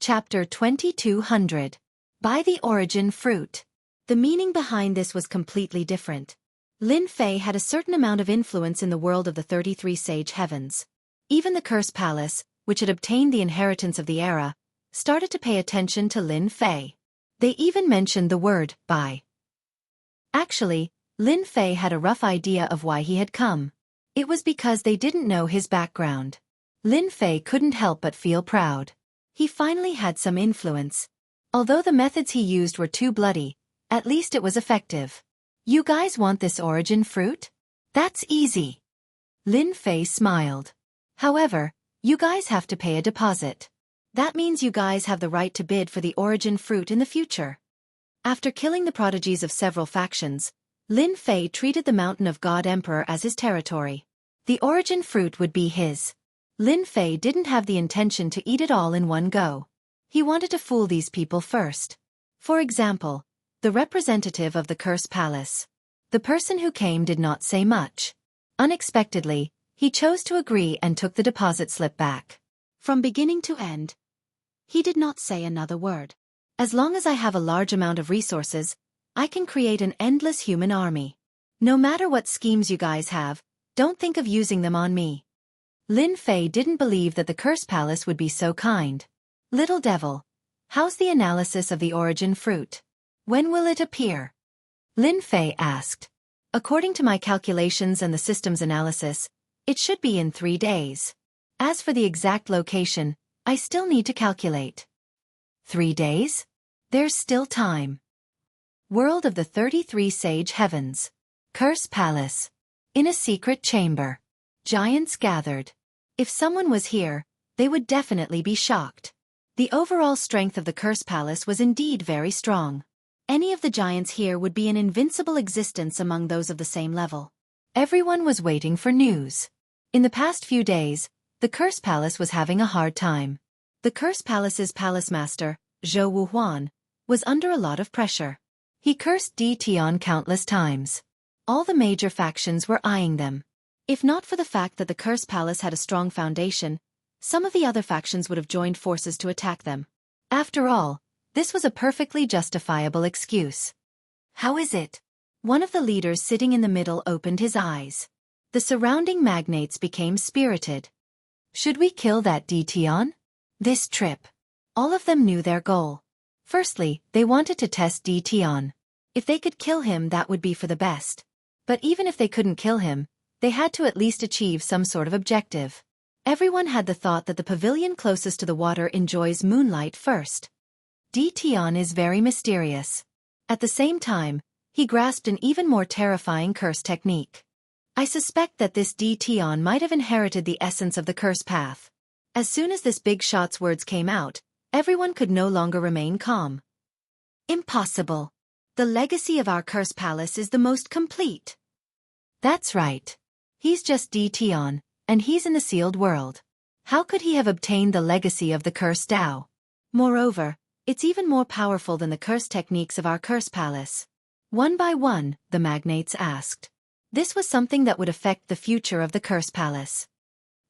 Chapter 2200. By the Origin Fruit. The meaning behind this was completely different. Lin Fei had a certain amount of influence in the world of the 33 Sage Heavens. Even the Cursed Palace, which had obtained the inheritance of the era, started to pay attention to Lin Fei. They even mentioned the word, by. Actually, Lin Fei had a rough idea of why he had come. It was because they didn't know his background. Lin Fei couldn't help but feel proud. He finally had some influence. Although the methods he used were too bloody, at least it was effective. You guys want this origin fruit? That's easy. Lin Fei smiled. However, you guys have to pay a deposit. That means you guys have the right to bid for the origin fruit in the future. After killing the prodigies of several factions, Lin Fei treated the Mountain of God Emperor as his territory. The origin fruit would be his. Lin Fei didn't have the intention to eat it all in one go. He wanted to fool these people first. For example, the representative of the Cursed Palace. The person who came did not say much. Unexpectedly, he chose to agree and took the deposit slip back. From beginning to end, he did not say another word. As long as I have a large amount of resources, I can create an endless human army. No matter what schemes you guys have, don't think of using them on me. Lin Fei didn't believe that the Cursed Palace would be so kind. Little devil, how's the analysis of the origin fruit? When will it appear? Lin Fei asked. According to my calculations and the system's analysis, it should be in 3 days. As for the exact location, I still need to calculate. 3 days? There's still time. World of the 33 Sage Heavens. Cursed Palace. In a secret chamber. Giants gathered. If someone was here, they would definitely be shocked. The overall strength of the Cursed Palace was indeed very strong. Any of the giants here would be an invincible existence among those of the same level. Everyone was waiting for news. In the past few days, the Cursed Palace was having a hard time. The Cursed Palace's palace master, Zhou Wuhuan, was under a lot of pressure. He cursed Di Tian countless times. All the major factions were eyeing them. If not for the fact that the Cursed Palace had a strong foundation, some of the other factions would have joined forces to attack them. After all, this was a perfectly justifiable excuse. How is it? One of the leaders sitting in the middle opened his eyes. The surrounding magnates became spirited. Should we kill that Di Tian? This trip. All of them knew their goal. Firstly, they wanted to test Di Tian. If they could kill him, that would be for the best. But even if they couldn't kill him, they had to at least achieve some sort of objective. Everyone had the thought that the pavilion closest to the water enjoys moonlight first. Di Tian is very mysterious. At the same time, he grasped an even more terrifying curse technique. I suspect that this Di Tian might have inherited the essence of the curse path. As soon as this big shot's words came out, everyone could no longer remain calm. Impossible. The legacy of our Cursed Palace is the most complete. That's right. He's just Di Tian, and he's in the sealed world. How could he have obtained the legacy of the cursed Tao? Moreover, it's even more powerful than the curse techniques of our Cursed Palace. One by one, the magnates asked. This was something that would affect the future of the Cursed Palace.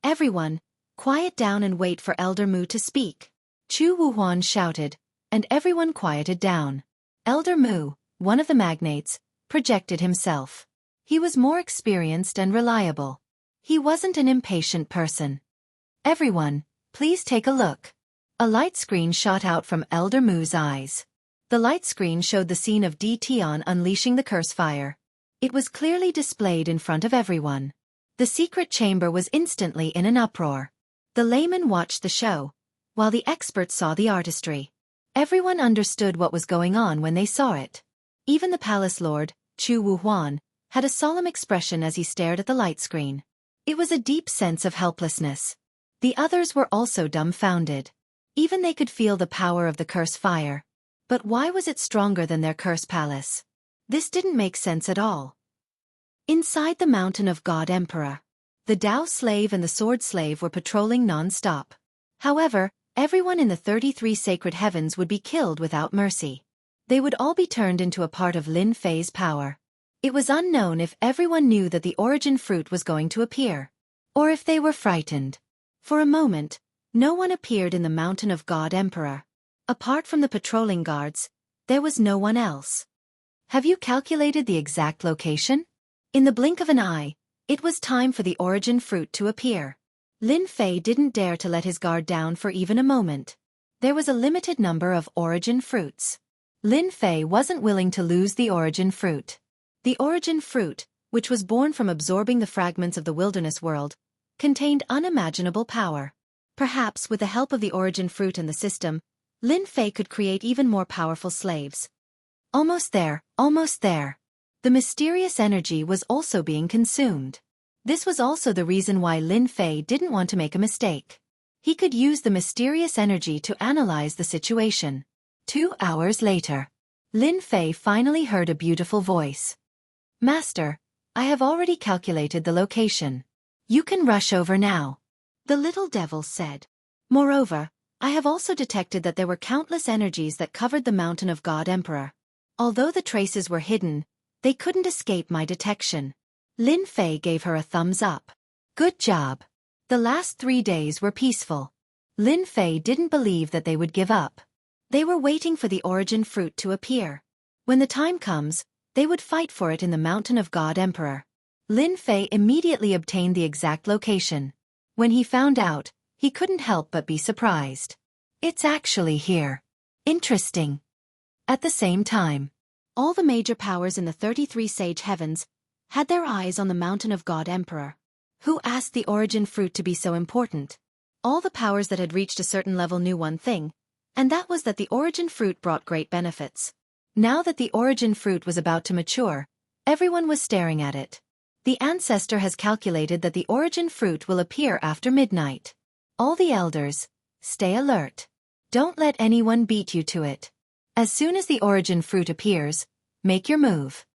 Everyone, quiet down and wait for Elder Mu to speak. Chu Wuhuan shouted, and everyone quieted down. Elder Mu, one of the magnates, projected himself. He was more experienced and reliable. He wasn't an impatient person. Everyone, please take a look. A light screen shot out from Elder Mu's eyes. The light screen showed the scene of Di Tian unleashing the curse fire. It was clearly displayed in front of everyone. The secret chamber was instantly in an uproar. The layman watched the show, while the experts saw the artistry. Everyone understood what was going on when they saw it. Even the palace lord, Chu Wuhuan, had a solemn expression as he stared at the light screen. It was a deep sense of helplessness. The others were also dumbfounded. Even they could feel the power of the curse fire. But why was it stronger than their Cursed Palace? This didn't make sense at all. Inside the Mountain of God Emperor, the Tao slave and the sword slave were patrolling non-stop. However, everyone in the 33 sacred heavens would be killed without mercy. They would all be turned into a part of Lin Fei's power. It was unknown if everyone knew that the origin fruit was going to appear, or if they were frightened. For a moment, No one appeared in the Mountain of God Emperor. Apart from the patrolling guards, there was no one else. Have you calculated the exact location? In the blink of an eye, it was time for the origin fruit to appear. Lin Fei didn't dare to let his guard down for even a moment. There was a limited number of origin fruits. Lin Fei wasn't willing to lose the origin fruit. The origin fruit, which was born from absorbing the fragments of the wilderness world, contained unimaginable power. Perhaps with the help of the origin fruit in the system, Lin Fei could create even more powerful slaves. Almost there, almost there. The mysterious energy was also being consumed. This was also the reason why Lin Fei didn't want to make a mistake. He could use the mysterious energy to analyze the situation. 2 hours later, Lin Fei finally heard a beautiful voice. Master, I have already calculated the location. You can rush over now. The little devil said. Moreover, I have also detected that there were countless energies that covered the Mountain of God Emperor. Although the traces were hidden, they couldn't escape my detection. Lin Fei gave her a thumbs up. Good job. The last 3 days were peaceful. Lin Fei didn't believe that they would give up. They were waiting for the origin fruit to appear. When the time comes, they would fight for it in the Mountain of God Emperor. Lin Fei immediately obtained the exact location. When he found out, he couldn't help but be surprised. It's actually here. Interesting. At the same time, all the major powers in the 33 Sage Heavens had their eyes on the Mountain of God Emperor. Who asked the origin fruit to be so important? All the powers that had reached a certain level knew one thing, and that was that the origin fruit brought great benefits. Now that the origin fruit was about to mature, everyone was staring at it. The ancestor has calculated that the origin fruit will appear after midnight. All the elders, stay alert. Don't let anyone beat you to it. As soon as the origin fruit appears, make your move.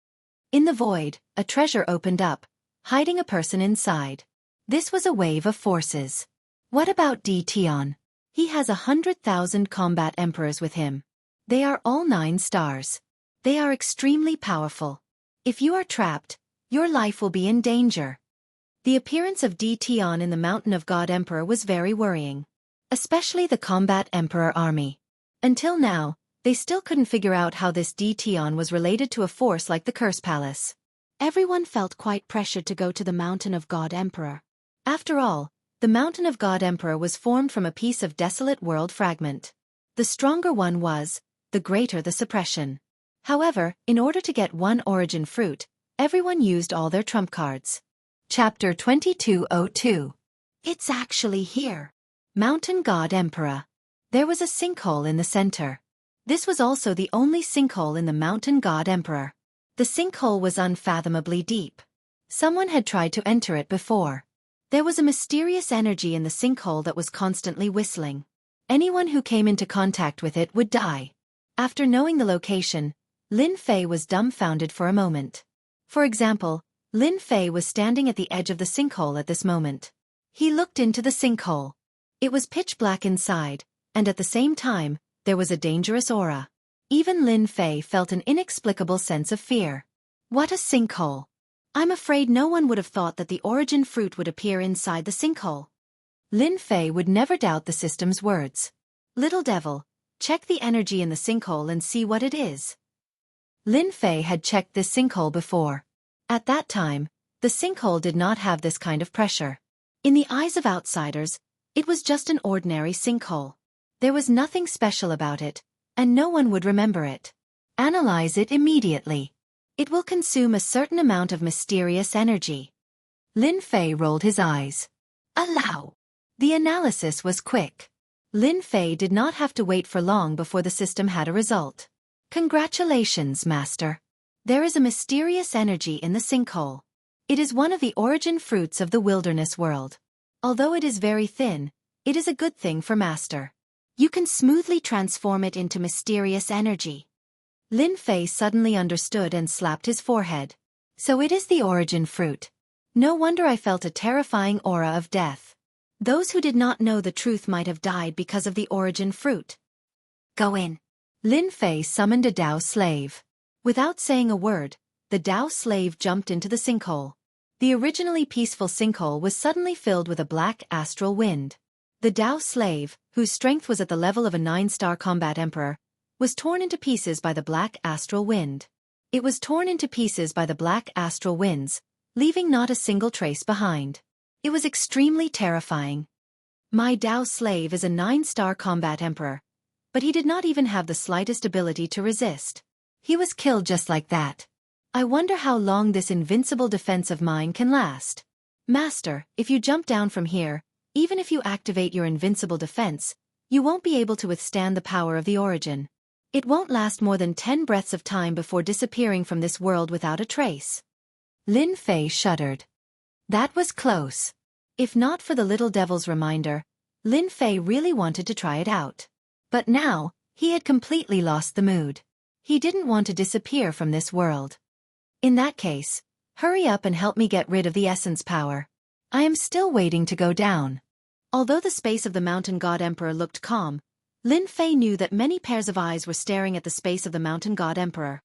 In the void, a treasure opened up, hiding a person inside. This was a wave of forces. What about Tion? He has 100,000 combat emperors with him. They are all 9 stars. They are extremely powerful. If you are trapped, your life will be in danger. The appearance of Tion in the Mountain of God Emperor was very worrying. Especially the combat emperor army. Until now, they still couldn't figure out how this Tion was related to a force like the Curse Palace. Everyone felt quite pressured to go to the Mountain of God Emperor. After all, the Mountain of God Emperor was formed from a piece of desolate world fragment. The stronger one was, the greater the suppression. However, in order to get one origin fruit, everyone used all their trump cards. Chapter 2202. It's actually here. Mountain God Emperor. There was a sinkhole in the center. This was also the only sinkhole in the Mountain God Emperor. The sinkhole was unfathomably deep. Someone had tried to enter it before. There was a mysterious energy in the sinkhole that was constantly whistling. Anyone who came into contact with it would die. After knowing the location, Lin Fei was dumbfounded for a moment. For example, Lin Fei was standing at the edge of the sinkhole at this moment. He looked into the sinkhole. It was pitch black inside, and at the same time, there was a dangerous aura. Even Lin Fei felt an inexplicable sense of fear. What a sinkhole! I'm afraid no one would have thought that the origin fruit would appear inside the sinkhole. Lin Fei would never doubt the system's words. Little devil, check the energy in the sinkhole and see what it is. Lin Fei had checked this sinkhole before. At that time, the sinkhole did not have this kind of pressure. In the eyes of outsiders, it was just an ordinary sinkhole. There was nothing special about it, and no one would remember it. Analyze it immediately. It will consume a certain amount of mysterious energy. Lin Fei rolled his eyes. Allow. The analysis was quick. Lin Fei did not have to wait for long before the system had a result. Congratulations, Master. There is a mysterious energy in the sinkhole. It is one of the origin fruits of the wilderness world. Although it is very thin, it is a good thing for Master. You can smoothly transform it into mysterious energy. Lin Fei suddenly understood and slapped his forehead. So it is the origin fruit. No wonder I felt a terrifying aura of death. Those who did not know the truth might have died because of the origin fruit. Go in. Lin Fei summoned a Dao slave. Without saying a word, the Dao slave jumped into the sinkhole. The originally peaceful sinkhole was suddenly filled with a black astral wind. The The Tao slave, whose strength was at the level of a 9-star combat emperor, was torn into pieces by the black astral wind. It was torn into pieces by the black astral winds, leaving not a single trace behind. It was extremely terrifying. My Tao slave is a 9-star combat emperor, but he did not even have the slightest ability to resist. He was killed just like that. I wonder how long this invincible defense of mine can last. Master, if you jump down from here, even if you activate your invincible defense, you won't be able to withstand the power of the origin. It won't last more than 10 breaths of time before disappearing from this world without a trace. Lin Fei shuddered. That was close. If not for the little devil's reminder, Lin Fei really wanted to try it out. But now, he had completely lost the mood. He didn't want to disappear from this world. In that case, hurry up and help me get rid of the essence power. I am still waiting to go down. Although the space of the mountain god emperor looked calm, Lin Fei knew that many pairs of eyes were staring at the space of the mountain god emperor.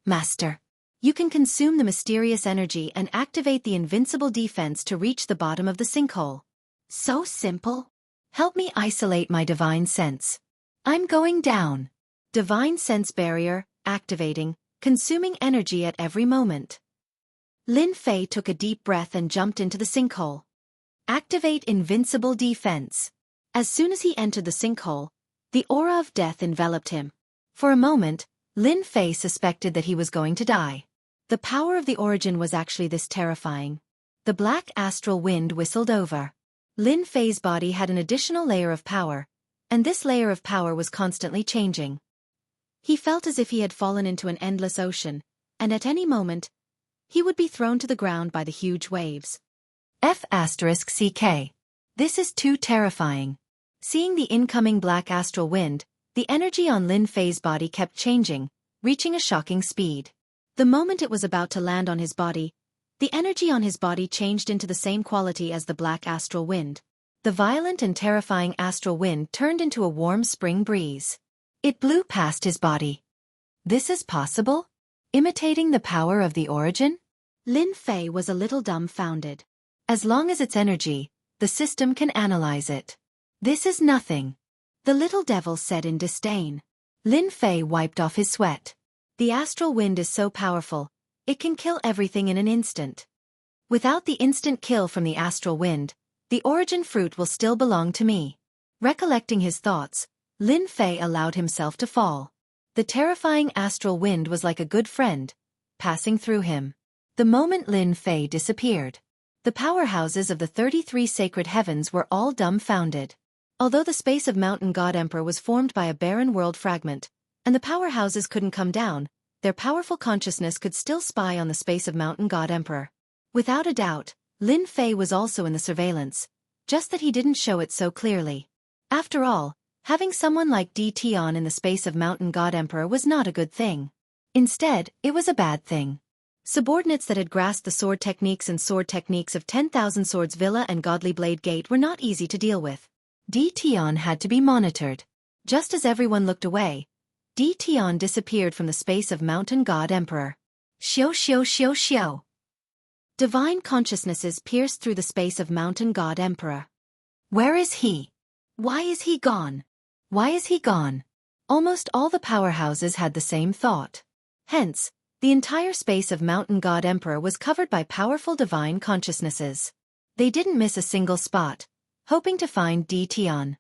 Master, you can consume the mysterious energy and activate the invincible defense to reach the bottom of the sinkhole. So simple. Help me isolate my divine sense. I'm going down. Divine sense barrier, activating, consuming energy at every moment. Lin Fei took a deep breath and jumped into the sinkhole. Activate invincible defense. As soon as he entered the sinkhole, the aura of death enveloped him. For a moment, Lin Fei suspected that he was going to die. The power of the origin was actually this terrifying. The black astral wind whistled over. Lin Fei's body had an additional layer of power, and this layer of power was constantly changing. He felt as if he had fallen into an endless ocean, and at any moment, he would be thrown to the ground by the huge waves. F***CK. This is too terrifying. Seeing the incoming black astral wind, the energy on Lin Fei's body kept changing, reaching a shocking speed. The moment it was about to land on his body, the energy on his body changed into the same quality as the black astral wind. The violent and terrifying astral wind turned into a warm spring breeze. It blew past his body. This is possible? Imitating the power of the origin? Lin Fei was a little dumbfounded. As long as it's energy, the system can analyze it. This is nothing. The little devil said in disdain. Lin Fei wiped off his sweat. The astral wind is so powerful, it can kill everything in an instant. Without the instant kill from the astral wind, the origin fruit will still belong to me. Recollecting his thoughts, Lin Fei allowed himself to fall. The terrifying astral wind was like a good friend, passing through him. The moment Lin Fei disappeared, the powerhouses of the 33 sacred heavens were all dumbfounded. Although the space of Mountain God Emperor was formed by a barren world fragment, and the powerhouses couldn't come down, their powerful consciousness could still spy on the space of Mountain God Emperor. Without a doubt, Lin Fei was also in the surveillance, just that he didn't show it so clearly. After all, having someone like Tian in the space of Mountain God Emperor was not a good thing. Instead, it was a bad thing. Subordinates that had grasped the sword techniques of 10,000 Swords Villa and Godly Blade Gate were not easy to deal with. Tian had to be monitored. Just as everyone looked away, Tian disappeared from the space of Mountain God Emperor. Xiao xiao xiao xiao. Divine consciousnesses pierced through the space of Mountain God Emperor. Where is he? Why is he gone? Why is he gone? Almost all the powerhouses had the same thought. Hence, the entire space of Mountain God Emperor was covered by powerful divine consciousnesses. They didn't miss a single spot, hoping to find Tian.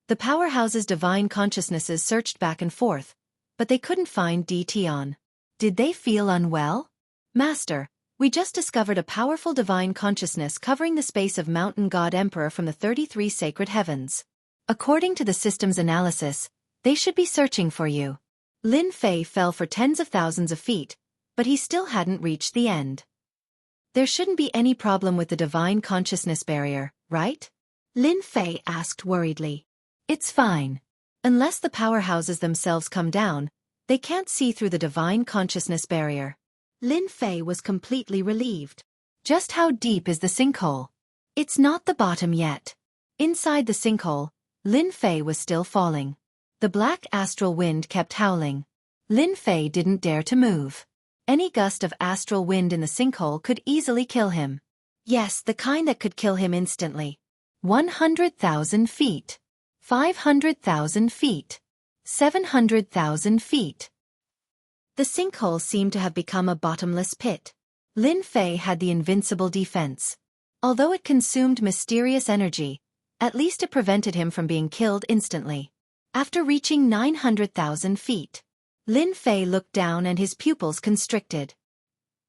The powerhouse's divine consciousnesses searched back and forth, but they couldn't find Tian. Did they feel unwell? Master, we just discovered a powerful divine consciousness covering the space of Mountain God Emperor from the 33 sacred heavens. According to the system's analysis, they should be searching for you. Lin Fei fell for tens of thousands of feet, but he still hadn't reached the end. There shouldn't be any problem with the divine consciousness barrier, right? Lin Fei asked worriedly. It's fine. Unless the powerhouses themselves come down, they can't see through the divine consciousness barrier. Lin Fei was completely relieved. Just how deep is the sinkhole? It's not the bottom yet. Inside the sinkhole, Lin Fei was still falling. The black astral wind kept howling. Lin Fei didn't dare to move. Any gust of astral wind in the sinkhole could easily kill him. Yes, the kind that could kill him instantly. 100,000 feet. 500,000 feet. 700,000 feet. The sinkhole seemed to have become a bottomless pit. Lin Fei had the invincible defense. Although it consumed mysterious energy, at least it prevented him from being killed instantly. After reaching 900,000 feet, Lin Fei looked down and his pupils constricted.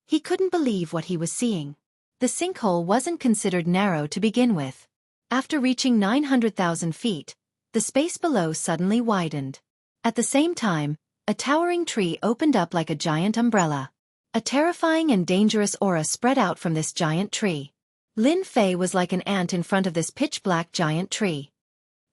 He couldn't believe what he was seeing. The sinkhole wasn't considered narrow to begin with. After reaching 900,000 feet, the space below suddenly widened. At the same time, a towering tree opened up like a giant umbrella. A terrifying and dangerous aura spread out from this giant tree. Lin Fei was like an ant in front of this pitch-black giant tree.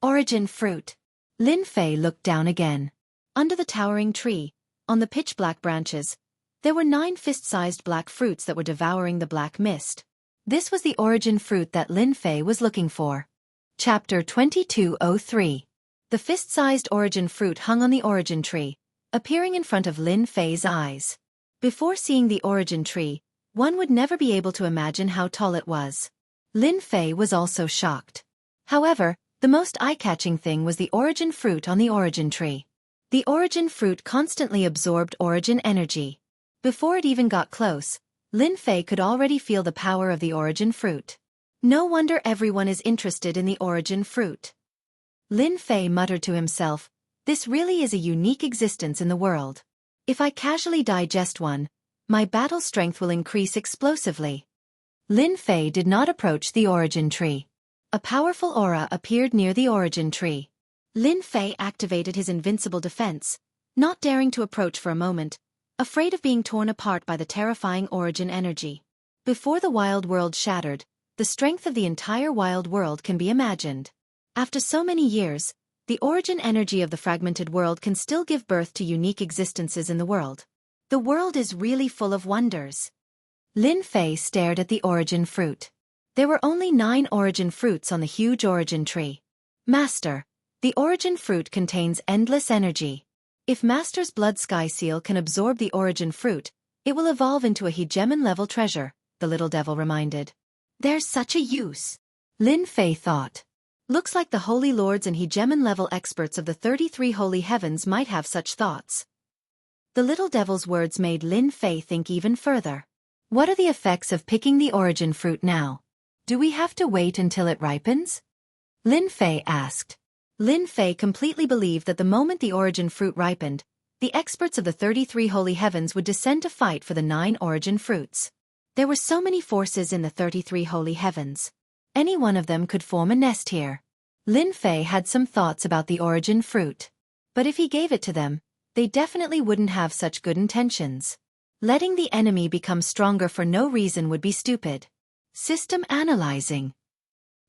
Origin fruit. Lin Fei looked down again. Under the towering tree, on the pitch-black branches, there were 9 fist-sized black fruits that were devouring the black mist. This was the origin fruit that Lin Fei was looking for. Chapter 2203. The fist-sized origin fruit hung on the origin tree, appearing in front of Lin Fei's eyes. Before seeing the origin tree, one would never be able to imagine how tall it was. Lin Fei was also shocked. However, the most eye-catching thing was the origin fruit on the origin tree. The origin fruit constantly absorbed origin energy. Before it even got close, Lin Fei could already feel the power of the origin fruit. No wonder everyone is interested in the origin fruit. Lin Fei muttered to himself, this really is a unique existence in the world. If I casually digest one, my battle strength will increase explosively. Lin Fei did not approach the origin tree. A powerful aura appeared near the origin tree. Lin Fei activated his invincible defense, not daring to approach for a moment, afraid of being torn apart by the terrifying origin energy. Before the wild world shattered, the strength of the entire wild world can be imagined. After so many years, the origin energy of the fragmented world can still give birth to unique existences in the world. The world is really full of wonders. Lin Fei stared at the origin fruit. There were only 9 origin fruits on the huge origin tree. Master, the origin fruit contains endless energy. If Master's blood sky seal can absorb the origin fruit, it will evolve into a hegemon-level treasure, the little devil reminded. There's such a use. Lin Fei thought. Looks like the holy lords and hegemon-level experts of the 33 holy heavens might have such thoughts. The little devil's words made Lin Fei think even further. What are the effects of picking the origin fruit now? Do we have to wait until it ripens? Lin Fei asked. Lin Fei completely believed that the moment the origin fruit ripened, the experts of the 33 holy heavens would descend to fight for the 9 origin fruits. There were so many forces in the 33 holy heavens. Any one of them could form a nest here. Lin Fei had some thoughts about the origin fruit. But if he gave it to them, they definitely wouldn't have such good intentions. Letting the enemy become stronger for no reason would be stupid. System analyzing.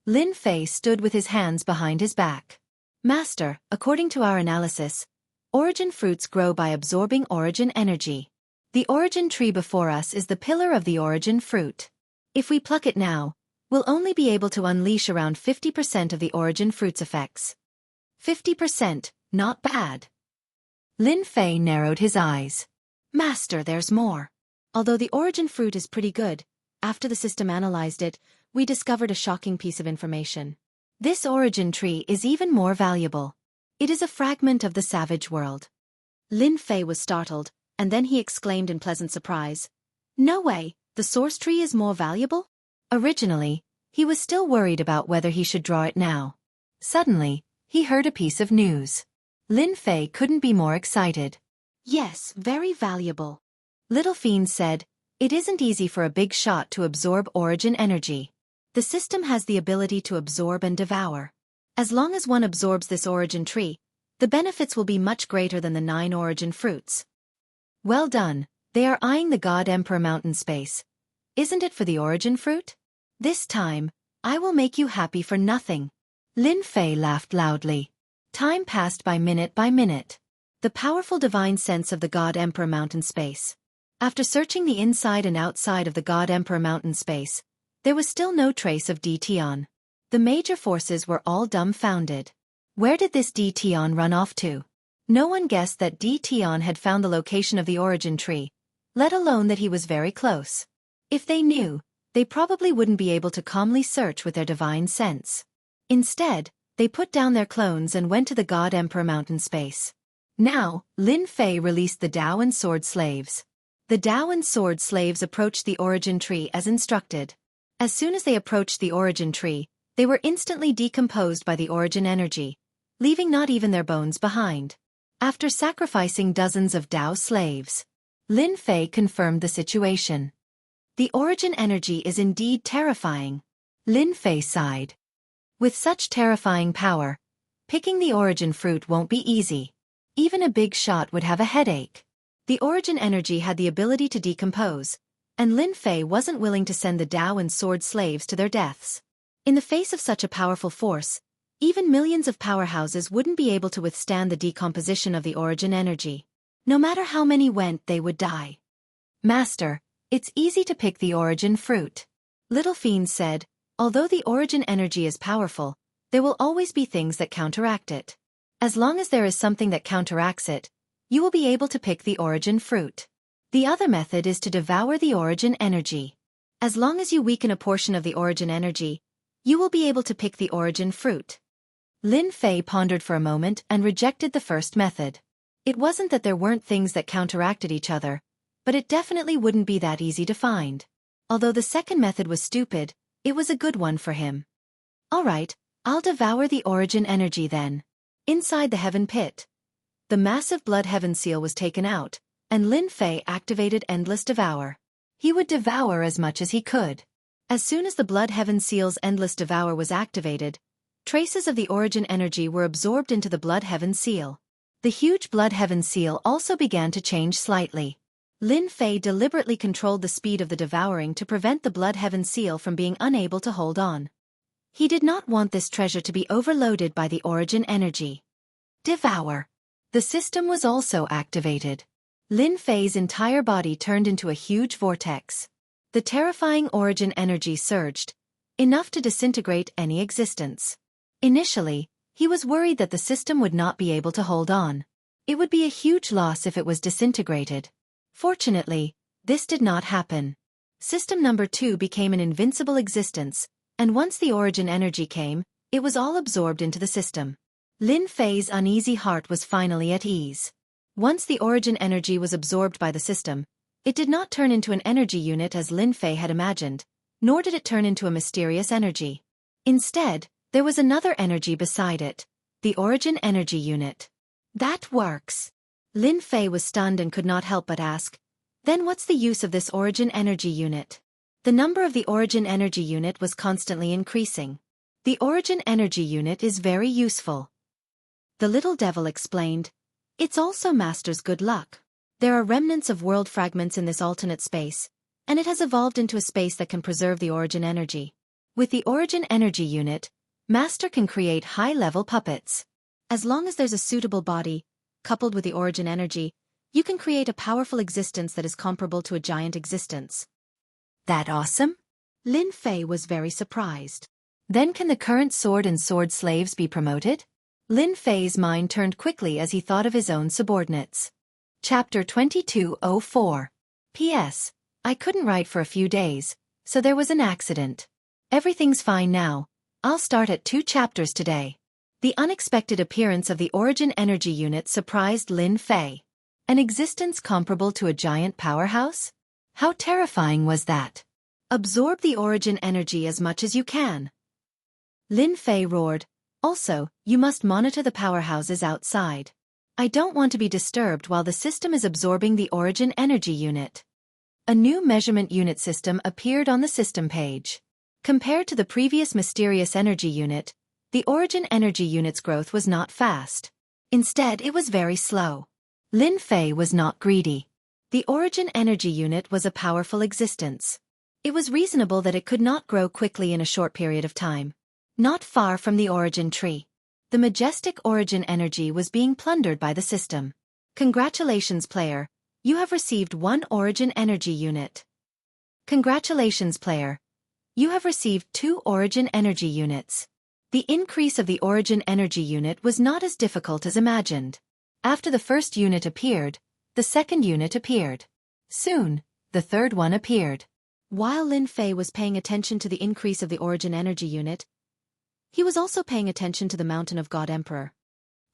Lin Fei stood with his hands behind his back. Master, according to our analysis, origin fruits grow by absorbing origin energy. The origin tree before us is the pillar of the origin fruit. If we pluck it now, we'll only be able to unleash around 50% of the origin fruit's effects. 50%, not bad. Lin Fei narrowed his eyes. Master, there's more. Although the origin fruit is pretty good, after the system analyzed it, we discovered a shocking piece of information. This origin tree is even more valuable. It is a fragment of the savage world. Lin Fei was startled, and then he exclaimed in pleasant surprise. No way, the source tree is more valuable? Originally, he was still worried about whether he should draw it now. Suddenly, he heard a piece of news. Lin Fei couldn't be more excited. Yes, very valuable. Little Fiend said, it isn't easy for a big shot to absorb origin energy. The system has the ability to absorb and devour. As long as one absorbs this origin tree, the benefits will be much greater than the 9 origin fruits. Well done, they are eyeing the God Emperor mountain space. Isn't it for the origin fruit? This time, I will make you happy for nothing. Lin Fei laughed loudly. Time passed by minute by minute. The powerful divine sense of the God Emperor mountain space. After searching the inside and outside of the God Emperor mountain space, there was still no trace of DTon. The major forces were all dumbfounded. Where did this DTon run off to? No one guessed that DTon had found the location of the origin tree, let alone that he was very close. If they knew, they probably wouldn't be able to calmly search with their divine sense. Instead, they put down their clones and went to the God Emperor mountain space. Now, Lin Fei released the Dao and sword slaves. The Dao and sword slaves approached the origin tree as instructed. As soon as they approached the origin tree, they were instantly decomposed by the origin energy, leaving not even their bones behind. After sacrificing dozens of Dao slaves, Lin Fei confirmed the situation. The origin energy is indeed terrifying. Lin Fei sighed. With such terrifying power, picking the origin fruit won't be easy. Even a big shot would have a headache. The origin energy had the ability to decompose, and Lin Fei wasn't willing to send the Dao and sword slaves to their deaths. In the face of such a powerful force, even millions of powerhouses wouldn't be able to withstand the decomposition of the origin energy. No matter how many went, they would die. Master, it's easy to pick the origin fruit. Little Fiend said, although the origin energy is powerful, there will always be things that counteract it. As long as there is something that counteracts it, you will be able to pick the origin fruit. The other method is to devour the origin energy. As long as you weaken a portion of the origin energy, you will be able to pick the origin fruit. Lin Fei pondered for a moment and rejected the first method. It wasn't that there weren't things that counteracted each other, but it definitely wouldn't be that easy to find. Although the second method was stupid, it was a good one for him. Alright, I'll devour the origin energy then. Inside the heaven pit, the massive blood heaven seal was taken out, and Lin Fei activated Endless Devour. He would devour as much as he could. As soon as the blood heaven seal's Endless Devour was activated, traces of the origin energy were absorbed into the blood heaven seal. The huge blood heaven seal also began to change slightly. Lin Fei deliberately controlled the speed of the devouring to prevent the blood heaven seal from being unable to hold on. He did not want this treasure to be overloaded by the origin energy. Devour. The system was also activated. Lin Fei's entire body turned into a huge vortex. The terrifying origin energy surged, enough to disintegrate any existence. Initially, he was worried that the system would not be able to hold on. It would be a huge loss if it was disintegrated. Fortunately, this did not happen. System number 2 became an invincible existence, and once the origin energy came, it was all absorbed into the system. Lin Fei's uneasy heart was finally at ease. Once the origin energy was absorbed by the system, it did not turn into an energy unit as Lin Fei had imagined, nor did it turn into a mysterious energy. Instead, there was another energy beside it, the origin energy unit. That works. Lin Fei was stunned and could not help but ask, then what's the use of this origin energy unit? The number of the origin energy unit was constantly increasing. The origin energy unit is very useful. The little devil explained, it's also Master's good luck. There are remnants of world fragments in this alternate space, and it has evolved into a space that can preserve the origin energy. With the origin energy unit, Master can create high-level puppets. As long as there's a suitable body, coupled with the origin energy, you can create a powerful existence that is comparable to a giant existence. That awesome? Lin Fei was very surprised. Then can the current sword and sword slaves be promoted? Lin Fei's mind turned quickly as he thought of his own subordinates. Chapter 2204. P.S. I couldn't write for a few days, so there was an accident. Everything's fine now. I'll start at 2 chapters today. The unexpected appearance of the origin energy unit surprised Lin Fei. An existence comparable to a giant powerhouse? How terrifying was that? Absorb the origin energy as much as you can. Lin Fei roared, also, you must monitor the powerhouses outside. I don't want to be disturbed while the system is absorbing the origin energy unit. A new measurement unit system appeared on the system page. Compared to the previous mysterious energy unit, the origin energy unit's growth was not fast. Instead, it was very slow. Lin Fei was not greedy. The origin energy unit was a powerful existence. It was reasonable that it could not grow quickly in a short period of time. Not far from the origin tree, the majestic origin energy was being plundered by the system. Congratulations, player. You have received 1 origin energy unit. Congratulations, player. You have received 2 origin energy units. The increase of the origin energy unit was not as difficult as imagined. After the first unit appeared, the second unit appeared. Soon, the third one appeared. While Lin Fei was paying attention to the increase of the origin energy unit, He was also paying attention to the mountain of God Emperor.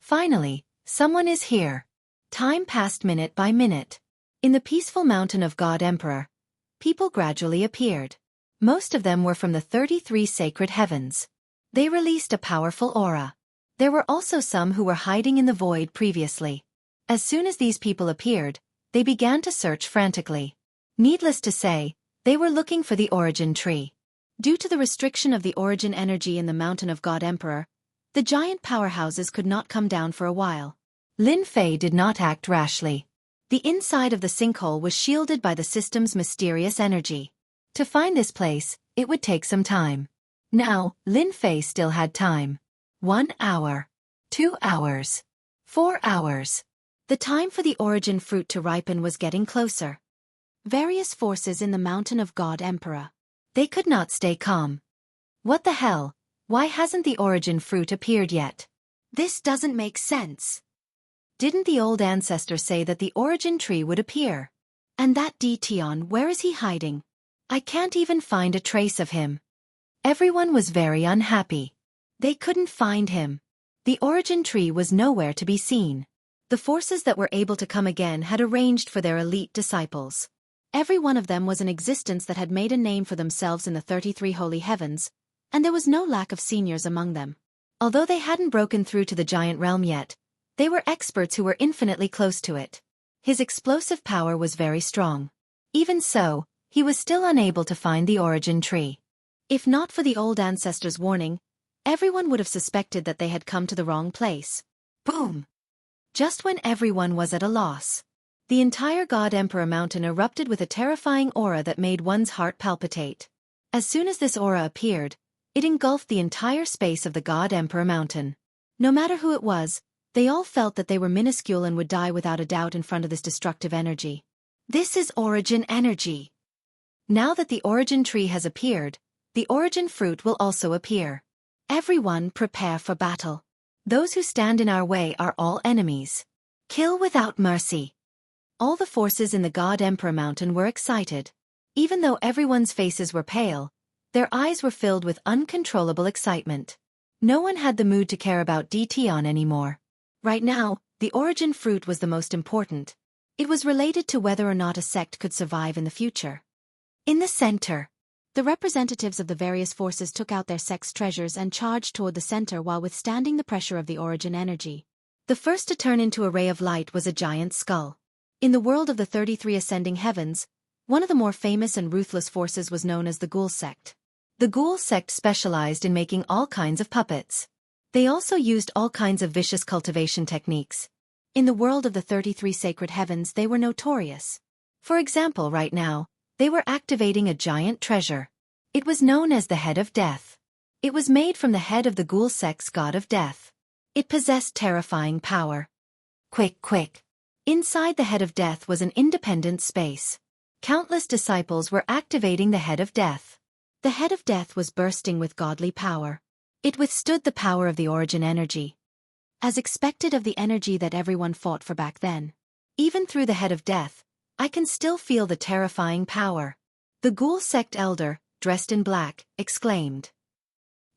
Finally, someone is here. Time passed minute by minute. In the peaceful mountain of God Emperor, people gradually appeared. Most of them were from the 33 sacred heavens. They released a powerful aura. There were also some who were hiding in the void previously. As soon as these people appeared, they began to search frantically. Needless to say, they were looking for the origin tree. Due to the restriction of the origin energy in the mountain of God Emperor, the giant powerhouses could not come down for a while. Lin Fei did not act rashly. The inside of the sinkhole was shielded by the system's mysterious energy. To find this place, it would take some time. Now, Lin Fei still had time. 1 hour. 2 hours. 4 hours. The time for the origin fruit to ripen was getting closer. Various forces in the mountain of God Emperor. They could not stay calm. What the hell? Why hasn't the origin fruit appeared yet? This doesn't make sense. Didn't the old ancestor say that the origin tree would appear? And that Dition, where is he hiding? I can't even find a trace of him. Everyone was very unhappy. They couldn't find him. The origin tree was nowhere to be seen. The forces that were able to come again had arranged for their elite disciples. Every one of them was an existence that had made a name for themselves in the 33 holy heavens, and there was no lack of seniors among them. Although they hadn't broken through to the giant realm yet, they were experts who were infinitely close to it. His explosive power was very strong. Even so, he was still unable to find the origin tree. If not for the old ancestor's warning, everyone would have suspected that they had come to the wrong place. Boom! Just when everyone was at a loss, the entire God Emperor mountain erupted with a terrifying aura that made one's heart palpitate. As soon as this aura appeared, it engulfed the entire space of the God Emperor mountain. No matter who it was, they all felt that they were minuscule and would die without a doubt in front of this destructive energy. This is origin energy. Now that the origin tree has appeared, the origin fruit will also appear. Everyone prepare for battle. Those who stand in our way are all enemies. Kill without mercy. All the forces in the God Emperor mountain were excited. Even though everyone's faces were pale, their eyes were filled with uncontrollable excitement. No one had the mood to care about Dition anymore. Right now, the origin fruit was the most important. It was related to whether or not a sect could survive in the future. In the center, the representatives of the various forces took out their sect's treasures and charged toward the center while withstanding the pressure of the origin energy. The first to turn into a ray of light was a giant skull. In the world of the 33 ascending heavens, one of the more famous and ruthless forces was known as the Ghoul sect. The Ghoul sect specialized in making all kinds of puppets. They also used all kinds of vicious cultivation techniques. In the world of the 33 sacred heavens they were notorious. For example, right now, they were activating a giant treasure. It was known as the Head of Death. It was made from the head of the Ghoul sect's god of death. It possessed terrifying power. Quick, quick! Inside the Head of Death was an independent space. Countless disciples were activating the Head of Death. The Head of Death was bursting with godly power. It withstood the power of the origin energy. As expected of the energy that everyone fought for back then. Even through the Head of Death, I can still feel the terrifying power. The Ghoul sect elder, dressed in black, exclaimed.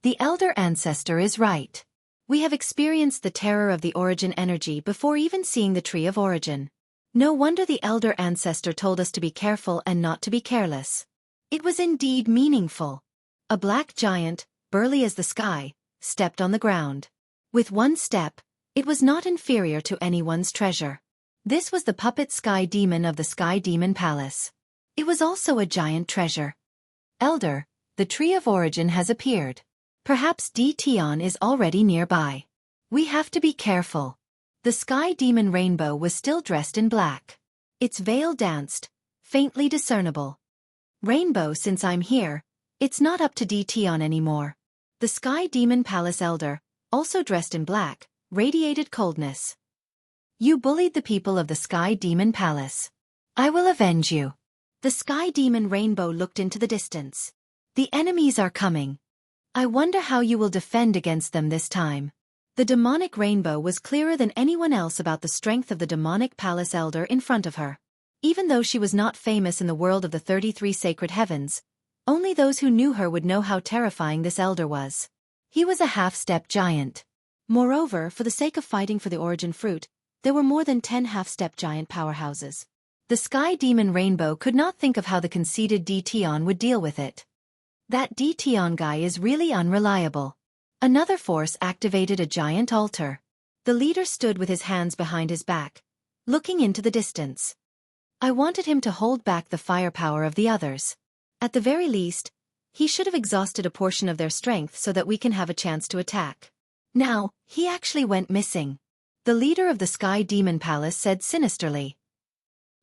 The elder ancestor is right. We have experienced the terror of the origin energy before even seeing the tree of origin. No wonder the elder ancestor told us to be careful and not to be careless. It was indeed meaningful. A black giant, burly as the sky, stepped on the ground. With one step, it was not inferior to anyone's treasure. This was the puppet Sky Demon of the Sky Demon Palace. It was also a giant treasure. Elder, the tree of origin has appeared. Perhaps Dition is already nearby. We have to be careful. The Sky Demon Rainbow was still dressed in black. Its veil danced, faintly discernible. Rainbow, since I'm here, it's not up to Dition anymore. The Sky Demon Palace Elder, also dressed in black, radiated coldness. You bullied the people of the Sky Demon Palace. I will avenge you. The Sky Demon Rainbow looked into the distance. The enemies are coming. I wonder how you will defend against them this time. The demonic rainbow was clearer than anyone else about the strength of the demonic palace elder in front of her. Even though she was not famous in the world of the 33 sacred heavens, only those who knew her would know how terrifying this elder was. He was a half-step giant. Moreover, for the sake of fighting for the origin fruit, there were more than 10 half-step giant powerhouses. The Sky Demon Rainbow could not think of how the conceited D-Tion would deal with it. That D-Tion guy is really unreliable. Another force activated a giant altar. The leader stood with his hands behind his back, looking into the distance. I wanted him to hold back the firepower of the others. At the very least, he should have exhausted a portion of their strength so that we can have a chance to attack. Now, he actually went missing. The leader of the Sky Demon Palace said sinisterly.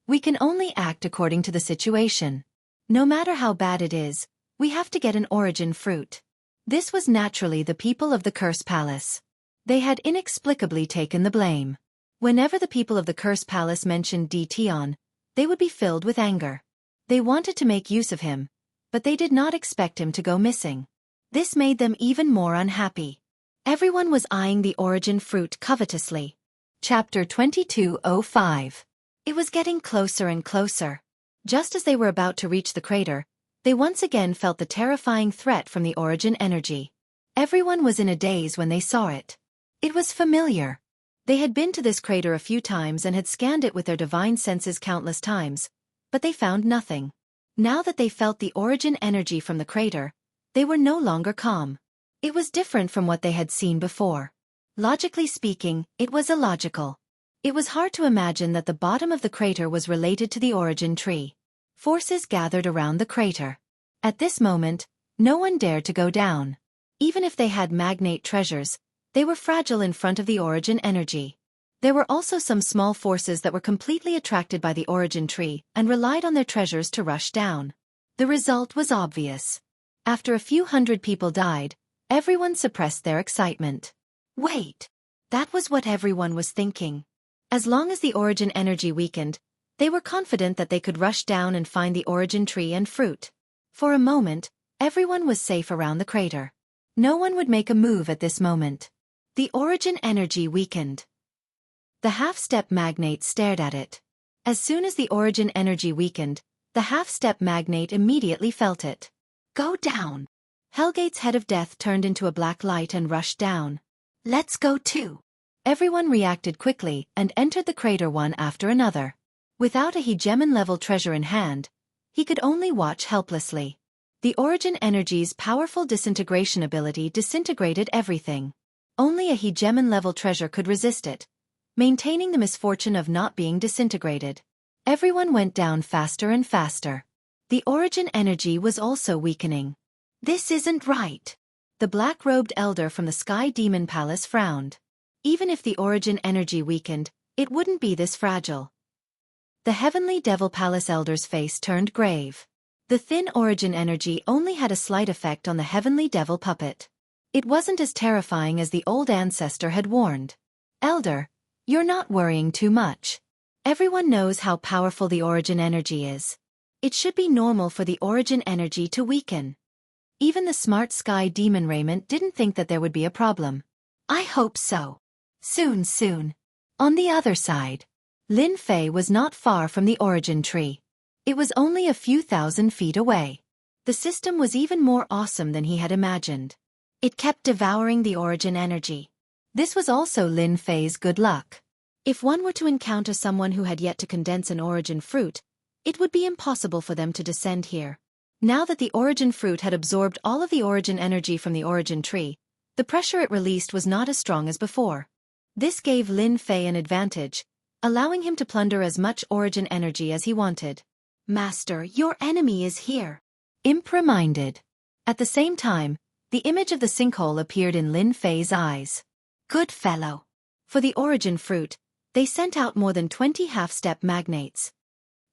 We can only act according to the situation. No matter how bad it is, we have to get an origin fruit. This was naturally the people of the Curse Palace. They had inexplicably taken the blame. Whenever the people of the Curse Palace mentioned D-Tion, they would be filled with anger. They wanted to make use of him, but they did not expect him to go missing. This made them even more unhappy. Everyone was eyeing the origin fruit covetously. Chapter 2205. It was getting closer and closer. Just as they were about to reach the crater, they once again felt the terrifying threat from the origin energy. Everyone was in a daze when they saw it. It was familiar. They had been to this crater a few times and had scanned it with their divine senses countless times, but they found nothing. Now that they felt the origin energy from the crater, they were no longer calm. It was different from what they had seen before. Logically speaking, it was illogical. It was hard to imagine that the bottom of the crater was related to the origin tree. Forces gathered around the crater. At this moment, no one dared to go down. Even if they had magnate treasures, they were fragile in front of the origin energy. There were also some small forces that were completely attracted by the origin tree and relied on their treasures to rush down. The result was obvious. After a few hundred people died, everyone suppressed their excitement. Wait! That was what everyone was thinking. As long as the origin energy weakened, they were confident that they could rush down and find the origin tree and fruit. For a moment, everyone was safe around the crater. No one would make a move at this moment. The origin energy weakened. The half-step magnate stared at it. As soon as the origin energy weakened, the half-step magnate immediately felt it. Go down! Hellgate's head of death turned into a black light and rushed down. Let's go too! Everyone reacted quickly and entered the crater one after another. Without a hegemon-level treasure in hand, he could only watch helplessly. The origin energy's powerful disintegration ability disintegrated everything. Only a hegemon-level treasure could resist it, maintaining the misfortune of not being disintegrated. Everyone went down faster and faster. The origin energy was also weakening. This isn't right. The black-robed elder from the Sky Demon Palace frowned. Even if the origin energy weakened, it wouldn't be this fragile. The Heavenly Devil Palace elder's face turned grave. The thin origin energy only had a slight effect on the Heavenly Devil puppet. It wasn't as terrifying as the old ancestor had warned. Elder, you're not worrying too much. Everyone knows how powerful the origin energy is. It should be normal for the origin energy to weaken. Even the smart Sky Demon Raymond didn't think that there would be a problem. I hope so. Soon. On the other side, Lin Fei was not far from the origin tree. It was only a few thousand feet away. The system was even more awesome than he had imagined. It kept devouring the origin energy. This was also Lin Fei's good luck. If one were to encounter someone who had yet to condense an origin fruit, it would be impossible for them to descend here. Now that the origin fruit had absorbed all of the origin energy from the origin tree, the pressure it released was not as strong as before. This gave Lin Fei an advantage, allowing him to plunder as much origin energy as he wanted. Master, your enemy is here. Imp reminded. At the same time, the image of the sinkhole appeared in Lin Fei's eyes. Good fellow. For the origin fruit, they sent out more than 20 half-step magnates.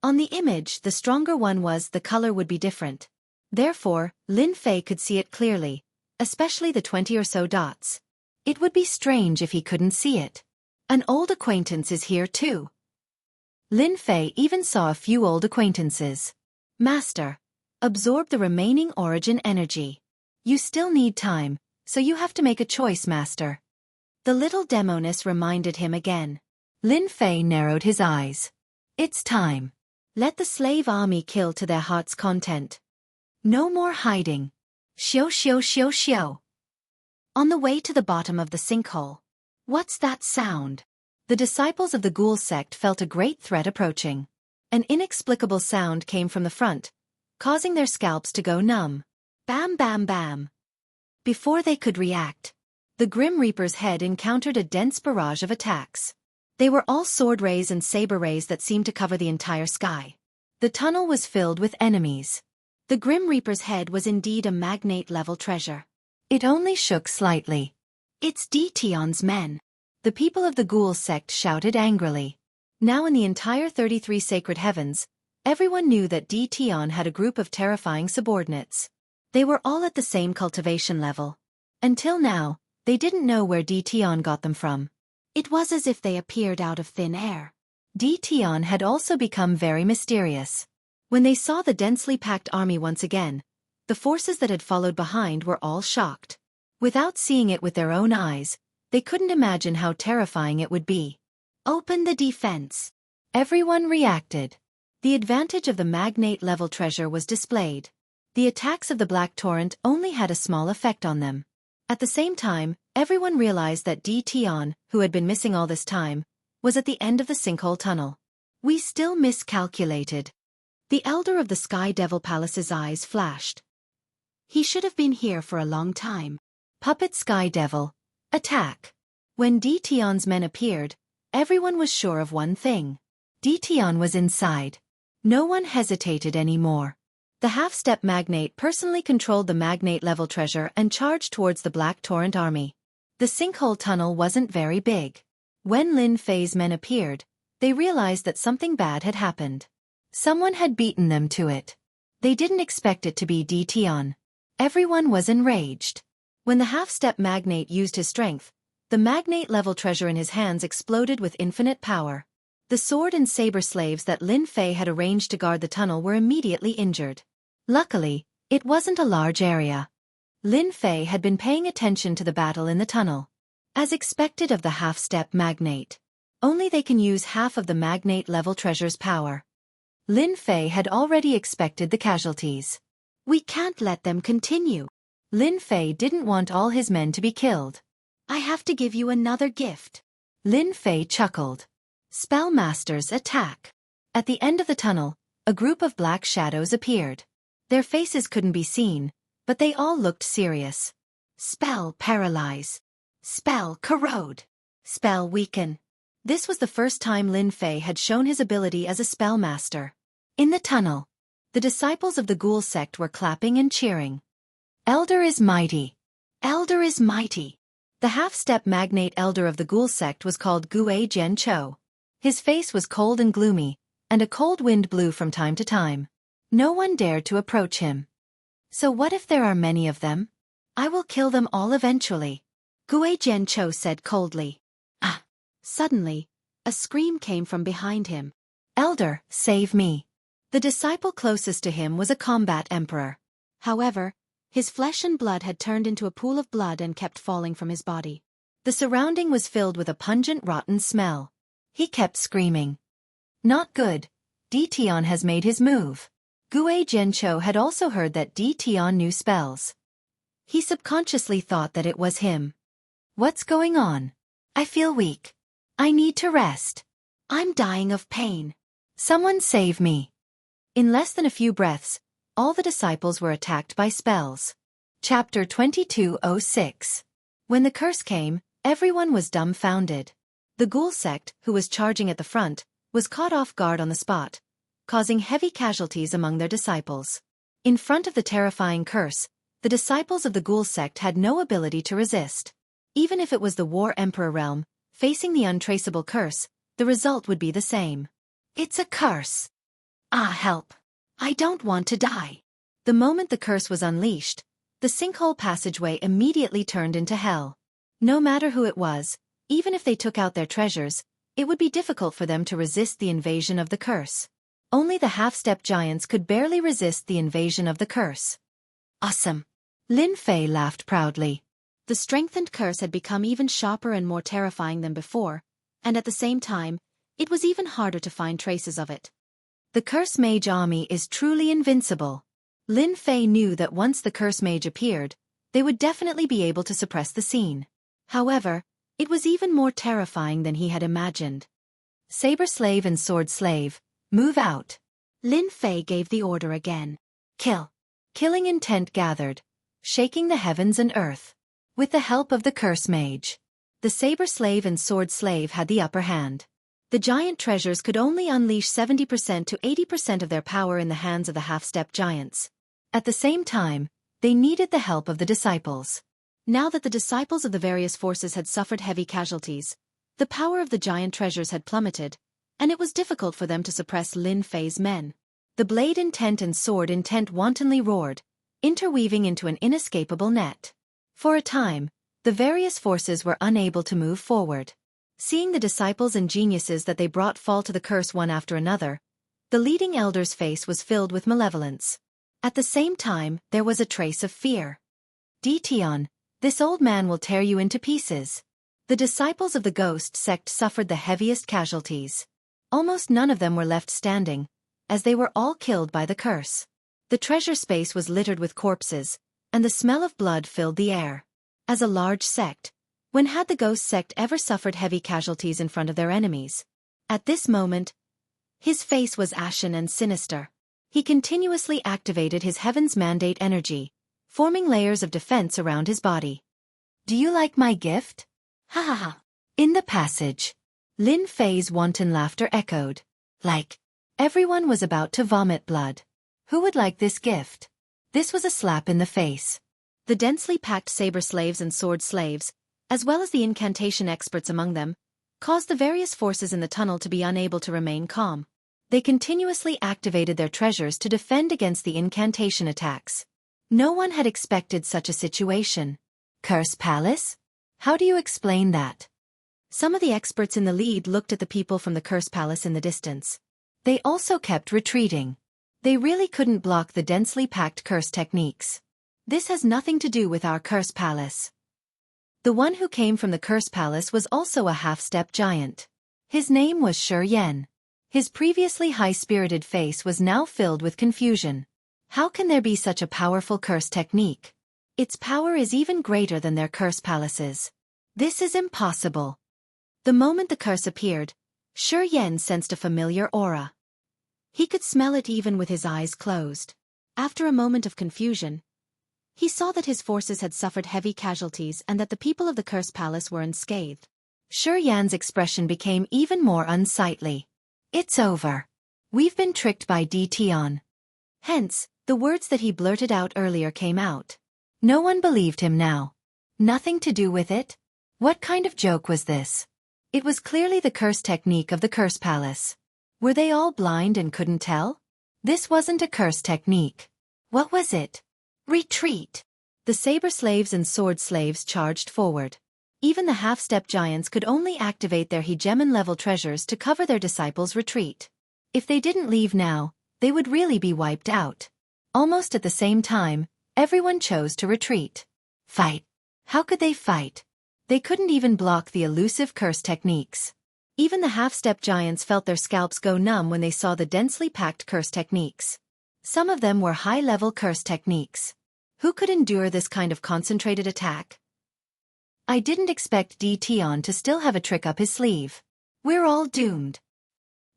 On the image, the stronger one was the color would be different. Therefore, Lin Fei could see it clearly, especially the 20 or so dots. It would be strange if he couldn't see it. An old acquaintance is here too. Lin Fei even saw a few old acquaintances. Master, absorb the remaining origin energy. You still need time, so you have to make a choice, Master. The little demoness reminded him again. Lin Fei narrowed his eyes. It's time. Let the slave army kill to their heart's content. No more hiding. Xiao. on the way to the bottom of the sinkhole. What's that sound? The disciples of the ghoul sect felt a great threat approaching. An inexplicable sound came from the front, causing their scalps to go numb. Bam bam bam. Before they could react, the Grim Reaper's head encountered a dense barrage of attacks. They were all sword rays and saber rays that seemed to cover the entire sky. The tunnel was filled with enemies. The Grim Reaper's head was indeed a magnate-level treasure. It only shook slightly. It's Tion's men. The people of the ghoul sect shouted angrily. Now in the entire 33 sacred heavens, everyone knew that Tion had a group of terrifying subordinates. They were all at the same cultivation level. Until now, they didn't know where Tion got them from. It was as if they appeared out of thin air. Tion had also become very mysterious. When they saw the densely packed army once again, the forces that had followed behind were all shocked. Without seeing it with their own eyes, they couldn't imagine how terrifying it would be. Open the defense. Everyone reacted. The advantage of the magnate-level treasure was displayed. The attacks of the Black Torrent only had a small effect on them. At the same time, everyone realized that Tion, who had been missing all this time, was at the end of the sinkhole tunnel. We still miscalculated. The elder of the Sky Devil Palace's eyes flashed. He should have been here for a long time. Puppet Sky Devil, attack. When Tion's men appeared, everyone was sure of one thing. Tion was inside. No one hesitated anymore. The half-step magnate personally controlled the magnate-level treasure and charged towards the Black Torrent army. The sinkhole tunnel wasn't very big. When Lin Fei's men appeared, they realized that something bad had happened. Someone had beaten them to it. They didn't expect it to be Tion. Everyone was enraged. When the half-step magnate used his strength, the magnate-level treasure in his hands exploded with infinite power. The sword and saber slaves that Lin Fei had arranged to guard the tunnel were immediately injured. Luckily, it wasn't a large area. Lin Fei had been paying attention to the battle in the tunnel. As expected of the half-step magnate. Only they can use half of the magnate-level treasure's power. Lin Fei had already expected the casualties. We can't let them continue. Lin Fei didn't want all his men to be killed. I have to give you another gift. Lin Fei chuckled. Spellmasters attack. At the end of the tunnel, a group of black shadows appeared. Their faces couldn't be seen, but they all looked serious. Spell paralyze. Spell corrode. Spell weaken. This was the first time Lin Fei had shown his ability as a spellmaster. In the tunnel, the disciples of the ghoul sect were clapping and cheering. Elder is mighty. Elder is mighty. The half-step magnate elder of the ghoul sect was called Gue Jiancho. His face was cold and gloomy, and a cold wind blew from time to time. No one dared to approach him. So what if there are many of them? I will kill them all eventually. Gue Jiancho said coldly. Ah! Suddenly, a scream came from behind him. Elder, save me. The disciple closest to him was a combat emperor. However, his flesh and blood had turned into a pool of blood and kept falling from his body. The surrounding was filled with a pungent rotten smell. He kept screaming. Not good. Tion has made his move. Gue Jiancho had also heard that Tion knew spells. He subconsciously thought that it was him. What's going on? I feel weak. I need to rest. I'm dying of pain. Someone save me. In less than a few breaths, all the disciples were attacked by spells. Chapter 2206. When the curse came, everyone was dumbfounded. The ghoul sect, who was charging at the front, was caught off guard on the spot, causing heavy casualties among their disciples. In front of the terrifying curse, the disciples of the ghoul sect had no ability to resist. Even if it was the War Emperor realm, facing the untraceable curse, the result would be the same. It's a curse. Ah, help. I don't want to die. The moment the curse was unleashed, the sinkhole passageway immediately turned into hell. No matter who it was, even if they took out their treasures, it would be difficult for them to resist the invasion of the curse. Only the half-step giants could barely resist the invasion of the curse. Awesome. Lin Fei laughed proudly. The strengthened curse had become even sharper and more terrifying than before, and at the same time, it was even harder to find traces of it. The Curse Mage army is truly invincible. Lin Fei knew that once the Curse Mage appeared, they would definitely be able to suppress the scene. However, it was even more terrifying than he had imagined. Saber slave and sword slave, move out. Lin Fei gave the order again. Kill. Killing intent gathered, shaking the heavens and earth. With the help of the curse mage, the saber slave and sword slave had the upper hand. The giant treasures could only unleash 70% to 80% of their power in the hands of the half-step giants. At the same time, they needed the help of the disciples. Now that the disciples of the various forces had suffered heavy casualties, the power of the giant treasures had plummeted, and it was difficult for them to suppress Lin Fei's men. The blade intent and sword intent wantonly roared, interweaving into an inescapable net. For a time, the various forces were unable to move forward. Seeing the disciples and geniuses that they brought fall to the curse one after another, the leading elder's face was filled with malevolence. At the same time, there was a trace of fear. Dition, this old man will tear you into pieces. The disciples of the ghost sect suffered the heaviest casualties. Almost none of them were left standing, as they were all killed by the curse. The treasure space was littered with corpses, and the smell of blood filled the air. As a large sect, when had the ghost sect ever suffered heavy casualties in front of their enemies? At this moment, his face was ashen and sinister. He continuously activated his Heaven's Mandate energy, forming layers of defense around his body. Do you like my gift? Ha ha ha. In the passage, Lin Fei's wanton laughter echoed. Like, everyone was about to vomit blood. Who would like this gift? This was a slap in the face. The densely packed saber slaves and sword slaves, as well as the incantation experts among them, caused the various forces in the tunnel to be unable to remain calm. They continuously activated their treasures to defend against the incantation attacks. No one had expected such a situation. Curse Palace? How do you explain that? Some of the experts in the lead looked at the people from the Curse Palace in the distance. They also kept retreating. They really couldn't block the densely packed curse techniques. This has nothing to do with our Curse Palace. The one who came from the Curse Palace was also a half-step giant. His name was Shi Yan. His previously high-spirited face was now filled with confusion. How can there be such a powerful curse technique? Its power is even greater than their curse palaces. This is impossible. The moment the curse appeared, Shi Yan sensed a familiar aura. He could smell it even with his eyes closed. After a moment of confusion, he saw that his forces had suffered heavy casualties and that the people of the Curse Palace were unscathed. Shi Yan's expression became even more unsightly. It's over. We've been tricked by Dition. Hence, the words that he blurted out earlier came out. No one believed him now. Nothing to do with it? What kind of joke was this? It was clearly the curse technique of the Curse Palace. Were they all blind and couldn't tell? This wasn't a curse technique. What was it? Retreat! The saber slaves and sword slaves charged forward. Even the half-step giants could only activate their hegemon-level treasures to cover their disciples' retreat. If they didn't leave now, they would really be wiped out. Almost at the same time, everyone chose to retreat. Fight. How could they fight? They couldn't even block the elusive curse techniques. Even the half-step giants felt their scalps go numb when they saw the densely packed curse techniques. Some of them were high-level curse techniques. Who could endure this kind of concentrated attack? I didn't expect Dition to still have a trick up his sleeve. We're all doomed.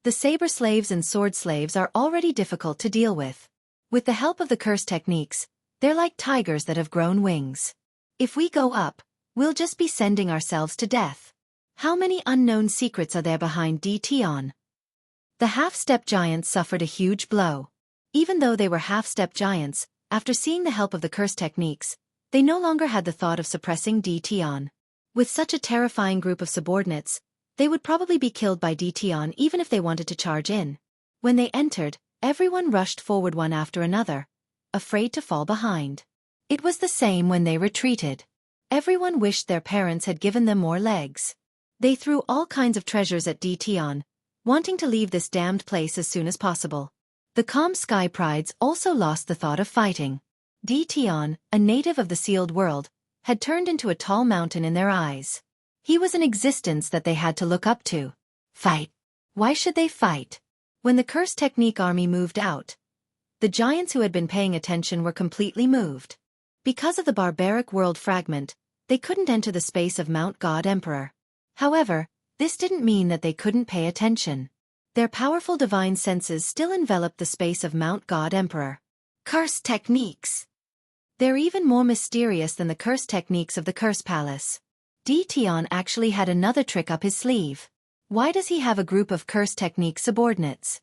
The saber slaves and sword slaves are already difficult to deal with. With the help of the curse techniques, they're like tigers that have grown wings. If we go up, we'll just be sending ourselves to death. How many unknown secrets are there behind Dition? The half-step giants suffered a huge blow. Even though they were half-step giants, after seeing the help of the curse techniques, they no longer had the thought of suppressing Dition. With such a terrifying group of subordinates, they would probably be killed by Dition even if they wanted to charge in. When they entered, everyone rushed forward one after another, afraid to fall behind. It was the same when they retreated. Everyone wished their parents had given them more legs. They threw all kinds of treasures at Dition, wanting to leave this damned place as soon as possible. The calm sky prides also lost the thought of fighting. Dition, a native of the sealed world, had turned into a tall mountain in their eyes. He was an existence that they had to look up to. Fight. Why should they fight? When the curse technique army moved out, the giants who had been paying attention were completely moved. Because of the barbaric world fragment, they couldn't enter the space of Mount God Emperor. However, this didn't mean that they couldn't pay attention. Their powerful divine senses still enveloped the space of Mount God Emperor. Curse techniques. They're even more mysterious than the curse techniques of the Curse Palace. Tian actually had another trick up his sleeve. Why does he have a group of curse technique subordinates?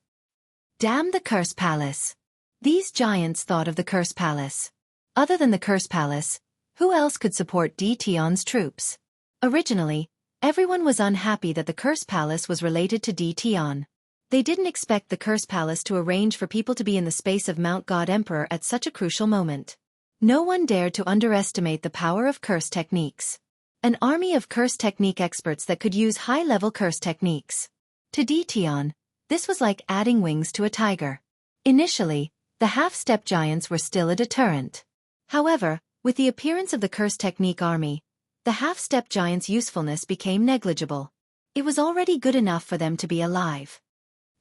Damn the Curse Palace. These giants thought of the Curse Palace. Other than the Curse Palace, who else could support Tian's troops? Originally, everyone was unhappy that the Curse Palace was related to Tian. They didn't expect the Curse Palace to arrange for people to be in the space of Mount God Emperor at such a crucial moment. No one dared to underestimate the power of curse techniques. An army of curse technique experts that could use high-level curse techniques. To Tian, this was like adding wings to a tiger. Initially, the half-step giants were still a deterrent. However, with the appearance of the curse technique army, the half-step giants' usefulness became negligible. It was already good enough for them to be alive.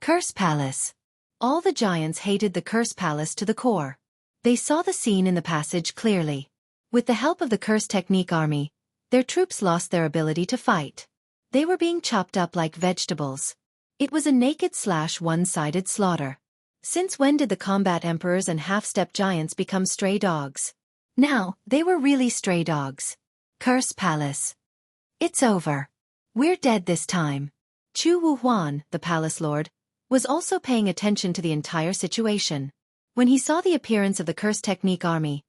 Curse Palace. All the giants hated the Curse Palace to the core. They saw the scene in the passage clearly. With the help of the curse technique army, their troops lost their ability to fight. They were being chopped up like vegetables. It was a naked one-sided slaughter. Since when did the combat emperors and half-step giants become stray dogs? Now, they were really stray dogs. Curse Palace. It's over. We're dead this time. Chu Wuhuan, the palace lord, was also paying attention to the entire situation. When he saw the appearance of the curse technique army,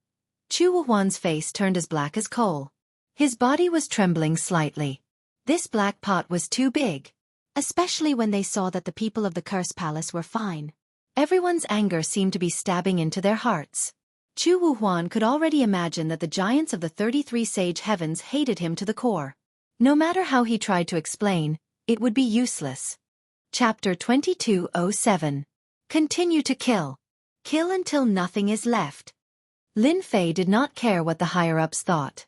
Chu Wuhuan's face turned as black as coal. His body was trembling slightly. This black pot was too big. Especially when they saw that the people of the Curse Palace were fine. Everyone's anger seemed to be stabbing into their hearts. Chu Wuhuan could already imagine that the giants of the 33 Sage Heavens hated him to the core. No matter how he tried to explain, it would be useless. Chapter 2207. Continue to kill. Kill until nothing is left. Lin Fei did not care what the higher-ups thought.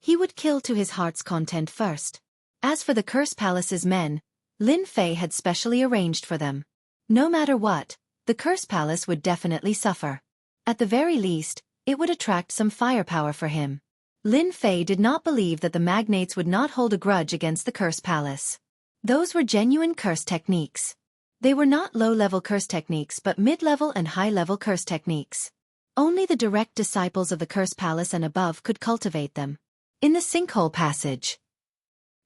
He would kill to his heart's content first. As for the Curse Palace's men, Lin Fei had specially arranged for them. No matter what, the Curse Palace would definitely suffer. At the very least, it would attract some firepower for him. Lin Fei did not believe that the magnates would not hold a grudge against the Curse Palace. Those were genuine curse techniques. They were not low-level curse techniques but mid-level and high-level curse techniques. Only the direct disciples of the Curse Palace and above could cultivate them. In the sinkhole passage,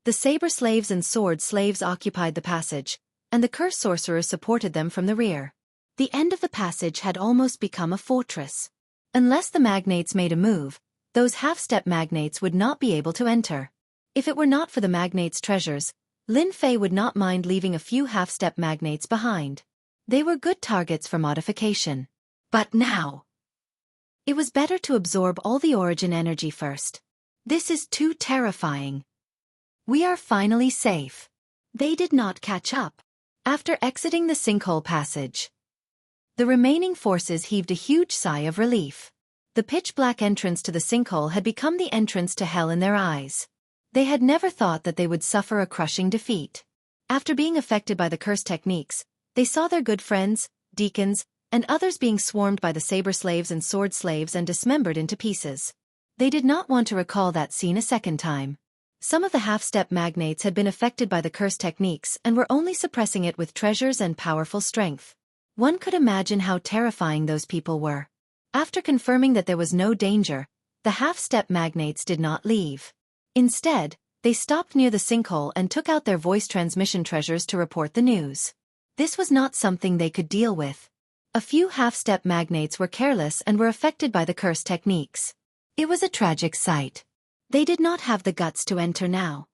the saber slaves and sword slaves occupied the passage, and the curse sorcerers supported them from the rear. The end of the passage had almost become a fortress. Unless the magnates made a move, those half-step magnates would not be able to enter. If it were not for the magnates' treasures, Lin Fei would not mind leaving a few half-step magnates behind. They were good targets for modification. But now, it was better to absorb all the origin energy first. This is too terrifying. We are finally safe. They did not catch up. After exiting the sinkhole passage, the remaining forces heaved a huge sigh of relief. The pitch-black entrance to the sinkhole had become the entrance to hell in their eyes. They had never thought that they would suffer a crushing defeat. After being affected by the curse techniques, they saw their good friends, deacons, and others being swarmed by the saber slaves and sword slaves and dismembered into pieces. They did not want to recall that scene a second time. Some of the half-step magnates had been affected by the curse techniques and were only suppressing it with treasures and powerful strength. One could imagine how terrifying those people were. After confirming that there was no danger, the half-step magnates did not leave. Instead, they stopped near the sinkhole and took out their voice transmission treasures to report the news. This was not something they could deal with. A few half-step magnates were careless and were affected by the curse techniques. It was a tragic sight. They did not have the guts to enter now.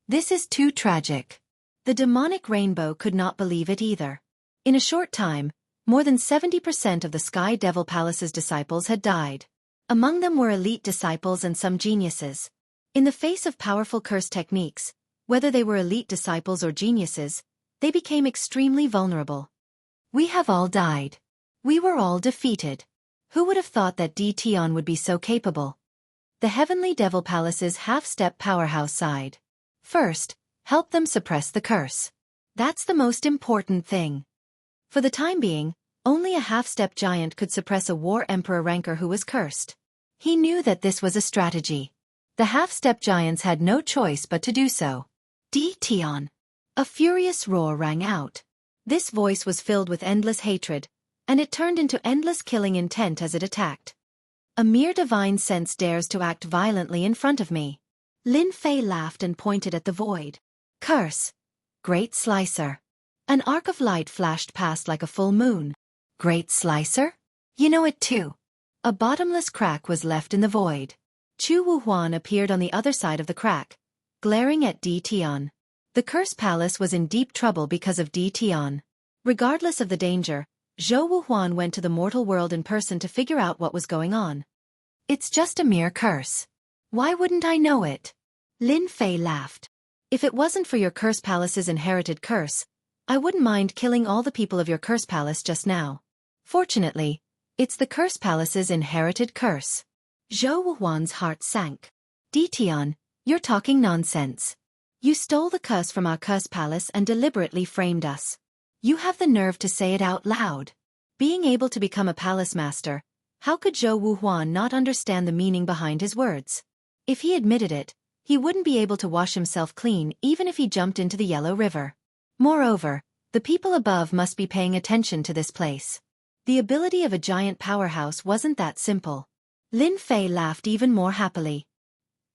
This is too tragic. The demonic rainbow could not believe it either. In a short time, more than 70% of the Sky Devil Palace's disciples had died. Among them were elite disciples and some geniuses. In the face of powerful curse techniques, whether they were elite disciples or geniuses, they became extremely vulnerable. We have all died. We were all defeated. Who would have thought that Tian would be so capable? The Heavenly Devil Palace's half-step powerhouse side. First, help them suppress the curse. That's the most important thing. For the time being, only a half-step giant could suppress a war emperor ranker who was cursed. He knew that this was a strategy. The half-step giants had no choice but to do so. Tion! A furious roar rang out. This voice was filled with endless hatred, and it turned into endless killing intent as it attacked. A mere divine sense dares to act violently in front of me. Lin Fei laughed and pointed at the void. Curse! Great Slicer! An arc of light flashed past like a full moon. Great Slicer? You know it too. A bottomless crack was left in the void. Chu Wuhuan appeared on the other side of the crack, glaring at Tion. The Curse Palace was in deep trouble because of Tion. Regardless of the danger, Zhou Wuhuan went to the mortal world in person to figure out what was going on. It's just a mere curse. Why wouldn't I know it? Lin Fei laughed. If it wasn't for your Curse Palace's inherited curse, I wouldn't mind killing all the people of your Curse Palace just now. Fortunately, it's the Curse Palace's inherited curse. Zhou Wuhuan's heart sank. Tion, you're talking nonsense. You stole the curse from our Curse Palace and deliberately framed us. You have the nerve to say it out loud. Being able to become a palace master, how could Zhou Wuhuan not understand the meaning behind his words? If he admitted it, he wouldn't be able to wash himself clean even if he jumped into the Yellow River. Moreover, the people above must be paying attention to this place. The ability of a giant powerhouse wasn't that simple. Lin Fei laughed even more happily.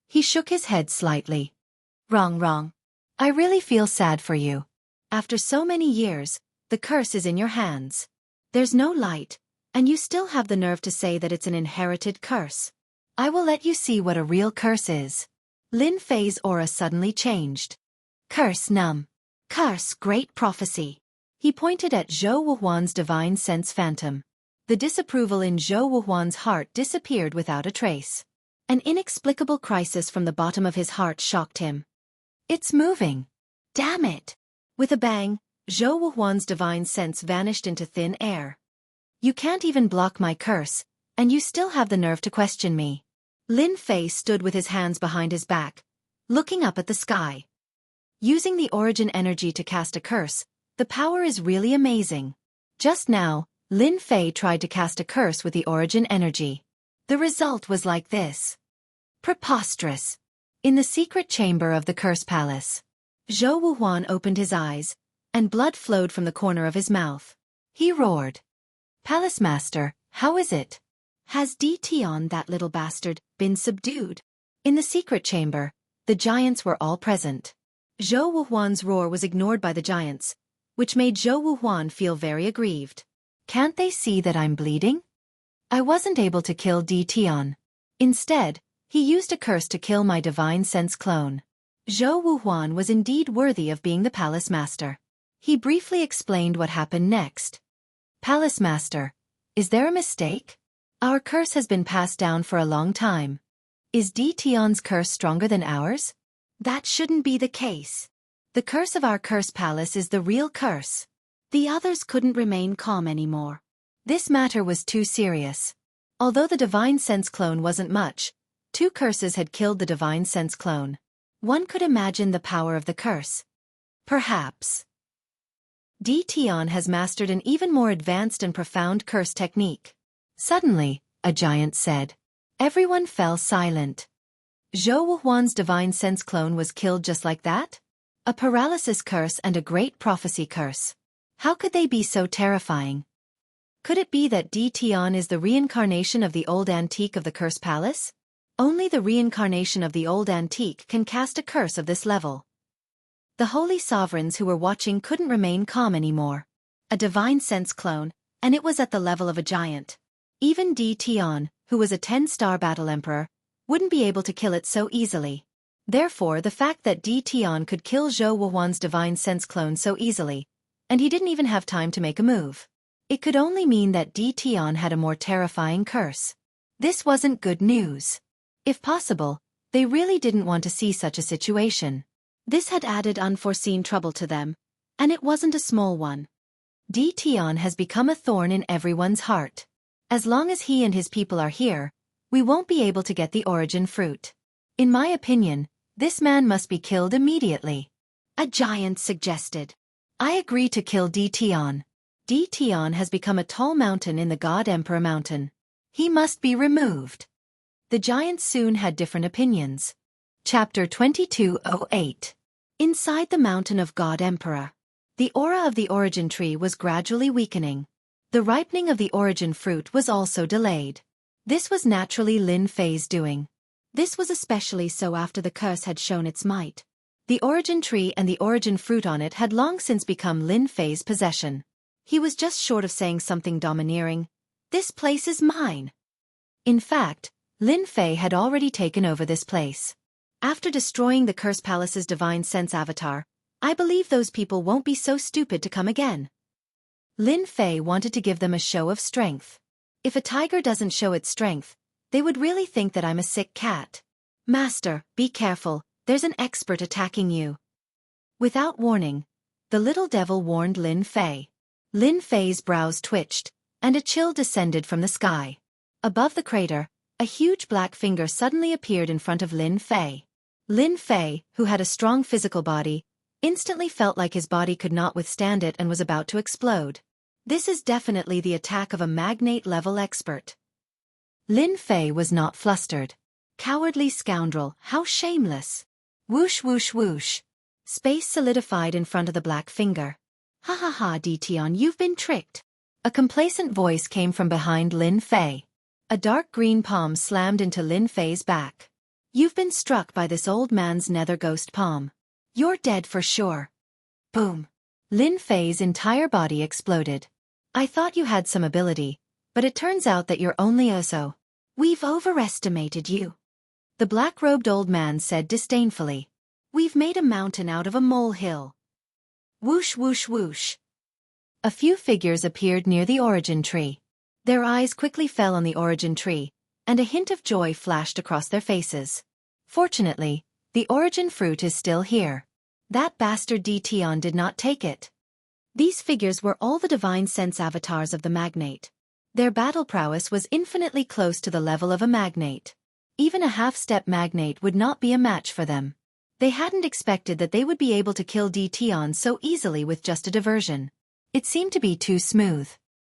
He shook his head slightly. Wrong. I really feel sad for you. After so many years, the curse is in your hands. There's no light, and you still have the nerve to say that it's an inherited curse. I will let you see what a real curse is. Lin Fei's aura suddenly changed. Curse numb. Curse great prophecy. He pointed at Zhou Wuhuan's divine sense phantom. The disapproval in Zhou Wuhuan's heart disappeared without a trace. An inexplicable crisis from the bottom of his heart shocked him. It's moving. Damn it! With a bang, Zhou Wuhuan's divine sense vanished into thin air. You can't even block my curse, and you still have the nerve to question me. Lin Fei stood with his hands behind his back, looking up at the sky. Using the origin energy to cast a curse, the power is really amazing. Just now, Lin Fei tried to cast a curse with the origin energy. The result was like this. Preposterous. In the secret chamber of the Curse Palace, Zhou Wuhuan opened his eyes, and blood flowed from the corner of his mouth. He roared. Palace Master, how is it? Has Tion, that little bastard, been subdued? In the secret chamber, the giants were all present. Zhou Wuhuan's roar was ignored by the giants, which made Zhou Wuhuan feel very aggrieved. Can't they see that I'm bleeding? I wasn't able to kill Tion. Instead, he used a curse to kill my divine sense clone. Zhou Wuhuan was indeed worthy of being the palace master. He briefly explained what happened next. Palace Master, is there a mistake? Our curse has been passed down for a long time. Is Tion's curse stronger than ours? That shouldn't be the case. The curse of our Curse Palace is the real curse. The others couldn't remain calm anymore. This matter was too serious. Although the Divine Sense clone wasn't much, 2 curses had killed the Divine Sense clone. One could imagine the power of the curse. Perhaps Tion has mastered an even more advanced and profound curse technique. Suddenly, a giant said. Everyone fell silent. Zhou Wuhuan's Divine Sense clone was killed just like that? A paralysis curse and a great prophecy curse. How could they be so terrifying? Could it be that Tion is the reincarnation of the old antique of the Curse Palace? Only the reincarnation of the old antique can cast a curse of this level. The holy sovereigns who were watching couldn't remain calm anymore. A Divine Sense clone, and it was at the level of a giant. Even Tion, who was a 10-star battle emperor, wouldn't be able to kill it so easily. Therefore, the fact that Tion could kill Zhou Wuhuan's Divine Sense clone so easily, and he didn't even have time to make a move. It could only mean that Tion had a more terrifying curse. This wasn't good news. If possible, they really didn't want to see such a situation. This had added unforeseen trouble to them, and it wasn't a small one. Tion has become a thorn in everyone's heart. As long as he and his people are here, we won't be able to get the origin fruit. In my opinion, this man must be killed immediately. A giant suggested. I agree to kill Tion. Tion has become a tall mountain in the God Emperor Mountain. He must be removed. The giants soon had different opinions. Chapter 2208. Inside the Mountain of God Emperor. The aura of the origin tree was gradually weakening. The ripening of the origin fruit was also delayed. This was naturally Lin Fei's doing. This was especially so after the curse had shown its might. The origin tree and the origin fruit on it had long since become Lin Fei's possession. He was just short of saying something domineering. "This place is mine." In fact, Lin Fei had already taken over this place. After destroying the Curse Palace's divine sense avatar, I believe those people won't be so stupid to come again. Lin Fei wanted to give them a show of strength. If a tiger doesn't show its strength, they would really think that I'm a sick cat. "Master, be careful, there's an expert attacking you." Without warning, the little devil warned Lin Fei. Lin Fei's brows twitched, and a chill descended from the sky. Above the crater, a huge black finger suddenly appeared in front of Lin Fei. Lin Fei, who had a strong physical body, instantly felt like his body could not withstand it and was about to explode. This is definitely the attack of a magnate-level expert. Lin Fei was not flustered. Cowardly scoundrel, how shameless. Whoosh whoosh whoosh. Space solidified in front of the black finger. "Ha ha ha, Dition, you've been tricked." A complacent voice came from behind Lin Fei. A dark green palm slammed into Lin Fei's back. "You've been struck by this old man's nether ghost palm. You're dead for sure." Boom. Lin Fei's entire body exploded. "I thought you had some ability, but it turns out that you're only a so. We've overestimated you." The black-robed old man said disdainfully. "We've made a mountain out of a molehill." Whoosh whoosh whoosh. A few figures appeared near the origin tree. Their eyes quickly fell on the origin tree, and a hint of joy flashed across their faces. Fortunately, the origin fruit is still here. That bastard Dition did not take it. These figures were all the divine sense avatars of the magnate. Their battle prowess was infinitely close to the level of a magnate. Even a half-step magnate would not be a match for them. They hadn't expected that they would be able to kill Dition so easily with just a diversion. It seemed to be too smooth.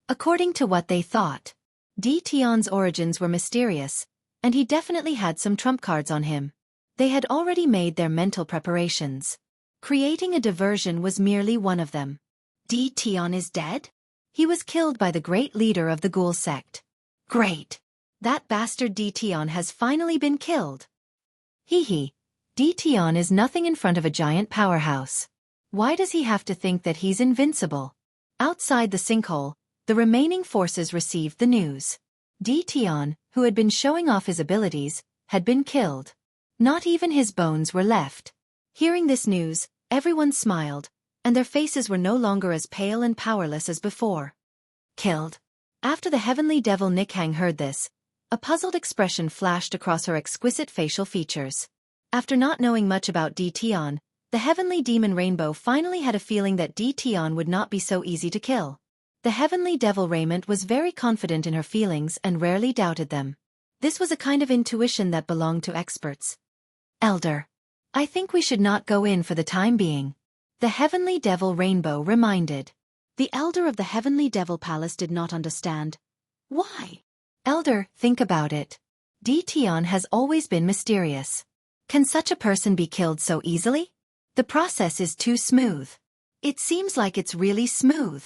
According to what they thought, Dition's origins were mysterious, and he definitely had some trump cards on him. They had already made their mental preparations. Creating a diversion was merely one of them. Dition is dead? He was killed by the great leader of the ghoul sect. Great! That bastard Dition has finally been killed. Hee. Dition is nothing in front of a giant powerhouse. Why does he have to think that he's invincible? Outside the sinkhole, the remaining forces received the news. Dition, who had been showing off his abilities, had been killed. Not even his bones were left. Hearing this news, everyone smiled, and their faces were no longer as pale and powerless as before. Killed. After the heavenly devil Nikhang heard this, a puzzled expression flashed across her exquisite facial features. After not knowing much about Dition, the heavenly demon Rainbow finally had a feeling that Dition would not be so easy to kill. The heavenly devil Raymond was very confident in her feelings and rarely doubted them. This was a kind of intuition that belonged to experts. "Elder, I think we should not go in for the time being," the heavenly devil Rainbow reminded. The elder of the heavenly devil palace did not understand. Why? Elder, think about it. Dition has always been mysterious. Can such a person be killed so easily? The process is too smooth. It seems like it's really smooth.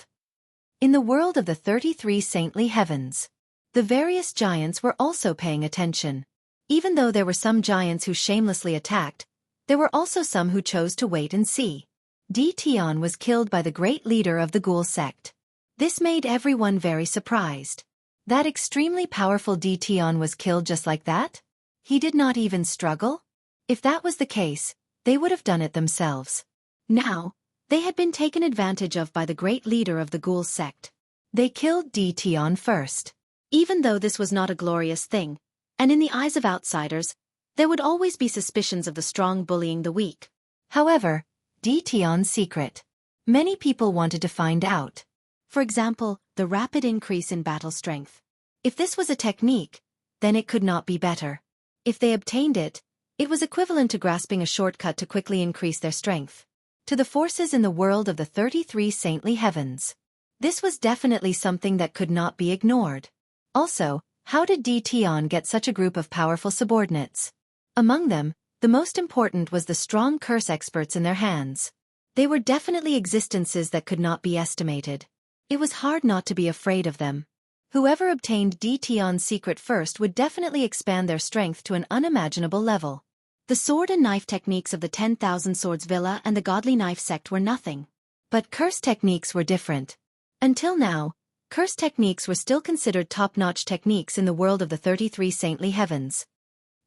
In the world of the 33 saintly heavens, the various giants were also paying attention. Even though there were some giants who shamelessly attacked, there were also some who chose to wait and see. Dition was killed by the great leader of the ghoul sect. This made everyone very surprised. That extremely powerful Dition was killed just like that? He did not even struggle? If that was the case, they would have done it themselves. Now, they had been taken advantage of by the great leader of the ghoul sect. They killed Dition first. Even though this was not a glorious thing, and in the eyes of outsiders, there would always be suspicions of the strong bullying the weak. However, Dition's secret. Many people wanted to find out. For example, the rapid increase in battle strength. If this was a technique, then it could not be better. If they obtained it, it was equivalent to grasping a shortcut to quickly increase their strength. To the forces in the world of the 33 saintly heavens, this was definitely something that could not be ignored. Also, How did Tion get such a group of powerful subordinates? Among them, the most important was the strong curse experts in their hands. They were definitely existences that could not be estimated. It was hard not to be afraid of them. Whoever obtained Tion's secret first would definitely expand their strength to an unimaginable level. The sword and knife techniques of the 10,000 Swords Villa and the Godly Knife sect were nothing. But curse techniques were different. Until now, curse techniques were still considered top-notch techniques in the world of the 33 saintly heavens.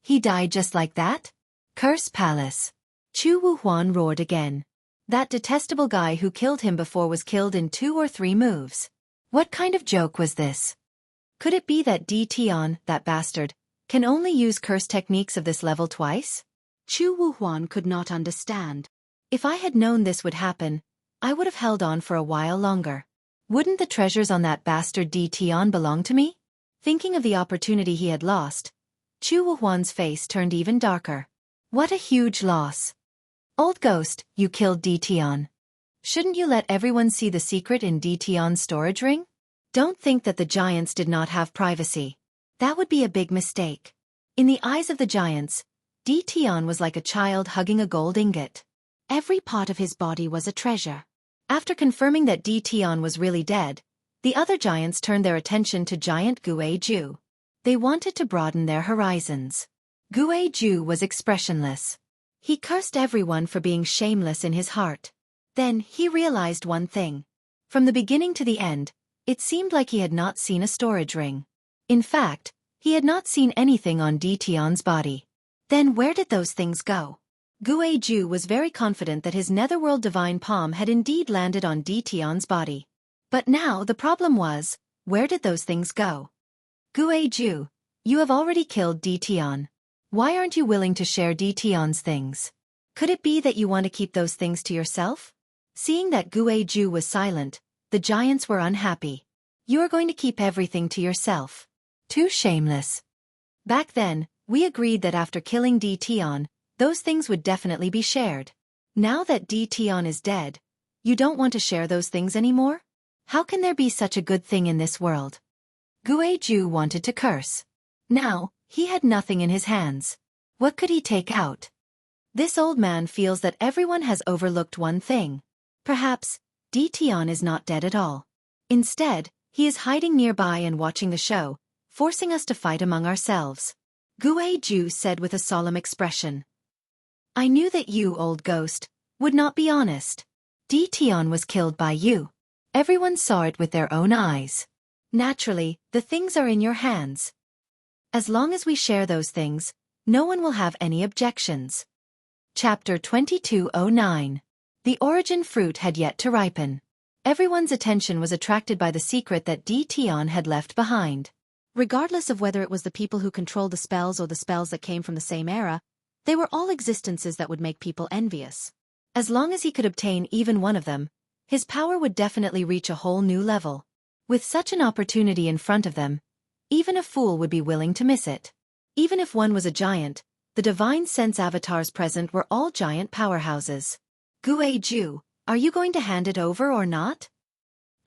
He died just like that? Curse Palace. Chu Wuhuan roared again. That detestable guy who killed him before was killed in 2 or 3 moves. What kind of joke was this? Could it be that Tion, that bastard, can only use curse techniques of this level twice? Chu Wuhuan could not understand. If I had known this would happen, I would have held on for a while longer. Wouldn't the treasures on that bastard Tion belong to me? Thinking of the opportunity he had lost, Chu Wuhuan's face turned even darker. What a huge loss. Old ghost, you killed Tion. Shouldn't you let everyone see the secret in Tion's storage ring? Don't think that the giants did not have privacy. That would be a big mistake. In the eyes of the giants, Tion was like a child hugging a gold ingot. Every part of his body was a treasure. After confirming that Tion was really dead, the other giants turned their attention to giant Guiju. They wanted to broaden their horizons. Guiju was expressionless. He cursed everyone for being shameless in his heart. Then he realized one thing. From the beginning to the end, it seemed like he had not seen a storage ring. In fact, he had not seen anything on Tion's body. Then where did those things go? Guiju was very confident that his netherworld divine palm had indeed landed on Tion's body. But now the problem was, where did those things go? Guiju, you have already killed Tion. Why aren't you willing to share Tion's things? Could it be that you want to keep those things to yourself? Seeing that Guiju was silent, the giants were unhappy. You are going to keep everything to yourself. Too shameless. Back then, we agreed that after killing Tion, those things would definitely be shared. Now that Tion is dead, you don't want to share those things anymore? How can there be such a good thing in this world? Guiju wanted to curse. Now, he had nothing in his hands. What could he take out? This old man feels that everyone has overlooked one thing. Perhaps, Tion is not dead at all. Instead, he is hiding nearby and watching the show, forcing us to fight among ourselves. Guiju said with a solemn expression. I knew that you, old ghost, would not be honest. Tion was killed by you. Everyone saw it with their own eyes. Naturally, the things are in your hands. As long as we share those things, no one will have any objections. Chapter 2209. The origin fruit had yet to ripen. Everyone's attention was attracted by the secret that Tion had left behind. Regardless of whether it was the people who controlled the spells or the spells that came from the same era, they were all existences that would make people envious. As long as he could obtain even one of them, his power would definitely reach a whole new level. With such an opportunity in front of them, even a fool would be willing to miss it. Even if one was a giant, the divine sense avatars present were all giant powerhouses. Guiju, are you going to hand it over or not?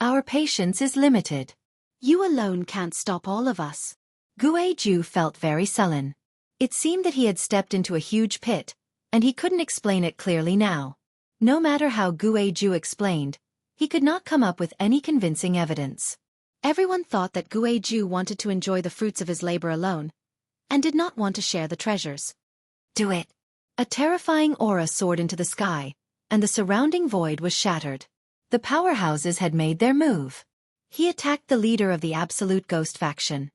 Our patience is limited. You alone can't stop all of us. Guiju felt very sullen. It seemed that he had stepped into a huge pit, and he couldn't explain it clearly now. No matter how Guiju explained, he could not come up with any convincing evidence. Everyone thought that Guiju wanted to enjoy the fruits of his labor alone, and did not want to share the treasures. Do it. A terrifying aura soared into the sky, and the surrounding void was shattered. The powerhouses had made their move. He attacked the leader of the Absolute Ghost faction.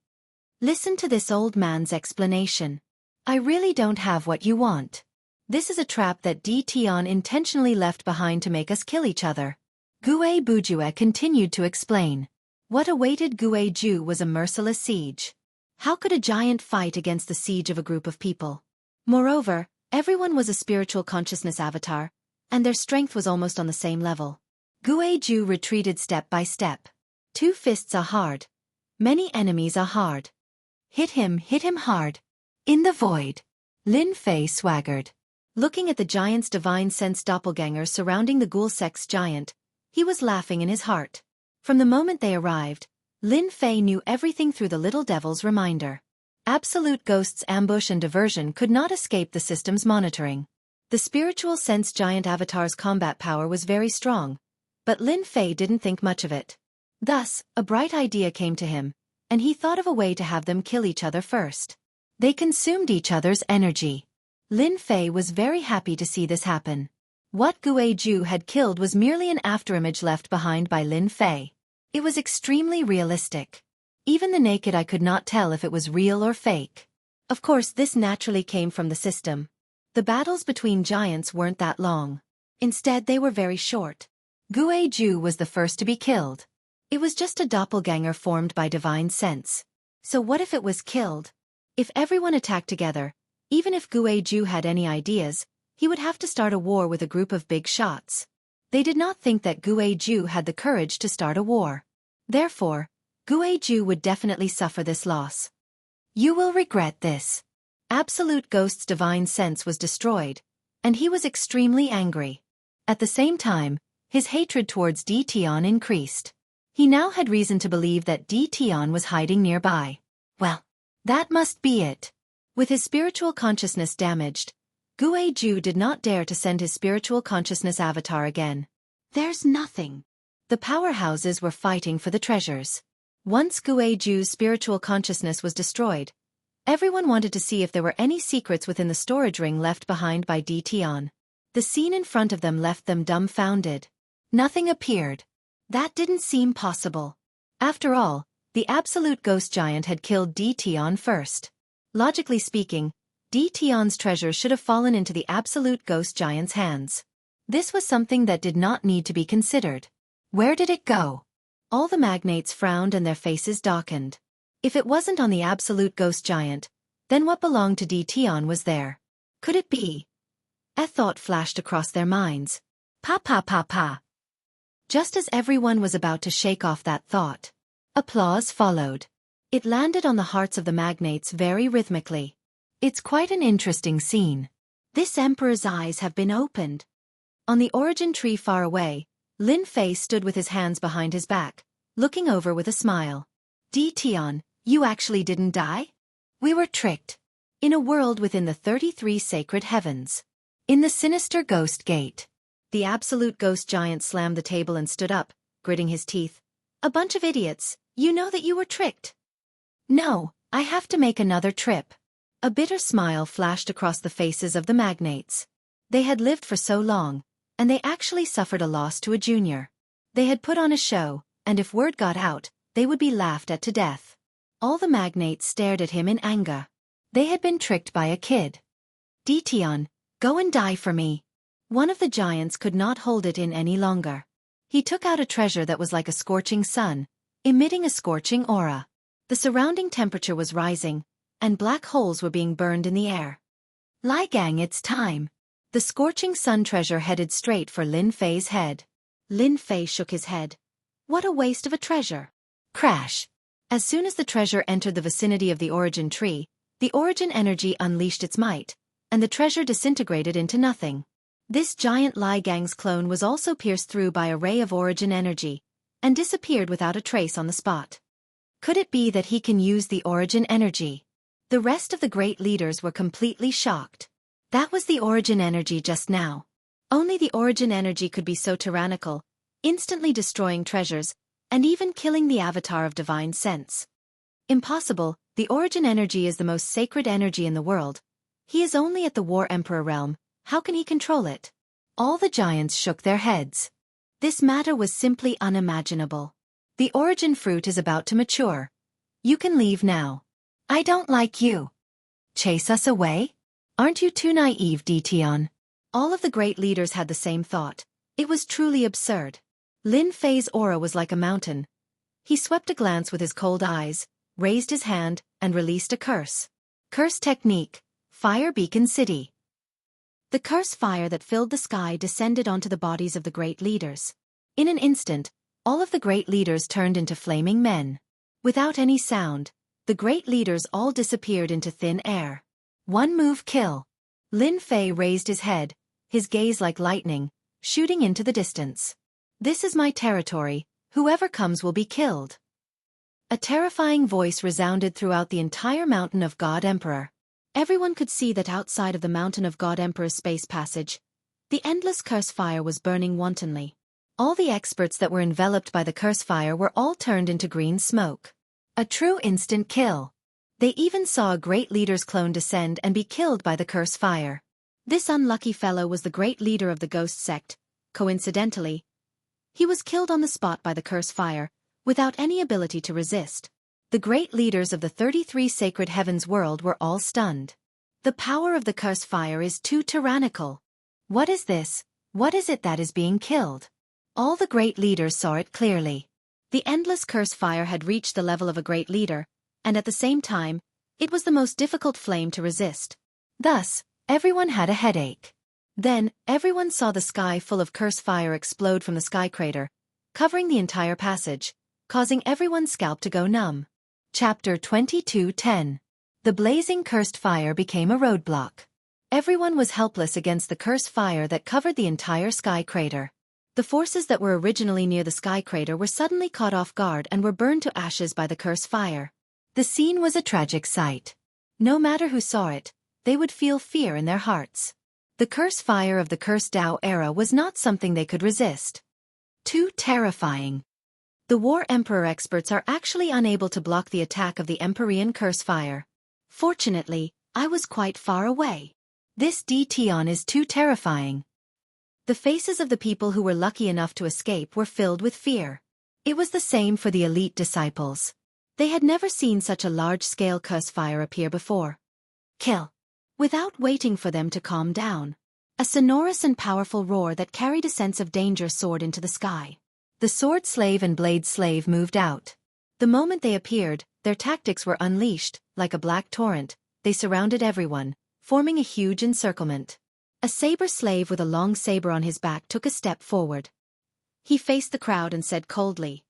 Listen to this old man's explanation. I really don't have what you want. This is a trap that Tion intentionally left behind to make us kill each other. Guiju continued to explain. What awaited Guiju was a merciless siege. How could a giant fight against the siege of a group of people? Moreover, everyone was a spiritual consciousness avatar, and their strength was almost on the same level. Guiju retreated step by step. 2 fists are hard. Many enemies are hard. Hit him hard. In the void. Lin Fei swaggered. Looking at the giant's divine sense doppelganger surrounding the ghoul sex giant, he was laughing in his heart. From the moment they arrived, Lin Fei knew everything through the little devil's reminder. Absolute Ghost's ambush and diversion could not escape the system's monitoring. The spiritual sense giant avatar's combat power was very strong, but Lin Fei didn't think much of it. Thus, a bright idea came to him, and he thought of a way to have them kill each other first. They consumed each other's energy. Lin Fei was very happy to see this happen. What Guizhu had killed was merely an afterimage left behind by Lin Fei. It was extremely realistic. Even the naked eye could not tell if it was real or fake. Of course, this naturally came from the system. The battles between giants weren't that long. Instead, they were very short. Guizhu was the first to be killed. It was just a doppelganger formed by divine sense. So what if it was killed? If everyone attacked together, even if Guizhu had any ideas, he would have to start a war with a group of big shots. They did not think that Guizhu had the courage to start a war. Therefore, Guizhu would definitely suffer this loss. You will regret this. Absolute Ghost's divine sense was destroyed, and he was extremely angry. At the same time, his hatred towards Tian increased. He now had reason to believe that Tian was hiding nearby. Well, that must be it. With his spiritual consciousness damaged, Guizhu did not dare to send his spiritual consciousness avatar again. There's nothing. The powerhouses were fighting for the treasures. Once Guizhu's spiritual consciousness was destroyed, everyone wanted to see if there were any secrets within the storage ring left behind by Tian. The scene in front of them left them dumbfounded. Nothing appeared. That didn't seem possible. After all, the absolute ghost giant had killed Tian first. Logically speaking, Tian's treasure should have fallen into the absolute ghost giant's hands. This was something that did not need to be considered. Where did it go? All the magnates frowned and their faces darkened. If it wasn't on the absolute ghost giant, then what belonged to Tian was there? Could it be? A thought flashed across their minds. Pa. Just as everyone was about to shake off that thought, applause followed. It landed on the hearts of the magnates very rhythmically. It's quite an interesting scene. This emperor's eyes have been opened. On the origin tree far away, Lin Fei stood with his hands behind his back, looking over with a smile. Tian, you actually didn't die? We were tricked. In a world within the 33 sacred heavens. In the sinister ghost gate. The absolute ghost giant slammed the table and stood up, gritting his teeth. A bunch of idiots, you know that you were tricked. No, I have to make another trip. A bitter smile flashed across the faces of the magnates. They had lived for so long, and they actually suffered a loss to a junior. They had put on a show, and if word got out, they would be laughed at to death. All the magnates stared at him in anger. They had been tricked by a kid. Tian, go and die for me. One of the giants could not hold it in any longer. He took out a treasure that was like a scorching sun, emitting a scorching aura. The surrounding temperature was rising, and black holes were being burned in the air. Li Gang, it's time. The scorching sun treasure headed straight for Lin Fei's head. Lin Fei shook his head. What a waste of a treasure. Crash. As soon as the treasure entered the vicinity of the origin tree, the origin energy unleashed its might, and the treasure disintegrated into nothing. This giant Li Gang's clone was also pierced through by a ray of origin energy, and disappeared without a trace on the spot. Could it be that he can use the origin energy? The rest of the great leaders were completely shocked. That was the origin energy just now. Only the origin energy could be so tyrannical, instantly destroying treasures, and even killing the avatar of divine sense. Impossible, the origin energy is the most sacred energy in the world. He is only at the War Emperor realm, how can he control it? All the giants shook their heads. This matter was simply unimaginable. The origin fruit is about to mature. You can leave now. I don't like you. Chase us away? Aren't you too naive, Tian? All of the great leaders had the same thought. It was truly absurd. Lin Fei's aura was like a mountain. He swept a glance with his cold eyes, raised his hand, and released a curse. Curse technique, Fire Beacon City. The curse fire that filled the sky descended onto the bodies of the great leaders. In an instant, all of the great leaders turned into flaming men. Without any sound, the great leaders all disappeared into thin air. One move kill. Lin Fei raised his head, his gaze like lightning, shooting into the distance. This is my territory, whoever comes will be killed. A terrifying voice resounded throughout the entire Mountain of God Emperor. Everyone could see that outside of the Mountain of God Emperor's space passage, the endless curse fire was burning wantonly. All the experts that were enveloped by the curse fire were all turned into green smoke. A true instant kill. They even saw a great leader's clone descend and be killed by the curse fire. This unlucky fellow was the great leader of the ghost sect. Coincidentally, he was killed on the spot by the curse fire, without any ability to resist. The great leaders of the 33 sacred heavens world were all stunned. The power of the curse fire is too tyrannical. What is this? What is it that is being killed? All the great leaders saw it clearly. The endless curse fire had reached the level of a great leader, and at the same time, it was the most difficult flame to resist. Thus, everyone had a headache. Then, everyone saw the sky full of curse fire explode from the sky crater, covering the entire passage, causing everyone's scalp to go numb. Chapter 22:10. The blazing cursed fire became a roadblock. Everyone was helpless against the curse fire that covered the entire sky crater. The forces that were originally near the sky crater were suddenly caught off guard and were burned to ashes by the curse fire. The scene was a tragic sight. No matter who saw it, they would feel fear in their hearts. The curse fire of the cursed Tao era was not something they could resist. Too terrifying. The War Emperor experts are actually unable to block the attack of the Empyrean curse fire. Fortunately, I was quite far away. This Tion is too terrifying. The faces of the people who were lucky enough to escape were filled with fear. It was the same for the elite disciples. They had never seen such a large-scale curse fire appear before. Kill. Without waiting for them to calm down, a sonorous and powerful roar that carried a sense of danger soared into the sky. The sword slave and blade slave moved out. The moment they appeared, their tactics were unleashed, like a black torrent. They surrounded everyone, forming a huge encirclement. A saber slave with a long saber on his back took a step forward. He faced the crowd and said coldly,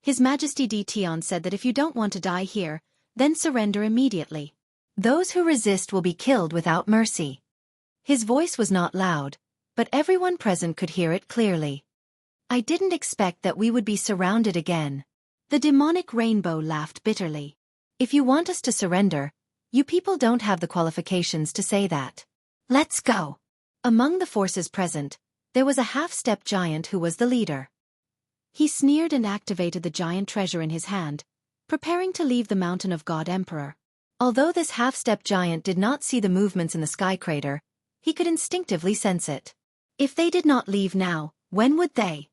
"His Majesty Tion said that if you don't want to die here, then surrender immediately. Those who resist will be killed without mercy." His voice was not loud, but everyone present could hear it clearly. "I didn't expect that we would be surrounded again." The demonic rainbow laughed bitterly. "If you want us to surrender, you people don't have the qualifications to say that. Let's go." Among the forces present, there was a half-step giant who was the leader. He sneered and activated the giant treasure in his hand, preparing to leave the Mountain of God Emperor. Although this half-step giant did not see the movements in the sky crater, he could instinctively sense it. If they did not leave now, when would they?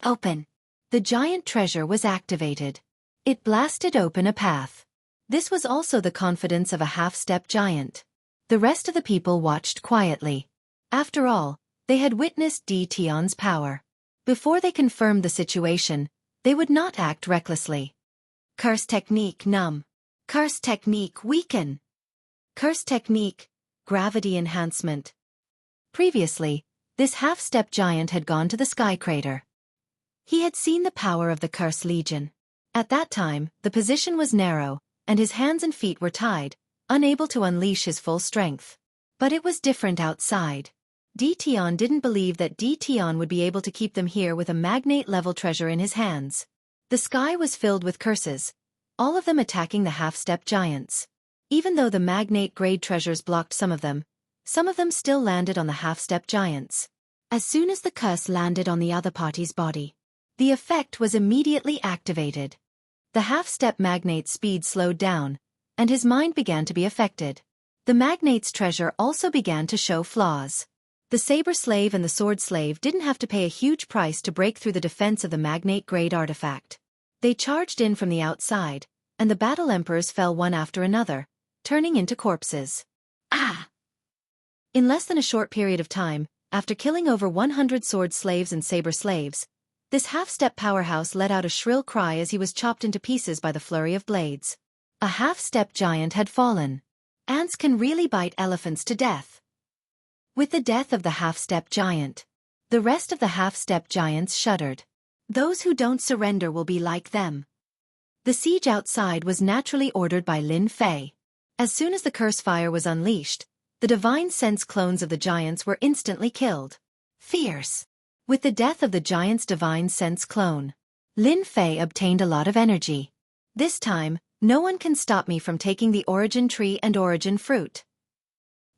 Open. The giant treasure was activated. It blasted open a path. This was also the confidence of a half-step giant. The rest of the people watched quietly. After all, they had witnessed Tion's power. Before they confirmed the situation, they would not act recklessly. Curse technique numb. Curse technique weaken. Curse technique, gravity enhancement. Previously, this half-step giant had gone to the sky crater. He had seen the power of the Curse Legion. At that time, the position was narrow, and his hands and feet were tied, unable to unleash his full strength. But it was different outside. Tion didn't believe that Tion would be able to keep them here with a magnate-level treasure in his hands. The sky was filled with curses, all of them attacking the half-step giants. Even though the magnate-grade treasures blocked some of them still landed on the half-step giants. As soon as the curse landed on the other party's body, the effect was immediately activated. The half-step magnate's speed slowed down, and his mind began to be affected. The magnate's treasure also began to show flaws. The saber slave and the sword slave didn't have to pay a huge price to break through the defense of the magnate-grade artifact. They charged in from the outside, and the battle emperors fell one after another, turning into corpses. Ah! In less than a short period of time, after killing over 100 sword slaves and saber slaves, this half-step powerhouse let out a shrill cry as he was chopped into pieces by the flurry of blades. A half-step giant had fallen. Ants can really bite elephants to death. With the death of the half-step giant, the rest of the half-step giants shuddered. Those who don't surrender will be like them. The siege outside was naturally ordered by Lin Fei. As soon as the curse fire was unleashed, the divine sense clones of the giants were instantly killed. Fierce. With the death of the giant's divine sense clone, Lin Fei obtained a lot of energy. This time, no one can stop me from taking the origin tree and origin fruit.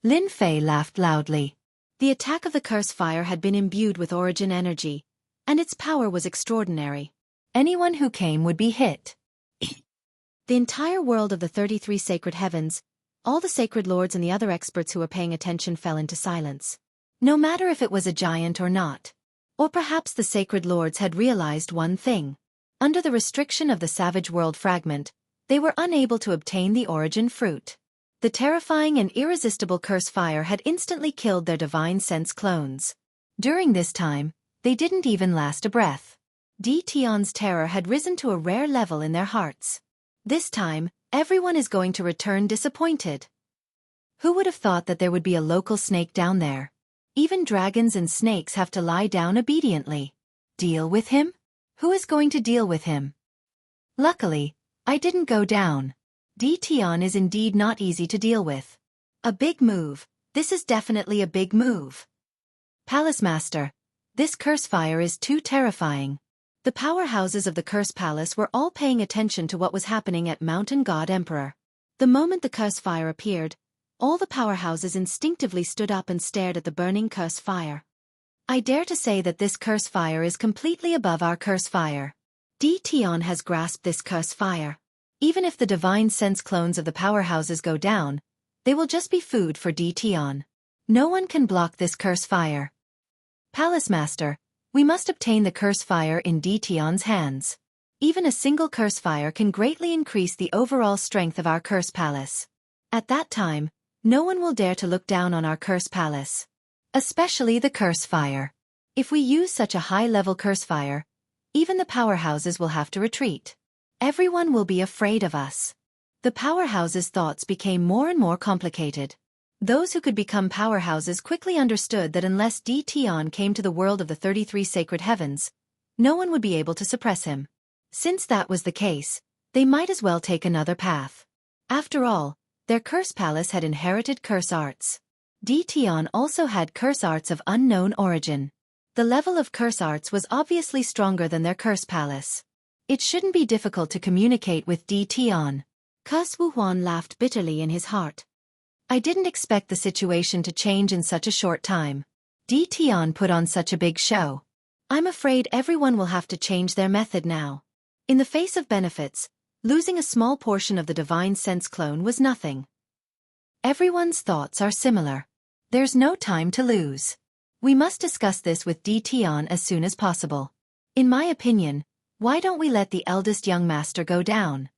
Lin Fei laughed loudly. The attack of the curse fire had been imbued with origin energy, and its power was extraordinary. Anyone who came would be hit. The entire world of the 33 sacred heavens, all the sacred lords and the other experts who were paying attention fell into silence. No matter if it was a giant or not. Or perhaps the sacred lords had realized one thing. Under the restriction of the savage world fragment, they were unable to obtain the origin fruit. The terrifying and irresistible curse fire had instantly killed their divine sense clones. During this time, they didn't even last a breath. Tion's terror had risen to a rare level in their hearts. This time, everyone is going to return disappointed. Who would have thought that there would be a local snake down there? Even dragons and snakes have to lie down obediently. Deal with him? Who is going to deal with him? Luckily, I didn't go down. Tion is indeed not easy to deal with. A big move. This is definitely a big move. Palace Master, this curse fire is too terrifying. The powerhouses of the curse palace were all paying attention to what was happening at Mountain God Emperor. The moment the curse fire appeared, all the powerhouses instinctively stood up and stared at the burning curse fire. I dare to say that this curse fire is completely above our curse fire. Tion has grasped this curse fire. Even if the divine sense clones of the powerhouses go down, they will just be food for Tion. No one can block this curse fire. Palace Master, we must obtain the curse fire in Tion's hands. Even a single curse fire can greatly increase the overall strength of our curse palace. At that time, no one will dare to look down on our curse palace. Especially the curse fire. If we use such a high-level curse fire, even the powerhouses will have to retreat. Everyone will be afraid of us. The powerhouses' thoughts became more and more complicated. Those who could become powerhouses quickly understood that unless Tion came to the world of the 33 sacred heavens, no one would be able to suppress him. Since that was the case, they might as well take another path. After all, their curse palace had inherited curse arts. Tion also had curse arts of unknown origin. The level of curse arts was obviously stronger than their curse palace. It shouldn't be difficult to communicate with Tion. Curse Wuhuan laughed bitterly in his heart. I didn't expect the situation to change in such a short time. Tion put on such a big show. I'm afraid everyone will have to change their method now. In the face of benefits, losing a small portion of the divine sense clone was nothing. Everyone's thoughts are similar. There's no time to lose. We must discuss this with Tion as soon as possible. In my opinion, why don't we let the eldest young master go down?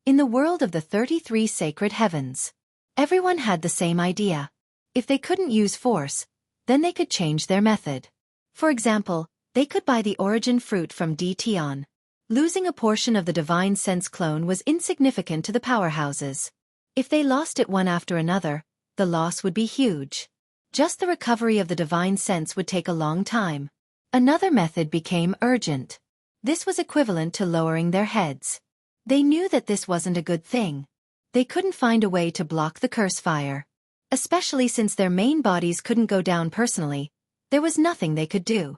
In the world of the 33 sacred heavens, everyone had the same idea. If they couldn't use force, then they could change their method. For example, they could buy the origin fruit from Tion. Losing a portion of the divine sense clone was insignificant to the powerhouses. If they lost it one after another, the loss would be huge. Just the recovery of the divine sense would take a long time. Another method became urgent. This was equivalent to lowering their heads. They knew that this wasn't a good thing. They couldn't find a way to block the curse fire. Especially since their main bodies couldn't go down personally, there was nothing they could do.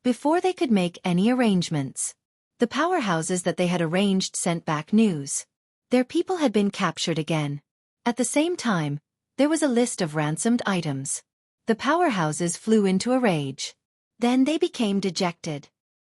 Before they could make any arrangements, the powerhouses that they had arranged sent back news. Their people had been captured again. At the same time, there was a list of ransomed items. The powerhouses flew into a rage. Then they became dejected.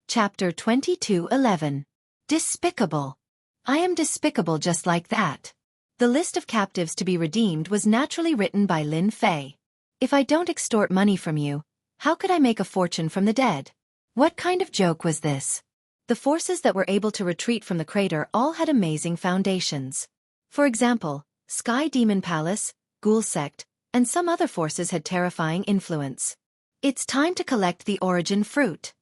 Chapter 22:11. Despicable. I am despicable just like that. The list of captives to be redeemed was naturally written by Lin Fei. If I don't extort money from you, how could I make a fortune from the dead? What kind of joke was this? The forces that were able to retreat from the crater all had amazing foundations. For example, Sky Demon Palace, Ghoul Sect, and some other forces had terrifying influence. It's time to collect the origin fruit.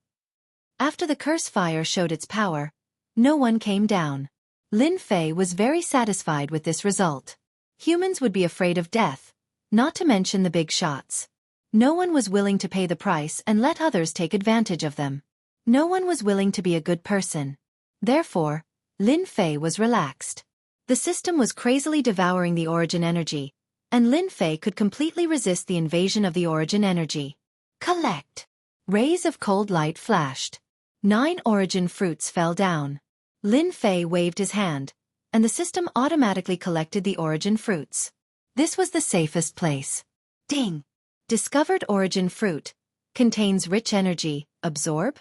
After the curse fire showed its power, no one came down. Lin Fei was very satisfied with this result. Humans would be afraid of death, not to mention the big shots. No one was willing to pay the price and let others take advantage of them. No one was willing to be a good person. Therefore, Lin Fei was relaxed. The system was crazily devouring the origin energy, and Lin Fei could completely resist the invasion of the origin energy. Collect. Rays of cold light flashed. 9 origin fruits fell down. Lin Fei waved his hand, and the system automatically collected the origin fruits. This was the safest place. Ding! Discovered origin fruit. Contains rich energy. Absorb?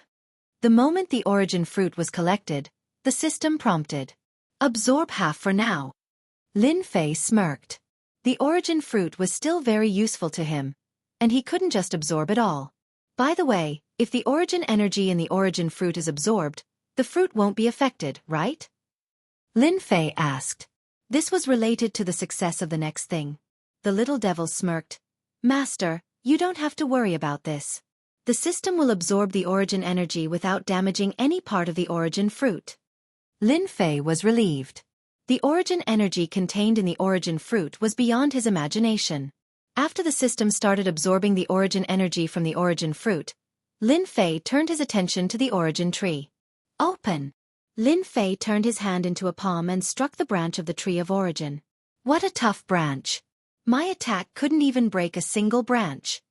The moment the origin fruit was collected, the system prompted. Absorb half for now. Lin Fei smirked. The origin fruit was still very useful to him, and he couldn't just absorb it all. By the way, if the origin energy in the origin fruit is absorbed, the fruit won't be affected, right? Lin Fei asked. This was related to the success of the next thing. The little devil smirked. Master, you don't have to worry about this. The system will absorb the origin energy without damaging any part of the origin fruit. Lin Fei was relieved. The origin energy contained in the origin fruit was beyond his imagination. After the system started absorbing the origin energy from the origin fruit, Lin Fei turned his attention to the origin tree. Open! Lin Fei turned his hand into a palm and struck the branch of the tree of origin. What a tough branch! My attack couldn't even break a single branch.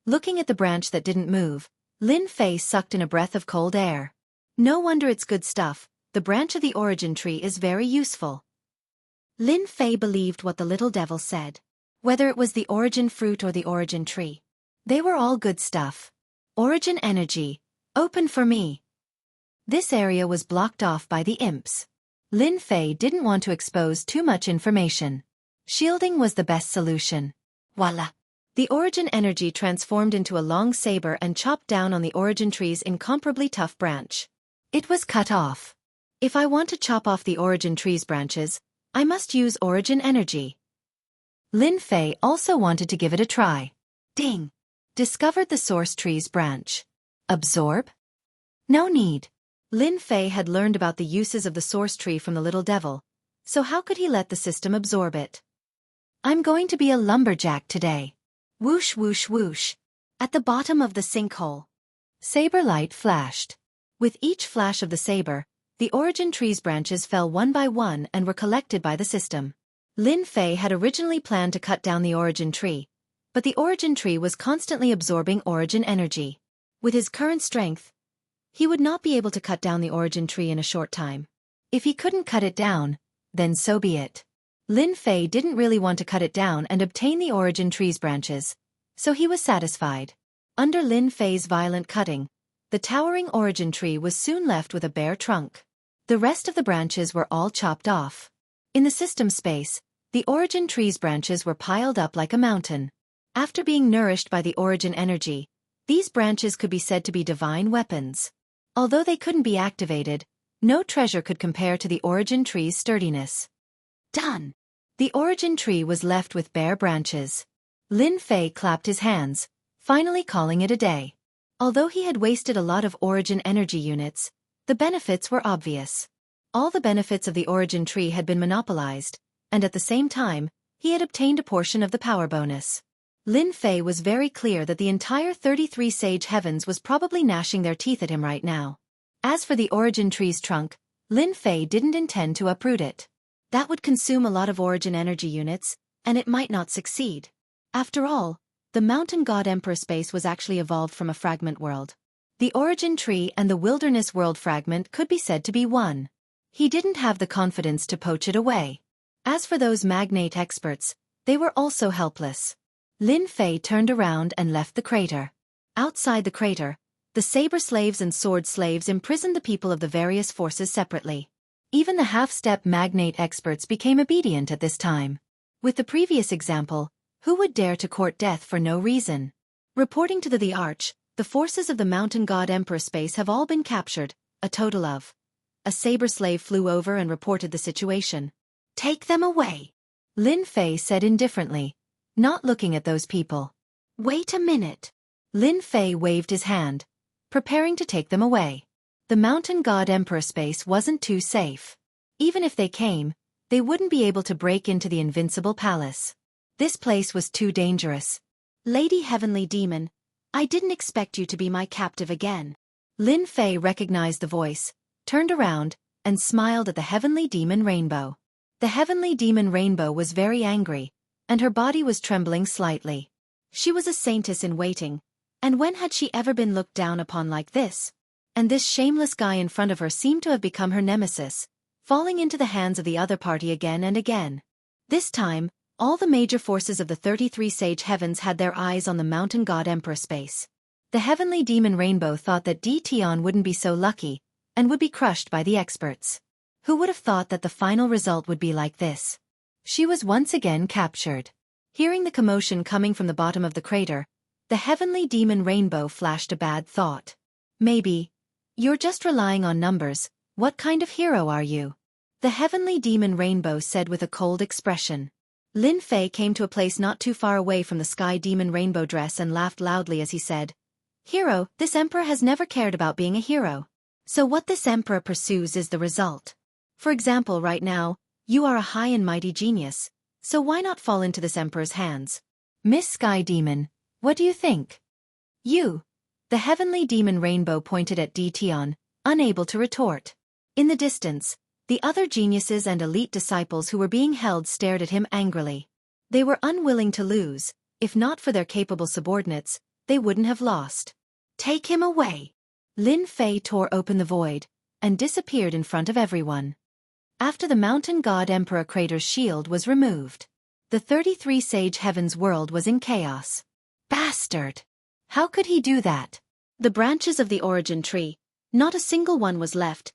Looking at the branch that didn't move, Lin Fei sucked in a breath of cold air. No wonder it's good stuff, the branch of the origin tree is very useful. Lin Fei believed what the little devil said. Whether it was the origin fruit or the origin tree, they were all good stuff. Origin energy, open for me. This area was blocked off by the imps. Lin Fei didn't want to expose too much information. Shielding was the best solution. Voila! The origin energy transformed into a long saber and chopped down on the origin tree's incomparably tough branch. It was cut off. If I want to chop off the origin tree's branches, I must use origin energy. Lin Fei also wanted to give it a try. Ding! Discovered the source tree's branch. Absorb? No need. Lin Fei had learned about the uses of the source tree from the little devil, so how could he let the system absorb it? I'm going to be a lumberjack today. Whoosh whoosh whoosh. At the bottom of the sinkhole. Saber light flashed. With each flash of the saber, the origin tree's branches fell one by one and were collected by the system. Lin Fei had originally planned to cut down the origin tree, but the origin tree was constantly absorbing origin energy. With his current strength, he would not be able to cut down the origin tree in a short time. If he couldn't cut it down, then so be it. Lin Fei didn't really want to cut it down and obtain the origin tree's branches, so he was satisfied. Under Lin Fei's violent cutting, the towering origin tree was soon left with a bare trunk. The rest of the branches were all chopped off. In the system space, the origin tree's branches were piled up like a mountain. After being nourished by the origin energy, these branches could be said to be divine weapons. Although they couldn't be activated, no treasure could compare to the origin tree's sturdiness. Done! The origin tree was left with bare branches. Lin Fei clapped his hands, finally calling it a day. Although he had wasted a lot of origin energy units, the benefits were obvious. All the benefits of the origin tree had been monopolized, and at the same time, he had obtained a portion of the power bonus. Lin Fei was very clear that the entire 33 Sage Heavens was probably gnashing their teeth at him right now. As for the origin tree's trunk, Lin Fei didn't intend to uproot it. That would consume a lot of origin energy units, and it might not succeed. After all, the Mountain God Emperor space was actually evolved from a fragment world. The origin tree and the wilderness world fragment could be said to be one. He didn't have the confidence to poach it away. As for those magnate experts, they were also helpless. Lin Fei turned around and left the crater. Outside the crater, the saber slaves and sword slaves imprisoned the people of the various forces separately. Even the half-step magnate experts became obedient at this time. With the previous example, who would dare to court death for no reason? Reporting to the Arch, the forces of the Mountain God Emperor space have all been captured, a total of. A saber slave flew over and reported the situation. Take them away, Lin Fei said indifferently, not looking at those people. Wait a minute. Lin Fei waved his hand, preparing to take them away. The Mountain God Emperor space wasn't too safe. Even if they came, they wouldn't be able to break into the Invincible Palace. This place was too dangerous. Lady Heavenly Demon, I didn't expect you to be my captive again. Lin Fei recognized the voice, turned around, and smiled at the Heavenly Demon Rainbow. The Heavenly Demon Rainbow was very angry, and her body was trembling slightly. She was a saintess in waiting, and when had she ever been looked down upon like this? And this shameless guy in front of her seemed to have become her nemesis, falling into the hands of the other party again and again. This time, all the major forces of the 33 Sage Heavens had their eyes on the mountain god Emperor Space. The heavenly demon Rainbow thought that Tion wouldn't be so lucky, and would be crushed by the experts. Who would have thought that the final result would be like this? She was once again captured. Hearing the commotion coming from the bottom of the crater, the heavenly demon Rainbow flashed a bad thought. Maybe. You're just relying on numbers. What kind of hero are you? The heavenly demon Rainbow said with a cold expression. Lin Fei came to a place not too far away from the sky demon Rainbow dress and laughed loudly as he said, "Hero, this emperor has never cared about being a hero. So what this emperor pursues is the result. For example, right now, you are a high and mighty genius, so why not fall into this emperor's hands? Miss Sky Demon, what do you think?" "You." The heavenly demon Rainbow pointed at Tion, unable to retort. In the distance, the other geniuses and elite disciples who were being held stared at him angrily. They were unwilling to lose. If not for their capable subordinates, they wouldn't have lost. "Take him away." Lin Fei tore open the void, and disappeared in front of everyone. After the mountain god Emperor Crater's shield was removed, the 33 Sage Heavens world was in chaos. Bastard! How could he do that? The branches of the origin tree, not a single one was left.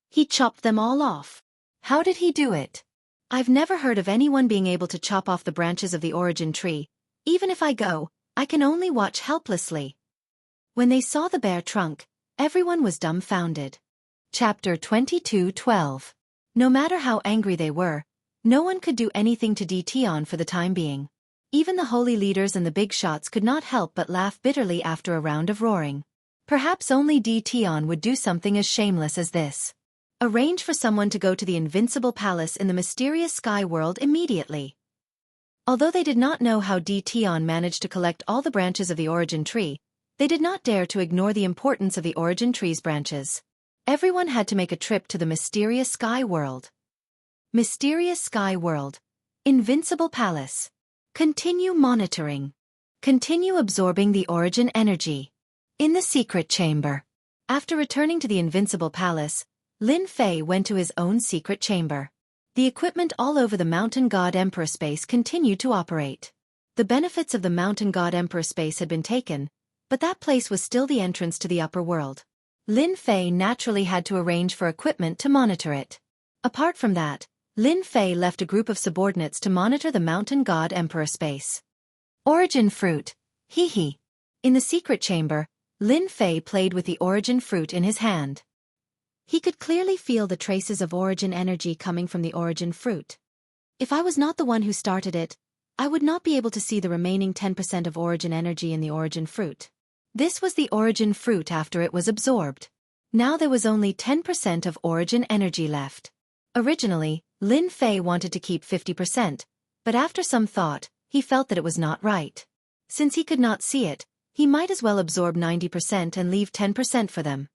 He chopped them all off. How did he do it? I've never heard of anyone being able to chop off the branches of the origin tree. Even if I go, I can only watch helplessly. When they saw the bare trunk, everyone was dumbfounded. Chapter 22:12. No matter how angry they were, no one could do anything to Tion for the time being. Even the holy leaders and the big shots could not help but laugh bitterly after a round of roaring. Perhaps only Tion would do something as shameless as this. Arrange for someone to go to the invincible palace in the mysterious sky world immediately. Although they did not know how Tion managed to collect all the branches of the origin tree, they did not dare to ignore the importance of the origin tree's branches. Everyone had to make a trip to the mysterious sky world. Mysterious sky world. Invincible palace. Continue monitoring. Continue absorbing the origin energy. In the secret chamber. After returning to the invincible palace, Lin Fei went to his own secret chamber. The equipment all over the mountain god Emperor Space continued to operate. The benefits of the mountain god Emperor Space had been taken, but that place was still the entrance to the upper world. Lin Fei naturally had to arrange for equipment to monitor it. Apart from that, Lin Fei left a group of subordinates to monitor the mountain god Emperor Space. Origin fruit. Hee. In the secret chamber, Lin Fei played with the origin fruit in his hand. He could clearly feel the traces of origin energy coming from the origin fruit. If I was not the one who started it, I would not be able to see the remaining 10% of origin energy in the origin fruit. This was the origin fruit after it was absorbed. Now there was only 10% of origin energy left. Originally, Lin Fei wanted to keep 50%, but after some thought, he felt that it was not right. Since he could not see it, he might as well absorb 90% and leave 10% for them.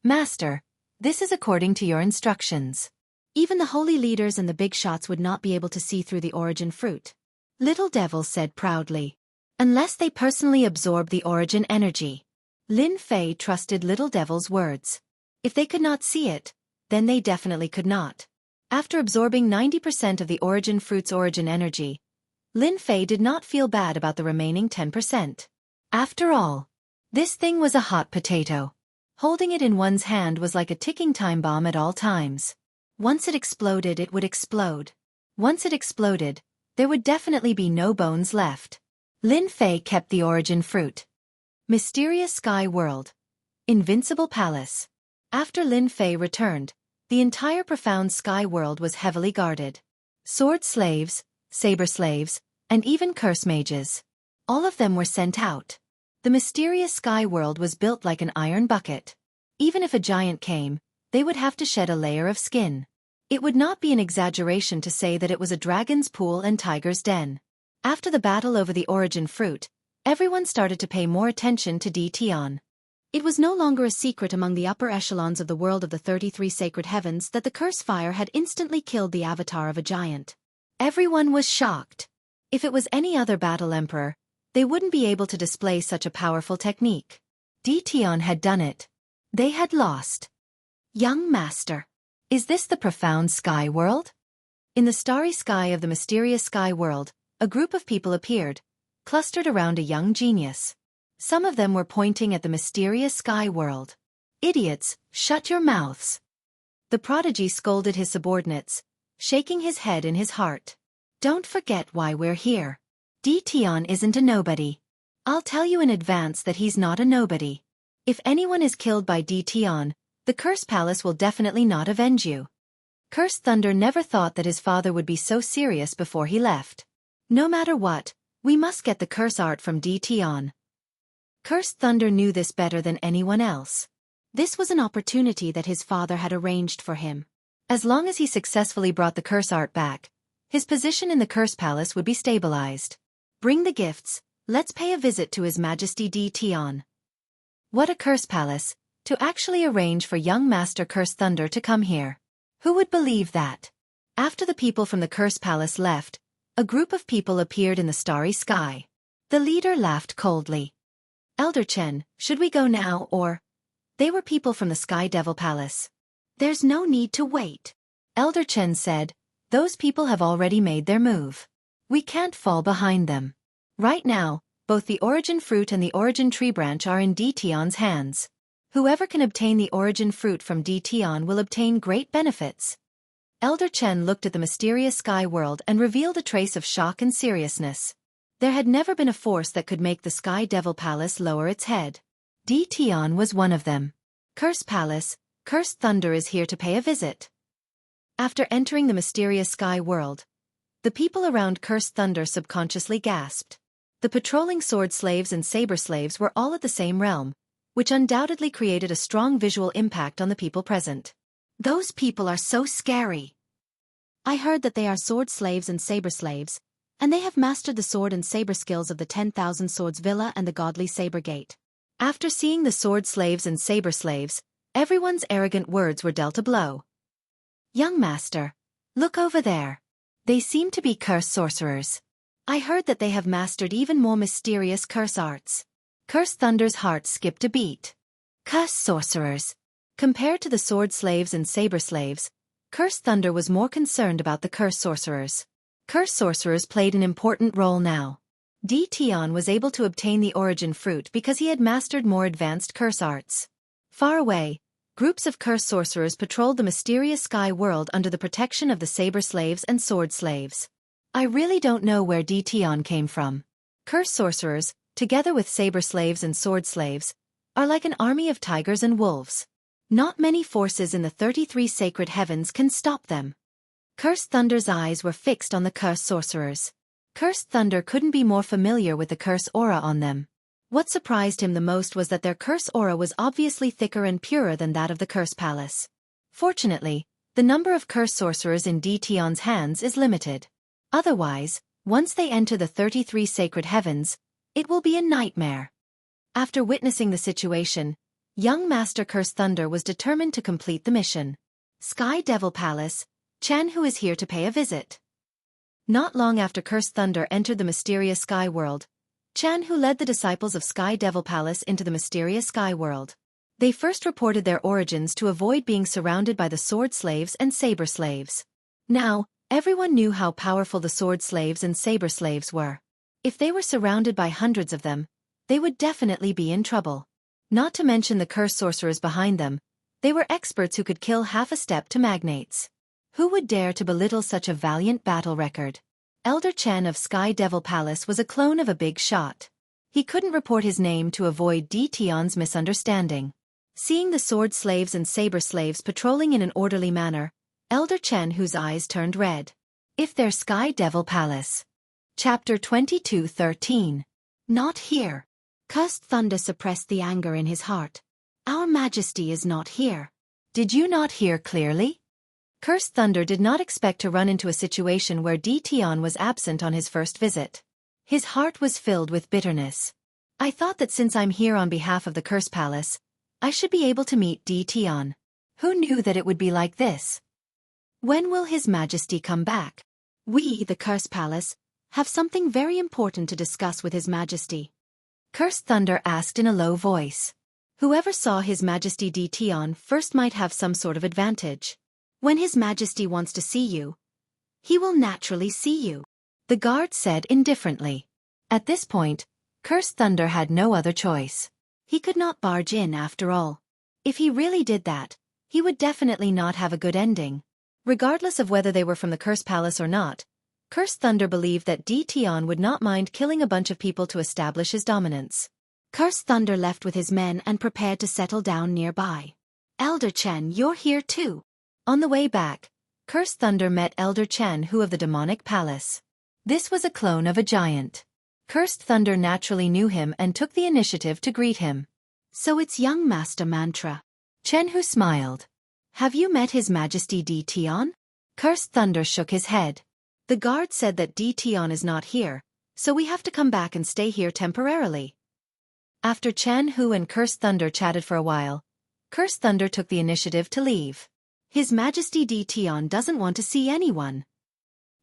"Master, this is according to your instructions." Even the holy leaders and the big shots would not be able to see through the origin fruit. Little Devil said proudly. Unless they personally absorb the origin energy. Lin Fei trusted Little Devil's words. If they could not see it, then they definitely could not. After absorbing 90% of the origin fruit's origin energy, Lin Fei did not feel bad about the remaining 10%. After all, this thing was a hot potato. Holding it in one's hand was like a ticking time bomb at all times. Once it exploded, it would explode. Once it exploded, there would definitely be no bones left. Lin Fei kept the origin fruit. Mysterious Sky World. Invincible Palace. After Lin Fei returned, the entire profound sky world was heavily guarded. Sword slaves, saber slaves, and even curse mages. All of them were sent out. The mysterious sky world was built like an iron bucket. Even if a giant came, they would have to shed a layer of skin. It would not be an exaggeration to say that it was a dragon's pool and tiger's den. After the battle over the origin fruit, everyone started to pay more attention to Tion. It was no longer a secret among the upper echelons of the world of the 33 sacred heavens that the curse fire had instantly killed the avatar of a giant. Everyone was shocked. If it was any other battle emperor, they wouldn't be able to display such a powerful technique. Tion had done it. They had lost. Young master. Is this the profound sky world? In the starry sky of the mysterious sky world, a group of people appeared, clustered around a young genius. Some of them were pointing at the mysterious sky world. Idiots, shut your mouths. The prodigy scolded his subordinates, shaking his head in his heart. Don't forget why we're here. Tian isn't a nobody. I'll tell you in advance that he's not a nobody. If anyone is killed by Tian, the Curse Palace will definitely not avenge you. Cursed Thunder never thought that his father would be so serious before he left. No matter what, we must get the curse art from Tian. Cursed Thunder knew this better than anyone else. This was an opportunity that his father had arranged for him. As long as he successfully brought the curse art back, his position in the Curse Palace would be stabilized. Bring the gifts, let's pay a visit to His Majesty Tian. What a Curse Palace, to actually arrange for young Master Cursed Thunder to come here. Who would believe that? After the people from the Curse Palace left, a group of people appeared in the starry sky. The leader laughed coldly. Elder Chen, should we go now or? They were people from the Sky Devil Palace. There's no need to wait. Elder Chen said, those people have already made their move. We can't fall behind them. Right now, both the origin fruit and the origin tree branch are in Tian's hands. Whoever can obtain the origin fruit from Tian will obtain great benefits. Elder Chen looked at the mysterious sky world and revealed a trace of shock and seriousness. There had never been a force that could make the Sky Devil Palace lower its head. Tian was one of them. Curse Palace, Cursed Thunder is here to pay a visit. After entering the mysterious sky world, the people around Cursed Thunder subconsciously gasped. The patrolling sword slaves and saber slaves were all at the same realm, which undoubtedly created a strong visual impact on the people present. Those people are so scary. I heard that they are sword slaves and saber slaves, and they have mastered the sword and saber skills of the 10,000 Swords Villa and the Godly Saber Gate. After seeing the sword slaves and saber slaves, everyone's arrogant words were dealt a blow. Young master, look over there. They seem to be curse sorcerers. I heard that they have mastered even more mysterious curse arts. Cursed Thunder's heart skipped a beat. Curse sorcerers. Compared to the sword slaves and saber slaves, Cursed Thunder was more concerned about the curse sorcerers. Curse sorcerers played an important role now. Tian was able to obtain the origin fruit because he had mastered more advanced curse arts. Far away, groups of curse sorcerers patrolled the mysterious sky world under the protection of the saber slaves and sword slaves. I really don't know where Tian came from. Curse sorcerers, together with saber slaves and sword slaves, are like an army of tigers and wolves. Not many forces in the 33 sacred heavens can stop them. Cursed Thunder's eyes were fixed on the curse sorcerers. Cursed Thunder couldn't be more familiar with the curse aura on them. What surprised him the most was that their curse aura was obviously thicker and purer than that of the Curse Palace. Fortunately, the number of curse sorcerers in Tian's hands is limited. Otherwise, once they enter the 33 sacred heavens, it will be a nightmare. After witnessing the situation, young Master Cursed Thunder was determined to complete the mission. Sky Devil Palace, Jianghu is here to pay a visit. Not long after Cursed Thunder entered the mysterious sky world, Jianghu led the disciples of Sky Devil Palace into the mysterious sky world. They first reported their origins to avoid being surrounded by the sword slaves and saber slaves. Now, everyone knew how powerful the sword slaves and saber slaves were. If they were surrounded by hundreds of them, they would definitely be in trouble. Not to mention the curse sorcerers behind them, they were experts who could kill half a step to magnates. Who would dare to belittle such a valiant battle record? Elder Chen of Sky Devil Palace was a clone of a big shot. He couldn't report his name to avoid Tian's misunderstanding. Seeing the sword slaves and saber slaves patrolling in an orderly manner, Elder Chen, whose eyes turned red. If they're Sky Devil Palace. Chapter 22:13. Not here. Cursed Thunder suppressed the anger in his heart. Our Majesty is not here. Did you not hear clearly? Cursed Thunder did not expect to run into a situation where Tian was absent on his first visit. His heart was filled with bitterness. I thought that since I'm here on behalf of the Curse Palace, I should be able to meet Tian. Who knew that it would be like this? When will His Majesty come back? We, the Curse Palace, have something very important to discuss with His Majesty. Cursed Thunder asked in a low voice. Whoever saw His Majesty Tian first might have some sort of advantage. When His Majesty wants to see you, he will naturally see you, the guard said indifferently. At this point, Cursed Thunder had no other choice. He could not barge in after all. If he really did that, he would definitely not have a good ending. Regardless of whether they were from the Curse Palace or not, Cursed Thunder believed that Tian would not mind killing a bunch of people to establish his dominance. Cursed Thunder left with his men and prepared to settle down nearby. Elder Chen, you're here too. On the way back, Cursed Thunder met Elder Jianghu of the demonic palace. This was a clone of a giant. Cursed Thunder naturally knew him and took the initiative to greet him. So it's young Master Mantra. Jianghu smiled. Have you met His Majesty Tian? Cursed Thunder shook his head. The guard said that Tian is not here, so we have to come back and stay here temporarily. After Jianghu and Cursed Thunder chatted for a while, Cursed Thunder took the initiative to leave. His Majesty Tian doesn't want to see anyone.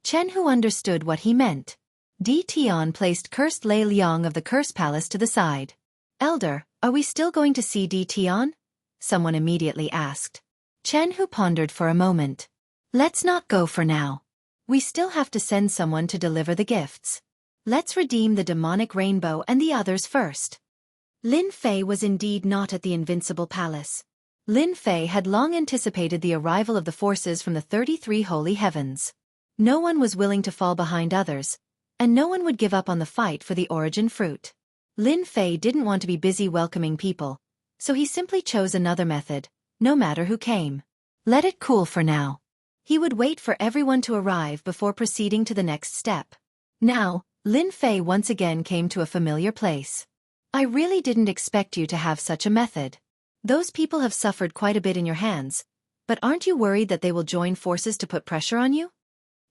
Jianghu understood what he meant. Tian placed Cursed Lei Liang of the Curse Palace to the side. Elder, are we still going to see Tian? Someone immediately asked. Jianghu pondered for a moment. Let's not go for now. We still have to send someone to deliver the gifts. Let's redeem the demonic rainbow and the others first. Lin Fei was indeed not at the Invincible Palace. Lin Fei had long anticipated the arrival of the forces from the 33 Holy Heavens. No one was willing to fall behind others, and no one would give up on the fight for the origin fruit. Lin Fei didn't want to be busy welcoming people, so he simply chose another method, no matter who came. Let it cool for now. He would wait for everyone to arrive before proceeding to the next step. Now, Lin Fei once again came to a familiar place. I really didn't expect you to have such a method. Those people have suffered quite a bit in your hands, but aren't you worried that they will join forces to put pressure on you?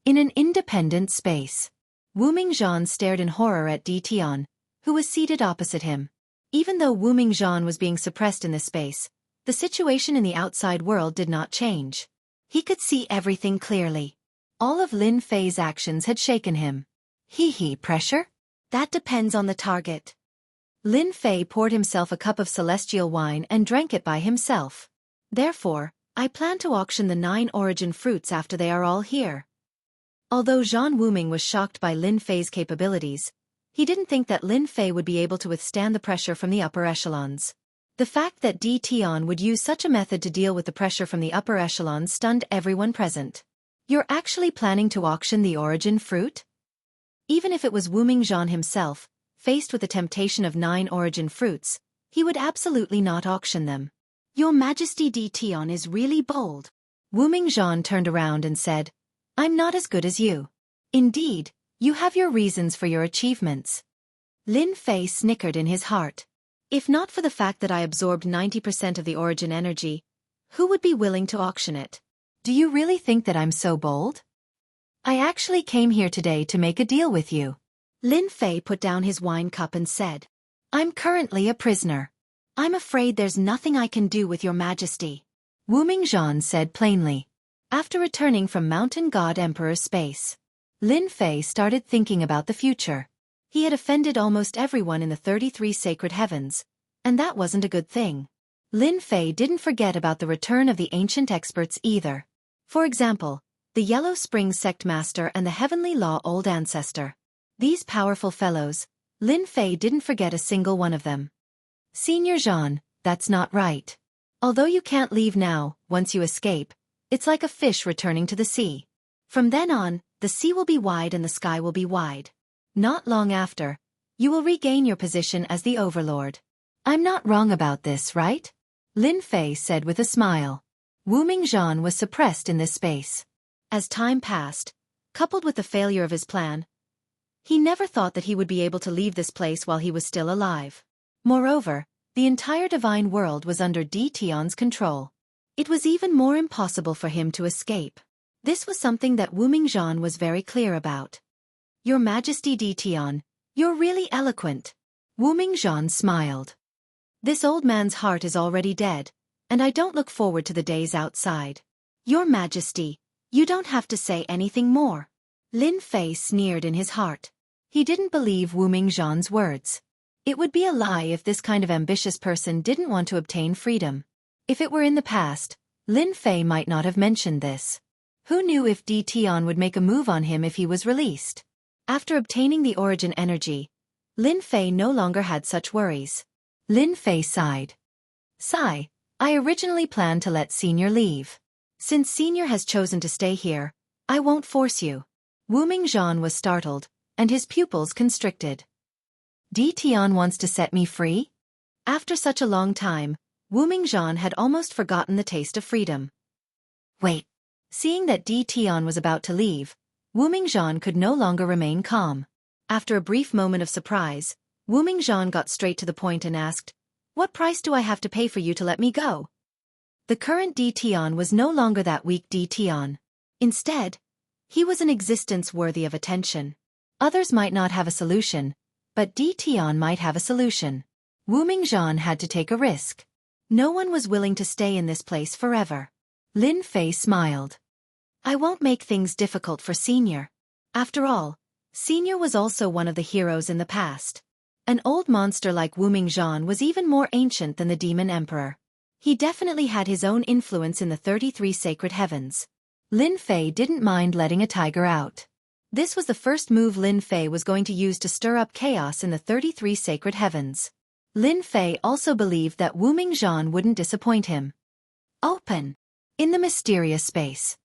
In an independent space, Wu Mingzhan stared in horror at Tian, who was seated opposite him. Even though Wu Mingzhan was being suppressed in this space, the situation in the outside world did not change. He could see everything clearly. All of Lin Fei's actions had shaken him. Pressure? That depends on the target. Lin Fei poured himself a cup of celestial wine and drank it by himself. Therefore, I plan to auction the 9 origin fruits after they are all here. Although Zhan Wuming was shocked by Lin Fei's capabilities, he didn't think that Lin Fei would be able to withstand the pressure from the upper echelons. The fact that Tian would use such a method to deal with the pressure from the upper echelons stunned everyone present. You're actually planning to auction the origin fruit? Even if it was Wu Mingzhan himself, faced with the temptation of 9 origin fruits, he would absolutely not auction them. Your Majesty Tian is really bold. Wu Mingzhan turned around and said, I'm not as good as you. Indeed, you have your reasons for your achievements. Lin Fei snickered in his heart. If not for the fact that I absorbed 90% of the origin energy, who would be willing to auction it? Do you really think that I'm so bold? I actually came here today to make a deal with you. Lin Fei put down his wine cup and said, I'm currently a prisoner. I'm afraid there's nothing I can do with your Majesty. Wu Mingzhan said plainly. After returning from Mountain God Emperor's space, Lin Fei started thinking about the future. He had offended almost everyone in the 33 sacred heavens, and that wasn't a good thing. Lin Fei didn't forget about the return of the ancient experts either. For example, the Yellow Spring Sect Master and the Heavenly Law Old Ancestor. These powerful fellows, Lin Fei didn't forget a single one of them. Senior Zhan, that's not right. Although you can't leave now, once you escape, it's like a fish returning to the sea. From then on, the sea will be wide and the sky will be wide. Not long after, you will regain your position as the Overlord. I'm not wrong about this, right? Lin Fei said with a smile. Wu Mingzhan was suppressed in this space. As time passed, coupled with the failure of his plan, he never thought that he would be able to leave this place while he was still alive. Moreover, the entire divine world was under Tian's control. It was even more impossible for him to escape. This was something that Wu Mingzhan was very clear about. Your Majesty Tian, you're really eloquent. Wu Mingzhan smiled. This old man's heart is already dead, and I don't look forward to the days outside. Your Majesty, you don't have to say anything more. Lin Fei sneered in his heart. He didn't believe Wu Mingzhan's words. It would be a lie if this kind of ambitious person didn't want to obtain freedom. If it were in the past, Lin Fei might not have mentioned this. Who knew if Tian would make a move on him if he was released? After obtaining the origin energy, Lin Fei no longer had such worries. Lin Fei sighed. Sigh, I originally planned to let Senior leave. Since Senior has chosen to stay here, I won't force you. Wu Mingzhan was startled, and his pupils constricted. Tian wants to set me free? After such a long time, Wu Mingzhan had almost forgotten the taste of freedom. Wait. Seeing that Tian was about to leave, Wu Mingzhan could no longer remain calm. After a brief moment of surprise, Wu Mingzhan got straight to the point and asked, What price do I have to pay for you to let me go? The current Tian was no longer that weak Tian. Instead, he was an existence worthy of attention. Others might not have a solution, but Tian might have a solution. Wu Mingzhan had to take a risk. No one was willing to stay in this place forever. Lin Fei smiled. I won't make things difficult for Senior. After all, Senior was also one of the heroes in the past. An old monster like Wu Mingzhan was even more ancient than the Demon Emperor. He definitely had his own influence in the 33 sacred heavens. Lin Fei didn't mind letting a tiger out. This was the first move Lin Fei was going to use to stir up chaos in the 33 sacred heavens. Lin Fei also believed that Wu Mingzhan wouldn't disappoint him. Open. In the mysterious space.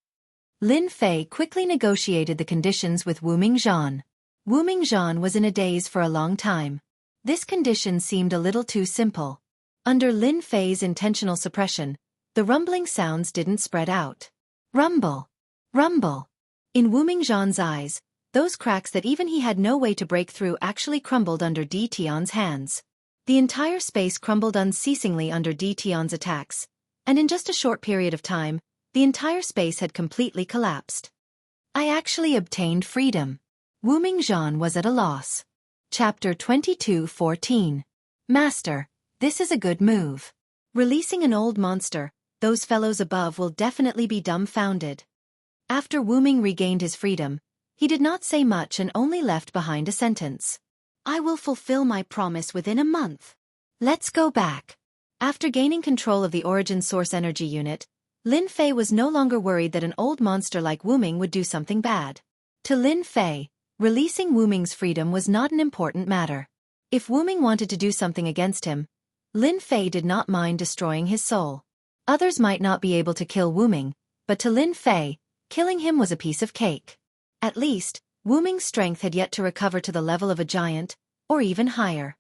Lin Fei quickly negotiated the conditions with Wu Mingzhan. Wu Mingzhan was in a daze for a long time. This condition seemed a little too simple. Under Lin Fei's intentional suppression, the rumbling sounds didn't spread out. Rumble. Rumble. In Wu Mingzhan's eyes, those cracks that even he had no way to break through actually crumbled under Tian's hands. The entire space crumbled unceasingly under Tian's attacks, and in just a short period of time, the entire space had completely collapsed. I actually obtained freedom. Wu Mingzhan was at a loss. Chapter 22:14. Master, this is a good move. Releasing an old monster, those fellows above will definitely be dumbfounded. After Wu Ming regained his freedom, he did not say much and only left behind a sentence. I will fulfill my promise within a month. Let's go back. After gaining control of the Origin Source Energy Unit, Lin Fei was no longer worried that an old monster like Wu Ming would do something bad. To Lin Fei, releasing Wu Ming's freedom was not an important matter. If Wu Ming wanted to do something against him, Lin Fei did not mind destroying his soul. Others might not be able to kill Wu Ming, but to Lin Fei, killing him was a piece of cake. At least, Wu Ming's strength had yet to recover to the level of a giant, or even higher.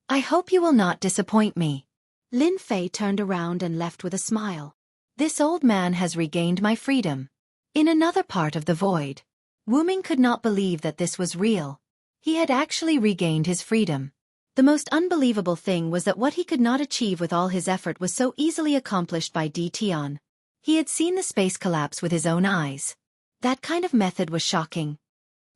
I hope you will not disappoint me. Lin Fei turned around and left with a smile. This old man has regained my freedom. In another part of the void, Wu Ming could not believe that this was real. He had actually regained his freedom. The most unbelievable thing was that what he could not achieve with all his effort was so easily accomplished by Tian. He had seen the space collapse with his own eyes. That kind of method was shocking.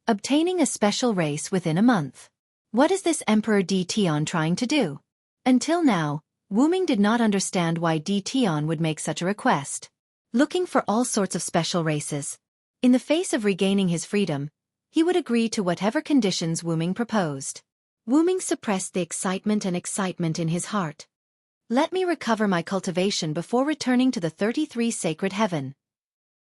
Obtaining a special race within a month. What is this Emperor Tian trying to do? Until now, Wu Ming did not understand why Tian would make such a request. Looking for all sorts of special races. In the face of regaining his freedom, he would agree to whatever conditions Wu Ming proposed. Wu Ming suppressed the excitement in his heart. Let me recover my cultivation before returning to the 33 sacred heaven.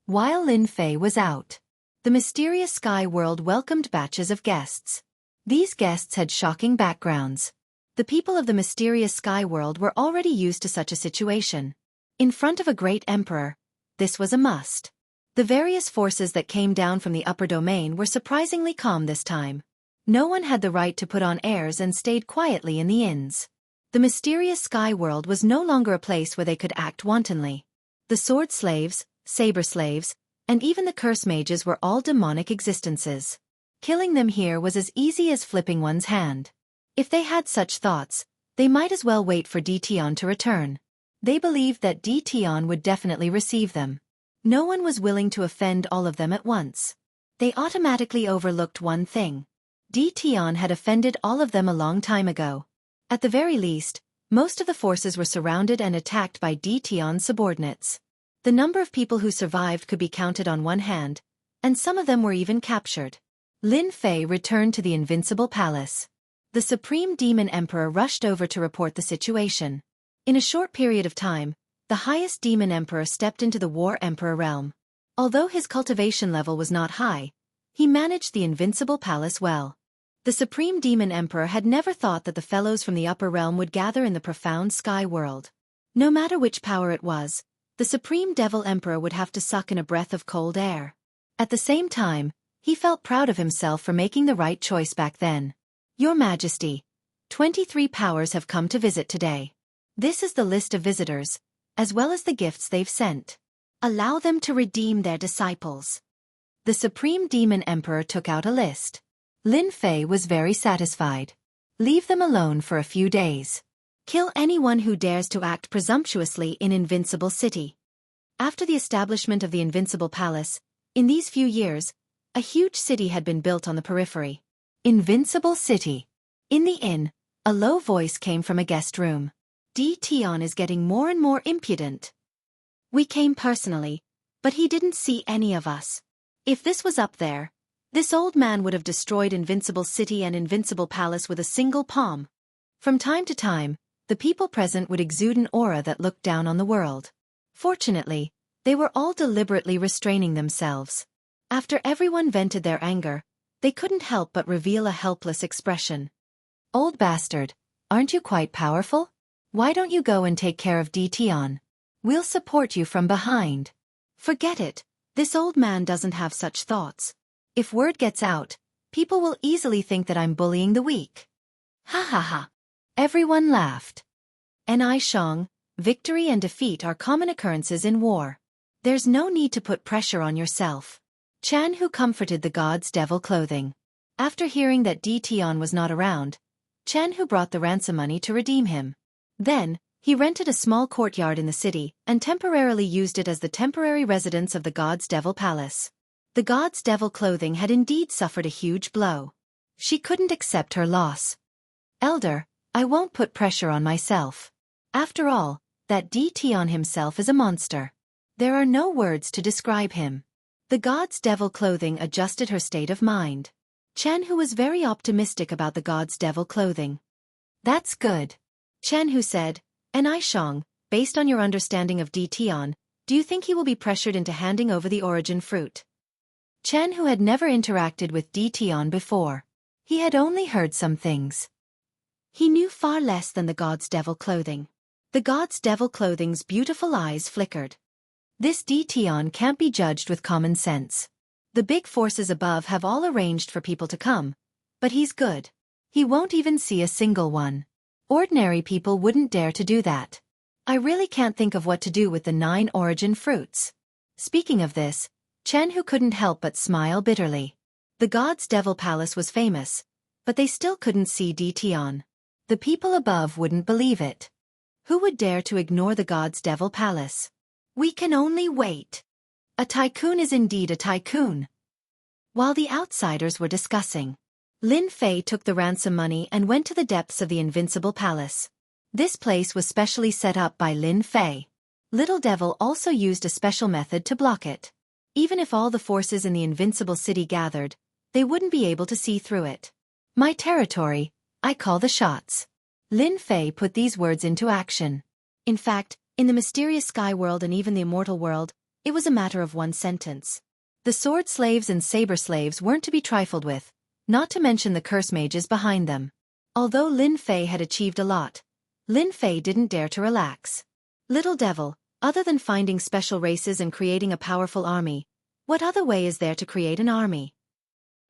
While Lin Fei was out, the mysterious sky world welcomed batches of guests. These guests had shocking backgrounds. The people of the mysterious sky world were already used to such a situation. In front of a great emperor, this was a must. The various forces that came down from the upper domain were surprisingly calm this time. No one had the right to put on airs and stayed quietly in the inns. The mysterious sky world was no longer a place where they could act wantonly. The sword slaves, saber slaves, and even the curse mages were all demonic existences. Killing them here was as easy as flipping one's hand. If they had such thoughts, they might as well wait for Tian to return. They believed that Tian would definitely receive them. No one was willing to offend all of them at once. They automatically overlooked one thing. Tian had offended all of them a long time ago. At the very least, most of the forces were surrounded and attacked by Tian's subordinates. The number of people who survived could be counted on one hand, and some of them were even captured. Lin Fei returned to the Invincible Palace. The Supreme Demon Emperor rushed over to report the situation. In a short period of time, the highest Demon Emperor stepped into the War Emperor realm. Although his cultivation level was not high, he managed the Invincible Palace well. The Supreme Demon Emperor had never thought that the fellows from the upper realm would gather in the profound sky world. No matter which power it was, the Supreme Devil Emperor would have to suck in a breath of cold air. At the same time, he felt proud of himself for making the right choice back then. Your Majesty, 23 powers have come to visit today. This is the list of visitors, as well as the gifts they've sent. Allow them to redeem their disciples. The Supreme Demon Emperor took out a list. Lin Fei was very satisfied. Leave them alone for a few days. Kill anyone who dares to act presumptuously in Invincible City. After the establishment of the Invincible Palace, in these few years, a huge city had been built on the periphery. Invincible City. In the inn, a low voice came from a guest room. Tion is getting more and more impudent. We came personally, but he didn't see any of us. If this was up there, this old man would have destroyed Invincible City and Invincible Palace with a single palm. From time to time, the people present would exude an aura that looked down on the world. Fortunately, they were all deliberately restraining themselves. After everyone vented their anger, they couldn't help but reveal a helpless expression. Old bastard, aren't you quite powerful? Why don't you go and take care of Tion? We'll support you from behind. Forget it, this old man doesn't have such thoughts. If word gets out, people will easily think that I'm bullying the weak. Ha ha ha. Everyone laughed. Shang, victory and defeat are common occurrences in war. There's no need to put pressure on yourself. Jianghu comforted the god's devil clothing. After hearing that Tion was not around, Jianghu brought the ransom money to redeem him. Then, he rented a small courtyard in the city and temporarily used it as the temporary residence of the god's devil palace. The god's devil clothing had indeed suffered a huge blow. She couldn't accept her loss. Elder, I won't put pressure on myself. After all, that Tion himself is a monster. There are no words to describe him. The god's devil clothing adjusted her state of mind. Jianghu was very optimistic about the god's devil clothing. That's good. Jianghu said, Shang, based on your understanding of Tion, do you think he will be pressured into handing over the origin fruit? Jianghu had never interacted with Tion before. He had only heard some things. He knew far less than the god's devil clothing. The god's devil clothing's beautiful eyes flickered. This Tion can't be judged with common sense. The big forces above have all arranged for people to come, but he's good. He won't even see a single one. Ordinary people wouldn't dare to do that. I really can't think of what to do with the 9 origin fruits. Speaking of this, Jianghu couldn't help but smile bitterly. The god's devil palace was famous, but they still couldn't see Tion. The people above wouldn't believe it. Who would dare to ignore the god's devil palace? We can only wait. A tycoon is indeed a tycoon. While the outsiders were discussing, Lin Fei took the ransom money and went to the depths of the Invincible Palace. This place was specially set up by Lin Fei. Little Devil also used a special method to block it. Even if all the forces in the Invincible City gathered, they wouldn't be able to see through it. My territory, I call the shots. Lin Fei put these words into action. In fact, in the mysterious sky world and even the immortal world, it was a matter of one sentence. The sword slaves and saber slaves weren't to be trifled with, not to mention the curse mages behind them. Although Lin Fei had achieved a lot, Lin Fei didn't dare to relax. Little Devil, other than finding special races and creating a powerful army, what other way is there to create an army?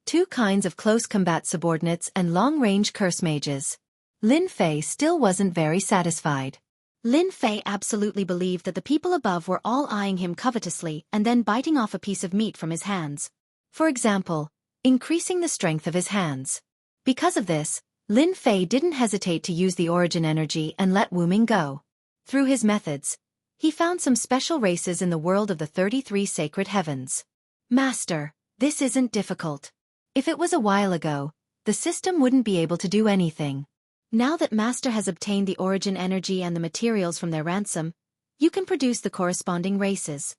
2 kinds of close combat subordinates and long-range curse mages. Lin Fei still wasn't very satisfied. Lin Fei absolutely believed that the people above were all eyeing him covetously and then biting off a piece of meat from his hands. For example, increasing the strength of his hands. Because of this, Lin Fei didn't hesitate to use the origin energy and let Wu Ming go. Through his methods, he found some special races in the world of the 33 sacred heavens. Master, this isn't difficult. If it was a while ago, the system wouldn't be able to do anything. Now that Master has obtained the origin energy and the materials from their ransom, you can produce the corresponding races.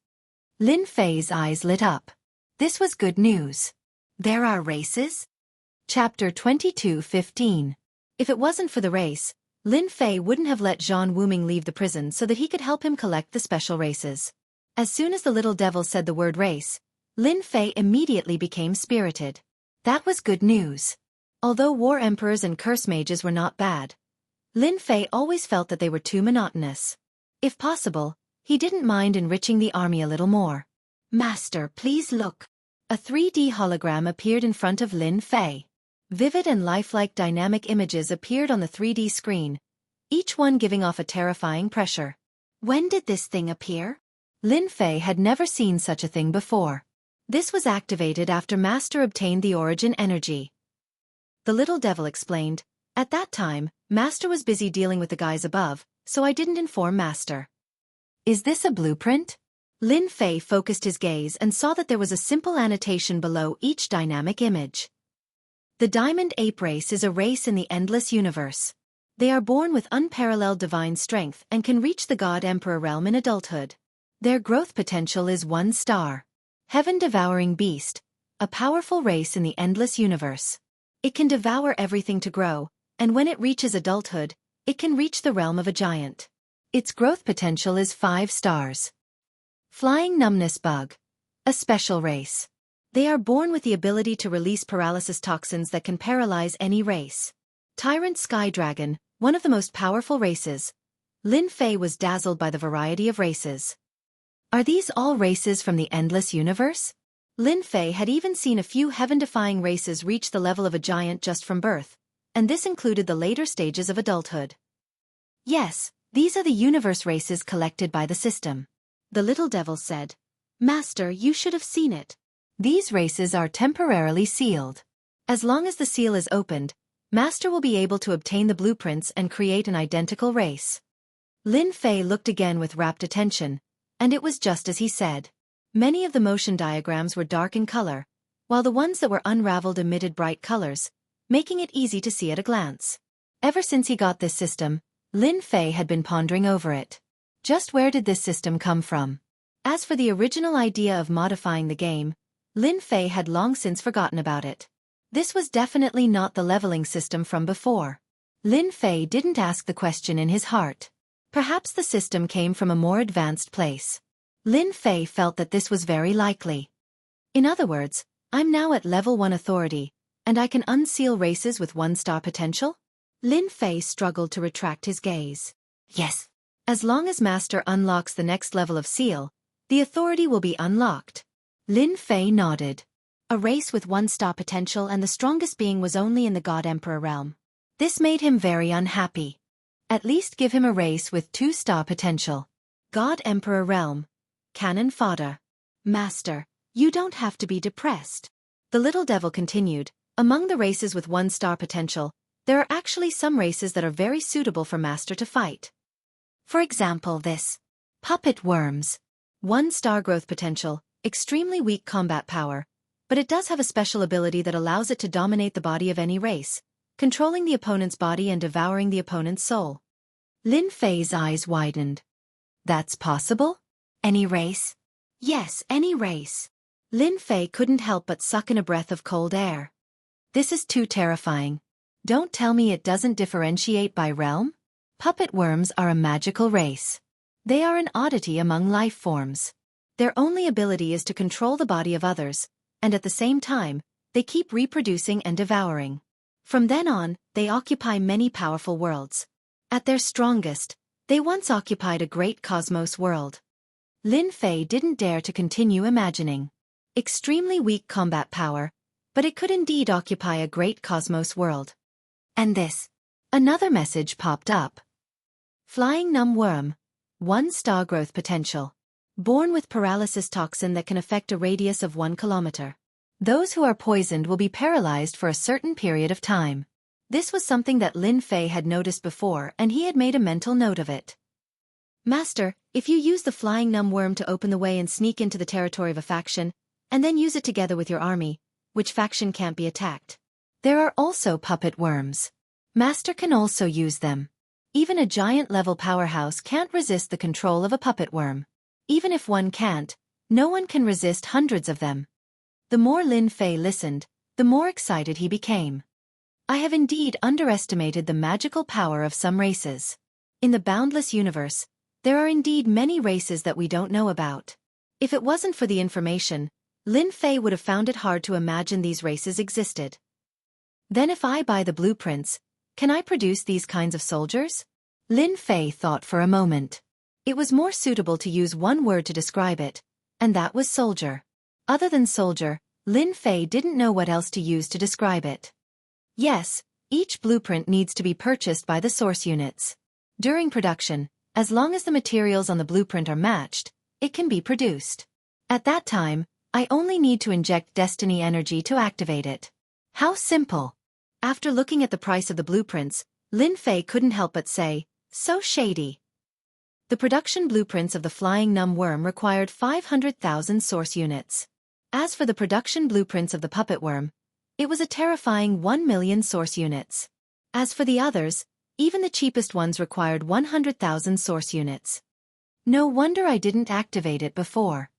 Lin Fei's eyes lit up. This was good news. There are races? Chapter 22:15. If it wasn't for the race, Lin Fei wouldn't have let Zhang Wuming leave the prison so that he could help him collect the special races. As soon as the little devil said the word race, Lin Fei immediately became spirited. That was good news. Although war emperors and curse mages were not bad, Lin Fei always felt that they were too monotonous. If possible, he didn't mind enriching the army a little more. Master, please look. A 3D hologram appeared in front of Lin Fei. Vivid and lifelike dynamic images appeared on the 3D screen, each one giving off a terrifying pressure. When did this thing appear? Lin Fei had never seen such a thing before. This was activated after Master obtained the origin energy. The little devil explained, at that time, Master was busy dealing with the guys above, so I didn't inform Master. Is this a blueprint? Lin Fei focused his gaze and saw that there was a simple annotation below each dynamic image. The Diamond Ape race is a race in the endless universe. They are born with unparalleled divine strength and can reach the God Emperor realm in adulthood. Their growth potential is 1 star. Heaven-devouring beast, a powerful race in the endless universe. It can devour everything to grow, and when it reaches adulthood, it can reach the realm of a giant. Its growth potential is 5 stars. Flying numbness bug. A special race. They are born with the ability to release paralysis toxins that can paralyze any race. Tyrant Sky Dragon, one of the most powerful races. Lin Fei was dazzled by the variety of races. Are these all races from the endless universe? Lin Fei had even seen a few heaven-defying races reach the level of a giant just from birth, and this included the later stages of adulthood. Yes, these are the universe races collected by the system. The little devil said. Master, you should have seen it. These races are temporarily sealed. As long as the seal is opened, Master will be able to obtain the blueprints and create an identical race. Lin Fei looked again with rapt attention, and it was just as he said. Many of the motion diagrams were dark in color, while the ones that were unraveled emitted bright colors, making it easy to see at a glance. Ever since he got this system, Lin Fei had been pondering over it. Just where did this system come from? As for the original idea of modifying the game, Lin Fei had long since forgotten about it. This was definitely not the leveling system from before. Lin Fei didn't ask the question in his heart. Perhaps the system came from a more advanced place. Lin Fei felt that this was very likely. In other words, I'm now at level 1 authority, and I can unseal races with 1-star potential? Lin Fei struggled to retract his gaze. Yes. As long as Master unlocks the next level of seal, the authority will be unlocked. Lin Fei nodded. A race with 1-star potential and the strongest being was only in the God Emperor realm. This made him very unhappy. At least give him a race with 2-star potential. God Emperor realm. Cannon fodder. Master, you don't have to be depressed. The little devil continued. Among the races with 1-star potential, there are actually some races that are very suitable for Master to fight. For example, this. Puppet worms. 1-star growth potential. Extremely weak combat power, but it does have a special ability that allows it to dominate the body of any race, controlling the opponent's body and devouring the opponent's soul. Lin Fei's eyes widened. That's possible? Any race? Yes, any race. Lin Fei couldn't help but suck in a breath of cold air. This is too terrifying. Don't tell me it doesn't differentiate by realm? Puppet worms are a magical race. They are an oddity among life forms. Their only ability is to control the body of others, and at the same time, they keep reproducing and devouring. From then on, they occupy many powerful worlds. At their strongest, they once occupied a great cosmos world. Lin Fei didn't dare to continue imagining. Extremely weak combat power, but it could indeed occupy a great cosmos world. And this. Another message popped up. Flying numb worm. 1-star growth potential. Born with paralysis toxin that can affect a radius of 1 kilometer. Those who are poisoned will be paralyzed for a certain period of time. This was something that Lin Fei had noticed before and he had made a mental note of it. Master, if you use the flying numb worm to open the way and sneak into the territory of a faction, and then use it together with your army, which faction can't be attacked? There are also puppet worms. Master can also use them. Even a giant-level powerhouse can't resist the control of a puppet worm. Even if one can't, no one can resist hundreds of them. The more Lin Fei listened, the more excited he became. I have indeed underestimated the magical power of some races. In the boundless universe, there are indeed many races that we don't know about. If it wasn't for the information, Lin Fei would have found it hard to imagine these races existed. Then if I buy the blueprints, can I produce these kinds of soldiers? Lin Fei thought for a moment. It was more suitable to use one word to describe it, and that was soldier. Other than soldier, Lin Fei didn't know what else to use to describe it. Yes, each blueprint needs to be purchased by the source units. During production, as long as the materials on the blueprint are matched, it can be produced. At that time, I only need to inject destiny energy to activate it. How simple! After looking at the price of the blueprints, Lin Fei couldn't help but say, so shady. The production blueprints of the flying numb worm required 500,000 source units. As for the production blueprints of the puppet worm, it was a terrifying 1 million source units. As for the others, even the cheapest ones required 100,000 source units. No wonder I didn't activate it before.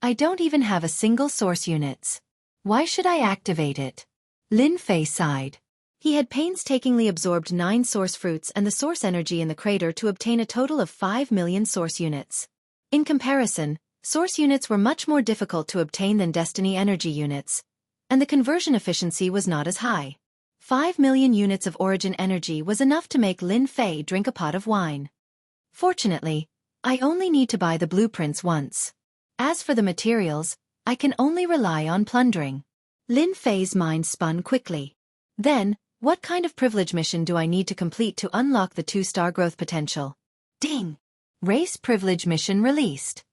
I don't even have a single source units. Why should I activate it? Lin Fei sighed. He had painstakingly absorbed 9 source fruits and the source energy in the crater to obtain a total of 5 million source units. In comparison, source units were much more difficult to obtain than destiny energy units, and the conversion efficiency was not as high. 5 million units of origin energy was enough to make Lin Fei drink a pot of wine. Fortunately, I only need to buy the blueprints once. As for the materials, I can only rely on plundering. Lin Fei's mind spun quickly. Then, what kind of privilege mission do I need to complete to unlock the 2-star growth potential? Ding! Race privilege mission released.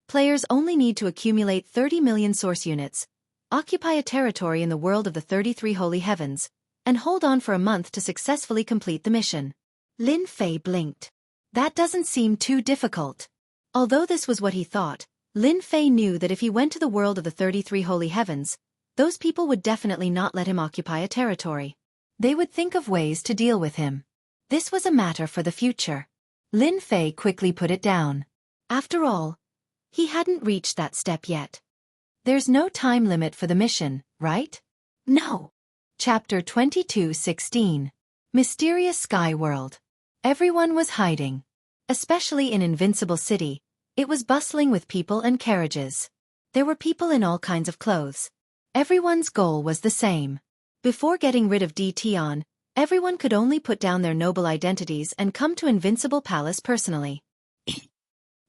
Players only need to accumulate 30 million source units, occupy a territory in the world of the 33 holy heavens, and hold on for a month to successfully complete the mission. Lin Fei blinked. That doesn't seem too difficult. Although this was what he thought, Lin Fei knew that if he went to the world of the 33 holy heavens, those people would definitely not let him occupy a territory. They would think of ways to deal with him. This was a matter for the future. Lin Fei quickly put it down. After all, he hadn't reached that step yet. There's no time limit for the mission, right? No. Chapter 22:16. Mysterious Sky World. Everyone was hiding. Especially in Invincible City, it was bustling with people and carriages. There were people in all kinds of clothes. Everyone's goal was the same. Before getting rid of Tion, everyone could only put down their noble identities and come to Invincible Palace personally.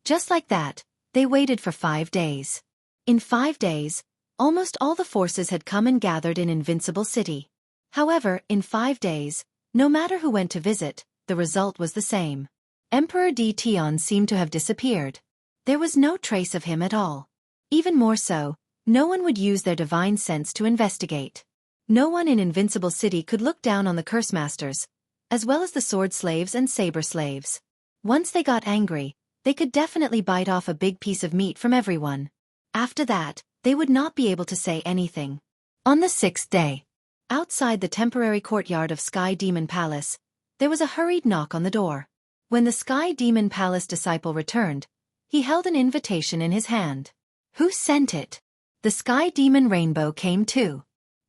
Just like that, they waited for 5 days. In 5 days, almost all the forces had come and gathered in Invincible City. However, in 5 days, no matter who went to visit, the result was the same. Emperor Tion seemed to have disappeared. There was no trace of him at all. Even more so, no one would use their divine sense to investigate. No one in Invincible City could look down on the curse masters, as well as the sword slaves and saber slaves. Once they got angry, they could definitely bite off a big piece of meat from everyone. After that, they would not be able to say anything. On the 6th day, outside the temporary courtyard of Sky Demon Palace, there was a hurried knock on the door. When the Sky Demon Palace disciple returned, he held an invitation in his hand. Who sent it? The Sky Demon Rainbow came too.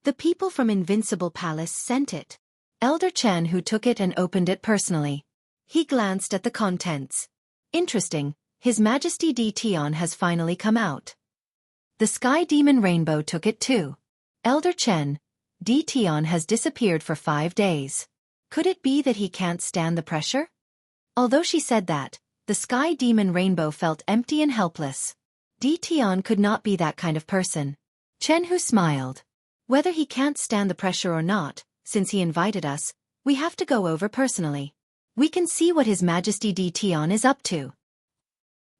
The people from Invincible Palace sent it. Elder Chen who took it and opened it personally. He glanced at the contents. Interesting, His Majesty Tion has finally come out. The Sky Demon Rainbow took it too. Elder Chen, Tion has disappeared for 5 days. Could it be that he can't stand the pressure? Although she said that, the Sky Demon Rainbow felt empty and helpless. Tion could not be that kind of person. Chen Hu smiled. Whether he can't stand the pressure or not, since he invited us, we have to go over personally. We can see what His Majesty Tion is up to.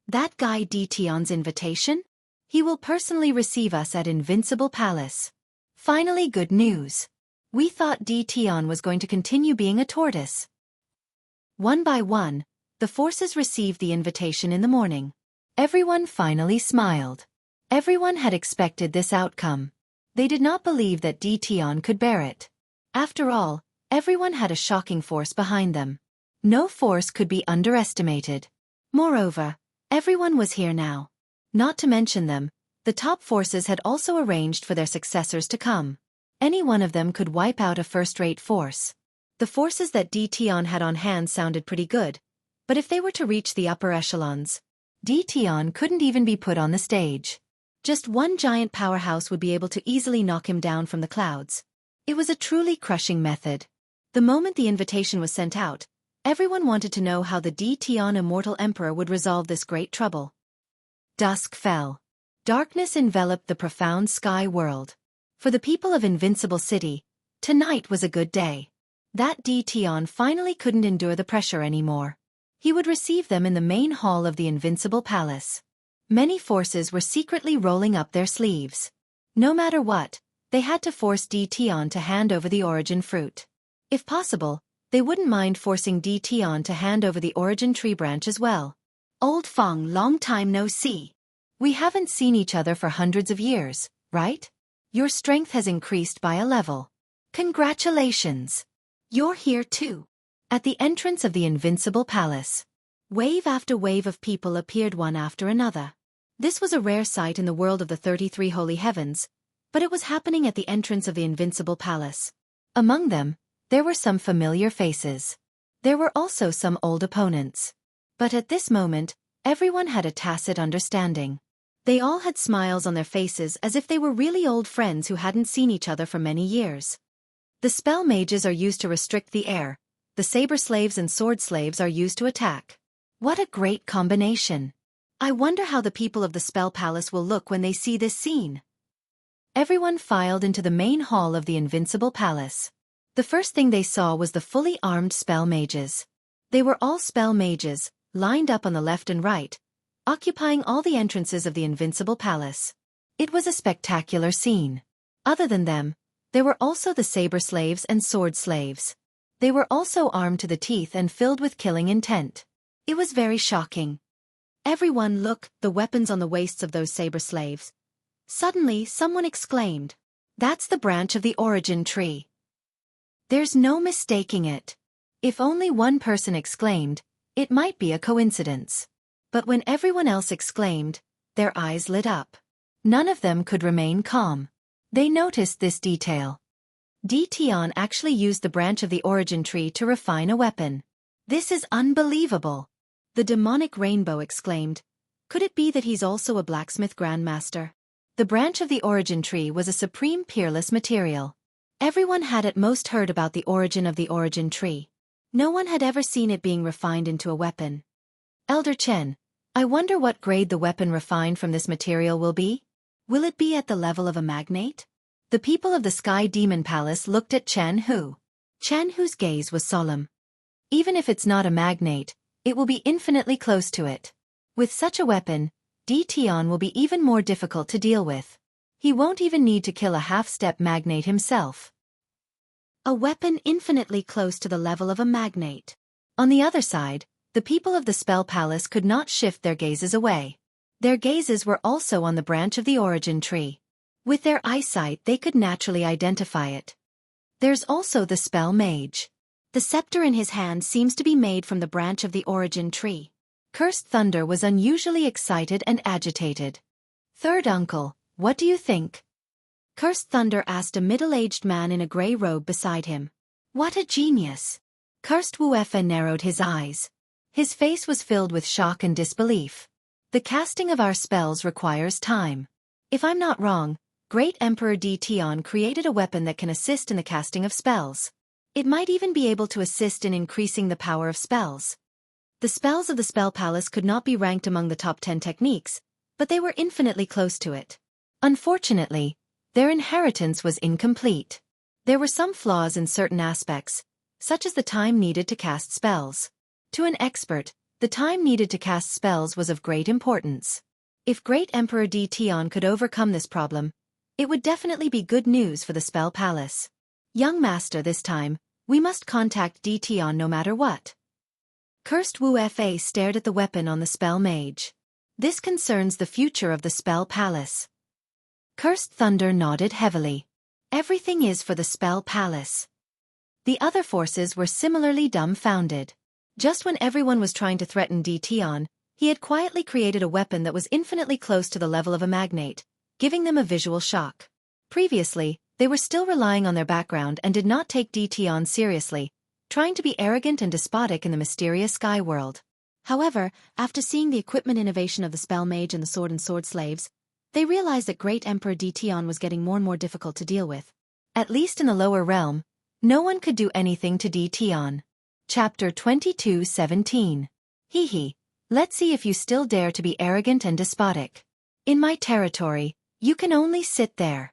That guy Tion's invitation? He will personally receive us at Invincible Palace. Finally good news. We thought Tion was going to continue being a tortoise. One by one, the forces received the invitation in the morning. Everyone finally smiled. Everyone had expected this outcome. They did not believe that Tion could bear it. After all, everyone had a shocking force behind them. No force could be underestimated. Moreover, everyone was here now. Not to mention them, the top forces had also arranged for their successors to come. Any one of them could wipe out a first-rate force. The forces that Tion had on hand sounded pretty good, but if they were to reach the upper echelons, Tion couldn't even be put on the stage. Just one giant powerhouse would be able to easily knock him down from the clouds. It was a truly crushing method. The moment the invitation was sent out, everyone wanted to know how the Tion Immortal Emperor would resolve this great trouble. Dusk fell. Darkness enveloped the profound sky world. For the people of Invincible City, tonight was a good day. That Tion finally couldn't endure the pressure anymore. He would receive them in the main hall of the Invincible Palace. Many forces were secretly rolling up their sleeves. No matter what, they had to force Tion to hand over the origin fruit. If possible, they wouldn't mind forcing Tion to hand over the origin tree branch as well. Old Feng, long time no see. We haven't seen each other for hundreds of years, right? Your strength has increased by a level. Congratulations! You're here too. At the entrance of the Invincible Palace, wave after wave of people appeared one after another. This was a rare sight in the world of the 33 Holy Heavens, but it was happening at the entrance of the Invincible Palace. Among them, there were some familiar faces. There were also some old opponents. But at this moment, everyone had a tacit understanding. They all had smiles on their faces as if they were really old friends who hadn't seen each other for many years. The spell mages are used to restrict the air. The saber slaves and sword slaves are used to attack. What a great combination! I wonder how the people of the Spell Palace will look when they see this scene. Everyone filed into the main hall of the Invincible Palace. The first thing they saw was the fully armed spell mages. They were all spell mages, lined up on the left and right, occupying all the entrances of the Invincible Palace. It was a spectacular scene. Other than them, there were also the saber slaves and sword slaves. They were also armed to the teeth and filled with killing intent. It was very shocking. Everyone look, the weapons on the waists of those saber slaves. Suddenly, someone exclaimed, "That's the branch of the origin tree." There's no mistaking it. If only one person exclaimed, it might be a coincidence. But when everyone else exclaimed, their eyes lit up. None of them could remain calm. They noticed this detail. Tion actually used the branch of the origin tree to refine a weapon. This is unbelievable. The demonic rainbow exclaimed, "Could it be that he's also a blacksmith grandmaster?" The branch of the origin tree was a supreme peerless material. Everyone had at most heard about the origin of the origin tree. No one had ever seen it being refined into a weapon. Elder Chen, I wonder what grade the weapon refined from this material will be? Will it be at the level of a magnate? The people of the Sky Demon Palace looked at Jianghu. Jianghu's gaze was solemn. Even if it's not a magnate, it will be infinitely close to it. With such a weapon, Tion will be even more difficult to deal with. He won't even need to kill a half-step magnate himself. A weapon infinitely close to the level of a magnate. On the other side, the people of the Spell Palace could not shift their gazes away. Their gazes were also on the branch of the origin tree. With their eyesight they could naturally identify it. There's also the spell mage. The scepter in his hand seems to be made from the branch of the origin tree. Cursed Thunder was unusually excited and agitated. "Third uncle, what do you think?" Cursed Thunder asked a middle-aged man in a grey robe beside him. "What a genius!" Cursed Wuxia narrowed his eyes. His face was filled with shock and disbelief. "The casting of our spells requires time. If I'm not wrong, Great Emperor Tion created a weapon that can assist in the casting of spells. It might even be able to assist in increasing the power of spells." The spells of the Spell Palace could not be ranked among the top 10 techniques, but they were infinitely close to it. Unfortunately, their inheritance was incomplete. There were some flaws in certain aspects, such as the time needed to cast spells. To an expert, the time needed to cast spells was of great importance. If Great Emperor Tion could overcome this problem, it would definitely be good news for the Spell Palace. "Young master, this time, we must contact Tion no matter what." Cursed Wuxia stared at the weapon on the spell mage. "This concerns the future of the Spell Palace." Cursed Thunder nodded heavily. "Everything is for the Spell Palace." The other forces were similarly dumbfounded. Just when everyone was trying to threaten Tion, he had quietly created a weapon that was infinitely close to the level of a magnate, giving them a visual shock. Previously, They were still relying on their background and did not take DT seriously, trying to be arrogant and despotic in the mysterious sky world. However, after seeing the equipment innovation of the spell mage and the sword and sword slaves, they realized that Great Emperor DT was getting more and more difficult to deal with. At least in the lower realm, no one could do anything to DT. Chapter 22:17. Hee. Let's see if you still dare to be arrogant and despotic. In my territory, you can only sit there.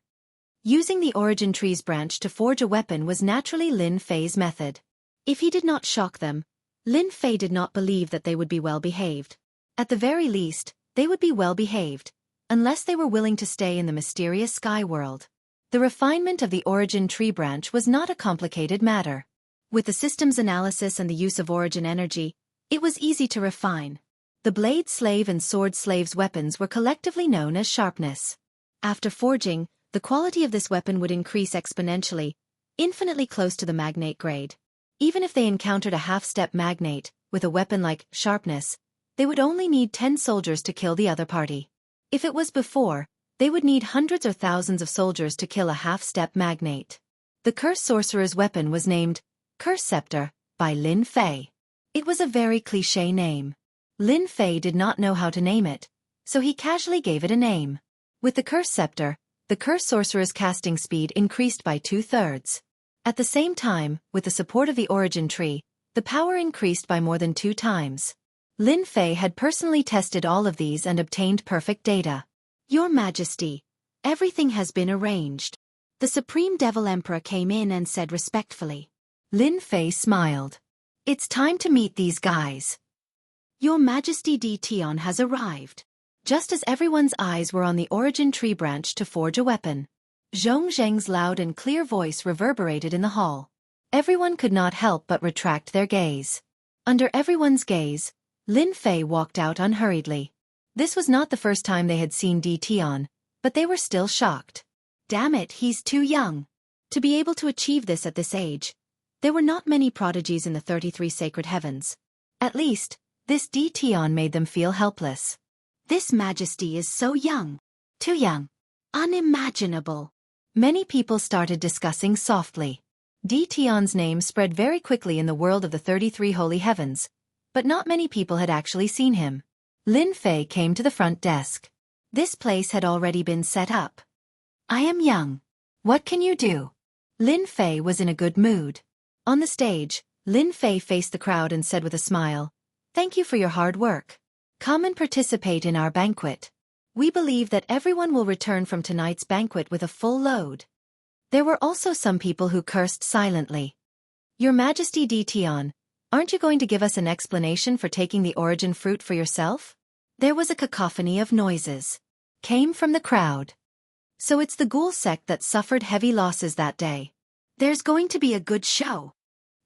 Using the origin tree's branch to forge a weapon was naturally Lin Fei's method. If he did not shock them, Lin Fei did not believe that they would be well behaved. At the very least, they would be well behaved, unless they were willing to stay in the mysterious sky world. The refinement of the origin tree branch was not a complicated matter. With the system's analysis and the use of origin energy, it was easy to refine. The blade slave and sword slave's weapons were collectively known as sharpness. After forging, the quality of this weapon would increase exponentially, infinitely close to the magnate grade. Even if they encountered a half-step magnate, with a weapon like sharpness, they would only need 10 soldiers to kill the other party. If it was before, they would need hundreds or thousands of soldiers to kill a half-step magnate. The curse sorcerer's weapon was named Curse Scepter by Lin Fei. It was a very cliché name. Lin Fei did not know how to name it, so he casually gave it a name. With the Curse Scepter, the curse sorcerer's casting speed increased by 2/3. At the same time, with the support of the origin tree, the power increased by more than 2 times. Lin Fei had personally tested all of these and obtained perfect data. Your Majesty, everything has been arranged. The Supreme Devil Emperor came in and said respectfully. Lin Fei smiled. It's time to meet these guys. Your Majesty, DT has arrived. Just as everyone's eyes were on the origin tree branch to forge a weapon, Zhong Zheng's loud and clear voice reverberated in the hall. Everyone could not help but retract their gaze. Under everyone's gaze, Lin Fei walked out unhurriedly. This was not the first time they had seen DT, but they were still shocked. Damn it, he's too young. To be able to achieve this at this age, there were not many prodigies in the 33 sacred heavens. At least, this DT made them feel helpless. This Majesty is so young. Too young. Unimaginable. Many people started discussing softly. DT name spread very quickly in the world of the 33 holy heavens, but not many people had actually seen him. Lin Fei came to the front desk. This place had already been set up. I am young. What can you do? Lin Fei was in a good mood. On the stage, Lin Fei faced the crowd and said with a smile, "Thank you for your hard work. Come and participate in our banquet. We believe that everyone will return from tonight's banquet with a full load." There were also some people who cursed silently. Your Majesty DT, aren't you going to give us an explanation for taking the origin fruit for yourself? There was a cacophony of noises. Came from the crowd. So it's the ghoul sect that suffered heavy losses that day. There's going to be a good show.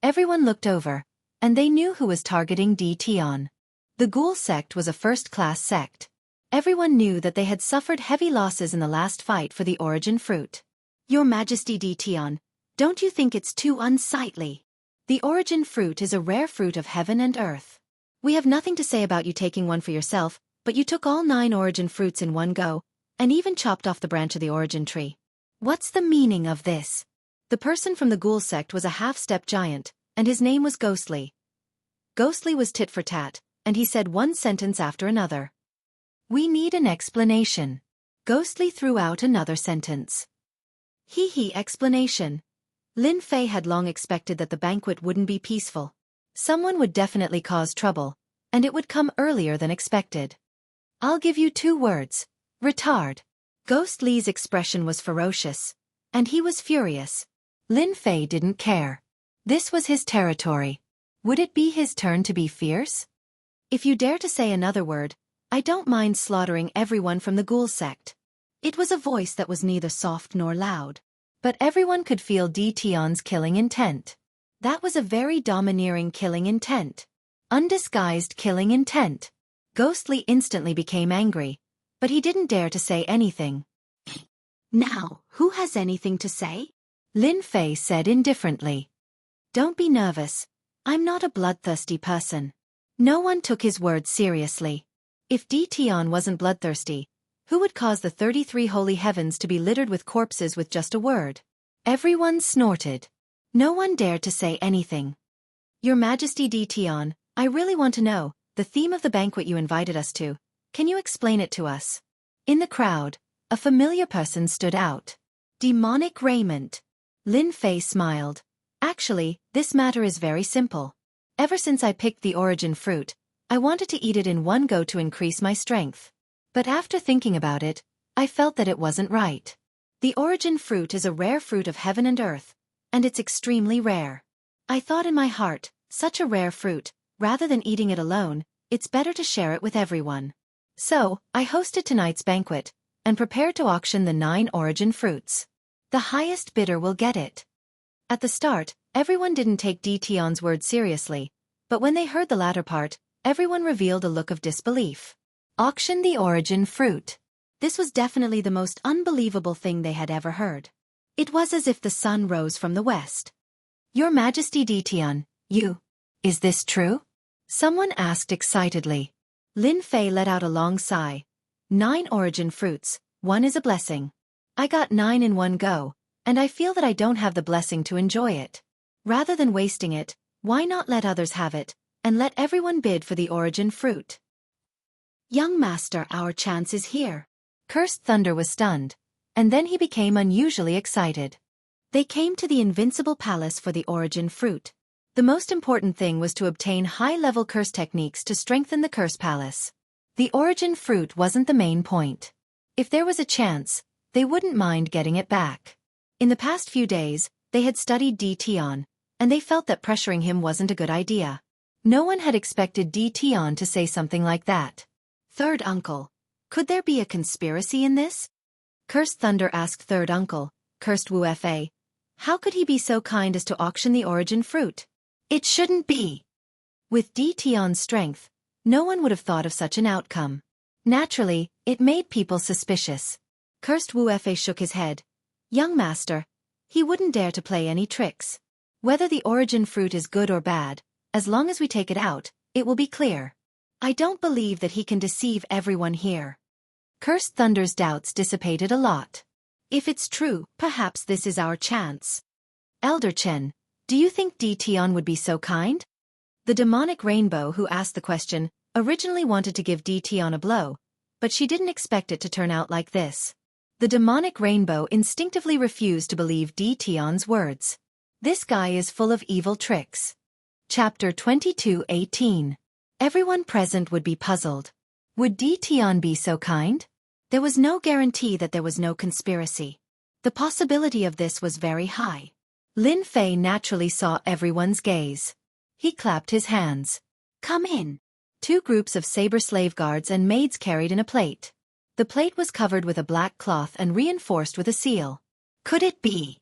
Everyone looked over, and they knew who was targeting DT. The ghoul sect was a first-class sect. Everyone knew that they had suffered heavy losses in the last fight for the origin fruit. Your Majesty DT, don't you think it's too unsightly? The origin fruit is a rare fruit of heaven and earth. We have nothing to say about you taking one for yourself, but you took all 9 origin fruits in one go, and even chopped off the branch of the origin tree. What's the meaning of this? The person from the ghoul sect was a half-step giant, and his name was Ghostly. Ghostly was tit for tat, and he said one sentence after another. We need an explanation. Ghostly threw out another sentence. Hee explanation. Lin Fei had long expected that the banquet wouldn't be peaceful. Someone would definitely cause trouble, and it would come earlier than expected. I'll give you 2 words. Retard. Ghostly's expression was ferocious, and he was furious. Lin Fei didn't care. This was his territory. Would it be his turn to be fierce? If you dare to say another word, I don't mind slaughtering everyone from the ghoul sect. It was a voice that was neither soft nor loud, but everyone could feel DT's killing intent. That was a very domineering killing intent. Undisguised killing intent. Ghostly instantly became angry, but he didn't dare to say anything. Now, who has anything to say? Lin Fei said indifferently. Don't be nervous. I'm not a bloodthirsty person. No one took his words seriously. If DT wasn't bloodthirsty, who would cause the 33 holy heavens to be littered with corpses with just a word? Everyone snorted. No one dared to say anything. Your Majesty Tion, I really want to know, the theme of the banquet you invited us to. Can you explain it to us? In the crowd, a familiar person stood out. Demonic raiment. Lin Fei smiled. Actually, this matter is very simple. Ever since I picked the origin fruit, I wanted to eat it in one go to increase my strength. But after thinking about it, I felt that it wasn't right. The origin fruit is a rare fruit of heaven and earth, and it's extremely rare. I thought in my heart, such a rare fruit, rather than eating it alone, it's better to share it with everyone. So, I hosted tonight's banquet, and prepared to auction the 9 origin fruits. The highest bidder will get it. At the start, everyone didn't take Tion's word seriously, but when they heard the latter part, everyone revealed a look of disbelief. Auction the origin fruit. This was definitely the most unbelievable thing they had ever heard. It was as if the sun rose from the west. Your Majesty Tion, is this true? Someone asked excitedly. Lin Fei let out a long sigh. 9 origin fruits, one is a blessing. I got 9 in one go, and I feel that I don't have the blessing to enjoy it. Rather than wasting it, why not let others have it, and let everyone bid for the origin fruit? Young master, our chance is here. Cursed Thunder was stunned, and then he became unusually excited. They came to the Invincible Palace for the origin fruit. The most important thing was to obtain high-level curse techniques to strengthen the curse palace. The origin fruit wasn't the main point. If there was a chance, they wouldn't mind getting it back. In the past few days, they had studied Tion, and they felt that pressuring him wasn't a good idea. No one had expected Tion to say something like that. Third uncle, could there be a conspiracy in this? Cursed Thunder asked Third uncle, Cursed Wu Fa. How could he be so kind as to auction the origin fruit? It shouldn't be. With Tion's strength, no one would have thought of such an outcome. Naturally, it made people suspicious. Cursed Wu Fa shook his head. Young master, he wouldn't dare to play any tricks. Whether the origin fruit is good or bad, as long as we take it out, it will be clear. I don't believe that he can deceive everyone here. Cursed Thunder's doubts dissipated a lot. If it's true, perhaps this is our chance. Elder Chen, do you think Tion would be so kind? The demonic rainbow who asked the question originally wanted to give Tion a blow, but she didn't expect it to turn out like this. The demonic rainbow instinctively refused to believe Tion's words. This guy is full of evil tricks. Chapter 22:18. Everyone present would be puzzled. Would Tion be so kind? There was no guarantee that there was no conspiracy. The possibility of this was very high. Lin Fei naturally saw everyone's gaze. He clapped his hands. Come in. 2 groups of saber slave guards and maids carried in a plate. The plate was covered with a black cloth and reinforced with a seal. Could it be?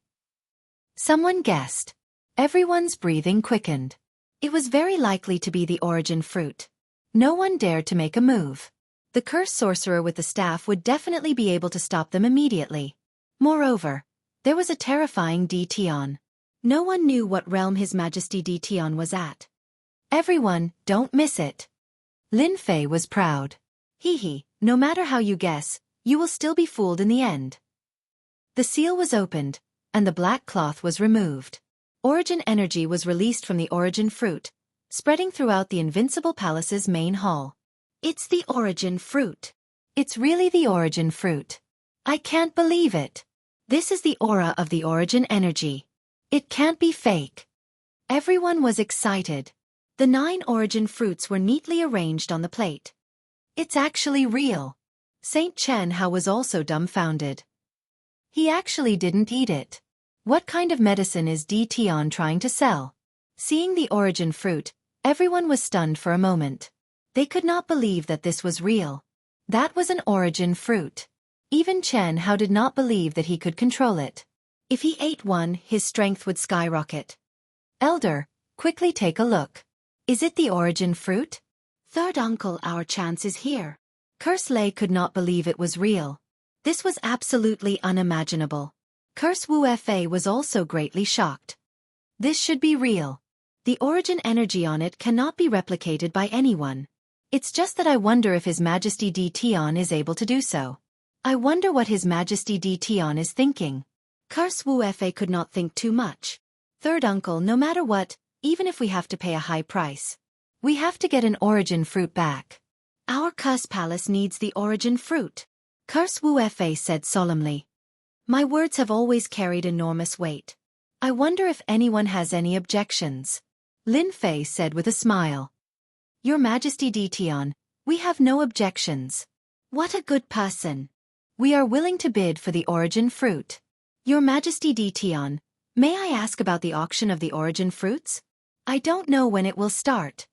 Someone guessed. Everyone's breathing quickened. It was very likely to be the origin fruit. No one dared to make a move. The cursed sorcerer with the staff would definitely be able to stop them immediately. Moreover, there was a terrifying Tion. No one knew what realm His Majesty Tion was at. Everyone, don't miss it. Lin Fei was proud. Hee, no matter how you guess, you will still be fooled in the end. The seal was opened, and the black cloth was removed. Origin energy was released from the origin fruit, spreading throughout the Invincible Palace's main hall. It's the origin fruit. It's really the origin fruit. I can't believe it. This is the aura of the origin energy. It can't be fake. Everyone was excited. The 9 origin fruits were neatly arranged on the plate. It's actually real. Saint Chen Hao was also dumbfounded. He actually didn't eat it. What kind of medicine is Tion trying to sell? Seeing the origin fruit, everyone was stunned for a moment. They could not believe that this was real. That was an origin fruit. Even Chen Hao did not believe that he could control it. If he ate one, his strength would skyrocket. Elder, quickly take a look. Is it the origin fruit? Third uncle, our chance is here. Curse Lei could not believe it was real. This was absolutely unimaginable. Curse Wu Fa was also greatly shocked. This should be real. The origin energy on it cannot be replicated by anyone. It's just that I wonder if His Majesty Tion is able to do so. I wonder what His Majesty Tion is thinking. Curse Wu Fa could not think too much. Third uncle, no matter what, even if we have to pay a high price, we have to get an origin fruit back. Our curse palace needs the origin fruit. Curse Wu Fa said solemnly. My words have always carried enormous weight. I wonder if anyone has any objections. Lin Fei said with a smile. Your Majesty Tian, we have no objections. What a good person. We are willing to bid for the origin fruit. Your Majesty Tian, may I ask about the auction of the origin fruits? I don't know when it will start.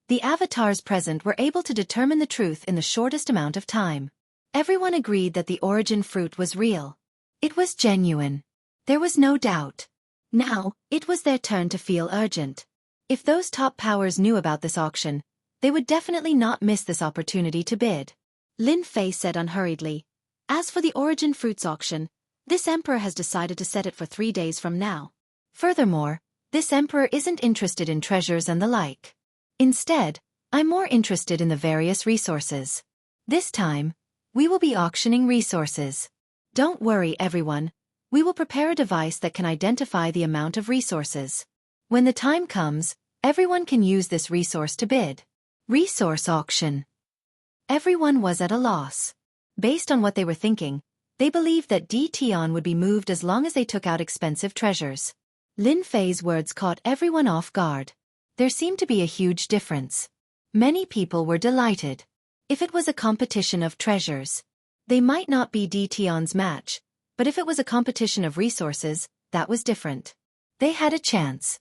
The avatars present were able to determine the truth in the shortest amount of time. Everyone agreed that the origin fruit was real. It was genuine. There was no doubt. Now, it was their turn to feel urgent. If those top powers knew about this auction, they would definitely not miss this opportunity to bid. Lin Fei said unhurriedly. As for the origin fruits auction, this emperor has decided to set it for 3 days from now. Furthermore, this emperor isn't interested in treasures and the like. Instead, I'm more interested in the various resources. This time, we will be auctioning resources. Don't worry, everyone. We will prepare a device that can identify the amount of resources. When the time comes, everyone can use this resource to bid. Resource auction. Everyone was at a loss. Based on what they were thinking, they believed that Tian would be moved as long as they took out expensive treasures. Lin Fei's words caught everyone off guard. There seemed to be a huge difference. Many people were delighted. If it was a competition of treasures, they might not be Tian's match, but if it was a competition of resources, that was different. They had a chance.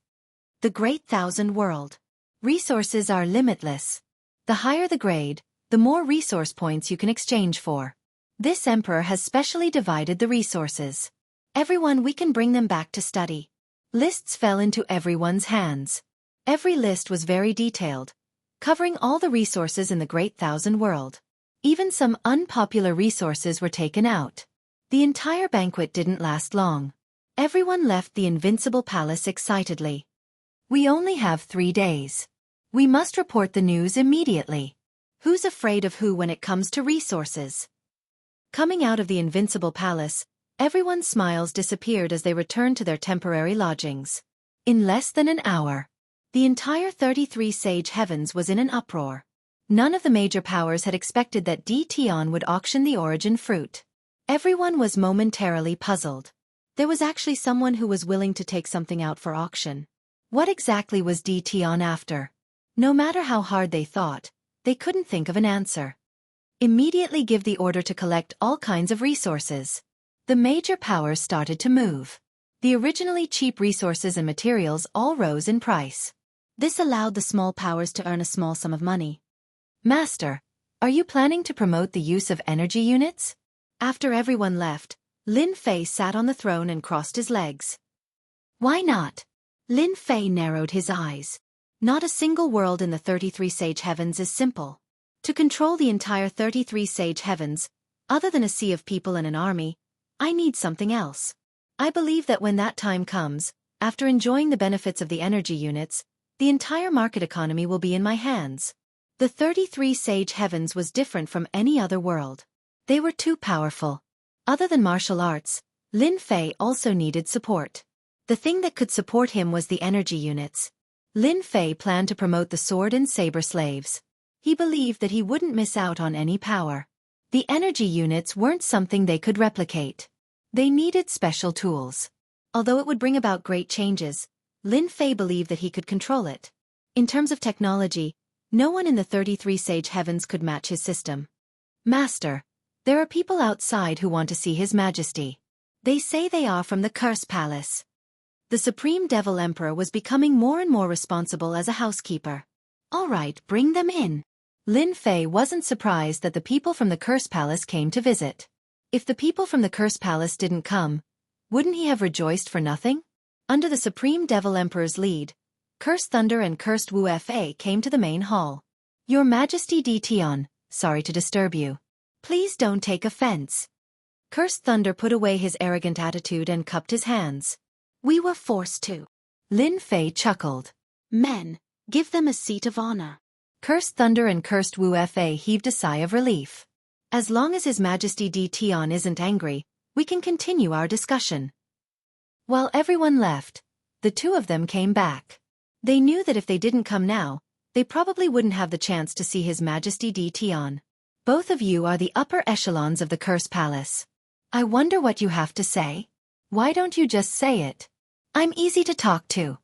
The Great Thousand World. Resources are limitless. The higher the grade, the more resource points you can exchange for. This emperor has specially divided the resources. Everyone, we can bring them back to study. Lists fell into everyone's hands. Every list was very detailed, covering all the resources in the Great Thousand World. Even some unpopular resources were taken out. The entire banquet didn't last long. Everyone left the invincible palace excitedly. We only have 3 days. We must report the news immediately. Who's afraid of who when it comes to resources? Coming out of the invincible palace, everyone's smiles disappeared as they returned to their temporary lodgings. In less than an hour, the entire 33 Sage Heavens was in an uproar. None of the major powers had expected that Tian would auction the origin fruit. Everyone was momentarily puzzled. There was actually someone who was willing to take something out for auction. What exactly was Tian after? No matter how hard they thought, they couldn't think of an answer. Immediately give the order to collect all kinds of resources. The major powers started to move. The originally cheap resources and materials all rose in price. This allowed the small powers to earn a small sum of money. Master, are you planning to promote the use of energy units? After everyone left, Lin Fei sat on the throne and crossed his legs. Why not? Lin Fei narrowed his eyes. Not a single world in the 33 Sage Heavens is simple. To control the entire 33 Sage Heavens, other than a sea of people and an army, I need something else. I believe that when that time comes, after enjoying the benefits of the energy units, the entire market economy will be in my hands. The 33 Sage Heavens was different from any other world. They were too powerful. Other than martial arts, Lin Fei also needed support. The thing that could support him was the energy units. Lin Fei planned to promote the sword and saber slaves. He believed that he wouldn't miss out on any power. The energy units weren't something they could replicate. They needed special tools. Although it would bring about great changes, Lin Fei believed that he could control it. In terms of technology, no one in the 33 Sage Heavens could match his system. Master, there are people outside who want to see His Majesty. They say they are from the Curse Palace. The Supreme Devil Emperor was becoming more and more responsible as a housekeeper. All right, bring them in. Lin Fei wasn't surprised that the people from the Curse Palace came to visit. If the people from the Curse Palace didn't come, wouldn't he have rejoiced for nothing? Under the Supreme Devil Emperor's lead, Cursed Thunder and Cursed Wu Fa came to the main hall. Your Majesty Tian, sorry to disturb you. Please don't take offense. Cursed Thunder put away his arrogant attitude and cupped his hands. We were forced to. Lin Fei chuckled. Men, give them a seat of honor. Cursed Thunder and Cursed Wu Fa heaved a sigh of relief. As long as His Majesty Tian isn't angry, we can continue our discussion. While everyone left, the two of them came back. They knew that if they didn't come now, they probably wouldn't have the chance to see His Majesty D. Tian. Both of you are the upper echelons of the Curse Palace. I wonder what you have to say. Why don't you just say it? I'm easy to talk to.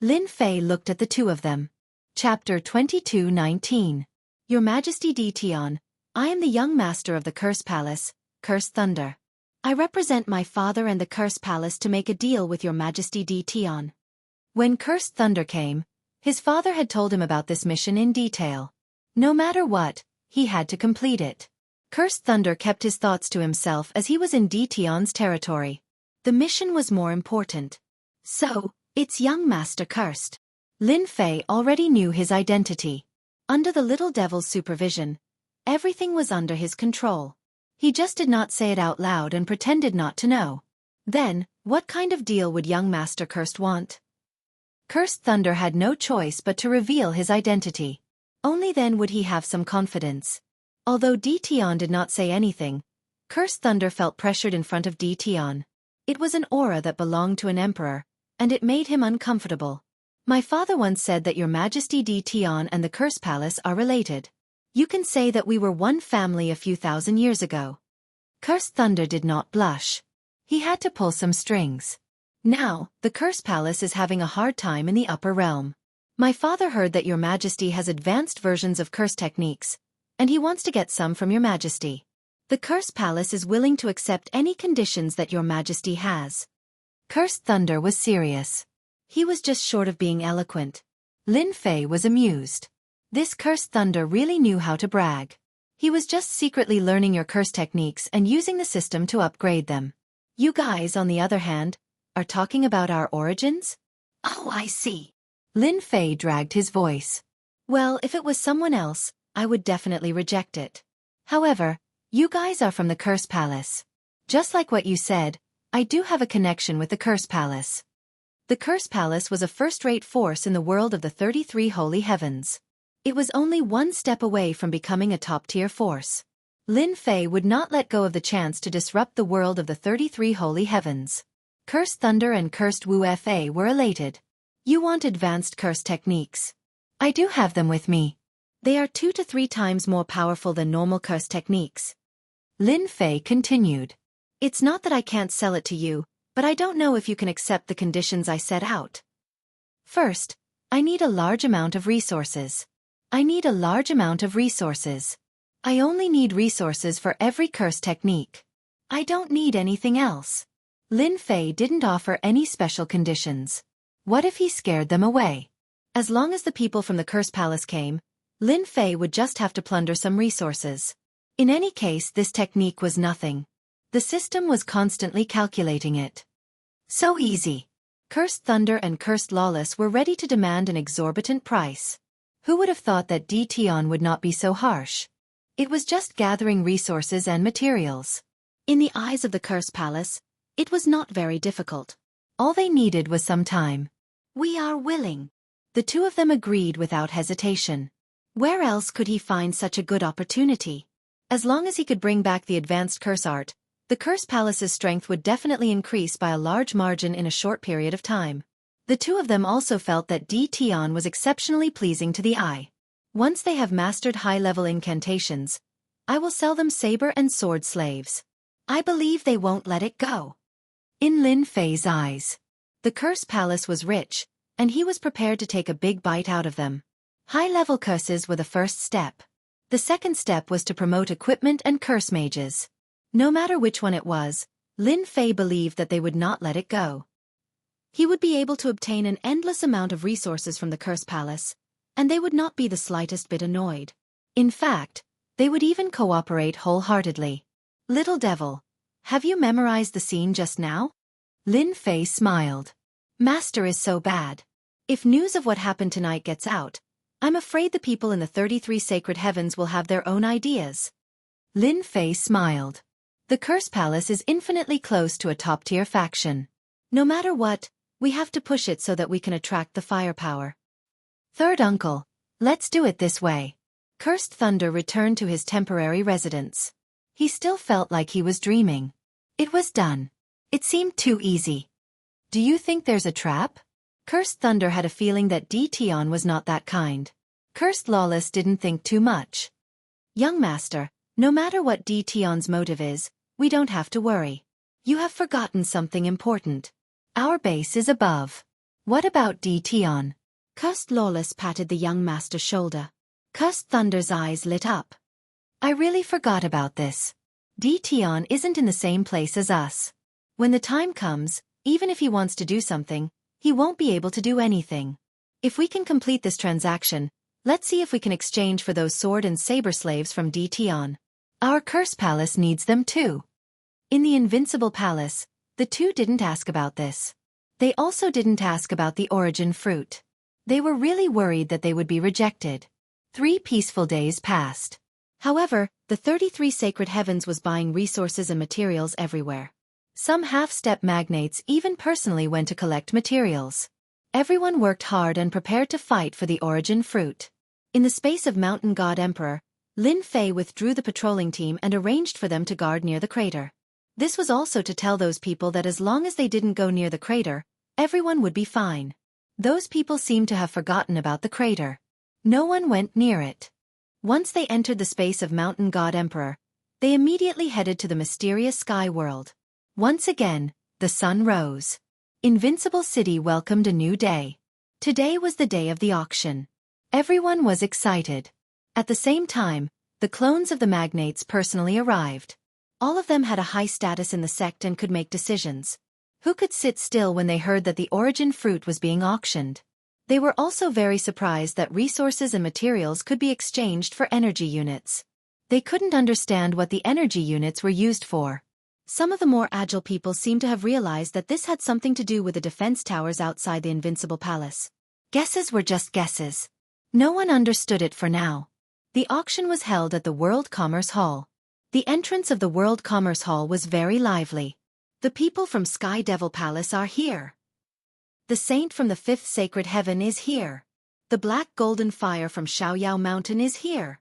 Lin Fei looked at the two of them. Chapter 22:19. Your Majesty D. Tian, I am the young master of the Curse Palace, Curse Thunder. I represent my father and the Curse Palace to make a deal with your Majesty D. Tian. When Cursed Thunder came, his father had told him about this mission in detail. No matter what, he had to complete it. Cursed Thunder kept his thoughts to himself as he was in D. Tian's territory. The mission was more important. So, it's young Master Cursed. Lin Fei already knew his identity. Under the little devil's supervision, everything was under his control. He just did not say it out loud and pretended not to know. Then, what kind of deal would young Master Cursed want? Cursed Thunder had no choice but to reveal his identity. Only then would he have some confidence. Although D. Tian did not say anything, Cursed Thunder felt pressured in front of D. Tian. It was an aura that belonged to an emperor, and it made him uncomfortable. My father once said that your Majesty D. Tian and the Curse Palace are related. You can say that we were one family a few thousand years ago. Cursed Thunder did not blush. He had to pull some strings. Now, the Curse Palace is having a hard time in the upper realm. My father heard that your Majesty has advanced versions of curse techniques, and he wants to get some from your Majesty. The Curse Palace is willing to accept any conditions that your Majesty has. Cursed Thunder was serious. He was just short of being eloquent. Lin Fei was amused. This Cursed Thunder really knew how to brag. He was just secretly learning your curse techniques and using the system to upgrade them. You guys, on the other hand, are talking about our origins? Oh, I see. Lin Fei dragged his voice. Well, if it was someone else, I would definitely reject it. However, you guys are from the Curse Palace. Just like what you said, I do have a connection with the Curse Palace. The Curse Palace was a first-rate force in the world of the 33 Holy Heavens. It was only one step away from becoming a top-tier force. Lin Fei would not let go of the chance to disrupt the world of the 33 Holy Heavens. Cursed Thunder and Cursed Wu Fa were elated. You want advanced curse techniques? I do have them with me. They are 2 to 3 times more powerful than normal curse techniques. Lin Fei continued. It's not that I can't sell it to you, but I don't know if you can accept the conditions I set out. First, I need a large amount of resources. I only need resources for every curse technique. I don't need anything else. Lin Fei didn't offer any special conditions. What if he scared them away? As long as the people from the Curse Palace came, Lin Fei would just have to plunder some resources. In any case, this technique was nothing. The system was constantly calculating it. So easy. Cursed Thunder and Cursed Lawless were ready to demand an exorbitant price. Who would have thought that D. Tian would not be so harsh? It was just gathering resources and materials. In the eyes of the Curse Palace, it was not very difficult. All they needed was some time. We are willing. The two of them agreed without hesitation. Where else could he find such a good opportunity? As long as he could bring back the advanced curse art, the Curse Palace's strength would definitely increase by a large margin in a short period of time. The two of them also felt that D. Tian was exceptionally pleasing to the eye. Once they have mastered high-level incantations, I will sell them saber and sword slaves. I believe they won't let it go. In Lin Fei's eyes, the Curse Palace was rich, and he was prepared to take a big bite out of them. High-level curses were the first step. The second step was to promote equipment and curse mages. No matter which one it was, Lin Fei believed that they would not let it go. He would be able to obtain an endless amount of resources from the Curse Palace, and they would not be the slightest bit annoyed. In fact, they would even cooperate wholeheartedly. Little devil, have you memorized the scene just now? Lin Fei smiled. Master is so bad. If news of what happened tonight gets out, I'm afraid the people in the 33 sacred heavens will have their own ideas. Lin Fei smiled. The Curse Palace is infinitely close to a top-tier faction. No matter what, we have to push it so that we can attract the firepower. Third uncle, let's do it this way. Cursed Thunder returned to his temporary residence. He still felt like he was dreaming. It was done. It seemed too easy. Do you think there's a trap? Cursed Thunder had a feeling that Tion was not that kind. Cursed Lawless didn't think too much. Young master, no matter what Tion's motive is, we don't have to worry. You have forgotten something important. Our base is above. What about Tion? Cursed Lawless patted the young master's shoulder. Cursed Thunder's eyes lit up. I really forgot about this. Tion isn't in the same place as us. When the time comes, even if he wants to do something, he won't be able to do anything. If we can complete this transaction, let's see if we can exchange for those sword and saber slaves from Tion. Our curse palace needs them too. In the Invincible Palace, the two didn't ask about this. They also didn't ask about the origin fruit. They were really worried that they would be rejected. 3 peaceful days passed. However, the 33 Sacred Heavens was buying resources and materials everywhere. Some half-step magnates even personally went to collect materials. Everyone worked hard and prepared to fight for the origin fruit. In the space of Mountain God Emperor, Lin Fei withdrew the patrolling team and arranged for them to guard near the crater. This was also to tell those people that as long as they didn't go near the crater, everyone would be fine. Those people seemed to have forgotten about the crater. No one went near it. Once they entered the space of Mountain God Emperor, they immediately headed to the mysterious sky world. Once again, the sun rose. Invincible City welcomed a new day. Today was the day of the auction. Everyone was excited. At the same time, the clones of the magnates personally arrived. All of them had a high status in the sect and could make decisions. Who could sit still when they heard that the origin fruit was being auctioned? They were also very surprised that resources and materials could be exchanged for energy units. They couldn't understand what the energy units were used for. Some of the more agile people seemed to have realized that this had something to do with the defense towers outside the Invincible Palace. Guesses were just guesses. No one understood it for now. The auction was held at the World Commerce Hall. The entrance of the World Commerce Hall was very lively. The people from Sky Devil Palace are here. The saint from the 5th Sacred Heaven is here. The Black Golden Fire from Xiaoyao Mountain is here.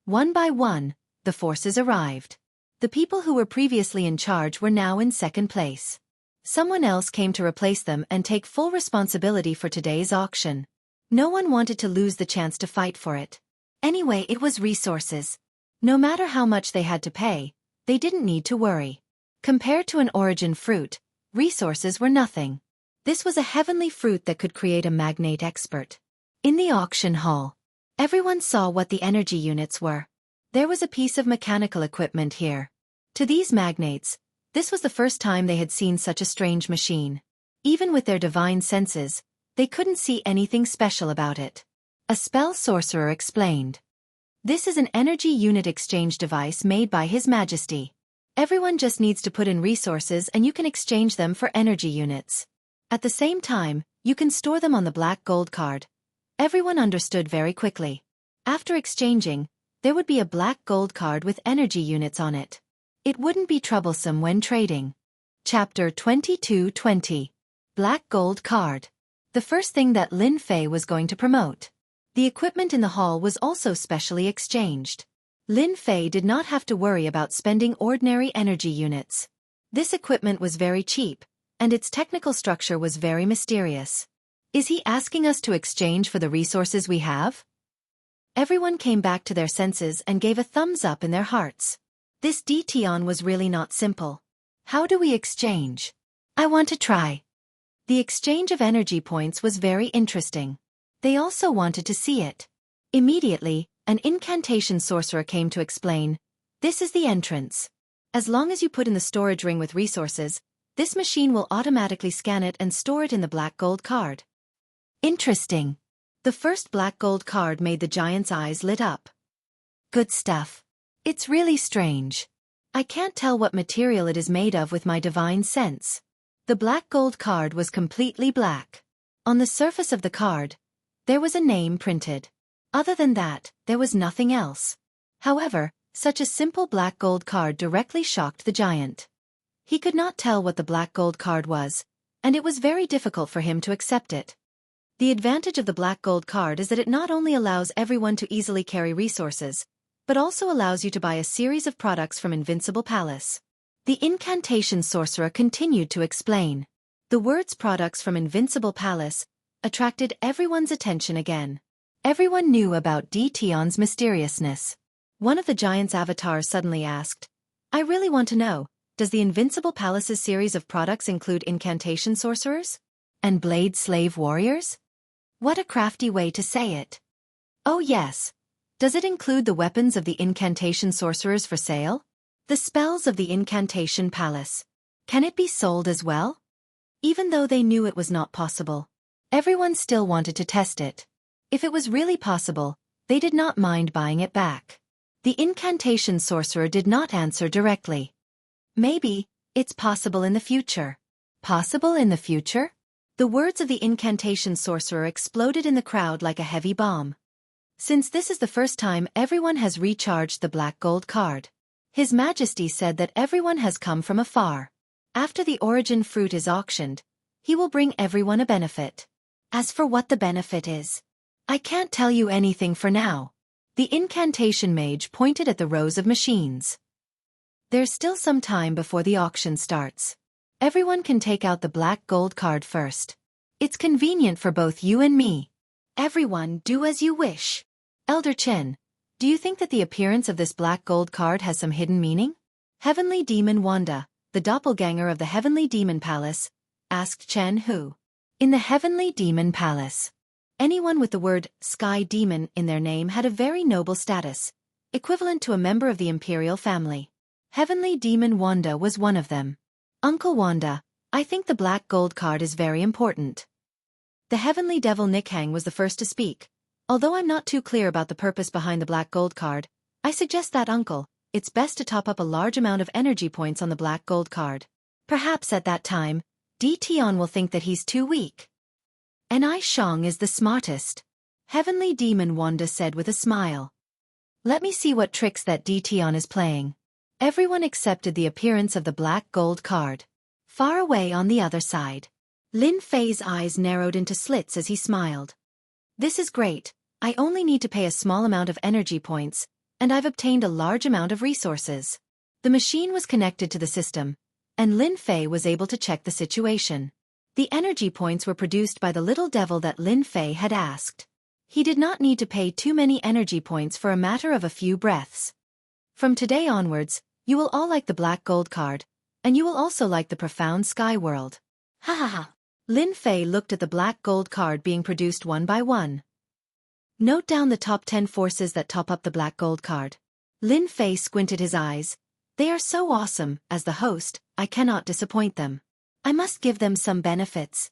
One by one, the forces arrived. The people who were previously in charge were now in second place. Someone else came to replace them and take full responsibility for today's auction. No one wanted to lose the chance to fight for it. Anyway, it was resources. No matter how much they had to pay, they didn't need to worry. Compared to an origin fruit, resources were nothing. This was a heavenly fruit that could create a magnate expert. In the auction hall, everyone saw what the energy units were. There was a piece of mechanical equipment here. To these magnates, this was the first time they had seen such a strange machine. Even with their divine senses, they couldn't see anything special about it. A spell sorcerer explained. This is an energy unit exchange device made by His Majesty. Everyone just needs to put in resources and you can exchange them for energy units. At the same time, you can store them on the black gold card. Everyone understood very quickly. After exchanging, there would be a black gold card with energy units on it. It wouldn't be troublesome when trading. Chapter 22:20. Black Gold Card. The first thing that Lin Fei was going to promote. The equipment in the hall was also specially exchanged. Lin Fei did not have to worry about spending ordinary energy units. This equipment was very cheap, and its technical structure was very mysterious. Is he asking us to exchange for the resources we have? Everyone came back to their senses and gave a thumbs up in their hearts. This Tion was really not simple. How do we exchange? I want to try. The exchange of energy points was very interesting. They also wanted to see it. Immediately, an incantation sorcerer came to explain. This is the entrance. As long as you put in the storage ring with resources, this machine will automatically scan it and store it in the black gold card. Interesting. The first black gold card made the giant's eyes lit up. Good stuff. It's really strange. I can't tell what material it is made of with my divine sense. The black gold card was completely black. On the surface of the card, there was a name printed. Other than that, there was nothing else. However, such a simple black gold card directly shocked the giant. He could not tell what the black gold card was, and it was very difficult for him to accept it. The advantage of the black gold card is that it not only allows everyone to easily carry resources, but also allows you to buy a series of products from Invincible Palace. The incantation sorcerer continued to explain. The words products from Invincible Palace attracted everyone's attention again. Everyone knew about Tion's mysteriousness. One of the giant's avatars suddenly asked, I really want to know, does the Invincible Palace's series of products include incantation sorcerers? And blade slave warriors? What a crafty way to say it. Oh yes. Does it include the weapons of the incantation sorcerers for sale? The spells of the Incantation Palace. Can it be sold as well? Even though they knew it was not possible, everyone still wanted to test it. If it was really possible, they did not mind buying it back. The incantation sorcerer did not answer directly. Maybe, it's possible in the future. Possible in the future? The words of the incantation sorcerer exploded in the crowd like a heavy bomb. Since this is the first time everyone has recharged the black gold card, His Majesty said that everyone has come from afar. After the origin fruit is auctioned, he will bring everyone a benefit. As for what the benefit is, I can't tell you anything for now. The incantation mage pointed at the rows of machines. There's still some time before the auction starts. Everyone can take out the black gold card first. It's convenient for both you and me. Everyone do as you wish. Elder Chen, do you think that the appearance of this black gold card has some hidden meaning? Heavenly Demon Wanda, the doppelganger of the Heavenly Demon Palace, asked Jianghu. In the Heavenly Demon Palace, anyone with the word Sky Demon in their name had a very noble status, equivalent to a member of the imperial family. Heavenly Demon Wanda was one of them. Uncle Wanda, I think the black gold card is very important. The Heavenly Devil Nikhang was the first to speak. Although I'm not too clear about the purpose behind the black gold card, I suggest that, Uncle, it's best to top up a large amount of energy points on the black gold card. Perhaps at that time, Tion will think that he's too weak. And I Shang is the smartest. Heavenly Demon Wanda said with a smile. Let me see what tricks that Tion is playing. Everyone accepted the appearance of the black gold card. Far away on the other side, Lin Fei's eyes narrowed into slits as he smiled. This is great. I only need to pay a small amount of energy points, and I've obtained a large amount of resources. The machine was connected to the system, and Lin Fei was able to check the situation. The energy points were produced by the little devil that Lin Fei had asked. He did not need to pay too many energy points for a matter of a few breaths. From today onwards, you will all like the black gold card, and you will also like the profound sky world. Ha ha ha. Lin Fei looked at the black gold card being produced one by one. Note down the top 10 forces that top up the black gold card. Lin Fei squinted his eyes. They are so awesome, as the host, I cannot disappoint them. I must give them some benefits.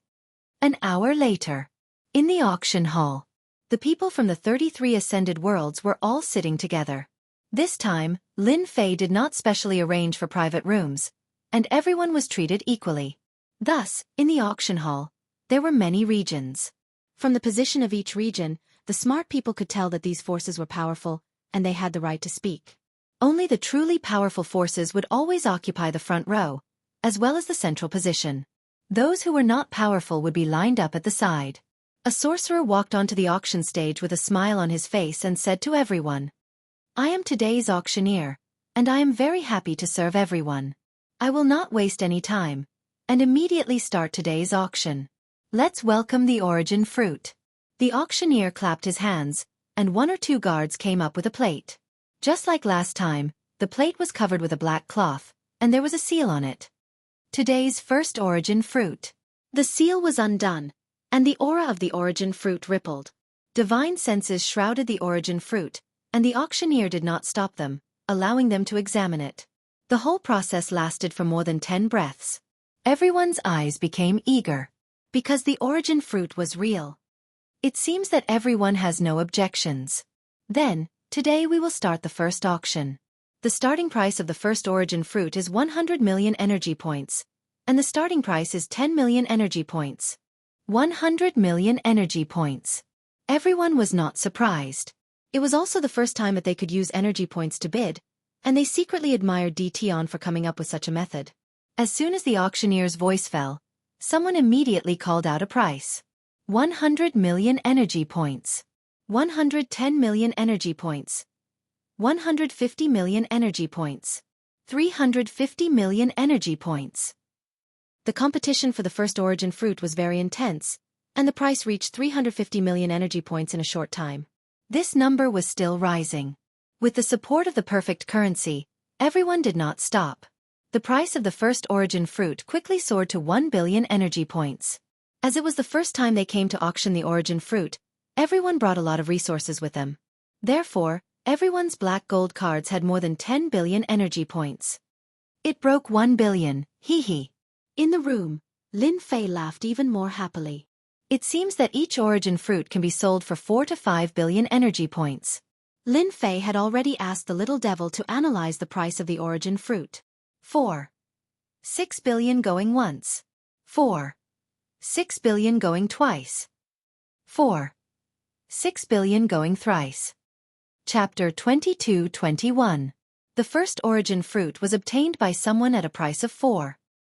An hour later, in the auction hall, the people from the 33 ascended worlds were all sitting together. This time, Lin Fei did not specially arrange for private rooms, and everyone was treated equally. Thus, in the auction hall, there were many regions. From the position of each region, the smart people could tell that these forces were powerful, and they had the right to speak. Only the truly powerful forces would always occupy the front row, as well as the central position. Those who were not powerful would be lined up at the side. A sorcerer walked onto the auction stage with a smile on his face and said to everyone, I am today's auctioneer, and I am very happy to serve everyone. I will not waste any time, and immediately start today's auction. Let's welcome the origin fruit. The auctioneer clapped his hands, and one or two guards came up with a plate. Just like last time, the plate was covered with a black cloth, and there was a seal on it. Today's first origin fruit. The seal was undone, and the aura of the origin fruit rippled. Divine senses shrouded the origin fruit, and the auctioneer did not stop them, allowing them to examine it. The whole process lasted for more than 10 breaths. Everyone's eyes became eager, because the origin fruit was real. It seems that everyone has no objections. Then, today we will start the first auction. The starting price of the first origin fruit is 100 million energy points, and the starting price is 10 million energy points. 100 million energy points. Everyone was not surprised. It was also the first time that they could use energy points to bid, and they secretly admired Tion for coming up with such a method. As soon as the auctioneer's voice fell, someone immediately called out a price. 100 million energy points. 110 million energy points. 150 million energy points. 350 million energy points. the competition for the first origin fruit was very intense, and the price reached 350 million energy points in a short time. This number was still rising. With the support of the perfect currency, everyone did not stop. The price of the first origin fruit quickly soared to 1 billion energy points. As it was the first time they came to auction the origin fruit, everyone brought a lot of resources with them. Therefore, everyone's black gold cards had more than 10 billion energy points. It broke 1 billion, hee hee. In the room, Lin Fei laughed even more happily. It seems that each origin fruit can be sold for 4 to 5 billion energy points. Lin Fei had already asked the little devil to analyze the price of the origin fruit. 6 billion going once. 6 billion going twice. 6 billion going thrice. Chapter 22-21. The first origin fruit was obtained by someone at a price of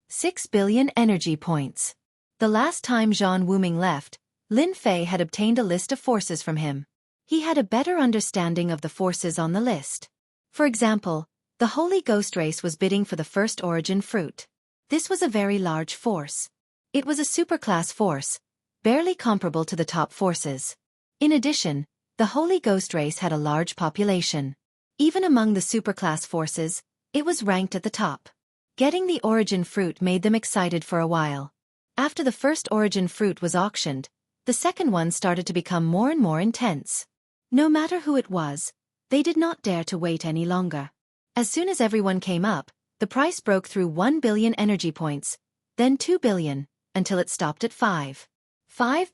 6 billion energy points. The last time Zhan Wuming left, Lin Fei had obtained a list of forces from him. He had a better understanding of the forces on the list. For example, the Holy Ghost race was bidding for the first origin fruit. This was a very large force. It was a superclass force, barely comparable to the top forces. In addition, the Holy Ghost race had a large population. Even among the superclass forces, it was ranked at the top. Getting the origin fruit made them excited for a while. After the first origin fruit was auctioned, the second one started to become more and more intense. No matter who it was, they did not dare to wait any longer. As soon as everyone came up, the price broke through 1 billion energy points, then 2 billion, until it stopped at 5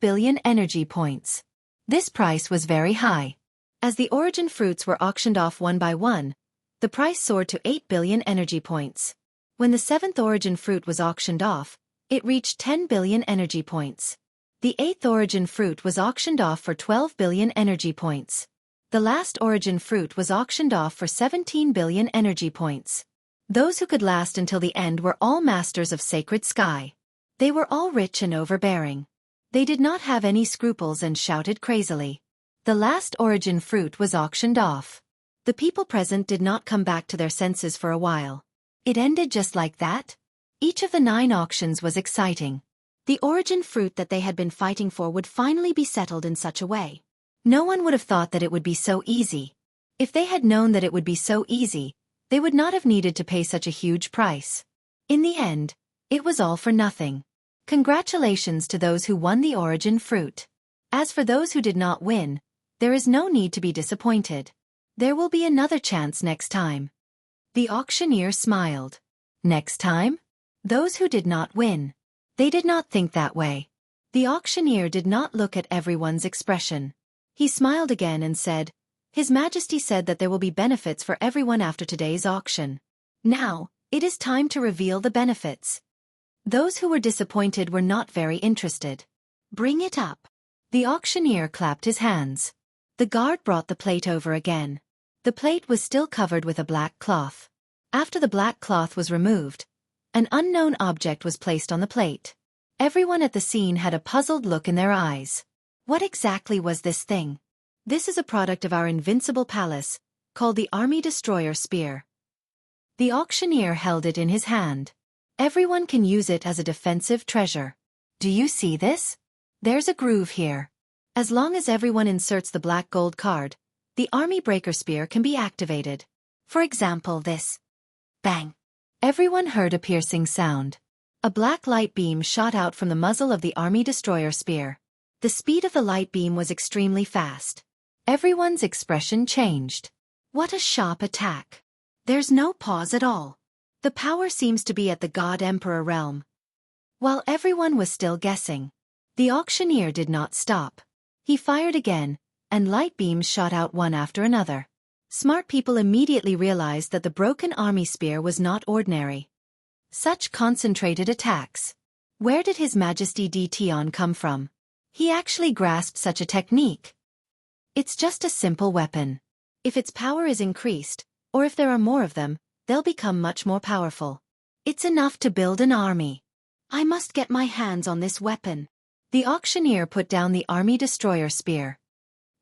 billion energy points. This price was very high. As the origin fruits were auctioned off one by one, the price soared to 8 billion energy points. When the seventh origin fruit was auctioned off, it reached 10 billion energy points. The eighth origin fruit was auctioned off for 12 billion energy points. The last origin fruit was auctioned off for 17 billion energy points. Those who could last until the end were all masters of sacred sky. They were all rich and overbearing. They did not have any scruples and shouted crazily. The last origin fruit was auctioned off. The people present did not come back to their senses for a while. It ended just like that? Each of the 9 auctions was exciting. The origin fruit that they had been fighting for would finally be settled in such a way. No one would have thought that it would be so easy. If they had known that it would be so easy, they would not have needed to pay such a huge price. In the end, it was all for nothing. Congratulations to those who won the origin fruit. As for those who did not win, there is no need to be disappointed. There will be another chance next time. The auctioneer smiled. Next time? Those who did not win. They did not think that way. The auctioneer did not look at everyone's expression. He smiled again and said, His Majesty said that there will be benefits for everyone after today's auction. Now, it is time to reveal the benefits. Those who were disappointed were not very interested. Bring it up. The auctioneer clapped his hands. The guard brought the plate over again. The plate was still covered with a black cloth. After the black cloth was removed, an unknown object was placed on the plate. Everyone at the scene had a puzzled look in their eyes. What exactly was this thing? This is a product of our invincible palace, called the Army Destroyer Spear. The auctioneer held it in his hand. Everyone can use it as a defensive treasure. Do you see this? There's a groove here. As long as everyone inserts the black gold card, the Army Breaker Spear can be activated. For example, this. Bang! Everyone heard a piercing sound. A black light beam shot out from the muzzle of the Army Destroyer Spear. The speed of the light beam was extremely fast. Everyone's expression changed. What a sharp attack. There's no pause at all. The power seems to be at the God Emperor realm. While everyone was still guessing, the auctioneer did not stop. He fired again, and light beams shot out one after another. Smart people immediately realized that the broken army spear was not ordinary. Such concentrated attacks. Where did His Majesty Tion come from? He actually grasped such a technique. It's just a simple weapon. If its power is increased, or if there are more of them, they'll become much more powerful. It's enough to build an army. I must get my hands on this weapon. The auctioneer put down the Army Destroyer Spear.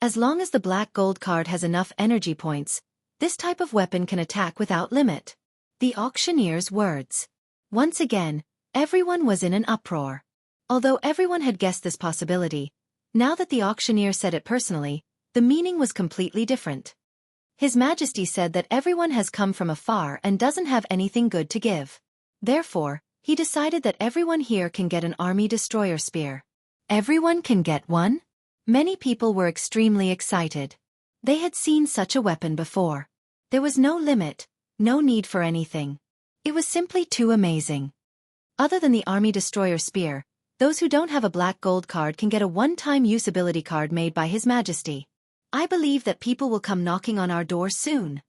As long as the black gold card has enough energy points, this type of weapon can attack without limit. The auctioneer's words. Once again, Everyone was in an uproar. Although everyone had guessed this possibility, now that the auctioneer said it personally, the meaning was completely different. His Majesty said that everyone has come from afar and doesn't have anything good to give. Therefore, he decided that everyone here can get an army destroyer spear. Everyone can get one? Many people were extremely excited. They had seen such a weapon before. There was no limit, no need for anything. It was simply too amazing. Other than the army destroyer spear, those who don't have a black gold card can get a one-time usability card made by His Majesty. I believe that people will come knocking on our door soon.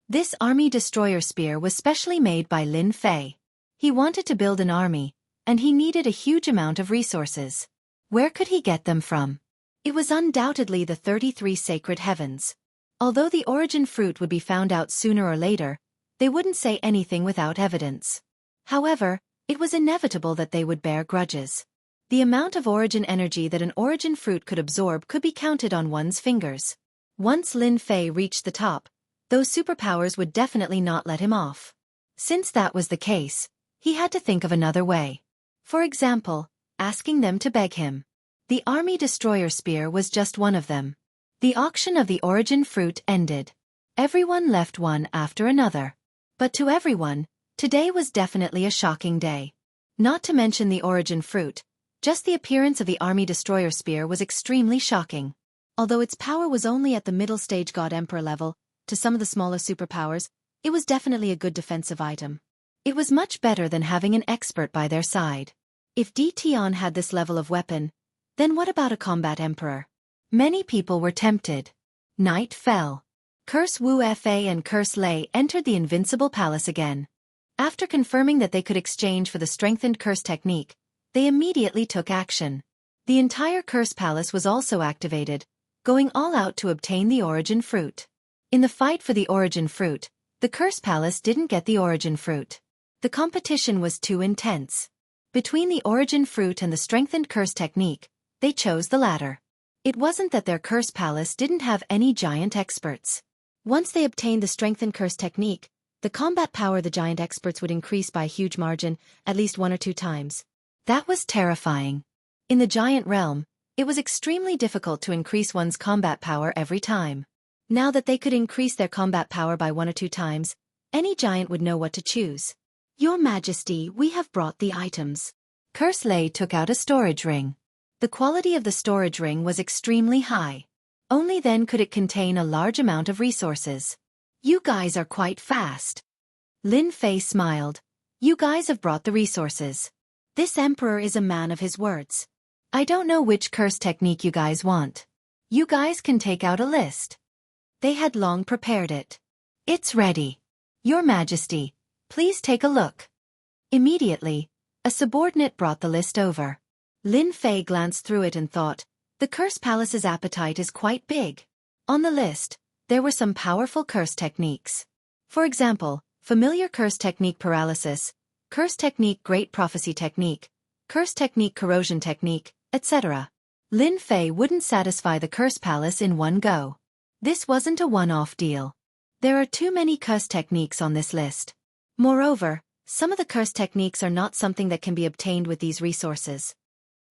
This army destroyer spear was specially made by Lin Fei. He wanted to build an army, and he needed a huge amount of resources. Where could he get them from? It was undoubtedly the 33 sacred heavens. Although the origin fruit would be found out sooner or later, they wouldn't say anything without evidence. However, it was inevitable that they would bear grudges. The amount of origin energy that an origin fruit could absorb could be counted on one's fingers. Once Lin Fei reached the top, those superpowers would definitely not let him off. Since that was the case, he had to think of another way. For example, asking them to beg him. The army destroyer spear was just one of them. The auction of the origin fruit ended. Everyone left one after another. But to everyone, today was definitely a shocking day. Not to mention the origin fruit, just the appearance of the army destroyer spear was extremely shocking. Although its power was only at the middle stage God Emperor level, to some of the smaller superpowers, it was definitely a good defensive item. It was much better than having an expert by their side. If Tian had this level of weapon, then what about a combat emperor? Many people were tempted. Night fell. Curse Wu Fa and Curse Lei entered the invincible palace again. After confirming that they could exchange for the strengthened curse technique, they immediately took action. The entire curse palace was also activated, going all out to obtain the origin fruit. In the fight for the origin fruit, the curse palace didn't get the origin fruit. The competition was too intense. Between the origin fruit and the strengthened curse technique, they chose the latter. It wasn't that their curse palace didn't have any giant experts. Once they obtained the strengthened curse technique, the combat power of the giant experts would increase by a huge margin, at least 1 or 2 times. That was terrifying. In the giant realm, it was extremely difficult to increase one's combat power every time. Now that they could increase their combat power by 1 or 2 times, any giant would know what to choose. Your Majesty, we have brought the items. Curse Lei took out a storage ring. The quality of the storage ring was extremely high. Only then could it contain a large amount of resources. You guys are quite fast. Lin Fei smiled. You guys have brought the resources. This emperor is a man of his words. I don't know which curse technique you guys want. You guys can take out a list. They had long prepared it. It's ready. Your Majesty, please take a look. Immediately, a subordinate brought the list over. Lin Fei glanced through it and thought, the curse palace's appetite is quite big. On the list, there were some powerful curse techniques. For example, familiar curse technique paralysis, curse technique great prophecy technique, curse technique corrosion technique, etc. Lin Fei wouldn't satisfy the curse palace in one go. This wasn't a one-off deal. There are too many curse techniques on this list. Moreover, some of the curse techniques are not something that can be obtained with these resources.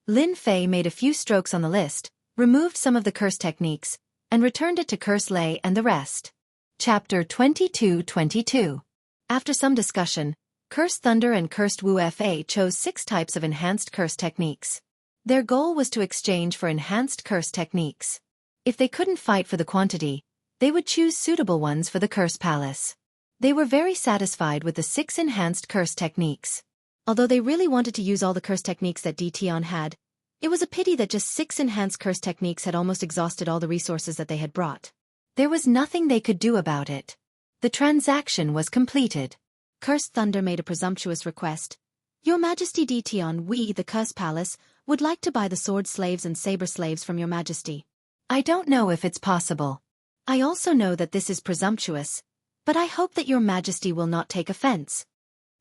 Lin Fei made a few strokes on the list, removed some of the curse techniques, and returned it to Curse Lei and the rest. Chapter 22-22. After some discussion, Cursed Thunder and Cursed Wu Fa chose 6 types of enhanced curse techniques. Their goal was to exchange for enhanced curse techniques. If they couldn't fight for the quantity, they would choose suitable ones for the curse palace. They were very satisfied with the 6 enhanced curse techniques. Although they really wanted to use all the curse techniques that Tian had, it was a pity that just 6 enhanced curse techniques had almost exhausted all the resources that they had brought. There was nothing they could do about it. The transaction was completed. Cursed Thunder made a presumptuous request. Your Majesty Tian, we, the Curse Palace, would like to buy the sword slaves and saber slaves from your Majesty. I don't know if it's possible. I also know that this is presumptuous, but I hope that your Majesty will not take offense.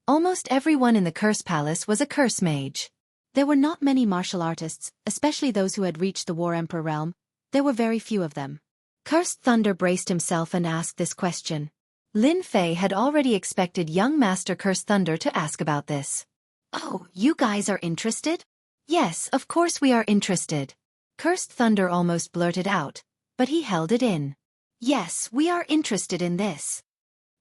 Almost everyone in the Curse Palace was a curse mage. There were not many martial artists, especially those who had reached the War Emperor realm. There were very few of them. Cursed Thunder braced himself and asked this question. Lin Fei had already expected young Master Cursed Thunder to ask about this. Oh, you guys are interested? Yes, of course we are interested. Cursed Thunder almost blurted out, but he held it in. Yes, we are interested in this.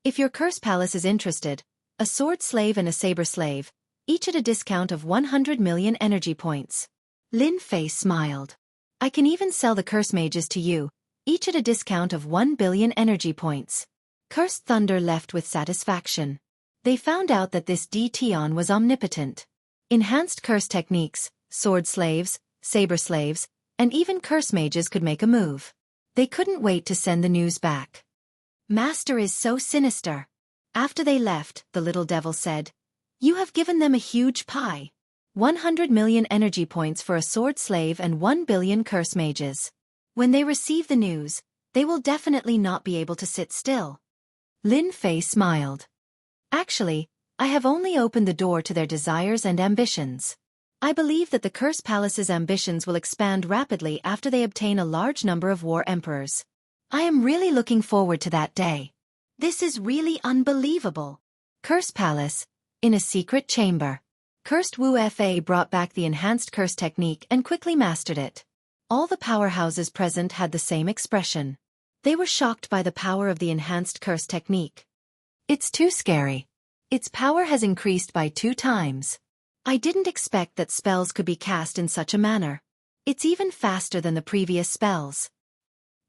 If your curse palace is interested, a sword slave and a saber slave, each at a discount of 100 million energy points. Lin Fei smiled. I can even sell the curse mages to you, each at a discount of 1 billion energy points. Cursed Thunder left with satisfaction. They found out that this Tion was omnipotent. Enhanced curse techniques, sword slaves, saber slaves, and even curse mages could make a move. They couldn't wait to send the news back. Master is so sinister. After they left, the little devil said, You have given them a huge pie. 100 million energy points for a sword slave and 1 billion curse mages. When they receive the news, they will definitely not be able to sit still. Lin Fei smiled. Actually, I have only opened the door to their desires and ambitions. I believe that the Curse Palace's ambitions will expand rapidly after they obtain a large number of war emperors. I am really looking forward to that day. This is really unbelievable. Curse Palace, in a secret chamber. Cursed Wu Fa brought back the enhanced curse technique and quickly mastered it. All the powerhouses present had the same expression. They were shocked by the power of the enhanced curse technique. It's too scary. Its power has increased by 2 times. I didn't expect that spells could be cast in such a manner. It's even faster than the previous spells.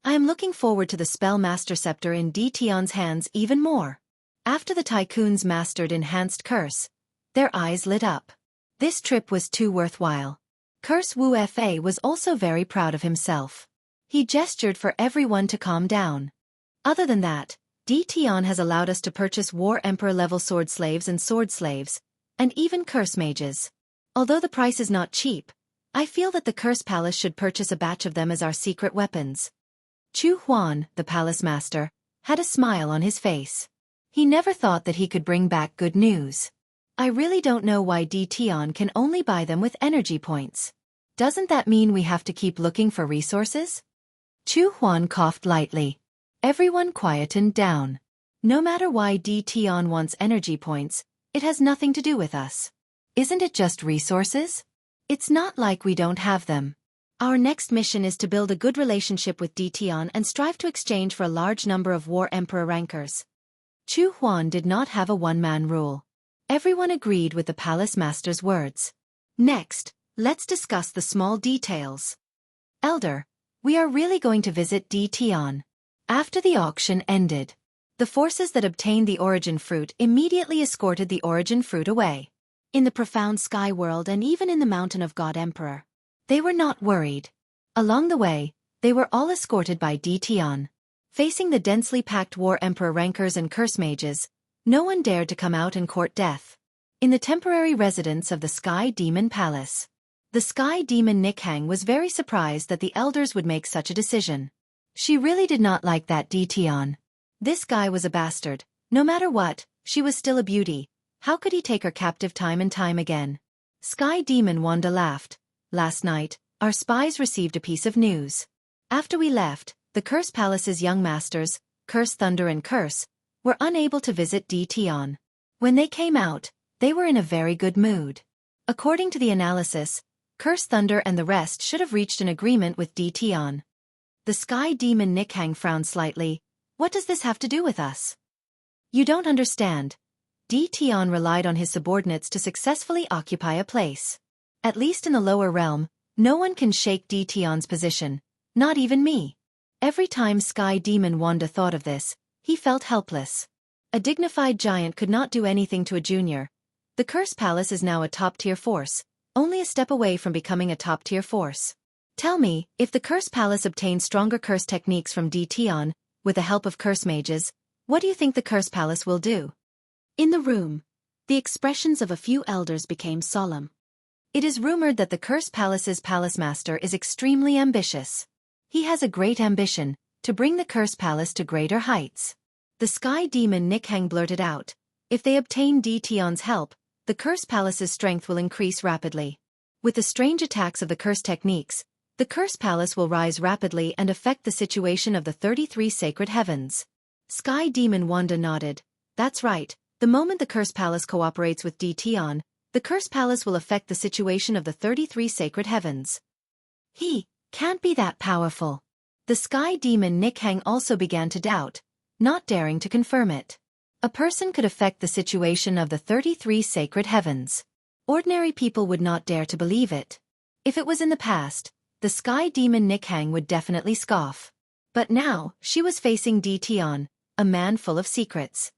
I am looking forward to the spell master scepter in Tion's hands even more. After the tycoons mastered enhanced curse, their eyes lit up. This trip was too worthwhile. Curse Wu Fa was also very proud of himself. He gestured for everyone to calm down. Other than that, Tion has allowed us to purchase War Emperor level sword slaves, and even curse mages. Although the price is not cheap, I feel that the Curse Palace should purchase a batch of them as our secret weapons. Chu Huan, the palace master, had a smile on his face. He never thought that he could bring back good news. I really don't know why Tion can only buy them with energy points. Doesn't that mean we have to keep looking for resources? Chu Huan coughed lightly. Everyone quietened down. No matter why Tion wants energy points, it has nothing to do with us. Isn't it just resources? It's not like we don't have them. Our next mission is to build a good relationship with Tion and strive to exchange for a large number of War Emperor rankers. Chu Huan did not have a one-man rule. Everyone agreed with the palace master's words. Next, let's discuss the small details. Elder, we are really going to visit Tion. After the auction ended, the forces that obtained the origin fruit immediately escorted the origin fruit away. In the profound sky world and even in the mountain of God Emperor, they were not worried. Along the way, they were all escorted by Tion. Facing the densely packed War Emperor rankers and curse mages, no one dared to come out and court death. In the temporary residence of the Sky Demon Palace, the Sky Demon Nikhang was very surprised that the elders would make such a decision. She really did not like that Tion. This guy was a bastard. No matter what, she was still a beauty. How could he take her captive time and time again? Sky Demon Wanda laughed. Last night, our spies received a piece of news. After we left, the Curse Palace's young masters, Curse Thunder and Curse, were unable to visit Tion. When they came out, they were in a very good mood. According to the analysis, Curse Thunder and the rest should have reached an agreement with Tion. The Sky Demon Nikhang frowned slightly. What does this have to do with us? You don't understand. Tion relied on his subordinates to successfully occupy a place. At least in the lower realm, no one can shake Tion's position, not even me. Every time Sky Demon Wanda thought of this, he felt helpless. A dignified giant could not do anything to a junior. The Curse Palace is now a top-tier force, only a step away from becoming a top-tier force. Tell me, if the Curse Palace obtains stronger curse techniques from Tion, with the help of curse mages, what do you think the Curse Palace will do? In the room, the expressions of a few elders became solemn. It is rumored that the Curse Palace's palace master is extremely ambitious. He has a great ambition, to bring the Curse Palace to greater heights. The Sky Demon Nikhang blurted out, if they obtain Tion's help, the Curse Palace's strength will increase rapidly. With the strange attacks of the curse techniques, the Curse Palace will rise rapidly and affect the situation of the 33 sacred heavens. Sky Demon Wanda nodded. That's right, the moment the Curse Palace cooperates with Tion, The curse palace will affect the situation of the 33 sacred heavens. He can't be that powerful. The sky demon Nikhang also began to doubt, not daring to confirm it. A person could affect the situation of the 33 sacred heavens. Ordinary people would not dare to believe it. If it was in the past, the sky demon Nikhang would definitely scoff. But now, she was facing Di Tian, a man full of secrets.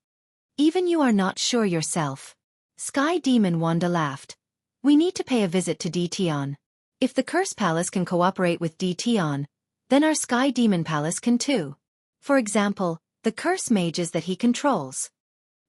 Even you are not sure yourself. Sky demon Wanda laughed. We need to pay a visit to Di Tian. If the curse palace can cooperate with Di Tian, then our sky demon palace can too. For example, the curse mages that he controls.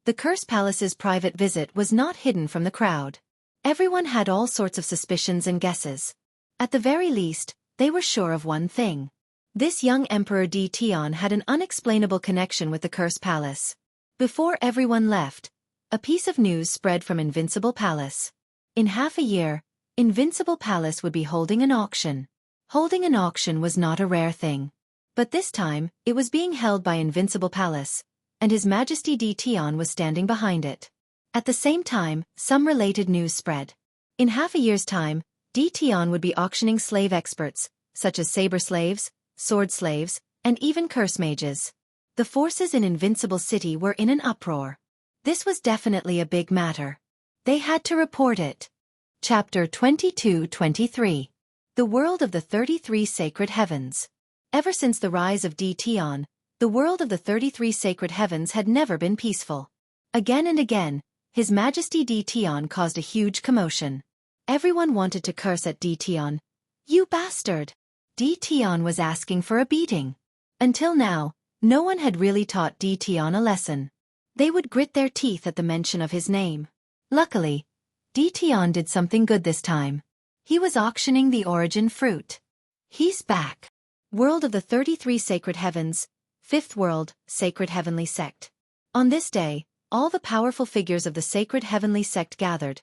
The curse palace's private visit was not hidden from the crowd. Everyone had all sorts of suspicions and guesses. At the very least, they were sure of one thing. This young Emperor Di Tian had an unexplainable connection with the curse palace. Before everyone left, a piece of news spread from Invincible Palace. In half a year, Invincible Palace would be holding an auction. Holding an auction was not a rare thing. But this time, it was being held by Invincible Palace, and His Majesty Di Tian was standing behind it. At the same time, some related news spread. In half a year's time, Di Tian would be auctioning slave experts, such as saber slaves, sword slaves, and even curse mages. The forces in Invincible City were in an uproar. This was definitely a big matter. They had to report it. Chapter 22-23. The World of the 33 Sacred Heavens. Ever since the rise of Di Tian, the world of the 33 sacred heavens had never been peaceful. Again and again, His Majesty Di Tian caused a huge commotion. Everyone wanted to curse at Di Tian. You bastard! Di Tian was asking for a beating. Until now, no one had really taught Di Tian a lesson. They would grit their teeth at the mention of his name. Luckily, Di Tian did something good this time. He was auctioning the origin fruit. He's back. World of the 33 Sacred Heavens, Fifth World, Sacred Heavenly Sect. On this day, all the powerful figures of the Sacred Heavenly Sect gathered,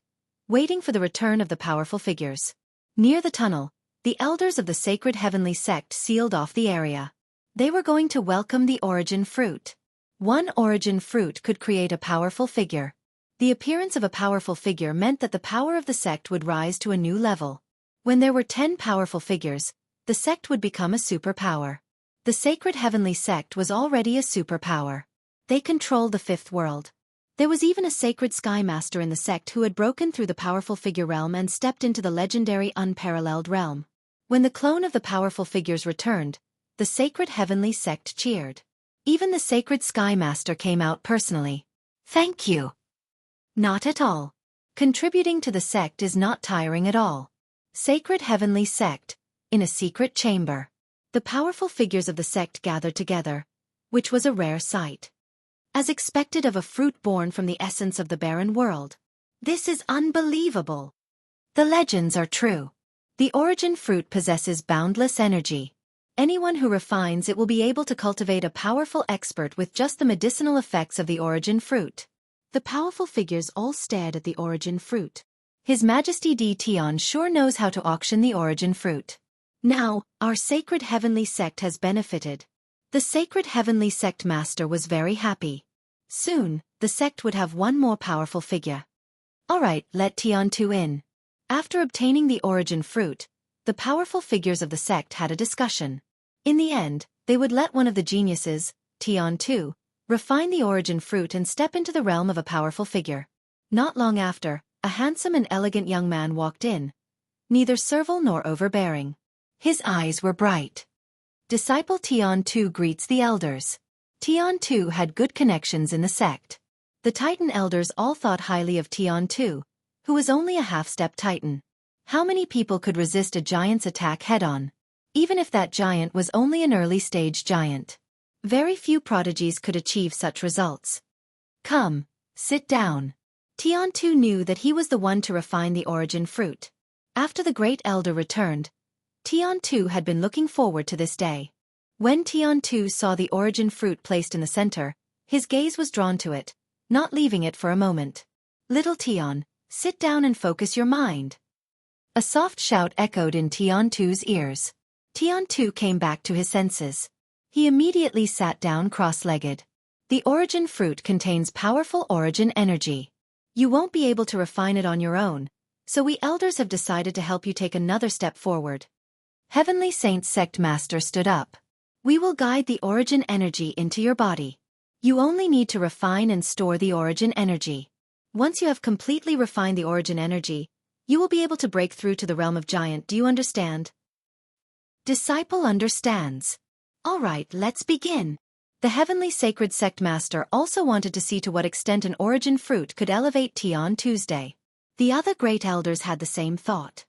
waiting for the return of the powerful figures. Near the tunnel, the elders of the Sacred Heavenly Sect sealed off the area. They were going to welcome the origin fruit. One origin fruit could create a powerful figure. The appearance of a powerful figure meant that the power of the sect would rise to a new level. When there were 10 powerful figures, the sect would become a superpower. The Sacred Heavenly Sect was already a superpower. They controlled the fifth world. There was even a sacred sky master in the sect who had broken through the powerful figure realm and stepped into the legendary unparalleled realm. When the clone of the powerful figures returned, the Sacred Heavenly Sect cheered. Even the sacred sky master came out personally. Thank you. Not at all. Contributing to the sect is not tiring at all. Sacred Heavenly Sect, in a secret chamber. The powerful figures of the sect gathered together, which was a rare sight. As expected of a fruit born from the essence of the barren world. This is unbelievable. The legends are true. The origin fruit possesses boundless energy. Anyone who refines it will be able to cultivate a powerful expert with just the medicinal effects of the origin fruit. The powerful figures all stared at the origin fruit. His Majesty Di Tian sure knows how to auction the origin fruit. Now, our Sacred Heavenly Sect has benefited. The Sacred Heavenly Sect Master was very happy. Soon, the sect would have one more powerful figure. Alright, let Tian Tu in. After obtaining the origin fruit, the powerful figures of the sect had a discussion. In the end, they would let one of the geniuses, Tian Tu, refine the origin fruit and step into the realm of a powerful figure. Not long after, a handsome and elegant young man walked in, neither servile nor overbearing. His eyes were bright. Disciple Tian Tu greets the elders. Tian Tu had good connections in the sect. The Titan elders all thought highly of Tian Tu, who was only a half-step Titan. How many people could resist a giant's attack head-on? Even if that giant was only an early-stage giant. Very few prodigies could achieve such results. Come, sit down. Tian Tu knew that he was the one to refine the origin fruit. After the great elder returned, Tian Tu had been looking forward to this day. When Tian Tu saw the origin fruit placed in the center, his gaze was drawn to it, not leaving it for a moment. Little Tian, sit down and focus your mind. A soft shout echoed in Tian Tu's ears. Tian Tu came back to his senses. He immediately sat down cross-legged. The origin fruit contains powerful origin energy. You won't be able to refine it on your own, so we elders have decided to help you take another step forward. Heavenly Saint Sect Master stood up. We will guide the origin energy into your body. You only need to refine and store the origin energy. Once you have completely refined the origin energy, you will be able to break through to the realm of giant. Do you understand? Disciple understands. All right, let's begin. The Heavenly Sacred Sect Master also wanted to see to what extent an origin fruit could elevate tea on Tuesday. The other great elders had the same thought.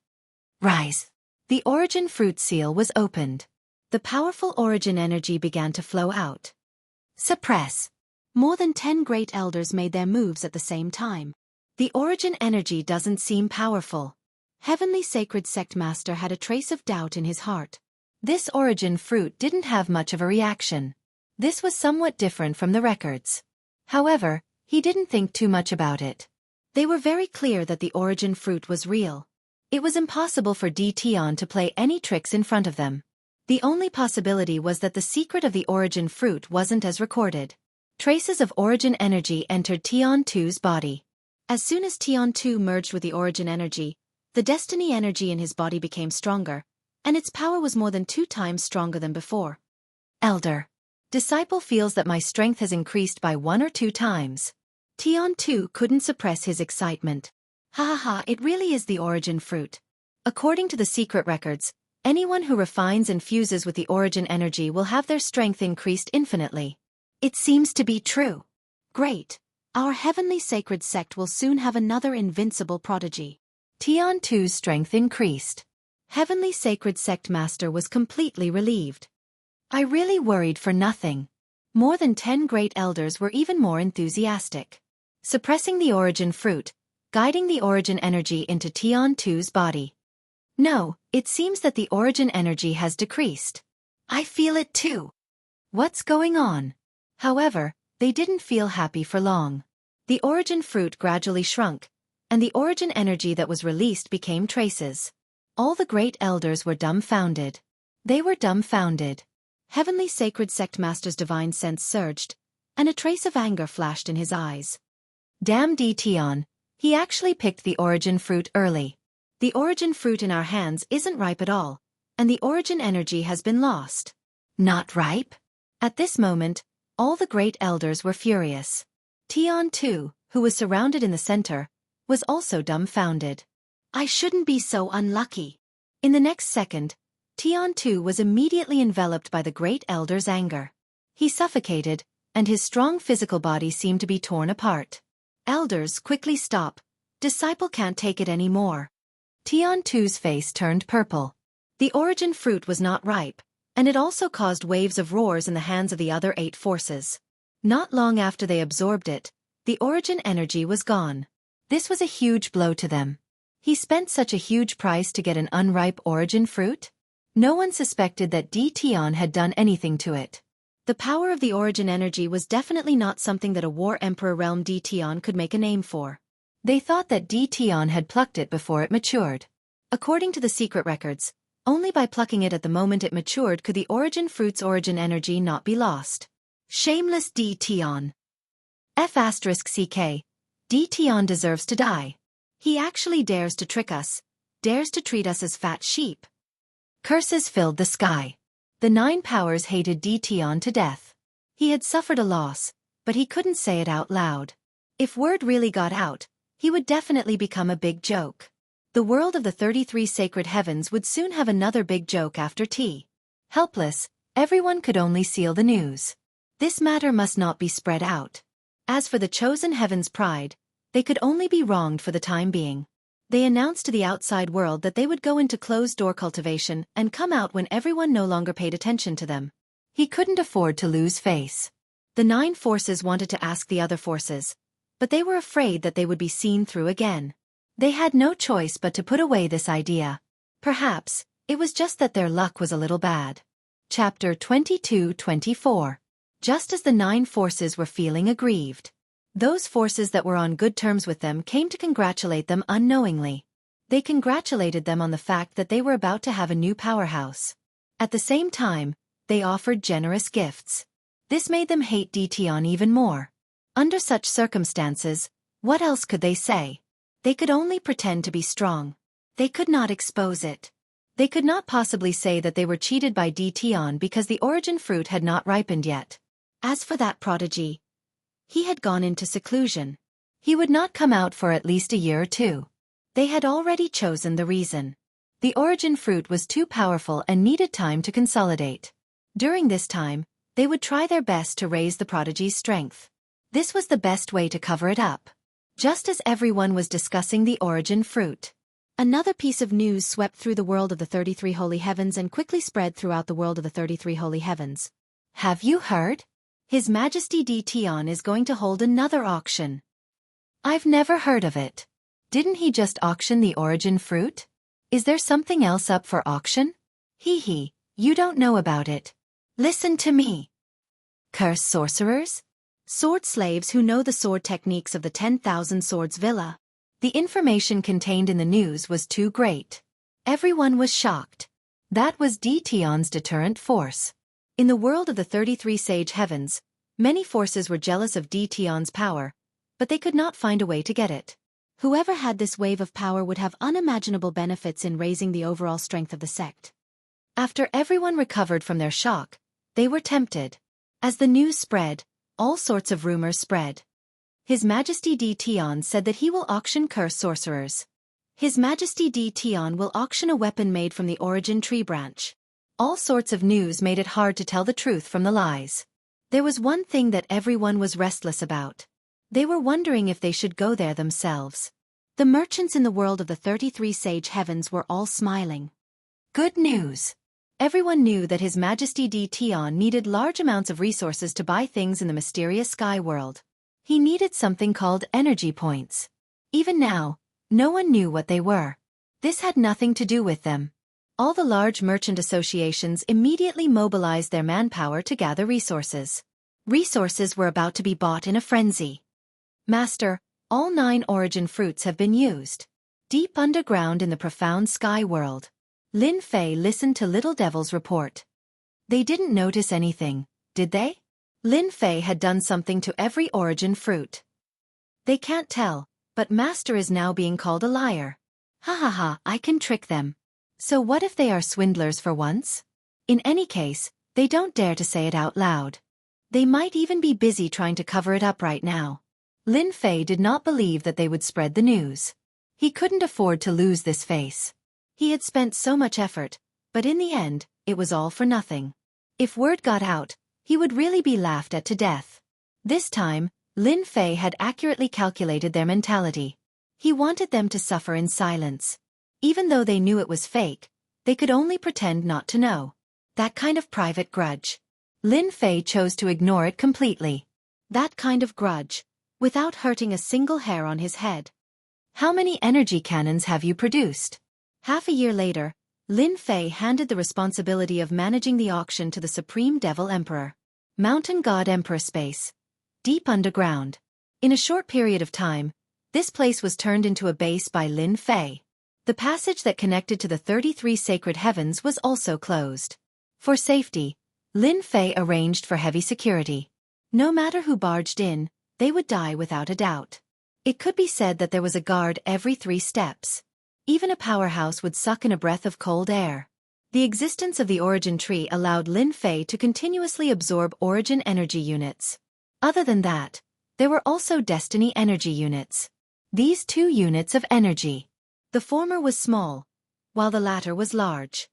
Rise. The origin fruit seal was opened. The powerful origin energy began to flow out. Suppress. More than 10 great elders made their moves at the same time. The origin energy doesn't seem powerful. Heavenly Sacred Sect Master had a trace of doubt in his heart. This origin fruit didn't have much of a reaction. This was somewhat different from the records. However, he didn't think too much about it. They were very clear that the origin fruit was real. It was impossible for Tion to play any tricks in front of them. The only possibility was that the secret of the origin fruit wasn't as recorded. Traces of origin energy entered Tion-2's body. As soon as Tion-2 merged with the origin energy, the destiny energy in his body became stronger, and its power was more than 2 times stronger than before. Elder. Disciple feels that my strength has increased by 1 or 2 times. Tion-2 couldn't suppress his excitement. Ha ha ha, it really is the origin fruit. According to the secret records, anyone who refines and fuses with the origin energy will have their strength increased infinitely. It seems to be true. Great. Our heavenly sacred sect will soon have another invincible prodigy. Tion-2's strength increased. Heavenly Sacred Sect Master was completely relieved. I really worried for nothing. More than 10 great elders were even more enthusiastic. Suppressing the origin fruit, guiding the origin energy into Tion-2's body. No, it seems that the origin energy has decreased. I feel it too. What's going on? However, they didn't feel happy for long. The origin fruit gradually shrunk, and the origin energy that was released became traces. All the great elders were dumbfounded. They were dumbfounded. Heavenly Sacred Sect Master's divine sense surged, and a trace of anger flashed in his eyes. Damn Tion, he actually picked the origin fruit early. The origin fruit in our hands isn't ripe at all, and the origin energy has been lost. Not ripe? At this moment, all the great elders were furious. Tion-2, who was surrounded in the center, was also dumbfounded. I shouldn't be so unlucky. In the next second, Tion-2 was immediately enveloped by the great elder's anger. He suffocated, and his strong physical body seemed to be torn apart. Elders, quickly stop. Disciple can't take it anymore. Tion-2's face turned purple. The origin fruit was not ripe, and it also caused waves of roars in the hands of the other 8 forces. Not long after they absorbed it, the origin energy was gone. This was a huge blow to them. He spent such a huge price to get an unripe origin fruit? No one suspected that Tion had done anything to it. The power of the origin energy was definitely not something that a war emperor realm Tion could make a name for. They thought that Tion had plucked it before it matured. According to the secret records, only by plucking it at the moment it matured could the origin fruit's origin energy not be lost. Shameless Tion. F*CK. Tion deserves to die. He actually dares to trick us, dares to treat us as fat sheep. Curses filled the sky. The 9 powers hated Tion to death. He had suffered a loss, but he couldn't say it out loud. If word really got out, he would definitely become a big joke. The world of the 33 sacred heavens would soon have another big joke after tea. Helpless, everyone could only seal the news. This matter must not be spread out. As for the chosen heaven's pride, they could only be wronged for the time being. They announced to the outside world that they would go into closed-door cultivation and come out when everyone no longer paid attention to them. He couldn't afford to lose face. The 9 forces wanted to ask the other forces, but they were afraid that they would be seen through again. They had no choice but to put away this idea. Perhaps, it was just that their luck was a little bad. Chapter 22-24. Just as the 9 forces were feeling aggrieved, those forces that were on good terms with them came to congratulate them unknowingly. They congratulated them on the fact that they were about to have a new powerhouse. At the same time, they offered generous gifts. This made them hate Tion even more. Under such circumstances, What else could they say? They could only pretend to be strong. They could not expose it. They could not possibly say that they were cheated by Tion because the origin fruit had not ripened yet. As for that prodigy, he had gone into seclusion. He would not come out for at least a year or two. They had already chosen the reason. The origin fruit was too powerful and needed time to consolidate. During this time, they would try their best to raise the prodigy's strength. This was the best way to cover it up. Just as everyone was discussing the origin fruit, another piece of news swept through the world of the 33 Holy Heavens and quickly spread throughout the world of the 33 Holy Heavens. Have you heard? His Majesty Tion is going to hold another auction. I've never heard of it. Didn't he just auction the origin fruit? Is there something else up for auction? Hee, you don't know about it. Listen to me. Curse sorcerers? Sword slaves who know the sword techniques of the 10,000 Swords Villa. The information contained in the news was too great. Everyone was shocked. That was Tion's deterrent force. In the world of the 33 Sage Heavens, many forces were jealous of Tion's power, but they could not find a way to get it. Whoever had this wave of power would have unimaginable benefits in raising the overall strength of the sect. After everyone recovered from their shock, they were tempted. As the news spread, all sorts of rumors spread. His Majesty Tion said that he will auction curse sorcerers. His Majesty Tion will auction a weapon made from the origin tree branch. All sorts of news made it hard to tell the truth from the lies. There was one thing that everyone was restless about. They were wondering if they should go there themselves. The merchants in the world of the 33 Sage Heavens were all smiling. Good news! Everyone knew that His Majesty Tion needed large amounts of resources to buy things in the mysterious sky world. He needed something called energy points. Even now, no one knew what they were. This had nothing to do with them. All the large merchant associations immediately mobilized their manpower to gather resources. Resources were about to be bought in a frenzy. Master, all 9 origin fruits have been used. Deep underground in the profound sky world. Lin Fei listened to Little Devil's report. They didn't notice anything, did they? Lin Fei had done something to every origin fruit. They can't tell, but Master is now being called a liar. Ha, I can trick them. So what if they are swindlers for once? In any case, they don't dare to say it out loud. They might even be busy trying to cover it up right now. Lin Fei did not believe that they would spread the news. He couldn't afford to lose this face. He had spent so much effort, but in the end, it was all for nothing. If word got out, he would really be laughed at to death. This time, Lin Fei had accurately calculated their mentality. He wanted them to suffer in silence. Even though they knew it was fake, they could only pretend not to know. That kind of private grudge. Lin Fei chose to ignore it completely. That kind of grudge, without hurting a single hair on his head. How many energy cannons have you produced? Half a year later, Lin Fei handed the responsibility of managing the auction to the Supreme Devil Emperor. Mountain God Emperor Space. Deep underground. In a short period of time, this place was turned into a base by Lin Fei. The passage that connected to the 33 sacred heavens was also closed. For safety, Lin Fei arranged for heavy security. No matter who barged in, they would die without a doubt. It could be said that there was a guard every 3 steps. Even a powerhouse would suck in a breath of cold air. The existence of the origin tree allowed Lin Fei to continuously absorb origin energy units. Other than that, there were also destiny energy units. These 2 units of energy. The former was small, while the latter was large.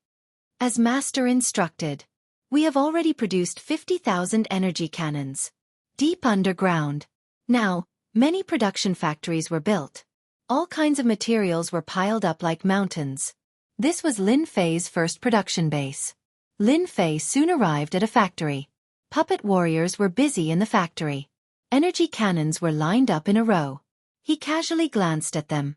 As Master instructed, we have already produced 50,000 energy cannons. Deep underground. Now, many production factories were built. All kinds of materials were piled up like mountains. This was Lin Fei's first production base. Lin Fei soon arrived at a factory. Puppet warriors were busy in the factory. Energy cannons were lined up in a row. He casually glanced at them.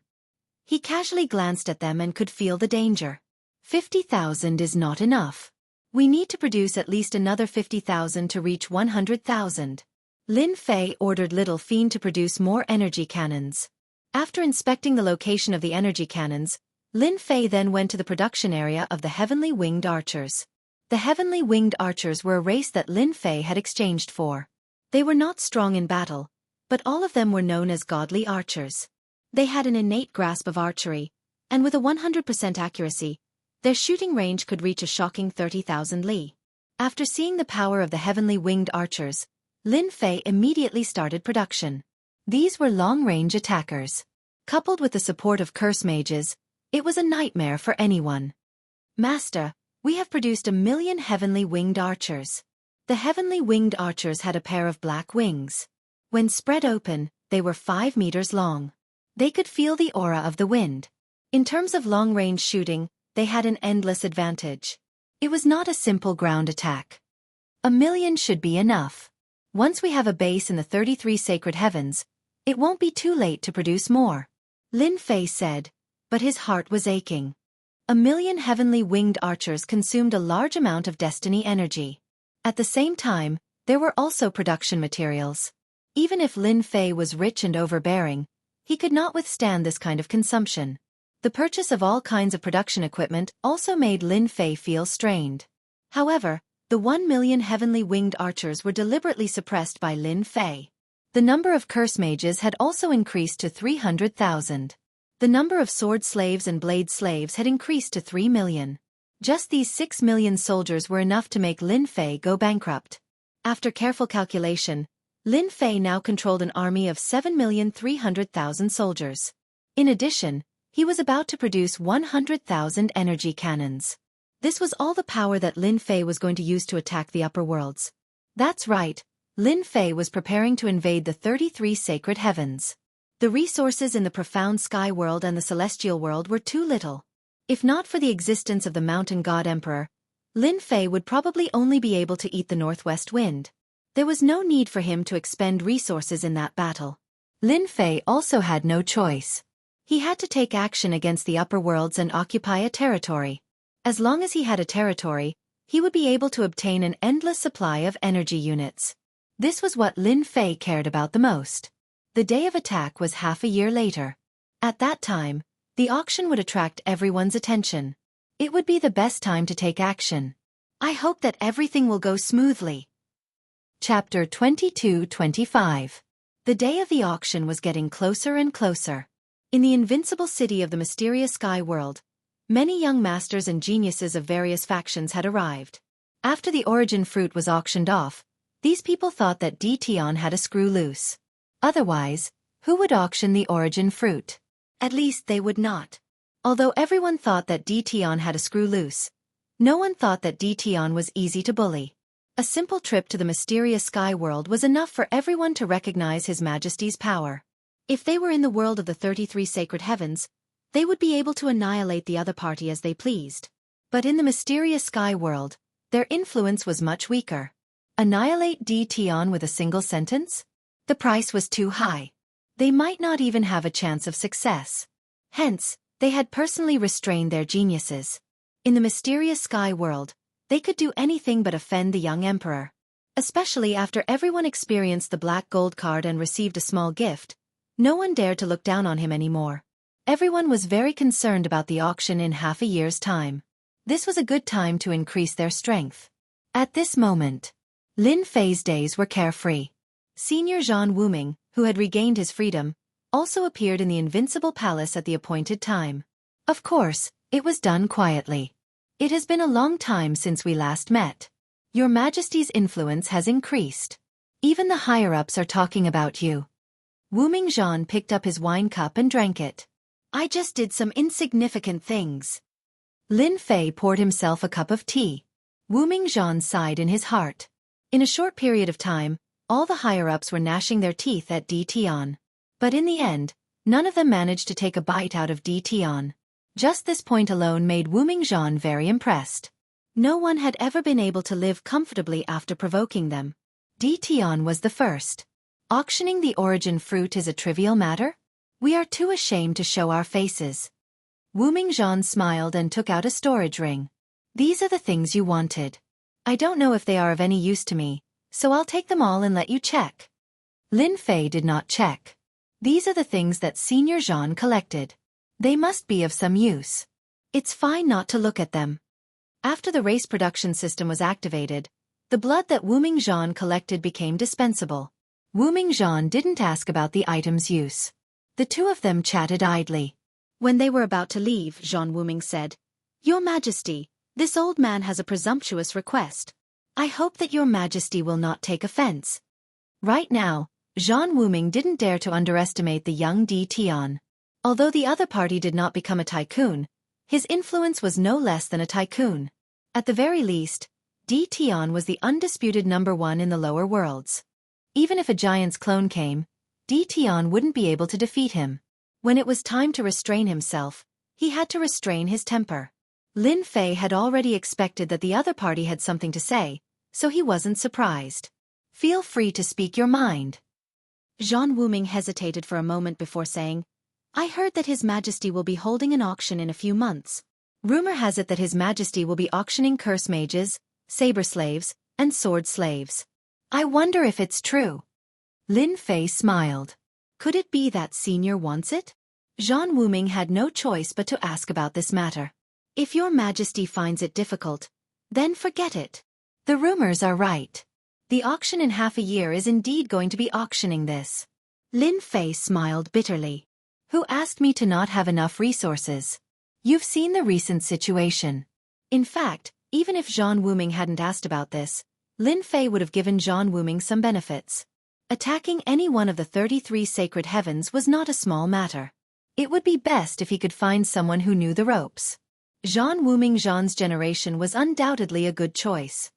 And could feel the danger. 50,000 is not enough. We need to produce at least another 50,000 to reach 100,000. Lin Fei ordered Little Fiend to produce more energy cannons. After inspecting the location of the energy cannons, Lin Fei then went to the production area of the Heavenly Winged Archers. The Heavenly Winged Archers were a race that Lin Fei had exchanged for. They were not strong in battle, but all of them were known as godly archers. They had an innate grasp of archery, and with a 100% accuracy, their shooting range could reach a shocking 30,000 li. After seeing the power of the heavenly winged archers, Lin Fei immediately started production. These were long-range attackers. Coupled with the support of curse mages, it was a nightmare for anyone. Master, we have produced 1,000,000 heavenly winged archers. The heavenly winged archers had a pair of black wings. When spread open, they were 5 meters long. They could feel the aura of the wind. In terms of long-range shooting, they had an endless advantage. It was not a simple ground attack. 1,000,000 should be enough. Once we have a base in the 33 sacred heavens, it won't be too late to produce more, Lin Fei said, but his heart was aching. 1,000,000 heavenly winged archers consumed a large amount of destiny energy. At the same time, there were also production materials. Even if Lin Fei was rich and overbearing, he could not withstand this kind of consumption. The purchase of all kinds of production equipment also made Lin Fei feel strained. However, the 1,000,000 heavenly winged archers were deliberately suppressed by Lin Fei. The number of curse mages had also increased to 300,000. The number of sword slaves and blade slaves had increased to 3,000,000. Just these 6,000,000 soldiers were enough to make Lin Fei go bankrupt. After careful calculation, Lin Fei now controlled an army of 7,300,000 soldiers. In addition, he was about to produce 100,000 energy cannons. This was all the power that Lin Fei was going to use to attack the upper worlds. That's right, Lin Fei was preparing to invade the 33 sacred heavens. The resources in the profound sky world and the celestial world were too little. If not for the existence of the mountain god emperor, Lin Fei would probably only be able to eat the northwest wind. There was no need for him to expend resources in that battle. Lin Fei also had no choice. He had to take action against the upper worlds and occupy a territory. As long as he had a territory, he would be able to obtain an endless supply of energy units. This was what Lin Fei cared about the most. The day of attack was half a year later. At that time, the auction would attract everyone's attention. It would be the best time to take action. I hope that everything will go smoothly. Chapter 22-25. The day of the auction was getting closer and closer. In the invincible city of the mysterious sky world, many young masters and geniuses of various factions had arrived. After the origin fruit was auctioned off, these people thought that Xianxia had a screw loose. Otherwise, who would auction the origin fruit? At least they would not. Although everyone thought that Xianxia had a screw loose, no one thought that Xianxia was easy to bully. A simple trip to the mysterious sky world was enough for everyone to recognize His Majesty's power. If they were in the world of the 33 sacred heavens, they would be able to annihilate the other party as they pleased. But in the mysterious sky world, their influence was much weaker. Annihilate Xianxia with a single sentence? The price was too high. They might not even have a chance of success. Hence, they had personally restrained their geniuses. In the mysterious sky world, they could do anything but offend the young emperor. Especially after everyone experienced the black gold card and received a small gift, no one dared to look down on him anymore. Everyone was very concerned about the auction in half a year's time. This was a good time to increase their strength. At this moment, Lin Fei's days were carefree. Senior Zhan Wuming, who had regained his freedom, also appeared in the invincible palace at the appointed time. Of course, it was done quietly. It has been a long time since we last met. Your Majesty's influence has increased. Even the higher-ups are talking about you. Wuming Zhan picked up his wine cup and drank it. I just did some insignificant things. Lin Fei poured himself a cup of tea. Wuming Zhan sighed in his heart. In a short period of time, all the higher-ups were gnashing their teeth at Xianxia. But in the end, none of them managed to take a bite out of Xianxia. Just this point alone made Wuming Zhan very impressed. No one had ever been able to live comfortably after provoking them. Xianxia was the first. Auctioning the origin fruit is a trivial matter? We are too ashamed to show our faces. Wuming Zhan smiled and took out a storage ring. These are the things you wanted. I don't know if they are of any use to me, so I'll take them all and let you check. Lin Fei did not check. These are the things that Senior Zhan collected. They must be of some use. It's fine not to look at them. After the race production system was activated, the blood that Wuming Zhan collected became dispensable. Wu Mingzhan didn't ask about the item's use. The two of them chatted idly. When they were about to leave, Zhang Wuming said, "Your Majesty, this old man has a presumptuous request. I hope that your Majesty will not take offense." Right now, Zhang Wuming didn't dare to underestimate the young Di Tian. Although the other party did not become a tycoon, his influence was no less than a tycoon. At the very least, Di Tian was the undisputed #1 in the lower worlds. Even if a giant's clone came, Di Tian wouldn't be able to defeat him. When it was time to restrain himself, he had to restrain his temper. Lin Fei had already expected that the other party had something to say, so he wasn't surprised. "Feel free to speak your mind." Zhang Wuming hesitated for a moment before saying, "I heard that His Majesty will be holding an auction in a few months. Rumor has it that His Majesty will be auctioning curse mages, saber slaves, and sword slaves. I wonder if it's true." Lin Fei smiled. Could it be that Senior wants it? Zhang Wuming had no choice but to ask about this matter. "If your Majesty finds it difficult, then forget it. The rumors are right. The auction in half a year is indeed going to be auctioning this." Lin Fei smiled bitterly. "Who asked me to not have enough resources? You've seen the recent situation." In fact, even if Zhang Wuming hadn't asked about this, Lin Fei would have given Zhang Wuming some benefits. Attacking any one of the 33 sacred heavens was not a small matter. It would be best if he could find someone who knew the ropes. Zhang Wumingzhan's generation was undoubtedly a good choice.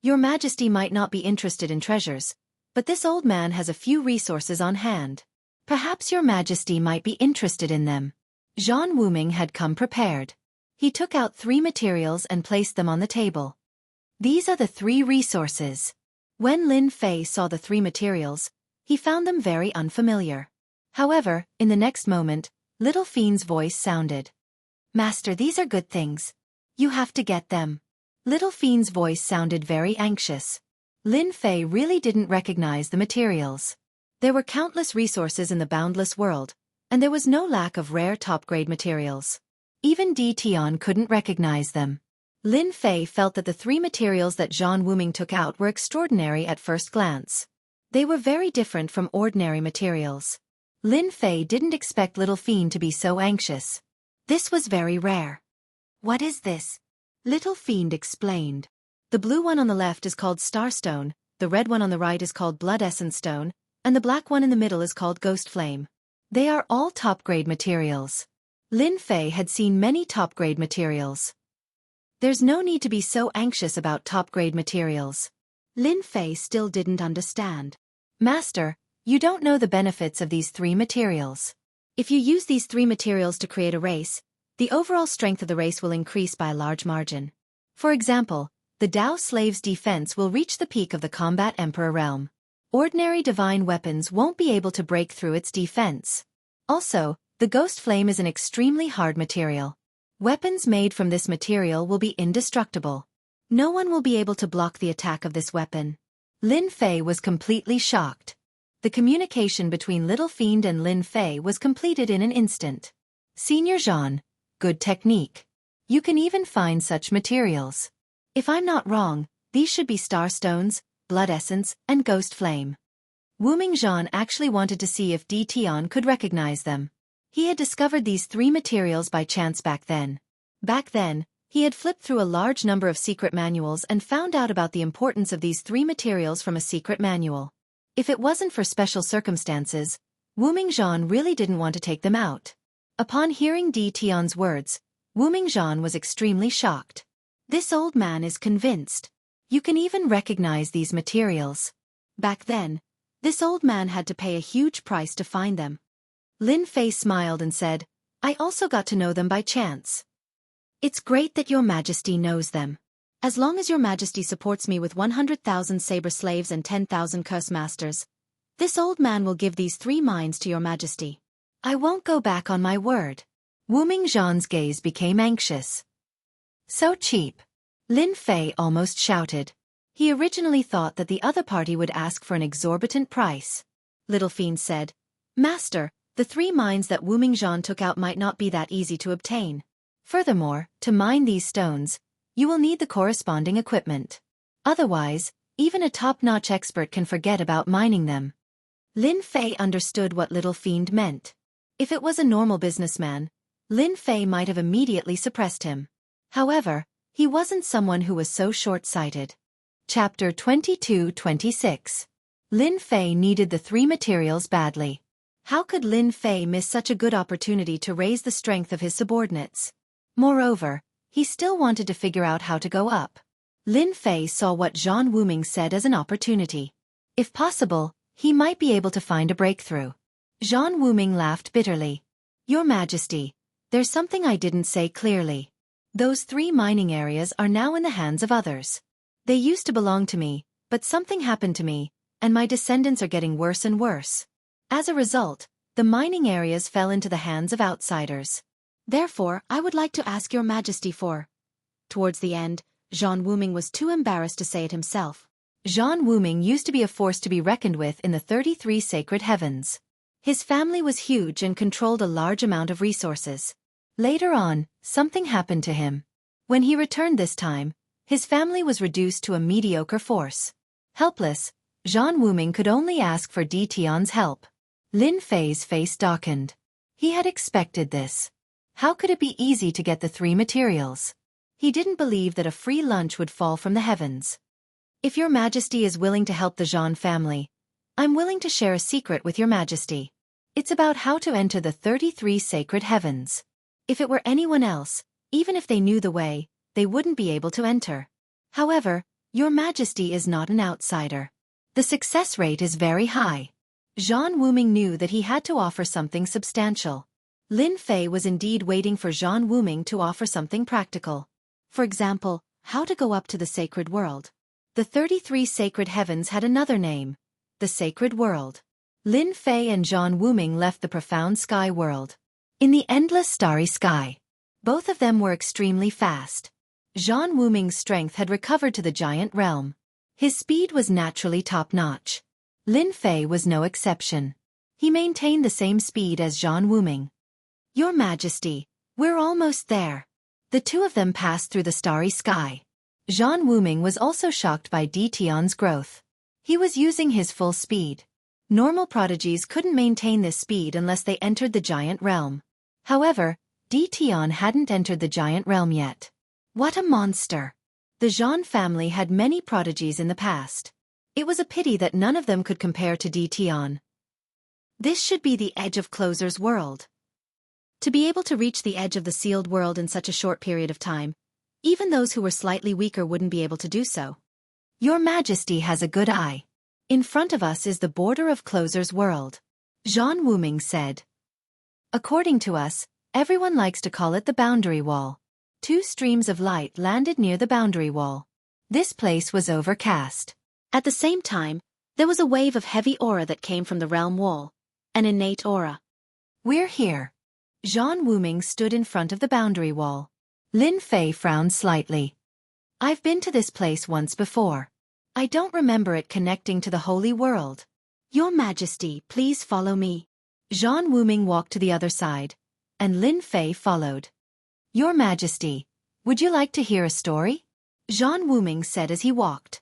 "Your Majesty might not be interested in treasures, but this old man has a few resources on hand. Perhaps your Majesty might be interested in them." Zhang Wuming had come prepared. He took out 3 materials and placed them on the table. "These are the 3 resources." When Lin Fei saw the 3 materials, he found them very unfamiliar. However, in the next moment, Little Fiend's voice sounded. "Master, these are good things. You have to get them." Little Fiend's voice sounded very anxious. Lin Fei really didn't recognize the materials. There were countless resources in the boundless world, and there was no lack of rare top-grade materials. Even Di Tian couldn't recognize them. Lin Fei felt that the 3 materials that Zhang Wuming took out were extraordinary at first glance. They were very different from ordinary materials. Lin Fei didn't expect Little Fiend to be so anxious. This was very rare. "What is this?" Little Fiend explained. "The blue one on the left is called Starstone, the red one on the right is called Blood Essence Stone, and the black one in the middle is called Ghost Flame. They are all top-grade materials." Lin Fei had seen many top-grade materials. There's no need to be so anxious about top-grade materials. Lin Fei still didn't understand. "Master, you don't know the benefits of these 3 materials. If you use these 3 materials to create a race, the overall strength of the race will increase by a large margin. For example, the Dao Slave's defense will reach the peak of the Combat Emperor realm. Ordinary divine weapons won't be able to break through its defense. Also, the Ghost Flame is an extremely hard material. Weapons made from this material will be indestructible. No one will be able to block the attack of this weapon." Lin Fei was completely shocked. The communication between Little Fiend and Lin Fei was completed in an instant. "Senior Zhang, good technique. You can even find such materials. If I'm not wrong, these should be Star Stones, Blood Essence, and Ghost Flame." Wu Mingzhan actually wanted to see if Di Tian could recognize them. He had discovered these 3 materials by chance back then. Back then, he had flipped through a large number of secret manuals and found out about the importance of these 3 materials from a secret manual. If it wasn't for special circumstances, Wu Mingzhan really didn't want to take them out. Upon hearing Di Tian's words, Wu Mingzhan was extremely shocked. This old man is convinced. You can even recognize these materials. Back then, this old man had to pay a huge price to find them. Lin Fei smiled and said, "I also got to know them by chance. It's great that your Majesty knows them. As long as your Majesty supports me with 100,000 saber slaves and 10,000 curse masters, this old man will give these 3 mines to your Majesty. I won't go back on my word." Wu Mingzhan's gaze became anxious. "So cheap." Lin Fei almost shouted. He originally thought that the other party would ask for an exorbitant price. Little Fiend said, "Master, the 3 mines that Wu Mingzhan took out might not be that easy to obtain. Furthermore, to mine these stones, you will need the corresponding equipment. Otherwise, even a top-notch expert can forget about mining them." Lin Fei understood what little fiend meant. If it was a normal businessman, Lin Fei might have immediately suppressed him. However, he wasn't someone who was so short-sighted. Chapter 22-26. Lin Fei needed the three materials badly. How could Lin Fei miss such a good opportunity to raise the strength of his subordinates? Moreover, he still wanted to figure out how to go up. Lin Fei saw what Zhang Wuming said as an opportunity. If possible, he might be able to find a breakthrough. Zhang Wuming laughed bitterly. Your Majesty, there's something I didn't say clearly. Those 3 mining areas are now in the hands of others. They used to belong to me, but something happened to me, and my descendants are getting worse and worse. As a result, the mining areas fell into the hands of outsiders. Therefore, I would like to ask your Majesty for... Towards the end, Zhang Wuming was too embarrassed to say it himself. Zhang Wuming used to be a force to be reckoned with in the 33 sacred heavens. His family was huge and controlled a large amount of resources. Later on, something happened to him. When he returned this time, his family was reduced to a mediocre force. Helpless, Zhang Wuming could only ask for Di Tian's help. Lin Fei's face darkened. He had expected this. How could it be easy to get the 3 materials? He didn't believe that a free lunch would fall from the heavens. If your Majesty is willing to help the Zhang family, I'm willing to share a secret with your Majesty. It's about how to enter the 33 sacred heavens. If it were anyone else, even if they knew the way, they wouldn't be able to enter. However, your Majesty is not an outsider. The success rate is very high. Zhang Wuming knew that he had to offer something substantial. Lin Fei was indeed waiting for Zhang Wuming to offer something practical. For example, how to go up to the sacred world. The 33 sacred heavens had another name, the sacred world. Lin Fei and Zhang Wuming left the profound sky world. In the endless starry sky, both of them were extremely fast. Zhang Wuming's strength had recovered to the giant realm. His speed was naturally top-notch. Lin Fei was no exception. He maintained the same speed as Zhang Wuming. Your Majesty, we're almost there. The two of them passed through the starry sky. Zhang Wuming was also shocked by Di Tian's growth. He was using his full speed. Normal prodigies couldn't maintain this speed unless they entered the giant realm. However, Di Tian hadn't entered the giant realm yet. What a monster! The Zhang family had many prodigies in the past. It was a pity that none of them could compare to Di Tian. This should be the edge of Closer's world. To be able to reach the edge of the sealed world in such a short period of time, even those who were slightly weaker wouldn't be able to do so. Your Majesty has a good eye. In front of us is the border of Closer's world. Zhang Wuming said. According to us, everyone likes to call it the boundary wall. 2 streams of light landed near the boundary wall. This place was overcast. At the same time, there was a wave of heavy aura that came from the realm wall. An innate aura. We're here. Zhang Wuming stood in front of the boundary wall. Lin Fei frowned slightly. I've been to this place once before. I don't remember it connecting to the holy world. Your Majesty, please follow me. Zhang Wuming walked to the other side, and Lin Fei followed. Your Majesty, would you like to hear a story? Zhang Wuming said as he walked.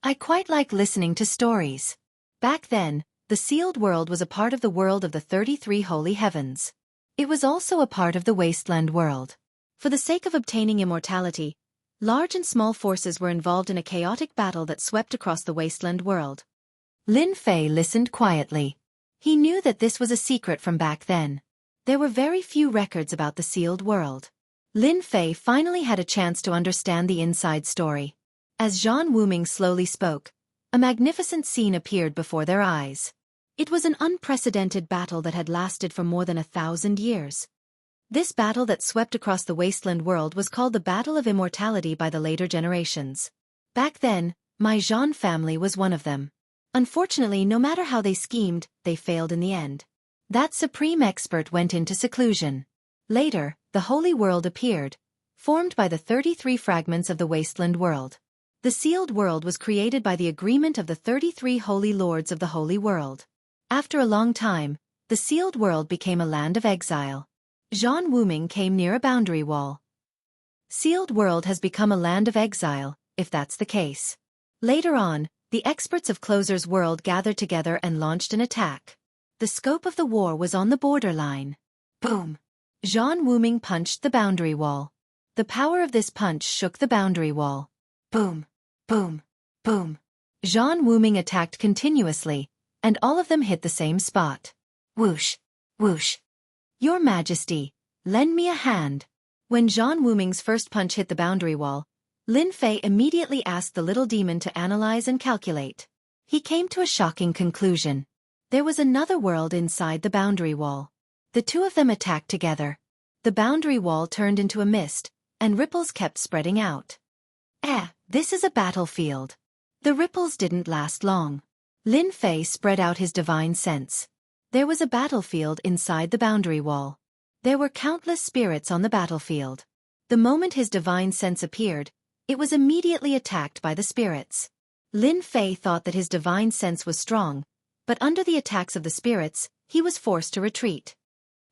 I quite like listening to stories. Back then, the sealed world was a part of the world of the 33 holy heavens. It was also a part of the wasteland world. For the sake of obtaining immortality, large and small forces were involved in a chaotic battle that swept across the wasteland world. Lin Fei listened quietly. He knew that this was a secret from back then. There were very few records about the sealed world. Lin Fei finally had a chance to understand the inside story. As Zhang Wuming slowly spoke, a magnificent scene appeared before their eyes. It was an unprecedented battle that had lasted for more than 1,000 years. This battle that swept across the wasteland world was called the Battle of Immortality by the later generations. Back then, my Zhang family was one of them. Unfortunately, no matter how they schemed, they failed in the end. That supreme expert went into seclusion. Later, the holy world appeared, formed by the 33 fragments of the wasteland world. The sealed world was created by the agreement of the 33 holy lords of the holy world. After a long time, the sealed world became a land of exile. Zhang Wuming came near a boundary wall. Sealed world has become a land of exile, if that's the case. Later on, The experts of Closer's world gathered together and launched an attack. The scope of the war was on the borderline. Boom! Zhan Wuming punched the boundary wall. The power of this punch shook the boundary wall. Boom! Boom! Boom! Zhan Wuming attacked continuously, and all of them hit the same spot. Whoosh! Whoosh! Your Majesty, lend me a hand. When Zhan Wuming's first punch hit the boundary wall, Lin Fei immediately asked the little demon to analyze and calculate. He came to a shocking conclusion. There was another world inside the boundary wall. The two of them attacked together. The boundary wall turned into a mist, and ripples kept spreading out. This is a battlefield. The ripples didn't last long. Lin Fei spread out his divine sense. There was a battlefield inside the boundary wall. There were countless spirits on the battlefield. The moment his divine sense appeared, it was immediately attacked by the spirits. Lin Fei thought that his divine sense was strong, but under the attacks of the spirits, he was forced to retreat.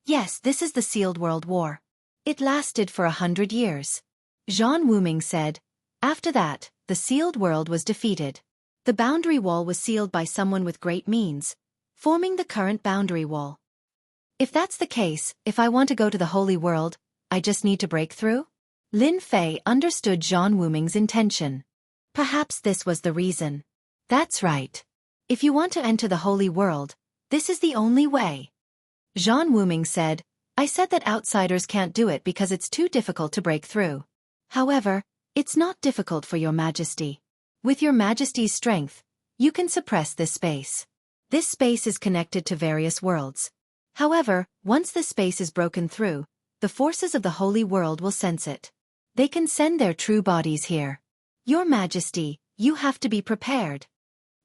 Yes, this is the Sealed World War. It lasted for 100 years. Zhan Wuming said. After that, the sealed world was defeated. The boundary wall was sealed by someone with great means, forming the current boundary wall. If that's the case, if I want to go to the Holy World, I just need to break through? Lin Fei understood Zhan Wuming's intention. Perhaps this was the reason. That's right. If you want to enter the Holy World, this is the only way. Zhan Wuming said, I said that outsiders can't do it because it's too difficult to break through. However, it's not difficult for your Majesty. With your Majesty's strength, you can suppress this space. This space is connected to various worlds. However, once this space is broken through, the forces of the Holy World will sense it. They can send their true bodies here. Your Majesty, you have to be prepared.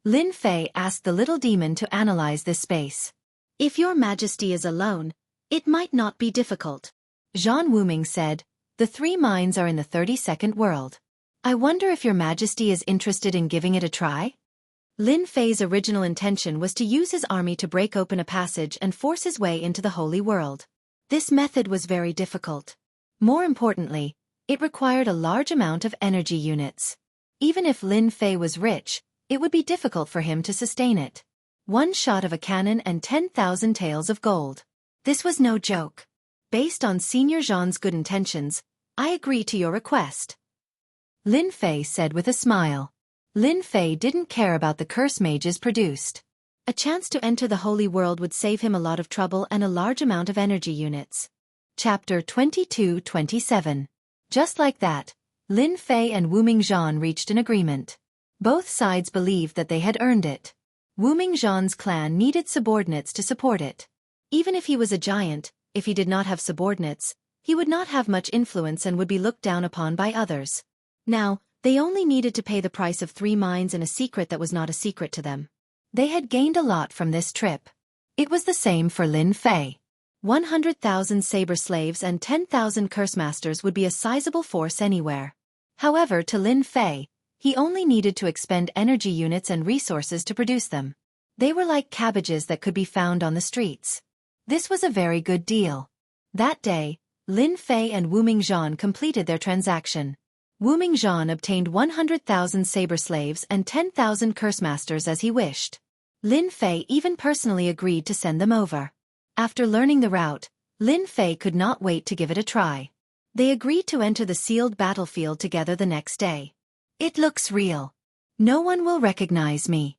Lin Fei asked the little demon to analyze this space. If your Majesty is alone, it might not be difficult. Zhan Wuming said, the 3 mines are in the 32nd world. I wonder if your Majesty is interested in giving it a try? Lin Fei's original intention was to use his army to break open a passage and force his way into the Holy World. This method was very difficult. More importantly, it required a large amount of energy units. Even if Lin Fei was rich, it would be difficult for him to sustain it. 1 shot of a cannon and 10,000 taels of gold. This was no joke. Based on Senior Zhan's good intentions, I agree to your request. Lin Fei said with a smile. Lin Fei didn't care about the curse mages produced. A chance to enter the Holy World would save him a lot of trouble and a large amount of energy units. Chapter 22-27. Just like that, Lin Fei and Wuming Zhan reached an agreement. Both sides believed that they had earned it. Wuming Zhan's clan needed subordinates to support it. Even if he was a giant, if he did not have subordinates, he would not have much influence and would be looked down upon by others. Now, they only needed to pay the price of 3 mines and a secret that was not a secret to them. They had gained a lot from this trip. It was the same for Lin Fei. 100,000 saber slaves and 10,000 curse masters would be a sizable force anywhere. However, to Lin Fei, he only needed to expend energy units and resources to produce them. They were like cabbages that could be found on the streets. This was a very good deal. That day, Lin Fei and Wuming Zhan completed their transaction. Wuming Zhan obtained 100,000 saber slaves and 10,000 curse masters as he wished. Lin Fei even personally agreed to send them over. After learning the route, Lin Fei could not wait to give it a try. They agreed to enter the sealed battlefield together the next day. It looks real. No one will recognize me.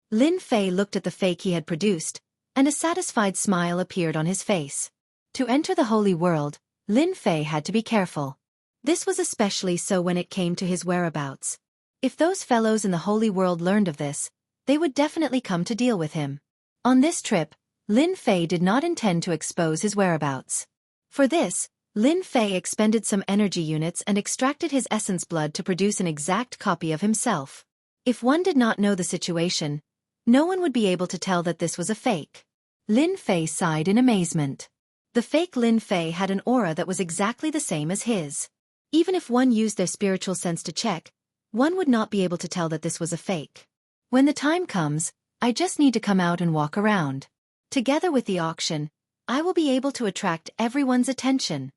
Lin Fei looked at the fake he had produced, and a satisfied smile appeared on his face. To enter the Holy World, Lin Fei had to be careful. This was especially so when it came to his whereabouts. If those fellows in the Holy World learned of this, they would definitely come to deal with him. On this trip, Lin Fei did not intend to expose his whereabouts. For this, Lin Fei expended some energy units and extracted his essence blood to produce an exact copy of himself. If one did not know the situation, no one would be able to tell that this was a fake. Lin Fei sighed in amazement. The fake Lin Fei had an aura that was exactly the same as his. Even if one used their spiritual sense to check, one would not be able to tell that this was a fake. When the time comes, I just need to come out and walk around. Together with the auction, I will be able to attract everyone's attention.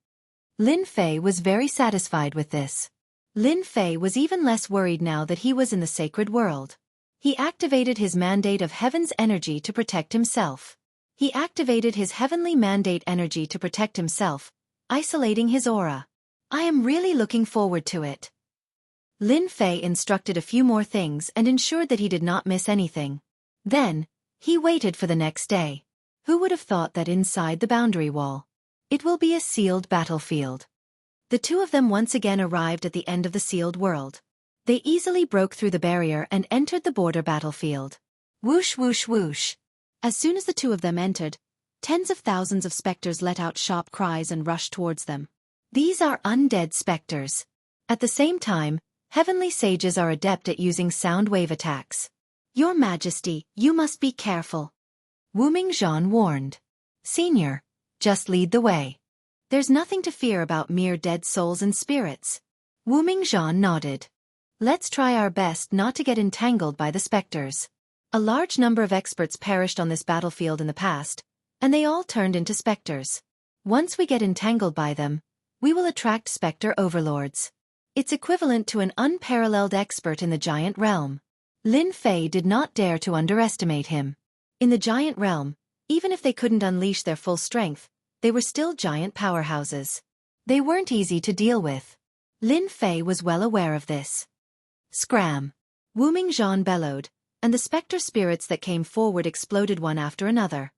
Lin Fei was very satisfied with this. Lin Fei was even less worried now that he was in the sacred world. He activated his mandate of heaven's energy to protect himself. He activated his heavenly mandate energy to protect himself, isolating his aura. I am really looking forward to it. Lin Fei instructed a few more things and ensured that he did not miss anything. Then, he waited for the next day. Who would have thought that inside the boundary wall, it will be a sealed battlefield? The two of them once again arrived at the end of the sealed world. They easily broke through the barrier and entered the border battlefield. Whoosh whoosh whoosh. As soon as the two of them entered, tens of thousands of specters let out sharp cries and rushed towards them. These are undead specters. At the same time, heavenly sages are adept at using sound wave attacks. Your Majesty, you must be careful. Wu Mingzhan warned. Senior, just lead the way. There's nothing to fear about mere dead souls and spirits. Wu Mingzhan nodded. Let's try our best not to get entangled by the specters. A large number of experts perished on this battlefield in the past, and they all turned into specters. Once we get entangled by them, we will attract specter overlords. It's equivalent to an unparalleled expert in the giant realm. Lin Fei did not dare to underestimate him. In the giant realm, even if they couldn't unleash their full strength, they were still giant powerhouses. They weren't easy to deal with. Lin Fei was well aware of this. Scram! Wu Mingzhan bellowed, and the specter spirits that came forward exploded one after another.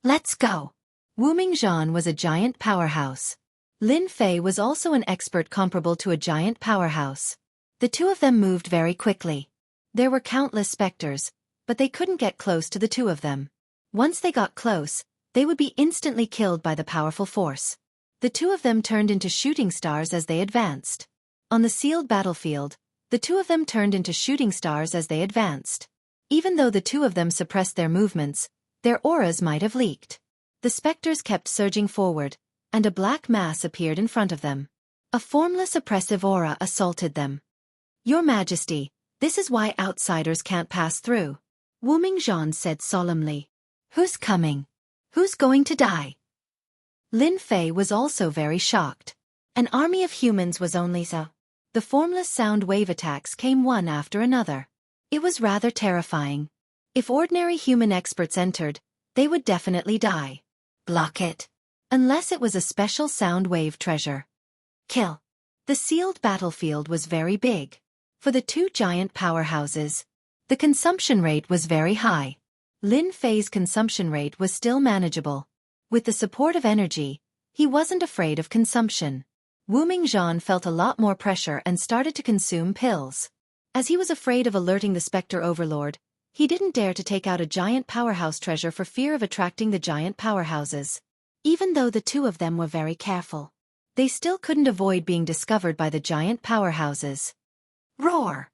Let's go! Wu Mingzhan was a giant powerhouse. Lin Fei was also an expert comparable to a giant powerhouse. The two of them moved very quickly. There were countless specters, but they couldn't get close to the two of them. Once they got close, they would be instantly killed by the powerful force. The two of them turned into shooting stars as they advanced. On the sealed battlefield, the two of them turned into shooting stars as they advanced. Even though the two of them suppressed their movements, their auras might have leaked. The specters kept surging forward, and a black mass appeared in front of them. A formless oppressive aura assaulted them. Your Majesty, this is why outsiders can't pass through. Wu Mingzhan said solemnly. Who's coming? Who's going to die? Lin Fei was also very shocked. An army of humans was only so. The formless sound wave attacks came one after another. It was rather terrifying. If ordinary human experts entered, they would definitely die. Block it. Unless it was a special sound wave treasure. Kill. The sealed battlefield was very big. For the two giant powerhouses, the consumption rate was very high. Lin Fei's consumption rate was still manageable. With the support of energy, he wasn't afraid of consumption. Wu Mingzhan felt a lot more pressure and started to consume pills. As he was afraid of alerting the Spectre Overlord, he didn't dare to take out a giant powerhouse treasure for fear of attracting the giant powerhouses. Even though the two of them were very careful, they still couldn't avoid being discovered by the giant powerhouses. Roar!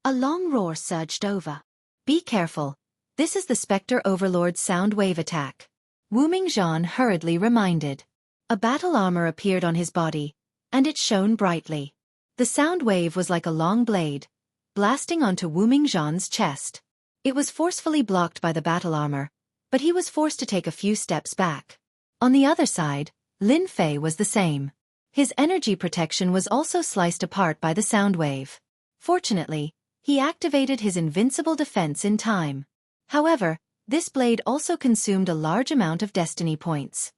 A long roar surged over. Be careful, this is the Spectre Overlord's sound wave attack. Wu Mingzhan hurriedly reminded. A battle armor appeared on his body, and it shone brightly. The sound wave was like a long blade, blasting onto Wu Mingzhan's chest. It was forcefully blocked by the battle armor, but he was forced to take a few steps back. On the other side, Lin Fei was the same. His energy protection was also sliced apart by the sound wave. Fortunately, he activated his invincible defense in time. However, this blade also consumed a large amount of destiny points.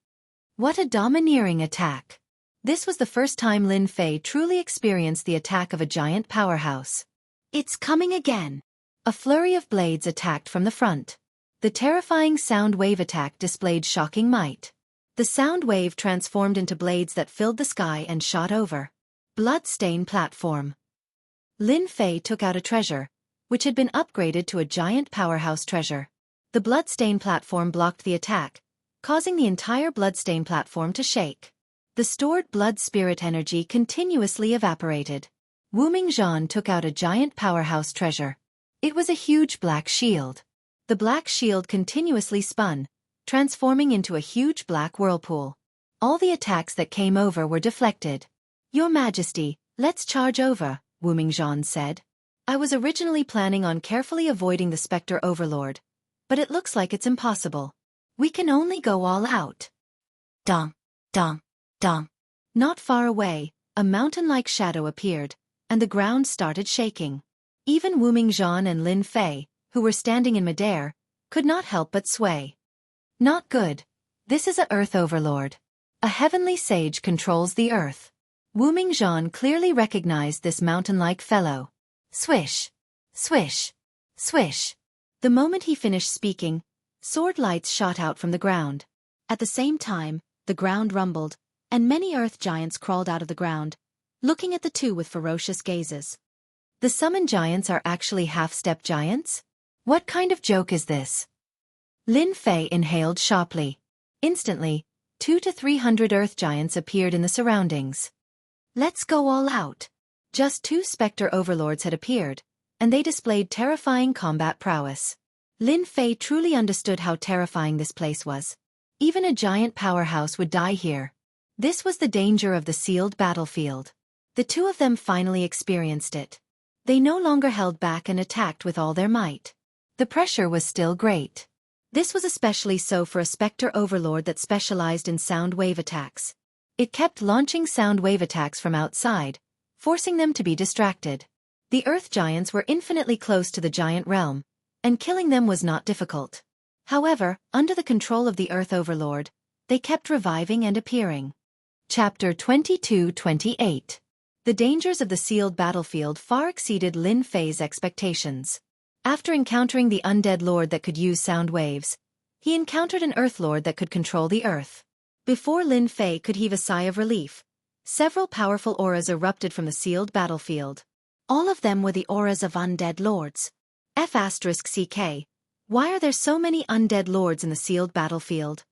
What a domineering attack! This was the first time Lin Fei truly experienced the attack of a giant powerhouse. It's coming again! A flurry of blades attacked from the front. The terrifying sound wave attack displayed shocking might. The sound wave transformed into blades that filled the sky and shot over. Bloodstain platform. Lin Fei took out a treasure, which had been upgraded to a giant powerhouse treasure. The bloodstain platform blocked the attack, causing the entire bloodstain platform to shake. The stored blood spirit energy continuously evaporated. Wu Mingzhan took out a giant powerhouse treasure. It was a huge black shield. The black shield continuously spun, transforming into a huge black whirlpool. All the attacks that came over were deflected. Your Majesty, let's charge over, Wu Mingzhan said. I was originally planning on carefully avoiding the Spectre Overlord, but it looks like it's impossible. We can only go all out. Dong, dong, dong. Not far away, a mountain-like shadow appeared, and the ground started shaking. Even Wu Mingzhan and Lin Fei, who were standing in midair, could not help but sway. Not good. This is a Earth Overlord. A heavenly sage controls the earth. Wu Mingzhan clearly recognized this mountain-like fellow. Swish! Swish! Swish! The moment he finished speaking, sword lights shot out from the ground. At the same time, the ground rumbled, and many earth giants crawled out of the ground, looking at the two with ferocious gazes. The summon giants are actually half-step giants? What kind of joke is this? Lin Fei inhaled sharply. Instantly, 200 to 300 earth giants appeared in the surroundings. Let's go all out. Just 2 specter overlords had appeared, and they displayed terrifying combat prowess. Lin Fei truly understood how terrifying this place was. Even a giant powerhouse would die here. This was the danger of the sealed battlefield. The two of them finally experienced it. They no longer held back and attacked with all their might. The pressure was still great. This was especially so for a specter overlord that specialized in sound wave attacks. It kept launching sound wave attacks from outside, forcing them to be distracted. The earth giants were infinitely close to the giant realm, and killing them was not difficult. However, under the control of the earth overlord, they kept reviving and appearing. Chapter 22-28. The dangers of the sealed battlefield far exceeded Lin Fei's expectations. After encountering the undead lord that could use sound waves, he encountered an earth lord that could control the earth. Before Lin Fei could heave a sigh of relief, several powerful auras erupted from the sealed battlefield. All of them were the auras of undead lords. F***CK. Why are there so many undead lords in the sealed battlefield?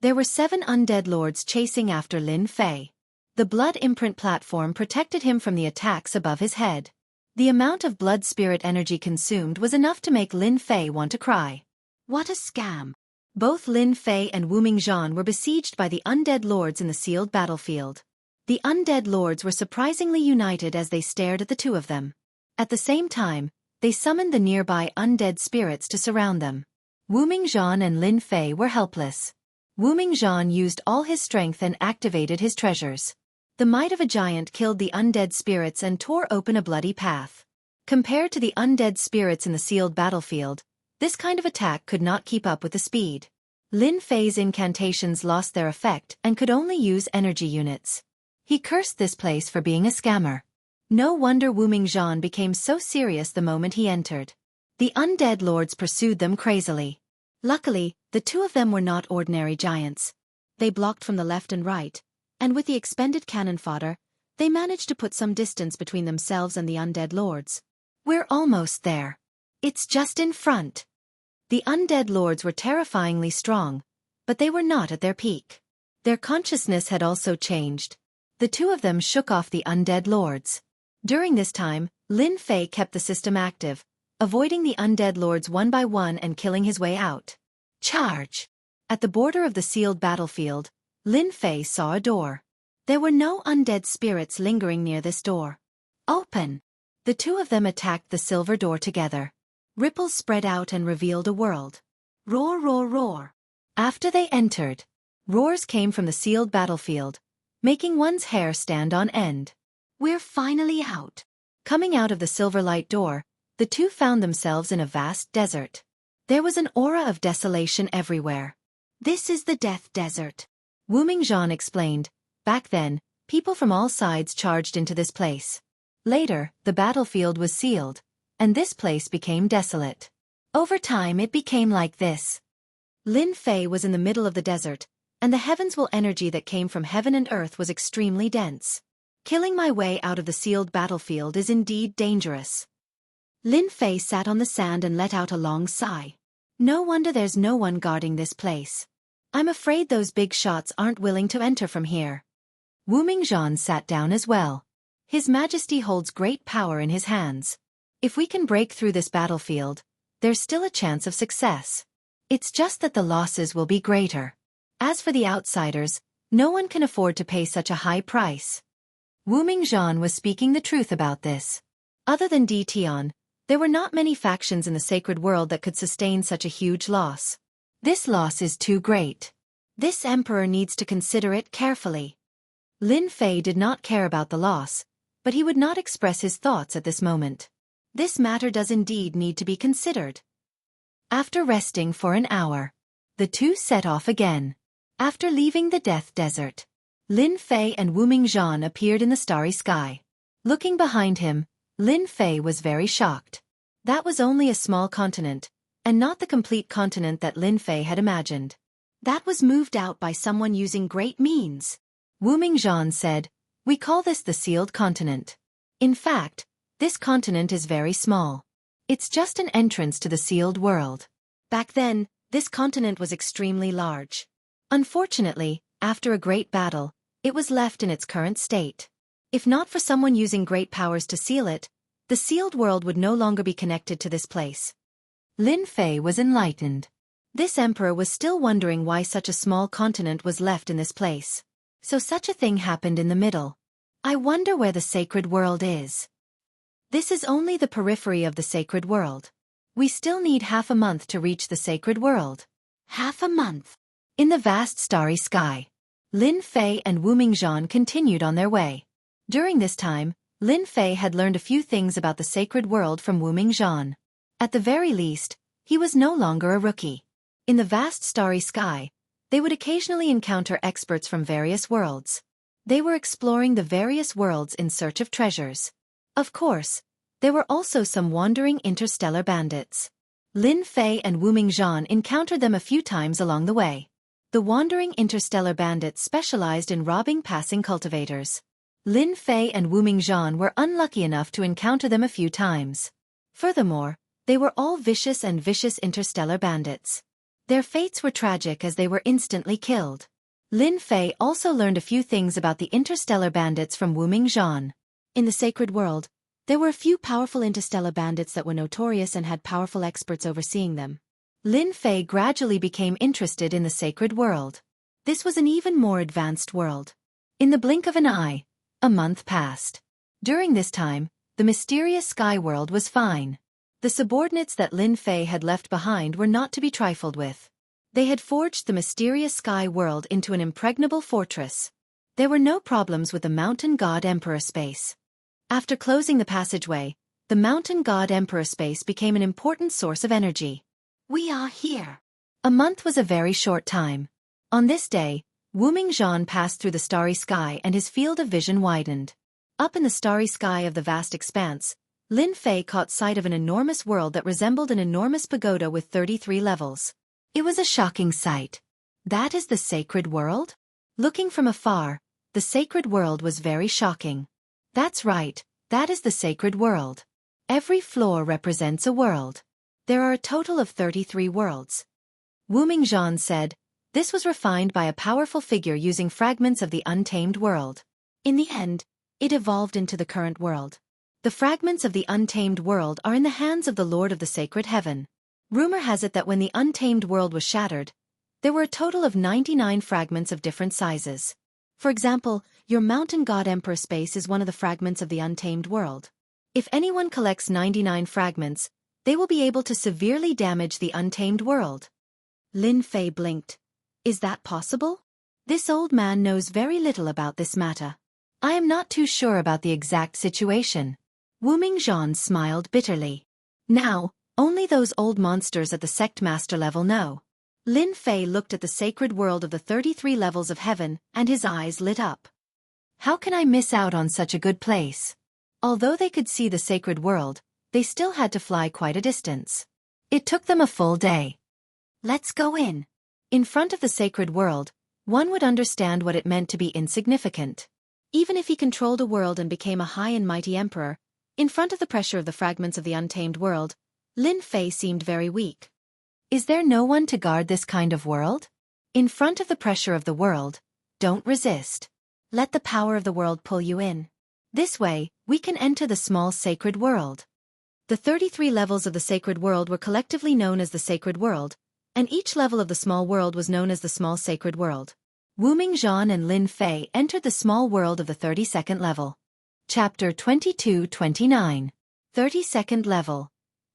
There were 7 undead lords chasing after Lin Fei. The blood imprint platform protected him from the attacks above his head. The amount of blood spirit energy consumed was enough to make Lin Fei want to cry. What a scam! Both Lin Fei and Wu Mingzhan were besieged by the undead lords in the sealed battlefield. The undead lords were surprisingly united as they stared at the two of them. At the same time, they summoned the nearby undead spirits to surround them. Wu Mingzhan and Lin Fei were helpless. Wu Mingzhan used all his strength and activated his treasures. The might of a giant killed the undead spirits and tore open a bloody path. Compared to the undead spirits in the sealed battlefield, this kind of attack could not keep up with the speed. Lin Fei's incantations lost their effect and could only use energy units. He cursed this place for being a scammer. No wonder Wu Mingzhan became so serious the moment he entered. The undead lords pursued them crazily. Luckily, the two of them were not ordinary giants. They blocked from the left and right, and with the expended cannon fodder, they managed to put some distance between themselves and the undead lords. We're almost there. It's just in front. The undead lords were terrifyingly strong, but they were not at their peak. Their consciousness had also changed. The two of them shook off the undead lords. During this time, Lin Fei kept the system active, avoiding the undead lords one by one and killing his way out. Charge! At the border of the sealed battlefield, Lin Fei saw a door. There were no undead spirits lingering near this door. Open! The two of them attacked the silver door together. Ripples spread out and revealed a world. Roar, roar, roar. After they entered, roars came from the sealed battlefield, making one's hair stand on end. We're finally out. Coming out of the silver light door, the two found themselves in a vast desert. There was an aura of desolation everywhere. This is the Death Desert. Wu Mingzhan explained. Back then, people from all sides charged into this place. Later, the battlefield was sealed, and this place became desolate. Over time it became like this. Lin Fei was in the middle of the desert, and the heavenswell energy that came from heaven and earth was extremely dense. Killing my way out of the sealed battlefield is indeed dangerous. Lin Fei sat on the sand and let out a long sigh. No wonder there's no one guarding this place. I'm afraid those big shots aren't willing to enter from here. Wu Mingzhan sat down as well. His Majesty holds great power in his hands. If we can break through this battlefield, there's still a chance of success. It's just that the losses will be greater. As for the outsiders, no one can afford to pay such a high price. Wu Mingzhan was speaking the truth about this. Other than Di Tian, there were not many factions in the sacred world that could sustain such a huge loss. This loss is too great. This emperor needs to consider it carefully. Lin Fei did not care about the loss, but he would not express his thoughts at this moment. This matter does indeed need to be considered. After resting for an hour, the two set off again. After leaving the Death Desert, Lin Fei and Wu Mingzhan appeared in the starry sky. Looking behind him, Lin Fei was very shocked. That was only a small continent, and not the complete continent that Lin Fei had imagined. That was moved out by someone using great means. Wu Mingzhan said, "We call this the sealed continent. In fact, this continent is very small. It's just an entrance to the sealed world." Back then, this continent was extremely large. Unfortunately, after a great battle, it was left in its current state. If not for someone using great powers to seal it, the sealed world would no longer be connected to this place. Lin Fei was enlightened. This emperor was still wondering why such a small continent was left in this place. So such a thing happened in the middle. I wonder where the sacred world is. This is only the periphery of the sacred world. We still need half a month to reach the sacred world. Half a month. In the vast starry sky, Lin Fei and Wu Mingzhan continued on their way. During this time, Lin Fei had learned a few things about the sacred world from Wu Mingzhan. At the very least, he was no longer a rookie. In the vast starry sky, they would occasionally encounter experts from various worlds. They were exploring the various worlds in search of treasures. Of course, there were also some wandering interstellar bandits. Lin Fei and Wu Mingzhan encountered them a few times along the way. The wandering interstellar bandits specialized in robbing passing cultivators. Lin Fei and Wu Mingzhan were unlucky enough to encounter them a few times. Furthermore, they were all vicious interstellar bandits. Their fates were tragic as they were instantly killed. Lin Fei also learned a few things about the interstellar bandits from Wu Mingzhan. In the sacred world, there were a few powerful interstellar bandits that were notorious and had powerful experts overseeing them. Lin Fei gradually became interested in the sacred world. This was an even more advanced world. In the blink of an eye, a month passed. During this time, the mysterious sky world was fine. The subordinates that Lin Fei had left behind were not to be trifled with. They had forged the mysterious sky world into an impregnable fortress. There were no problems with the Mountain God Emperor space. After closing the passageway, the Mountain God Emperor space became an important source of energy. We are here. A month was a very short time. On this day, Wu Mingzhan passed through the starry sky and his field of vision widened. Up in the starry sky of the vast expanse, Lin Fei caught sight of an enormous world that resembled an enormous pagoda with 33 levels. It was a shocking sight. That is the sacred world? Looking from afar, the sacred world was very shocking. That's right, that is the sacred world. Every floor represents a world. There are a total of 33 worlds. Wu Mingzhan said, this was refined by a powerful figure using fragments of the untamed world. In the end, it evolved into the current world. The fragments of the untamed world are in the hands of the Lord of the Sacred Heaven. Rumor has it that when the untamed world was shattered, there were a total of 99 fragments of different sizes. For example, your Mountain God Emperor space is one of the fragments of the untamed world. If anyone collects 99 fragments, they will be able to severely damage the untamed world. Lin Fei blinked. Is that possible? This old man knows very little about this matter. I am not too sure about the exact situation. Wu Mingzhan smiled bitterly. Now, only those old monsters at the sect master level know. Lin Fei looked at the sacred world of the 33 levels of heaven, and his eyes lit up. How can I miss out on such a good place? Although they could see the sacred world, they still had to fly quite a distance. It took them a full day. Let's go in. In front of the sacred world, one would understand what it meant to be insignificant. Even if he controlled a world and became a high and mighty emperor, in front of the pressure of the fragments of the untamed world, Lin Fei seemed very weak. Is there no one to guard this kind of world? In front of the pressure of the world, don't resist. Let the power of the world pull you in. This way, we can enter the small sacred world. The 33 levels of the sacred world were collectively known as the sacred world, and each level of the small world was known as the small sacred world. Wu Mingzhan and Lin Fei entered the small world of the 32nd level. Chapter 22-29. 32nd level.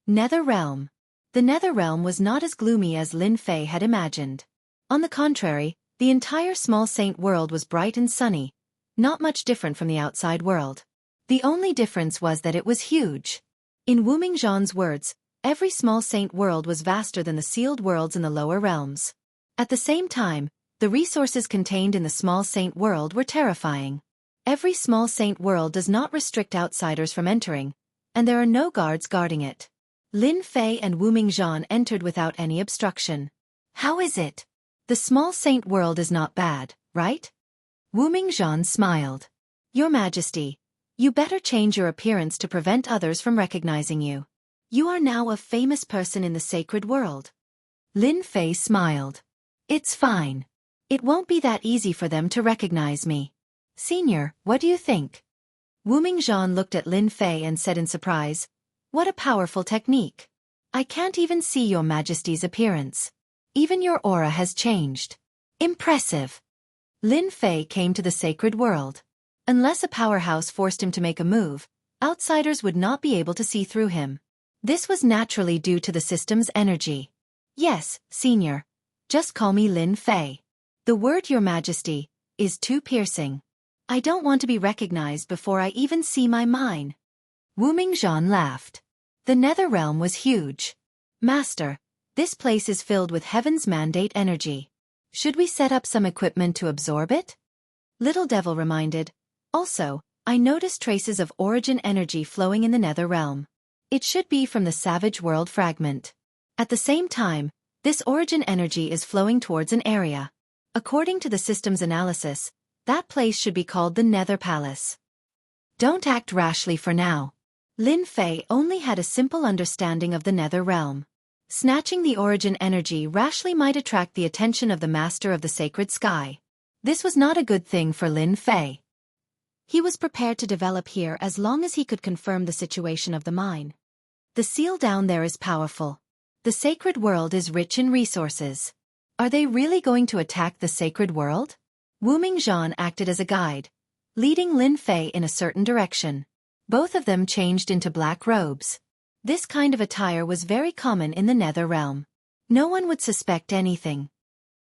Nether Realm. The Nether Realm was not as gloomy as Lin Fei had imagined. On the contrary, the entire small saint world was bright and sunny, not much different from the outside world. The only difference was that it was huge. In Wu Mingzhan's words, every small saint world was vaster than the sealed worlds in the lower realms. At the same time, the resources contained in the small saint world were terrifying. Every small saint world does not restrict outsiders from entering, and there are no guards guarding it. Lin Fei and Wu Mingzhan entered without any obstruction. How is it? The small saint world is not bad, right? Wu Mingzhan smiled. Your Majesty, you better change your appearance to prevent others from recognizing you. You are now a famous person in the sacred world. Lin Fei smiled. It's fine. It won't be that easy for them to recognize me. Senior, what do you think? Wu Mingzhan looked at Lin Fei and said in surprise, what a powerful technique. I can't even see your Majesty's appearance. Even your aura has changed. Impressive. Lin Fei came to the sacred world. Unless a powerhouse forced him to make a move, outsiders would not be able to see through him. This was naturally due to the system's energy. Yes, Senior. Just call me Lin Fei. The word Your Majesty is too piercing. I don't want to be recognized before I even see my mine. Wu Mingzhan laughed. The nether realm was huge. Master, this place is filled with heaven's mandate energy. Should we set up some equipment to absorb it? Little Devil reminded. Also, I noticed traces of origin energy flowing in the nether realm. It should be from the savage world fragment. At the same time, this origin energy is flowing towards an area. According to the system's analysis, that place should be called the Nether Palace. Don't act rashly for now. Lin Fei only had a simple understanding of the Nether Realm. Snatching the origin energy rashly might attract the attention of the Master of the Sacred Sky. This was not a good thing for Lin Fei. He was prepared to develop here as long as he could confirm the situation of the mine. The seal down there is powerful. The sacred world is rich in resources. Are they really going to attack the sacred world? Wu Mingzhan acted as a guide, leading Lin Fei in a certain direction. Both of them changed into black robes. This kind of attire was very common in the Nether Realm. No one would suspect anything.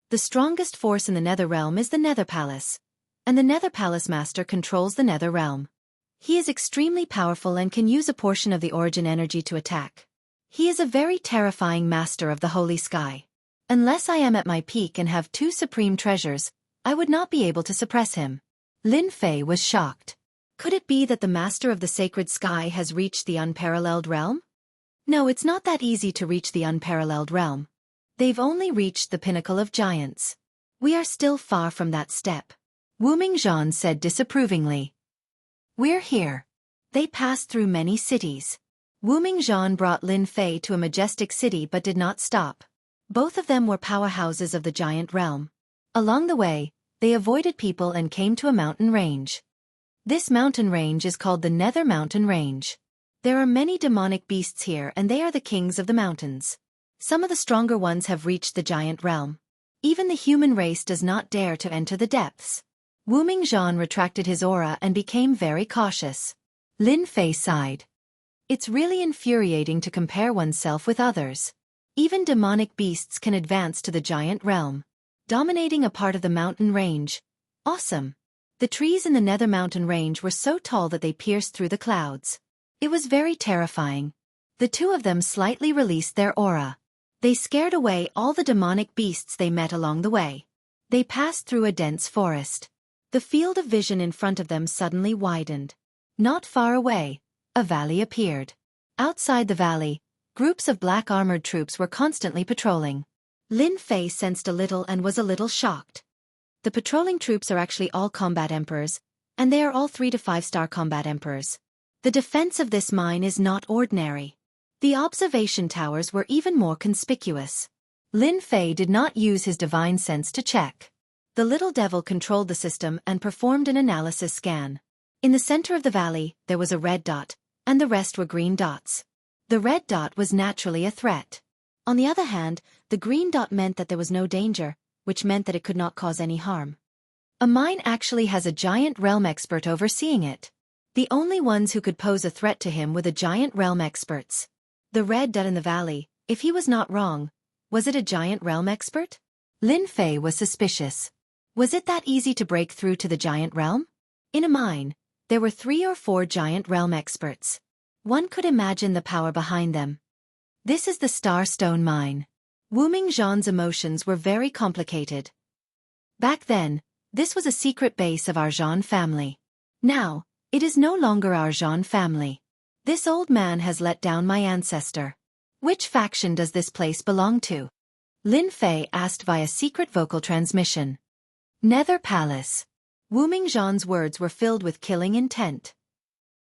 The strongest force in the Nether Realm is the Nether Palace, and the Nether Palace Master controls the Nether Realm. He is extremely powerful and can use a portion of the origin energy to attack. He is a very terrifying master of the Holy Sky. Unless I am at my peak and have two supreme treasures, I would not be able to suppress him. Lin Fei was shocked. Could it be that the Master of the Sacred Sky has reached the unparalleled realm? No, it's not that easy to reach the unparalleled realm. They've only reached the pinnacle of giants. We are still far from that step. Wu Mingzhan said disapprovingly. We're here. They passed through many cities. Wu Mingzhan brought Lin Fei to a majestic city but did not stop. Both of them were powerhouses of the giant realm. Along the way, they avoided people and came to a mountain range. This mountain range is called the Nether Mountain Range. There are many demonic beasts here and they are the kings of the mountains. Some of the stronger ones have reached the giant realm. Even the human race does not dare to enter the depths. Wu Mingzhan retracted his aura and became very cautious. Lin Fei sighed. It's really infuriating to compare oneself with others. Even demonic beasts can advance to the giant realm, dominating a part of the mountain range. Awesome. The trees in the Nether Mountain Range were so tall that they pierced through the clouds. It was very terrifying. The two of them slightly released their aura. They scared away all the demonic beasts they met along the way. They passed through a dense forest. The field of vision in front of them suddenly widened. Not far away, a valley appeared. Outside the valley, groups of black armored troops were constantly patrolling. Lin Fei sensed a little and was a little shocked. The patrolling troops are actually all combat emperors, and they are all 3 to 5-star combat emperors. The defense of this mine is not ordinary. The observation towers were even more conspicuous. Lin Fei did not use his divine sense to check. The little devil controlled the system and performed an analysis scan. In the center of the valley, there was a red dot, and the rest were green dots. The red dot was naturally a threat. On the other hand, the green dot meant that there was no danger, which meant that it could not cause any harm. A mine actually has a giant realm expert overseeing it. The only ones who could pose a threat to him were the giant realm experts. The red dot in the valley, if he was not wrong, was it a giant realm expert? Lin Fei was suspicious. Was it that easy to break through to the giant realm? In a mine, there were 3 or 4 giant realm experts. One could imagine the power behind them. This is the Star Stone Mine. Wu Mingzhan's emotions were very complicated. Back then, this was a secret base of our Zhan family. Now, it is no longer our Zhan family. This old man has let down my ancestor. Which faction does this place belong to? Lin Fei asked via secret vocal transmission. Nether Palace. Wu Mingzhan's words were filled with killing intent.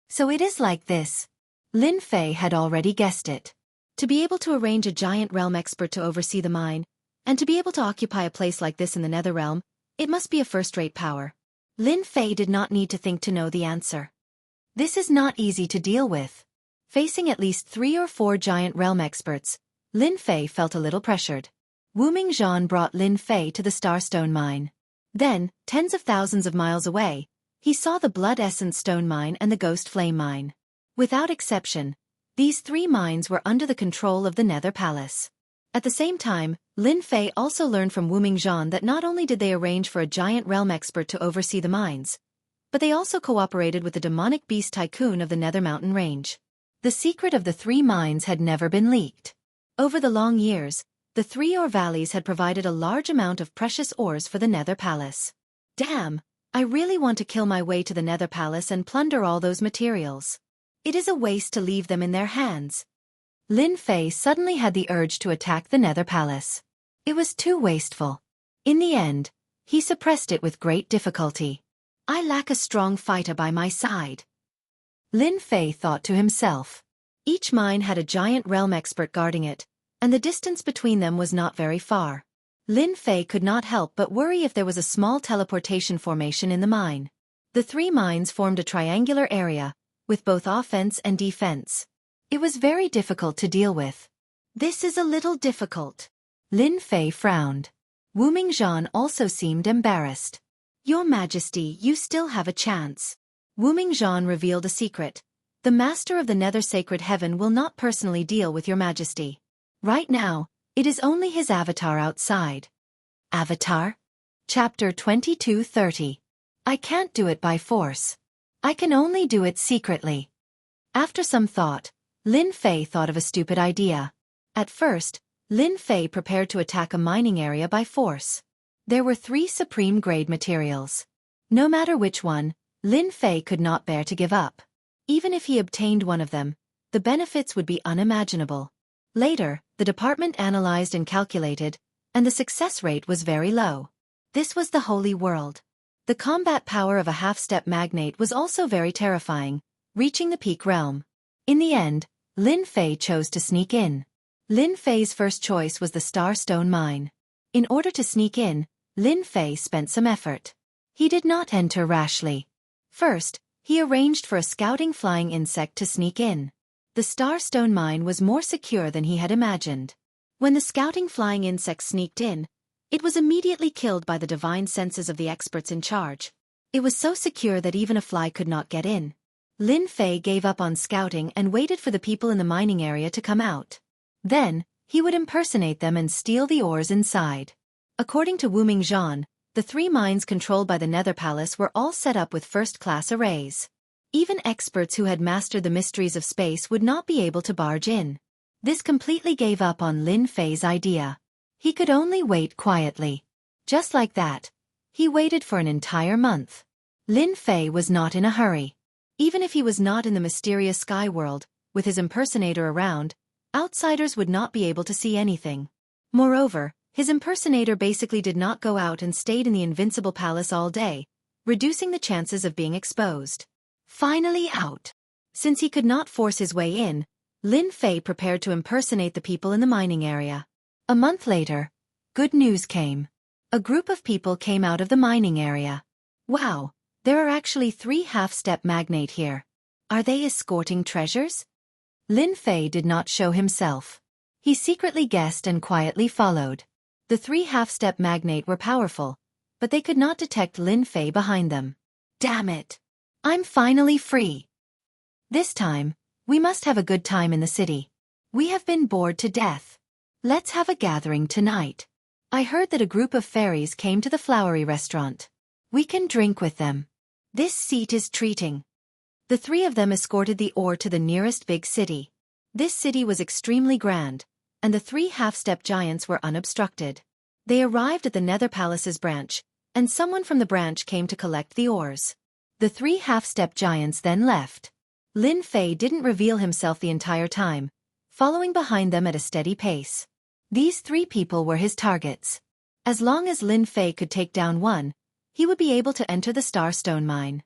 So it is like this. Lin Fei had already guessed it. To be able to arrange a giant realm expert to oversee the mine, and to be able to occupy a place like this in the Nether Realm, it must be a first-rate power. Lin Fei did not need to think to know the answer. This is not easy to deal with. Facing at least 3 or 4 giant realm experts, Lin Fei felt a little pressured. Wu Mingzhan brought Lin Fei to the Starstone Mine. Then, tens of thousands of miles away, he saw the Blood Essence Stone Mine and the Ghost Flame Mine. Without exception, these 3 mines were under the control of the Nether Palace. At the same time, Lin Fei also learned from Wu Mingzhan that not only did they arrange for a giant realm expert to oversee the mines, but they also cooperated with the demonic beast tycoon of the Nether Mountain Range. The secret of the 3 mines had never been leaked. Over the long years, the 3 ore valleys had provided a large amount of precious ores for the Nether Palace. Damn, I really want to kill my way to the Nether Palace and plunder all those materials. It is a waste to leave them in their hands. Lin Fei suddenly had the urge to attack the Nether Palace. It was too wasteful. In the end, he suppressed it with great difficulty. I lack a strong fighter by my side. Lin Fei thought to himself. Each mine had a giant realm expert guarding it, and the distance between them was not very far. Lin Fei could not help but worry if there was a small teleportation formation in the mine. The 3 mines formed a triangular area, with both offense and defense. It was very difficult to deal with. This is a little difficult. Lin Fei frowned. Wu Mingzhan also seemed embarrassed. Your Majesty, you still have a chance. Wu Mingzhan revealed a secret. The Master of the Nether Sacred Heaven will not personally deal with your Majesty. Right now, it is only his avatar outside. Avatar? Chapter 2230. I can't do it by force. I can only do it secretly. After some thought, Lin Fei thought of a stupid idea. At first, Lin Fei prepared to attack a mining area by force. There were 3 supreme-grade materials. No matter which one, Lin Fei could not bear to give up. Even if he obtained one of them, the benefits would be unimaginable. Later, the department analyzed and calculated, and the success rate was very low. This was the Holy World. The combat power of a half-step magnate was also very terrifying, reaching the peak realm. In the end, Lin Fei chose to sneak in. Lin Fei's first choice was the Starstone Mine. In order to sneak in, Lin Fei spent some effort. He did not enter rashly. First, he arranged for a scouting flying insect to sneak in. The Starstone Mine was more secure than he had imagined. When the scouting flying insect sneaked in, it was immediately killed by the divine senses of the experts in charge. It was so secure that even a fly could not get in. Lin Fei gave up on scouting and waited for the people in the mining area to come out. Then, he would impersonate them and steal the ores inside. According to Wu Mingzhan, the 3 mines controlled by the Nether Palace were all set up with first-class arrays. Even experts who had mastered the mysteries of space would not be able to barge in. This completely gave up on Lin Fei's idea. He could only wait quietly. Just like that, he waited for an entire month. Lin Fei was not in a hurry. Even if he was not in the mysterious sky world, with his impersonator around, outsiders would not be able to see anything. Moreover, his impersonator basically did not go out and stayed in the Invincible Palace all day, reducing the chances of being exposed. Finally out. Since he could not force his way in, Lin Fei prepared to impersonate the people in the mining area. A month later, good news came. A group of people came out of the mining area. Wow, there are actually 3 half-step magnate here. Are they escorting treasures? Lin Fei did not show himself. He secretly guessed and quietly followed. The 3 half-step magnate were powerful, but they could not detect Lin Fei behind them. Damn it! I'm finally free. This time, we must have a good time in the city. We have been bored to death. Let's have a gathering tonight. I heard that a group of fairies came to the flowery restaurant. We can drink with them. This seat is treating. The three of them escorted the ore to the nearest big city. This city was extremely grand, and the three half-step giants were unobstructed. They arrived at the Nether Palace's branch, and someone from the branch came to collect the ores. The three half-step giants then left. Lin Fei didn't reveal himself the entire time, following behind them at a steady pace. These three people were his targets. As long as Lin Fei could take down one, he would be able to enter the Starstone mine.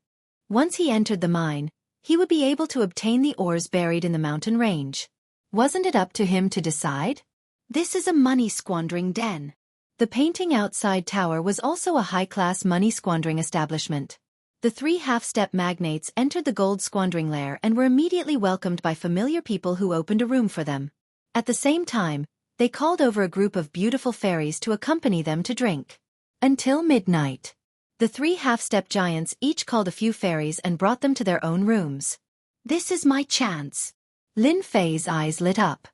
Once he entered the mine, he would be able to obtain the ores buried in the mountain range. Wasn't it up to him to decide? This is a money-squandering den. The painting outside tower was also a high-class money-squandering establishment. The three half-step magnates entered the gold-squandering lair and were immediately welcomed by familiar people who opened a room for them. At the same time, they called over a group of beautiful fairies to accompany them to drink. Until midnight. The three half-step giants each called a few fairies and brought them to their own rooms. This is my chance. Lin Fei's eyes lit up.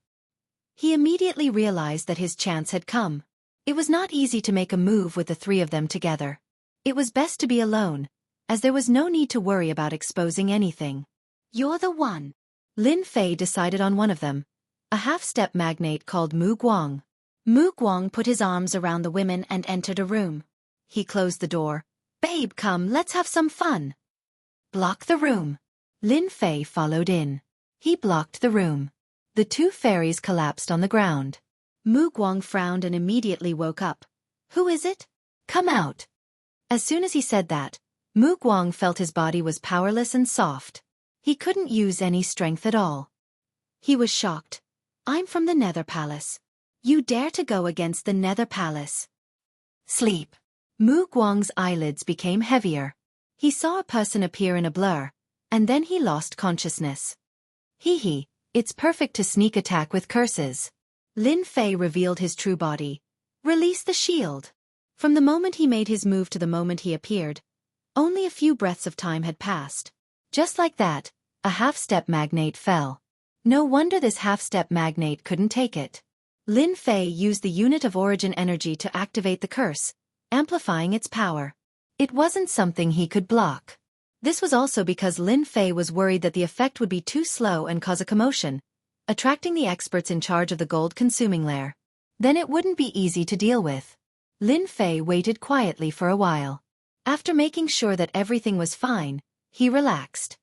He immediately realized that his chance had come. It was not easy to make a move with the three of them together. It was best to be alone, as there was no need to worry about exposing anything. You're the one. Lin Fei decided on one of them, a half-step magnate called Mu Guang. Mu Guang put his arms around the women and entered a room. He closed the door. Babe, come, let's have some fun. Block the room. Lin Fei followed in. He blocked the room. The two fairies collapsed on the ground. Mu Guang frowned and immediately woke up. Who is it? Come out. As soon as he said that, Mu Guang felt his body was powerless and soft. He couldn't use any strength at all. He was shocked. I'm from the Nether Palace. You dare to go against the Nether Palace? Sleep. Mu Guang's eyelids became heavier. He saw a person appear in a blur, and then he lost consciousness. Hee, it's perfect to sneak attack with curses. Lin Fei revealed his true body. Release the shield. From the moment he made his move to the moment he appeared, only a few breaths of time had passed. Just like that, a half-step magnate fell. No wonder this half-step magnate couldn't take it. Lin Fei used the unit of origin energy to activate the curse, amplifying its power. It wasn't something he could block. This was also because Lin Fei was worried that the effect would be too slow and cause a commotion, attracting the experts in charge of the gold-consuming lair. Then it wouldn't be easy to deal with. Lin Fei waited quietly for a while. After making sure that everything was fine, he relaxed.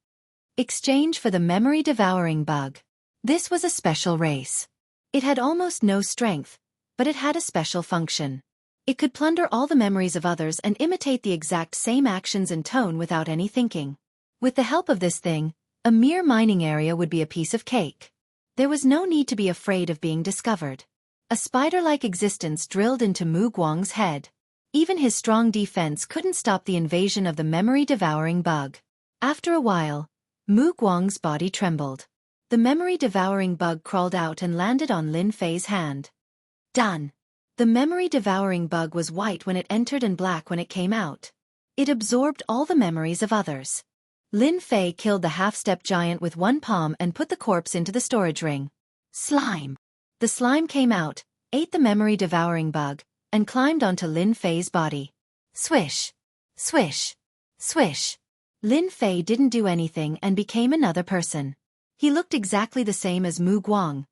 Exchange for the memory-devouring bug. This was a special race. It had almost no strength, but it had a special function. It could plunder all the memories of others and imitate the exact same actions and tone without any thinking. With the help of this thing, a mere mining area would be a piece of cake. There was no need to be afraid of being discovered. A spider-like existence drilled into Mu Guang's head. Even his strong defense couldn't stop the invasion of the memory-devouring bug. After a while, Mu Guang's body trembled. The memory-devouring bug crawled out and landed on Lin Fei's hand. Done. The memory-devouring bug was white when it entered and black when it came out. It absorbed all the memories of others. Lin Fei killed the half-step giant with one palm and put the corpse into the storage ring. Slime. The slime came out, ate the memory-devouring bug, and climbed onto Lin Fei's body. Swish. Swish. Swish. Lin Fei didn't do anything and became another person. He looked exactly the same as Mu Guang.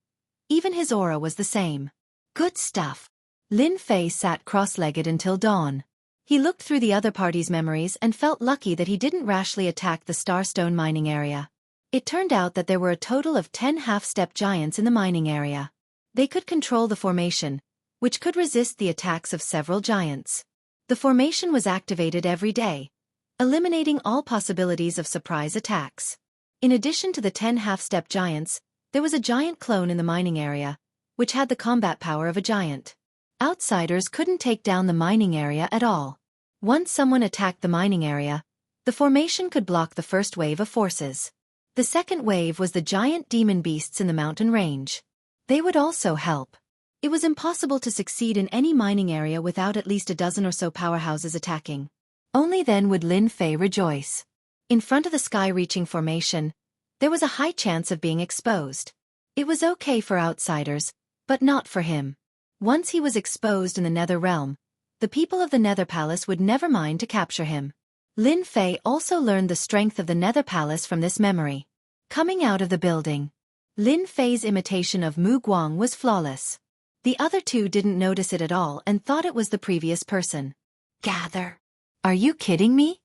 Even his aura was the same. Good stuff. Lin Fei sat cross-legged until dawn. He looked through the other party's memories and felt lucky that he didn't rashly attack the Starstone mining area. It turned out that there were a total of 10 half-step giants in the mining area. They could control the formation, which could resist the attacks of several giants. The formation was activated every day, eliminating all possibilities of surprise attacks. In addition to the 10 half-step giants, there was a giant clone in the mining area, which had the combat power of a giant. Outsiders couldn't take down the mining area at all. Once someone attacked the mining area, the formation could block the first wave of forces. The second wave was the giant demon beasts in the mountain range. They would also help. It was impossible to succeed in any mining area without at least a dozen or so powerhouses attacking. Only then would Lin Fei rejoice. In front of the sky-reaching formation, there was a high chance of being exposed. It was okay for outsiders, but not for him. Once he was exposed in the Nether Realm, the people of the Nether Palace would never mind to capture him. Lin Fei also learned the strength of the Nether Palace from this memory. Coming out of the building, Lin Fei's imitation of Mu Guang was flawless. The other two didn't notice it at all and thought it was the previous person. Gather. Are you kidding me?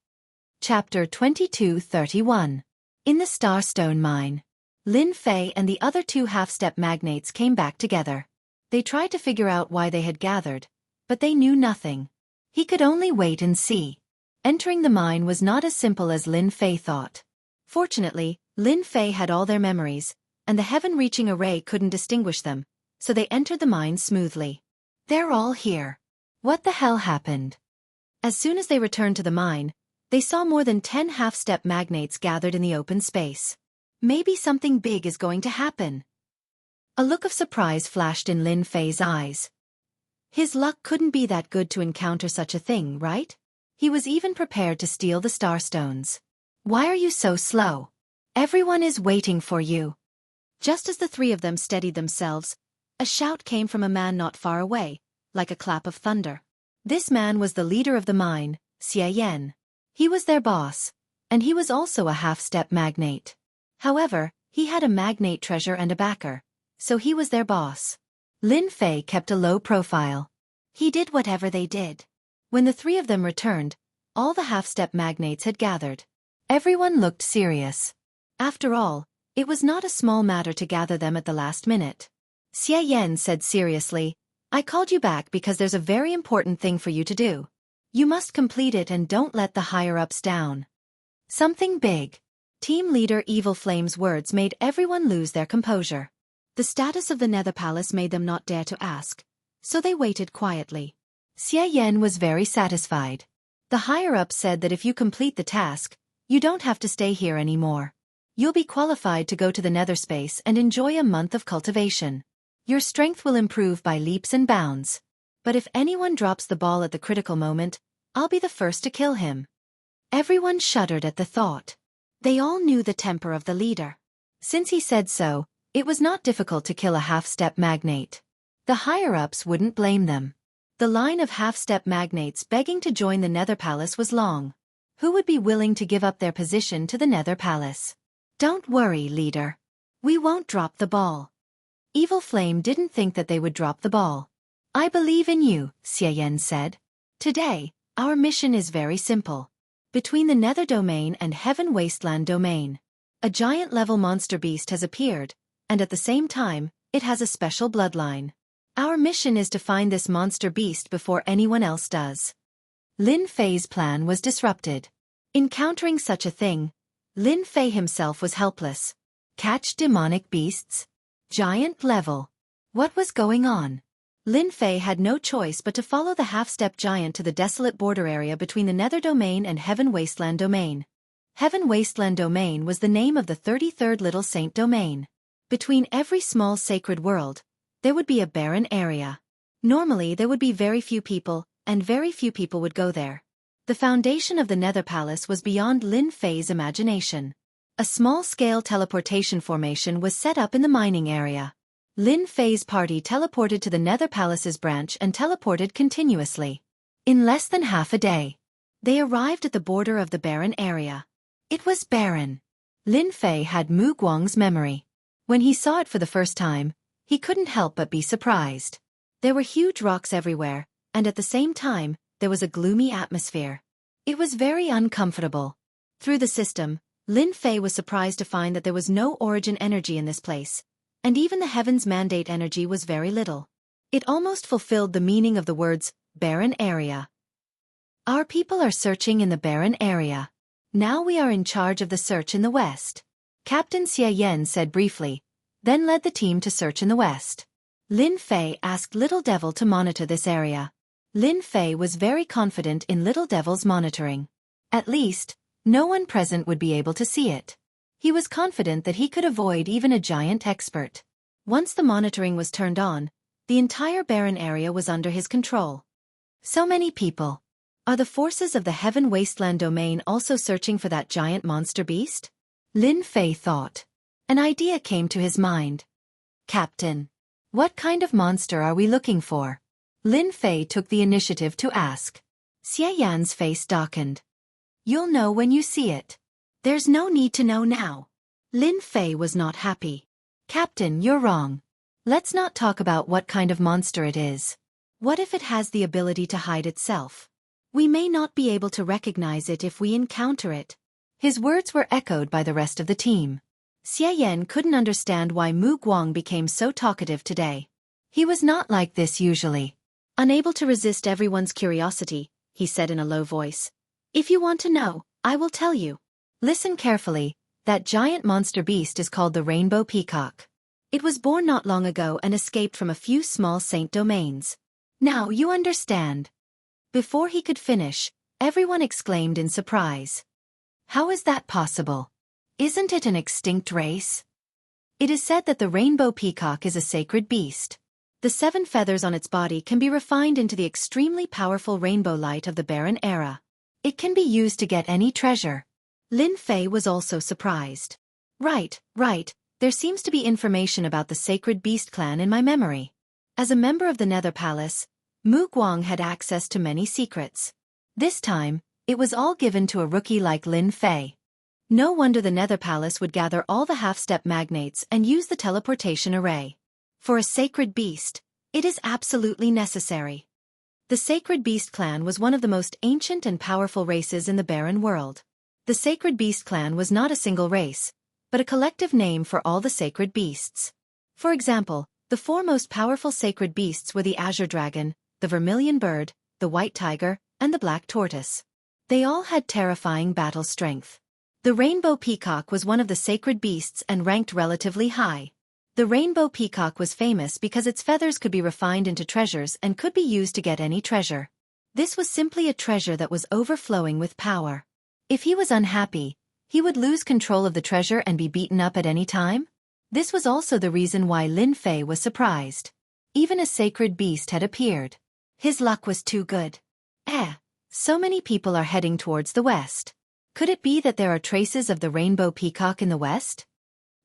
Chapter 22:31. In the Starstone Mine, Lin Fei and the other two half-step magnates came back together. They tried to figure out why they had gathered, but they knew nothing. He could only wait and see. Entering the mine was not as simple as Lin Fei thought. Fortunately, Lin Fei had all their memories, and the heaven-reaching array couldn't distinguish them, so they entered the mine smoothly. They're all here. What the hell happened? As soon as they returned to the mine, they saw more than 10 half-step magnates gathered in the open space. Maybe something big is going to happen. A look of surprise flashed in Lin Fei's eyes. His luck couldn't be that good to encounter such a thing, right? He was even prepared to steal the starstones. Why are you so slow? Everyone is waiting for you. Just as the three of them steadied themselves, a shout came from a man not far away, like a clap of thunder. This man was the leader of the mine, Xianxia. He was their boss, and he was also a half-step magnate. However, he had a magnate treasure and a backer, so he was their boss. Lin Fei kept a low profile. He did whatever they did. When the three of them returned, all the half-step magnates had gathered. Everyone looked serious. After all, it was not a small matter to gather them at the last minute. Xianxia said seriously, I called you back because there's a very important thing for you to do. You must complete it and don't let the higher-ups down. Something big. Team leader Evil Flame's words made everyone lose their composure. The status of the Nether Palace made them not dare to ask, so they waited quietly. Xianxia was very satisfied. The higher-ups said that if you complete the task, you don't have to stay here anymore. You'll be qualified to go to the nether space and enjoy a month of cultivation. Your strength will improve by leaps and bounds. But if anyone drops the ball at the critical moment, I'll be the first to kill him. Everyone shuddered at the thought. They all knew the temper of the leader. Since he said so, it was not difficult to kill a half-step magnate. The higher-ups wouldn't blame them. The line of half-step magnates begging to join the Nether Palace was long. Who would be willing to give up their position to the Nether Palace? Don't worry, leader. We won't drop the ball. Evil Flame didn't think that they would drop the ball. I believe in you, Xianxia said. Today, our mission is very simple. Between the Nether Domain and Heaven Wasteland Domain, a giant-level monster beast has appeared, and at the same time, it has a special bloodline. Our mission is to find this monster beast before anyone else does. Lin Fei's plan was disrupted. Encountering such a thing, Lin Fei himself was helpless. Catch demonic beasts? Giant level. What was going on? Lin Fei had no choice but to follow the half-step giant to the desolate border area between the Nether Domain and Heaven Wasteland Domain. Heaven Wasteland Domain was the name of the 33rd Little Saint Domain. Between every small sacred world, there would be a barren area. Normally there would be very few people, and very few people would go there. The foundation of the Nether Palace was beyond Lin Fei's imagination. A small-scale teleportation formation was set up in the mining area. Lin Fei's party teleported to the Nether Palace's branch and teleported continuously. In less than half a day, they arrived at the border of the barren area. It was barren. Lin Fei had Mu Guang's memory. When he saw it for the first time, he couldn't help but be surprised. There were huge rocks everywhere, and at the same time, there was a gloomy atmosphere. It was very uncomfortable. Through the system, Lin Fei was surprised to find that there was no origin energy in this place, and even the heavens mandate energy was very little. It almost fulfilled the meaning of the words, barren area. Our people are searching in the barren area. Now we are in charge of the search in the west. Captain Xianxia said briefly, then led the team to search in the west. Lin Fei asked Little Devil to monitor this area. Lin Fei was very confident in Little Devil's monitoring. At least, no one present would be able to see it. He was confident that he could avoid even a giant expert. Once the monitoring was turned on, the entire barren area was under his control. So many people. Are the forces of the Heaven Wasteland Domain also searching for that giant monster beast? Lin Fei thought. An idea came to his mind. Captain, what kind of monster are we looking for? Lin Fei took the initiative to ask. Xianxia's face darkened. You'll know when you see it. There's no need to know now. Lin Fei was not happy. Captain, you're wrong. Let's not talk about what kind of monster it is. What if it has the ability to hide itself? We may not be able to recognize it if we encounter it. His words were echoed by the rest of the team. Xie Yan couldn't understand why Mu Guang became so talkative today. He was not like this usually. Unable to resist everyone's curiosity, he said in a low voice. If you want to know, I will tell you. Listen carefully, that giant monster beast is called the Rainbow Peacock. It was born not long ago and escaped from a few small saint domains. Now you understand. Before he could finish, everyone exclaimed in surprise. How is that possible? Isn't it an extinct race? It is said that the rainbow peacock is a sacred beast. The 7 feathers on its body can be refined into the extremely powerful rainbow light of the barren era. It can be used to get any treasure. Lin Fei was also surprised. Right, there seems to be information about the sacred beast clan in my memory. As a member of the Nether Palace, Mu Guang had access to many secrets. This time, it was all given to a rookie like Lin Fei. No wonder the Nether Palace would gather all the half-step magnates and use the teleportation array. For a sacred beast, it is absolutely necessary. The Sacred Beast Clan was one of the most ancient and powerful races in the barren world. The Sacred Beast Clan was not a single race, but a collective name for all the sacred beasts. For example, the 4 most powerful sacred beasts were the Azure Dragon, the Vermilion Bird, the White Tiger, and the Black Tortoise. They all had terrifying battle strength. The Rainbow Peacock was one of the sacred beasts and ranked relatively high. The Rainbow Peacock was famous because its feathers could be refined into treasures and could be used to get any treasure. This was simply a treasure that was overflowing with power. If he was unhappy, he would lose control of the treasure and be beaten up at any time. This was also the reason why Lin Fei was surprised. Even a sacred beast had appeared. His luck was too good. So many people are heading towards the west. Could it be that there are traces of the Rainbow Peacock in the west?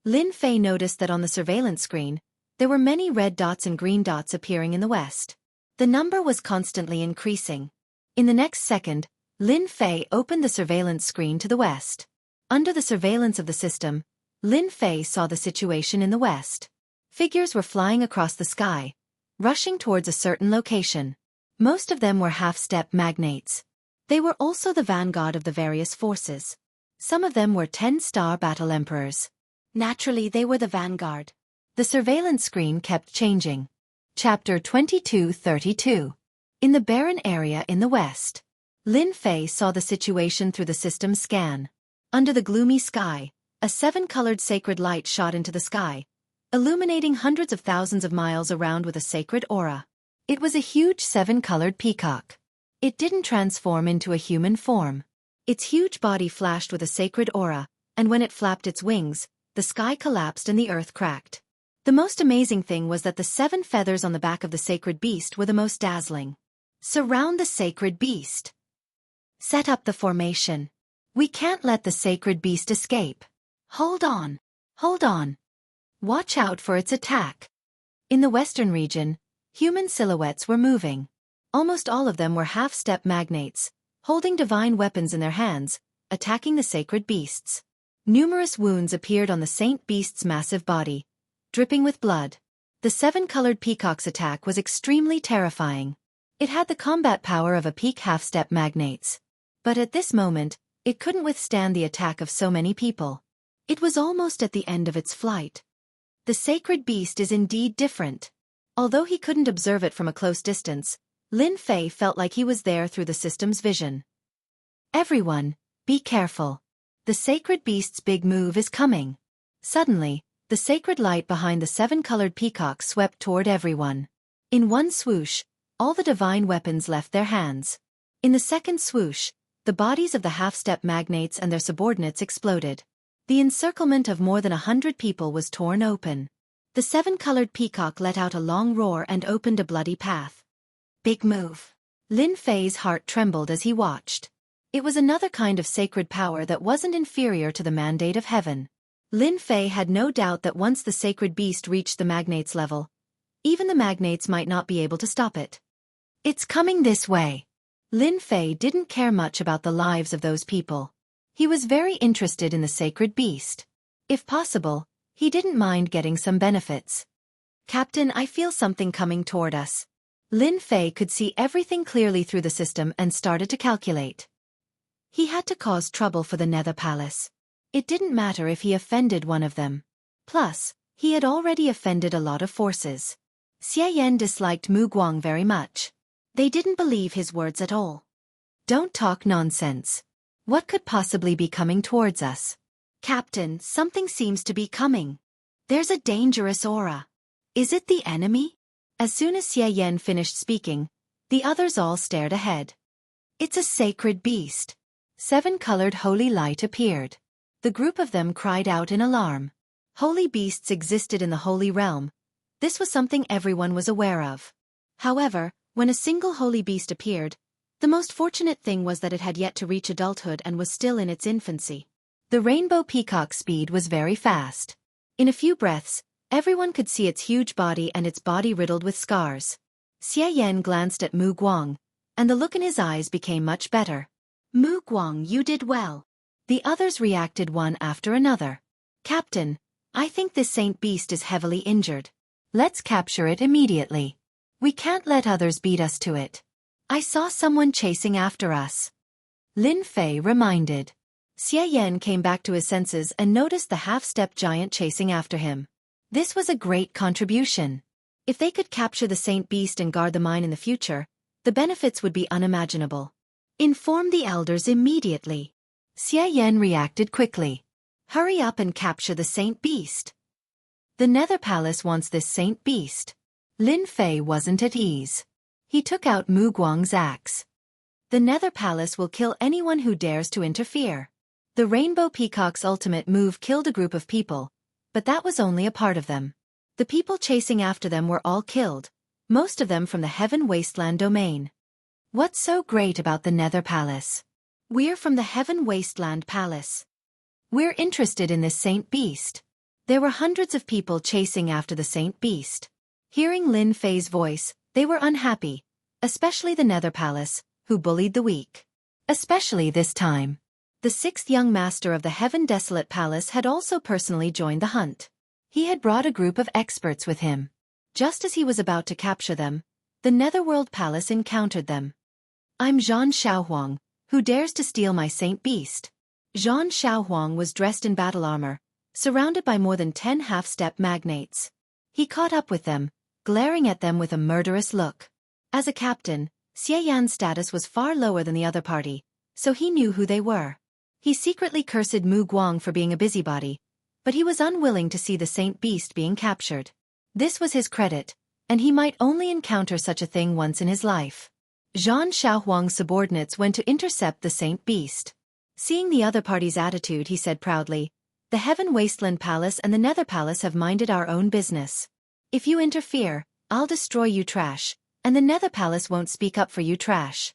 Lin Fei noticed that on the surveillance screen, there were many red dots and green dots appearing in the west. The number was constantly increasing. In the next second, Lin Fei opened the surveillance screen to the west. Under the surveillance of the system, Lin Fei saw the situation in the west. Figures were flying across the sky, rushing towards a certain location. Most of them were half-step magnates. They were also the vanguard of the various forces. Some of them were 10-star battle emperors. Naturally, they were the vanguard. The surveillance screen kept changing. Chapter 2232. In the barren area in the west, Lin Fei saw the situation through the system's scan. Under the gloomy sky, a 7-colored sacred light shot into the sky, illuminating hundreds of thousands of miles around with a sacred aura. It was a huge 7-colored peacock. It didn't transform into a human form. Its huge body flashed with a sacred aura, and when it flapped its wings, the sky collapsed and the earth cracked. The most amazing thing was that the 7 feathers on the back of the sacred beast were the most dazzling. Surround the sacred beast. Set up the formation. We can't let the sacred beast escape. Hold on. Watch out for its attack. In the western region, human silhouettes were moving. Almost all of them were half-step magnates, holding divine weapons in their hands, attacking the sacred beasts. Numerous wounds appeared on the saint beast's massive body, dripping with blood. The 7-colored peacock's attack was extremely terrifying. It had the combat power of a peak half-step magnates. But at this moment, it couldn't withstand the attack of so many people. It was almost at the end of its flight. The sacred beast is indeed different. Although he couldn't observe it from a close distance, Lin Fei felt like he was there through the system's vision. Everyone, be careful. The sacred beast's big move is coming. Suddenly, the sacred light behind the 7-colored peacock swept toward everyone. In one swoosh, all the divine weapons left their hands. In the second swoosh, the bodies of the half-step magnates and their subordinates exploded. The encirclement of more than 100 people was torn open. The 7-colored peacock let out a long roar and opened a bloody path. Big move. Lin Fei's heart trembled as he watched. It was another kind of sacred power that wasn't inferior to the mandate of heaven. Lin Fei had no doubt that once the sacred beast reached the magnate's level, even the magnates might not be able to stop it. It's coming this way. Lin Fei didn't care much about the lives of those people. He was very interested in the sacred beast. If possible, he didn't mind getting some benefits. Captain, I feel something coming toward us. Lin Fei could see everything clearly through the system and started to calculate. He had to cause trouble for the Nether Palace. It didn't matter if he offended one of them. Plus, he had already offended a lot of forces. Xie Yan disliked Mu Guang very much. They didn't believe his words at all. Don't talk nonsense. What could possibly be coming towards us? Captain, something seems to be coming. There's a dangerous aura. Is it the enemy? As soon as Xie Yan finished speaking, the others all stared ahead. It's a sacred beast. 7-colored holy light appeared. The group of them cried out in alarm. Holy beasts existed in the holy realm. This was something everyone was aware of. However, when a single holy beast appeared, the most fortunate thing was that it had yet to reach adulthood and was still in its infancy. The rainbow peacock's speed was very fast. In a few breaths, everyone could see its huge body and its body riddled with scars. Xie Yan glanced at Mu Guang, and the look in his eyes became much better. Mu Guang, you did well. The others reacted one after another. Captain, I think this saint beast is heavily injured. Let's capture it immediately. We can't let others beat us to it. I saw someone chasing after us. Lin Fei reminded. Xie Yan came back to his senses and noticed the half-step giant chasing after him. This was a great contribution. If they could capture the saint beast and guard the mine in the future, the benefits would be unimaginable. Inform the elders immediately. Xie Yan reacted quickly. Hurry up and capture the saint beast. The Nether Palace wants this saint beast. Lin Fei wasn't at ease. He took out Mu Guang's axe. The Nether Palace will kill anyone who dares to interfere. The Rainbow Peacock's ultimate move killed a group of people, but that was only a part of them. The people chasing after them were all killed, most of them from the Heaven Wasteland domain. What's so great about the Nether Palace? We're from the Heaven Wasteland Palace. We're interested in this saint beast. There were hundreds of people chasing after the saint beast. Hearing Lin Fei's voice, they were unhappy, especially the Nether Palace, who bullied the weak. Especially this time. The 6th young master of the Heaven Desolate Palace had also personally joined the hunt. He had brought a group of experts with him. Just as he was about to capture them, the Netherworld Palace encountered them. I'm Zhan Xiaohuang, who dares to steal my saint beast. Zhan Xiaohuang was dressed in battle armor, surrounded by more than 10 half-step magnates. He caught up with them, glaring at them with a murderous look. As a captain, Xie Yan's status was far lower than the other party, so he knew who they were. He secretly cursed Mu Guang for being a busybody, but he was unwilling to see the saint beast being captured. This was his credit, and he might only encounter such a thing once in his life. Zhan Xiaohuang's subordinates went to intercept the saint beast. Seeing the other party's attitude, he said proudly, "The Heaven Wasteland Palace and the Nether Palace have minded our own business. If you interfere, I'll destroy you trash, and the Nether Palace won't speak up for you trash."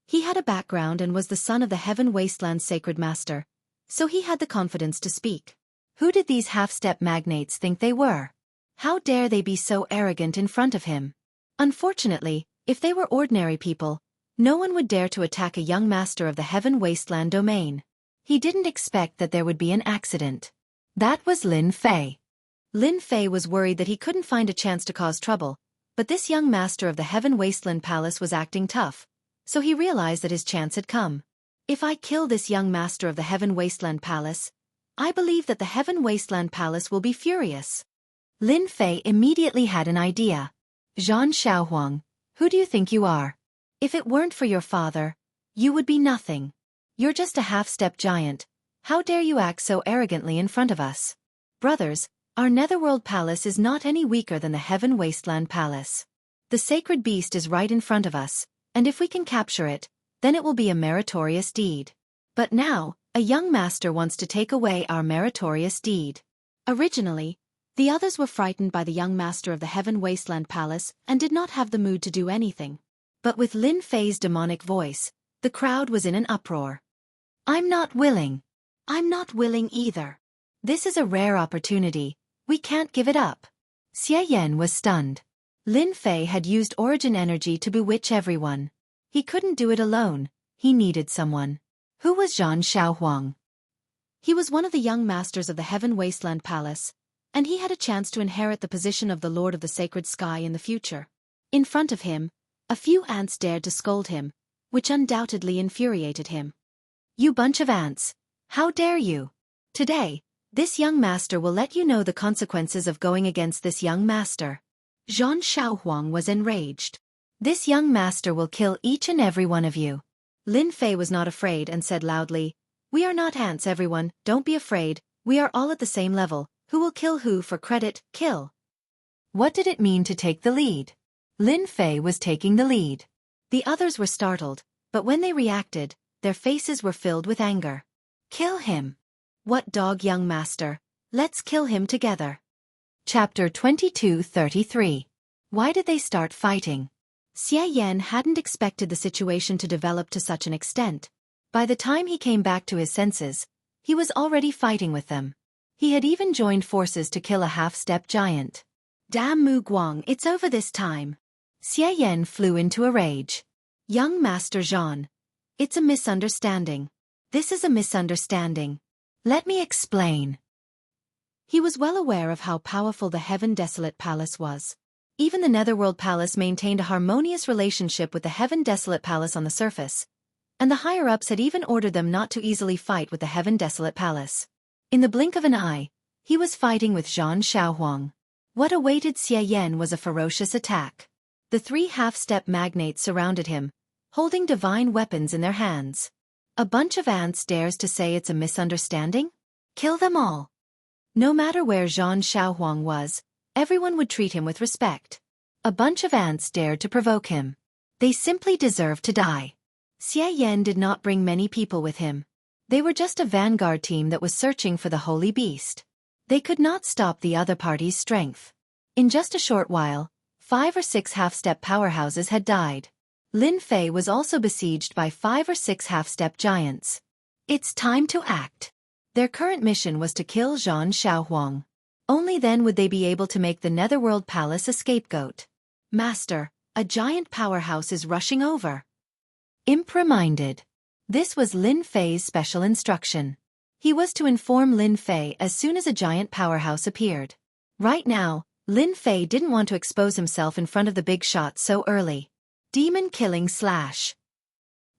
He had a background and was the son of the Heaven Wasteland Sacred Master, so he had the confidence to speak. Who did these half-step magnates think they were? How dare they be so arrogant in front of him? Unfortunately, if they were ordinary people, no one would dare to attack a young master of the Heaven Wasteland domain. He didn't expect that there would be an accident. That was Lin Fei. Lin Fei was worried that he couldn't find a chance to cause trouble, but this young master of the Heaven Wasteland Palace was acting tough, so he realized that his chance had come. If I kill this young master of the Heaven Wasteland Palace, I believe that the Heaven Wasteland Palace will be furious. Lin Fei immediately had an idea. Zhan Xiaohuang, who do you think you are? If it weren't for your father, you would be nothing. You're just a half-step giant. How dare you act so arrogantly in front of us? Brothers, our Netherworld Palace is not any weaker than the Heaven Wasteland Palace. The sacred beast is right in front of us, and if we can capture it, then it will be a meritorious deed. But now, a young master wants to take away our meritorious deed. Originally, the others were frightened by the young master of the Heaven Wasteland Palace and did not have the mood to do anything. But with Lin Fei's demonic voice, the crowd was in an uproar. I'm not willing. I'm not willing either. This is a rare opportunity. We can't give it up. Xie Yan was stunned. Lin Fei had used origin energy to bewitch everyone. He couldn't do it alone, he needed someone. Who was Zhan Xiaohuang? He was one of the young masters of the Heaven Wasteland Palace, and he had a chance to inherit the position of the Lord of the Sacred Sky in the future. In front of him, a few ants dared to scold him, which undoubtedly infuriated him. You bunch of ants! How dare you! Today, this young master will let you know the consequences of going against this young master. Zhan Xiaohuang was enraged. This young master will kill each and every one of you. Lin Fei was not afraid and said loudly, We are not ants, everyone, don't be afraid, we are all at the same level, who will kill who for credit, kill. What did it mean to take the lead? Lin Fei was taking the lead. The others were startled, but when they reacted, their faces were filled with anger. Kill him! What dog, young master? Let's kill him together. Chapter 22:33. Why did they start fighting? Xie Yan hadn't expected the situation to develop to such an extent. By the time he came back to his senses, he was already fighting with them. He had even joined forces to kill a half-step giant. Damn Mu Guang, it's over this time. Xie Yan flew into a rage. Young Master Zhan. It's a misunderstanding. This is a misunderstanding. Let me explain. He was well aware of how powerful the Heaven Desolate Palace was. Even the Netherworld Palace maintained a harmonious relationship with the Heaven Desolate Palace on the surface, and the higher-ups had even ordered them not to easily fight with the Heaven Desolate Palace. In the blink of an eye, he was fighting with Zhan Xiaohuang. What awaited Xie Yan was a ferocious attack. The three half-step magnates surrounded him, holding divine weapons in their hands. A bunch of ants dares to say it's a misunderstanding? Kill them all. No matter where Zhan Xiaohuang was, everyone would treat him with respect. A bunch of ants dared to provoke him. They simply deserved to die. Xie Yan did not bring many people with him. They were just a vanguard team that was searching for the holy beast. They could not stop the other party's strength. In just a short while, 5 or 6 half-step powerhouses had died. Lin Fei was also besieged by 5 or 6 half-step giants. It's time to act. Their current mission was to kill Zhan Xiaohuang. Only then would they be able to make the Netherworld Palace a scapegoat. Master, a giant powerhouse is rushing over. Imp reminded. This was Lin Fei's special instruction. He was to inform Lin Fei as soon as a giant powerhouse appeared. Right now, Lin Fei didn't want to expose himself in front of the big shot so early. Demon Killing Slash.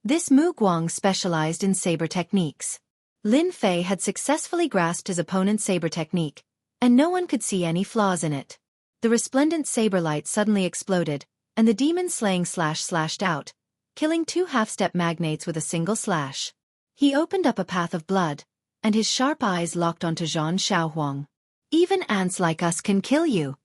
This Mu Guang specialized in saber techniques. Lin Fei had successfully grasped his opponent's saber technique, and no one could see any flaws in it. The resplendent saber light suddenly exploded, and the demon slaying slash slashed out, killing 2 half-step magnates with a single slash. He opened up a path of blood, and his sharp eyes locked onto Zhan Xiaohuang. Even ants like us can kill you.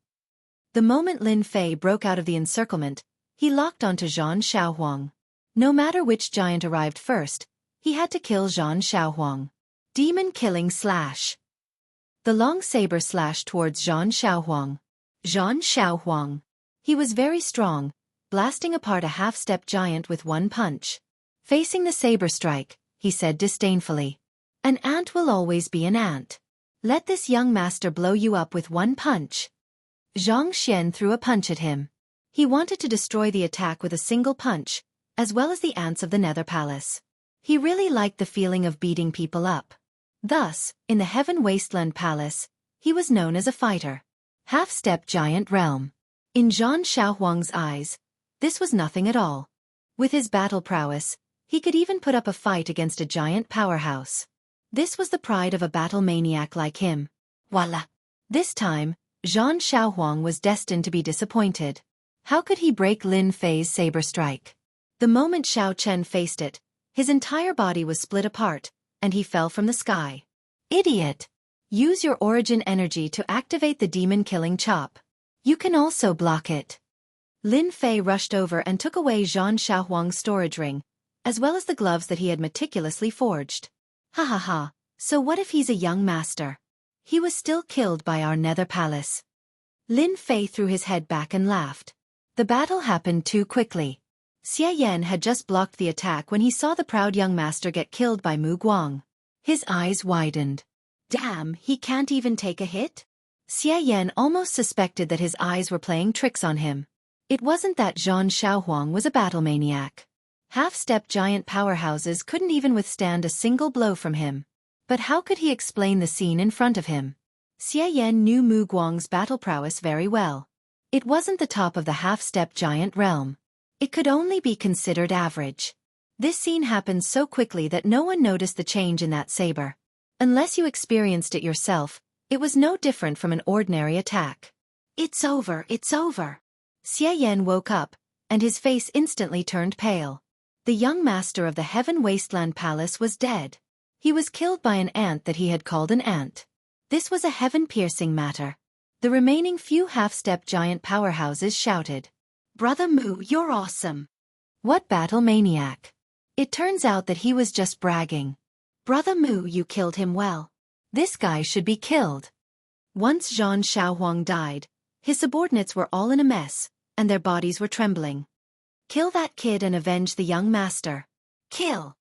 The moment Lin Fei broke out of the encirclement, he locked onto Zhan Xiaohuang. No matter which giant arrived first, he had to kill Zhan Xiaohuang. Demon Killing Slash. The long saber slashed towards Zhan Xiaohuang. Zhan Xiaohuang. He was very strong, blasting apart a half-step giant with one punch. Facing the saber strike, he said disdainfully. An ant will always be an ant. Let this young master blow you up with one punch. Zhang Xian threw a punch at him. He wanted to destroy the attack with a single punch, as well as the ants of the Nether Palace. He really liked the feeling of beating people up. Thus, in the Heaven Wasteland Palace, he was known as a fighter. Half-step giant realm. In Zhan Xiaohuang's eyes, this was nothing at all. With his battle prowess, he could even put up a fight against a giant powerhouse. This was the pride of a battle maniac like him. Voila! This time, Zhan Xiaohuang was destined to be disappointed. How could he break Lin Fei's saber strike? The moment Xiao Chen faced it, his entire body was split apart, and he fell from the sky. Idiot! Use your origin energy to activate the demon-killing chop. You can also block it. Lin Fei rushed over and took away Zhan Xiaohuang's storage ring, as well as the gloves that he had meticulously forged. Ha ha ha, so what if he's a young master? He was still killed by our Nether Palace. Lin Fei threw his head back and laughed. The battle happened too quickly. Xie Yan had just blocked the attack when he saw the proud young master get killed by Mu Guang. His eyes widened. Damn, he can't even take a hit? Xie Yan almost suspected that his eyes were playing tricks on him. It wasn't that Zhan Xiaohuang was a battle maniac. Half-step giant powerhouses couldn't even withstand a single blow from him. But how could he explain the scene in front of him? Xie Yan knew Mu Guang's battle prowess very well. It wasn't the top of the half-step giant realm. It could only be considered average. This scene happened so quickly that no one noticed the change in that saber. Unless you experienced it yourself, it was no different from an ordinary attack. It's over, it's over. Xie Yan woke up, and his face instantly turned pale. The young master of the Heaven Wasteland Palace was dead. He was killed by an ant that he had called an ant. This was a heaven-piercing matter. The remaining few half-step giant powerhouses shouted, "Brother Mu, you're awesome." What battle maniac! It turns out that he was just bragging. Brother Mu, you killed him well. This guy should be killed. Once Zhan Shaohuang died, his subordinates were all in a mess, and their bodies were trembling. Kill that kid and avenge the young master. Kill!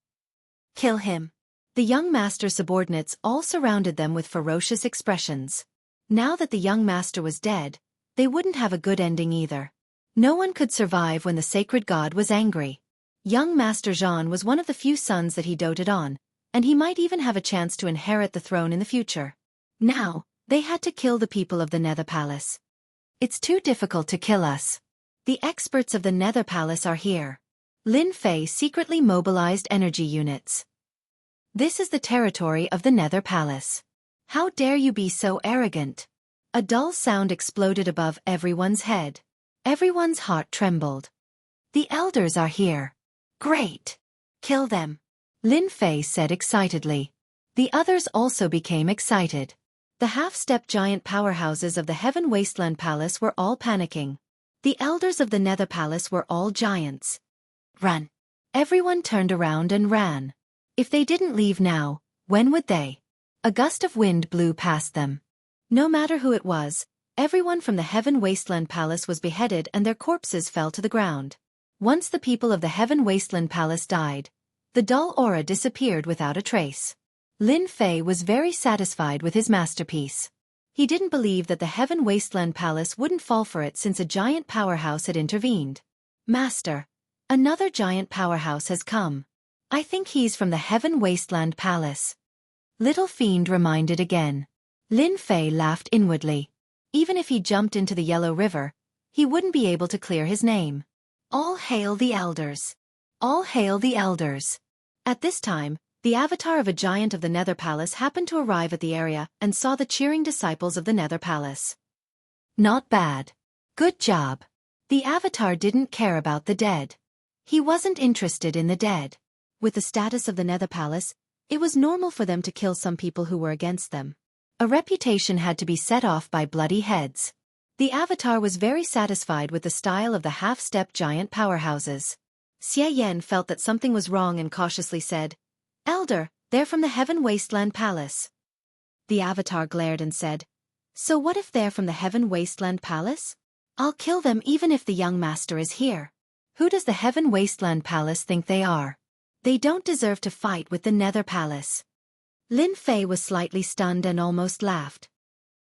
Kill him! The young master's subordinates all surrounded them with ferocious expressions. Now that the young master was dead, they wouldn't have a good ending either. No one could survive when the sacred god was angry. Young Master Zhan was one of the few sons that he doted on, and he might even have a chance to inherit the throne in the future. Now, they had to kill the people of the Nether Palace. It's too difficult to kill us. The experts of the Nether Palace are here. Lin Fei secretly mobilized energy units. This is the territory of the Nether Palace. How dare you be so arrogant? A dull sound exploded above everyone's head. Everyone's heart trembled. The elders are here. Great! Kill them! Lin Fei said excitedly. The others also became excited. The half-step giant powerhouses of the Heaven Wasteland Palace were all panicking. The elders of the Nether Palace were all giants. Run! Everyone turned around and ran. If they didn't leave now, when would they? A gust of wind blew past them. No matter who it was, everyone from the Heaven Wasteland Palace was beheaded and their corpses fell to the ground. Once the people of the Heaven Wasteland Palace died, the dull aura disappeared without a trace. Lin Fei was very satisfied with his masterpiece. He didn't believe that the Heaven Wasteland Palace wouldn't fall for it since a giant powerhouse had intervened. Master, another giant powerhouse has come. I think he's from the Heaven Wasteland Palace. Little Fiend reminded again. Lin Fei laughed inwardly. Even if he jumped into the Yellow River, he wouldn't be able to clear his name. All hail the elders! All hail the elders! At this time, the avatar of a giant of the Nether Palace happened to arrive at the area and saw the cheering disciples of the Nether Palace. Not bad. Good job. The avatar didn't care about the dead. He wasn't interested in the dead. With the status of the Nether Palace, it was normal for them to kill some people who were against them. A reputation had to be set off by bloody heads. The avatar was very satisfied with the style of the half-step giant powerhouses. Xie Yan felt that something was wrong and cautiously said, "Elder, they're from the Heaven Wasteland Palace." The avatar glared and said, "So what if they're from the Heaven Wasteland Palace? I'll kill them even if the young master is here. Who does the Heaven Wasteland Palace think they are? They don't deserve to fight with the Nether Palace." Lin Fei was slightly stunned and almost laughed.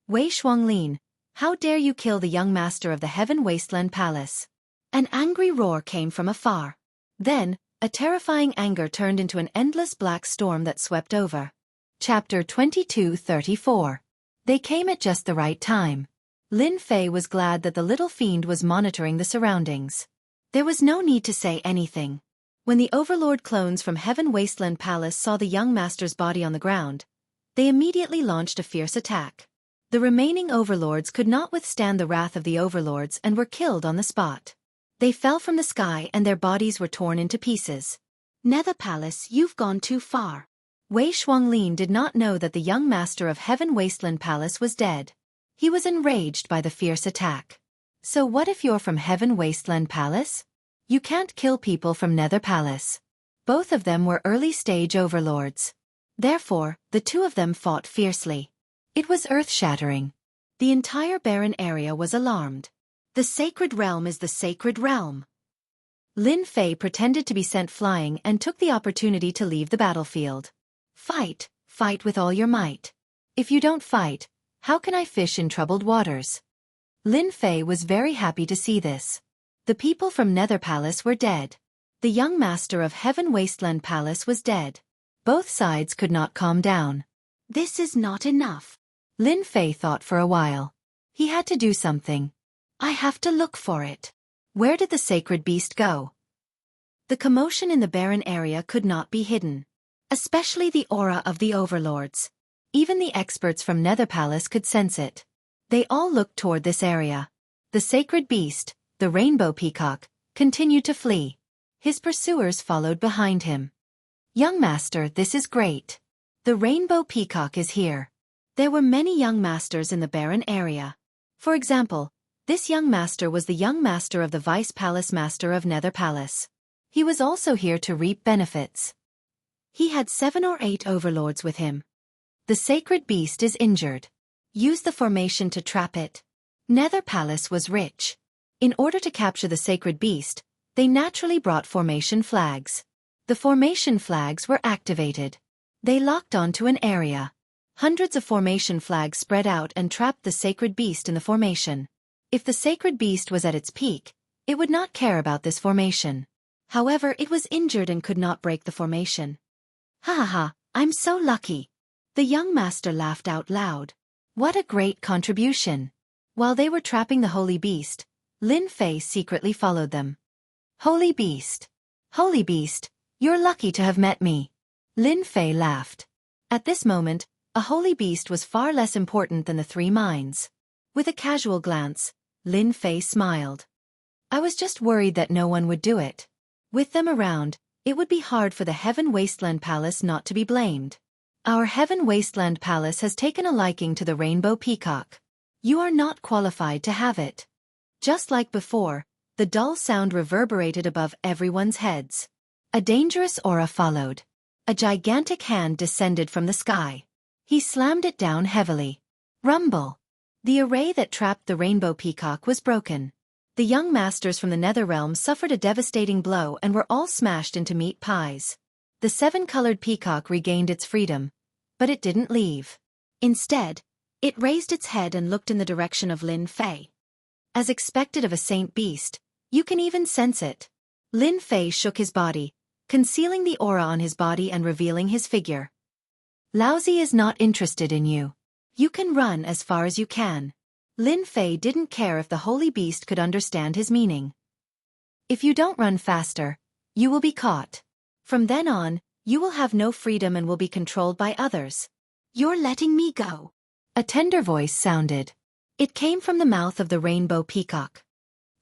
"Wei Shuanglin, how dare you kill the young master of the Heaven Wasteland Palace?" An angry roar came from afar. Then, a terrifying anger turned into an endless black storm that swept over. Chapter 22:34. They came at just the right time. Lin Fei was glad that the little fiend was monitoring the surroundings. There was no need to say anything. When the Overlord clones from Heaven Wasteland Palace saw the young master's body on the ground, they immediately launched a fierce attack. The remaining Overlords could not withstand the wrath of the Overlords and were killed on the spot. They fell from the sky and their bodies were torn into pieces. "Nether Palace, you've gone too far." Wei Shuanglin did not know that the young master of Heaven Wasteland Palace was dead. He was enraged by the fierce attack. "So what if you're from Heaven Wasteland Palace? You can't kill people from Nether Palace." Both of them were early-stage overlords. Therefore, the two of them fought fiercely. It was earth-shattering. The entire barren area was alarmed. The sacred realm is the sacred realm. Lin Fei pretended to be sent flying and took the opportunity to leave the battlefield. "Fight, fight with all your might. If you don't fight, how can I fish in troubled waters?" Lin Fei was very happy to see this. The people from Nether Palace were dead. The young master of Heaven Wasteland Palace was dead. Both sides could not calm down. This is not enough. Lin Fei thought for a while. He had to do something. I have to look for it. Where did the sacred beast go? The commotion in the barren area could not be hidden. Especially the aura of the overlords. Even the experts from Nether Palace could sense it. They all looked toward this area. The sacred beast, the rainbow peacock, continued to flee. His pursuers followed behind him. Young master, this is great. The rainbow peacock is here. There were many young masters in the barren area. For example, this young master was the young master of the vice palace master of Nether Palace. He was also here to reap benefits. He had 7 or 8 overlords with him. The sacred beast is injured. Use the formation to trap it. Nether Palace was rich. In order to capture the sacred beast, they naturally brought formation flags. The formation flags were activated. They locked onto an area. Hundreds of formation flags spread out and trapped the sacred beast in the formation. If the sacred beast was at its peak, it would not care about this formation. However, it was injured and could not break the formation. Ha ha ha, I'm so lucky. The young master laughed out loud. What a great contribution. While they were trapping the holy beast, Lin Fei secretly followed them. Holy beast. Holy beast, you're lucky to have met me. Lin Fei laughed. At this moment, a holy beast was far less important than the 3 mines. With a casual glance, Lin Fei smiled. I was just worried that no one would do it. With them around, it would be hard for the Heaven Wasteland Palace not to be blamed. Our Heaven Wasteland Palace has taken a liking to the rainbow peacock. You are not qualified to have it. Just like before, the dull sound reverberated above everyone's heads. A dangerous aura followed. A gigantic hand descended from the sky. He slammed it down heavily. Rumble. The array that trapped the rainbow peacock was broken. The young masters from the Netherrealm suffered a devastating blow and were all smashed into meat pies. The 7-colored peacock regained its freedom, but it didn't leave. Instead, it raised its head and looked in the direction of Lin Fei. As expected of a saint beast, you can even sense it. Lin Fei shook his body, concealing the aura on his body and revealing his figure. Laozi is not interested in you. You can run as far as you can. Lin Fei didn't care if the holy beast could understand his meaning. If you don't run faster, you will be caught. From then on, you will have no freedom and will be controlled by others. You're letting me go. A tender voice sounded. It came from the mouth of the rainbow peacock.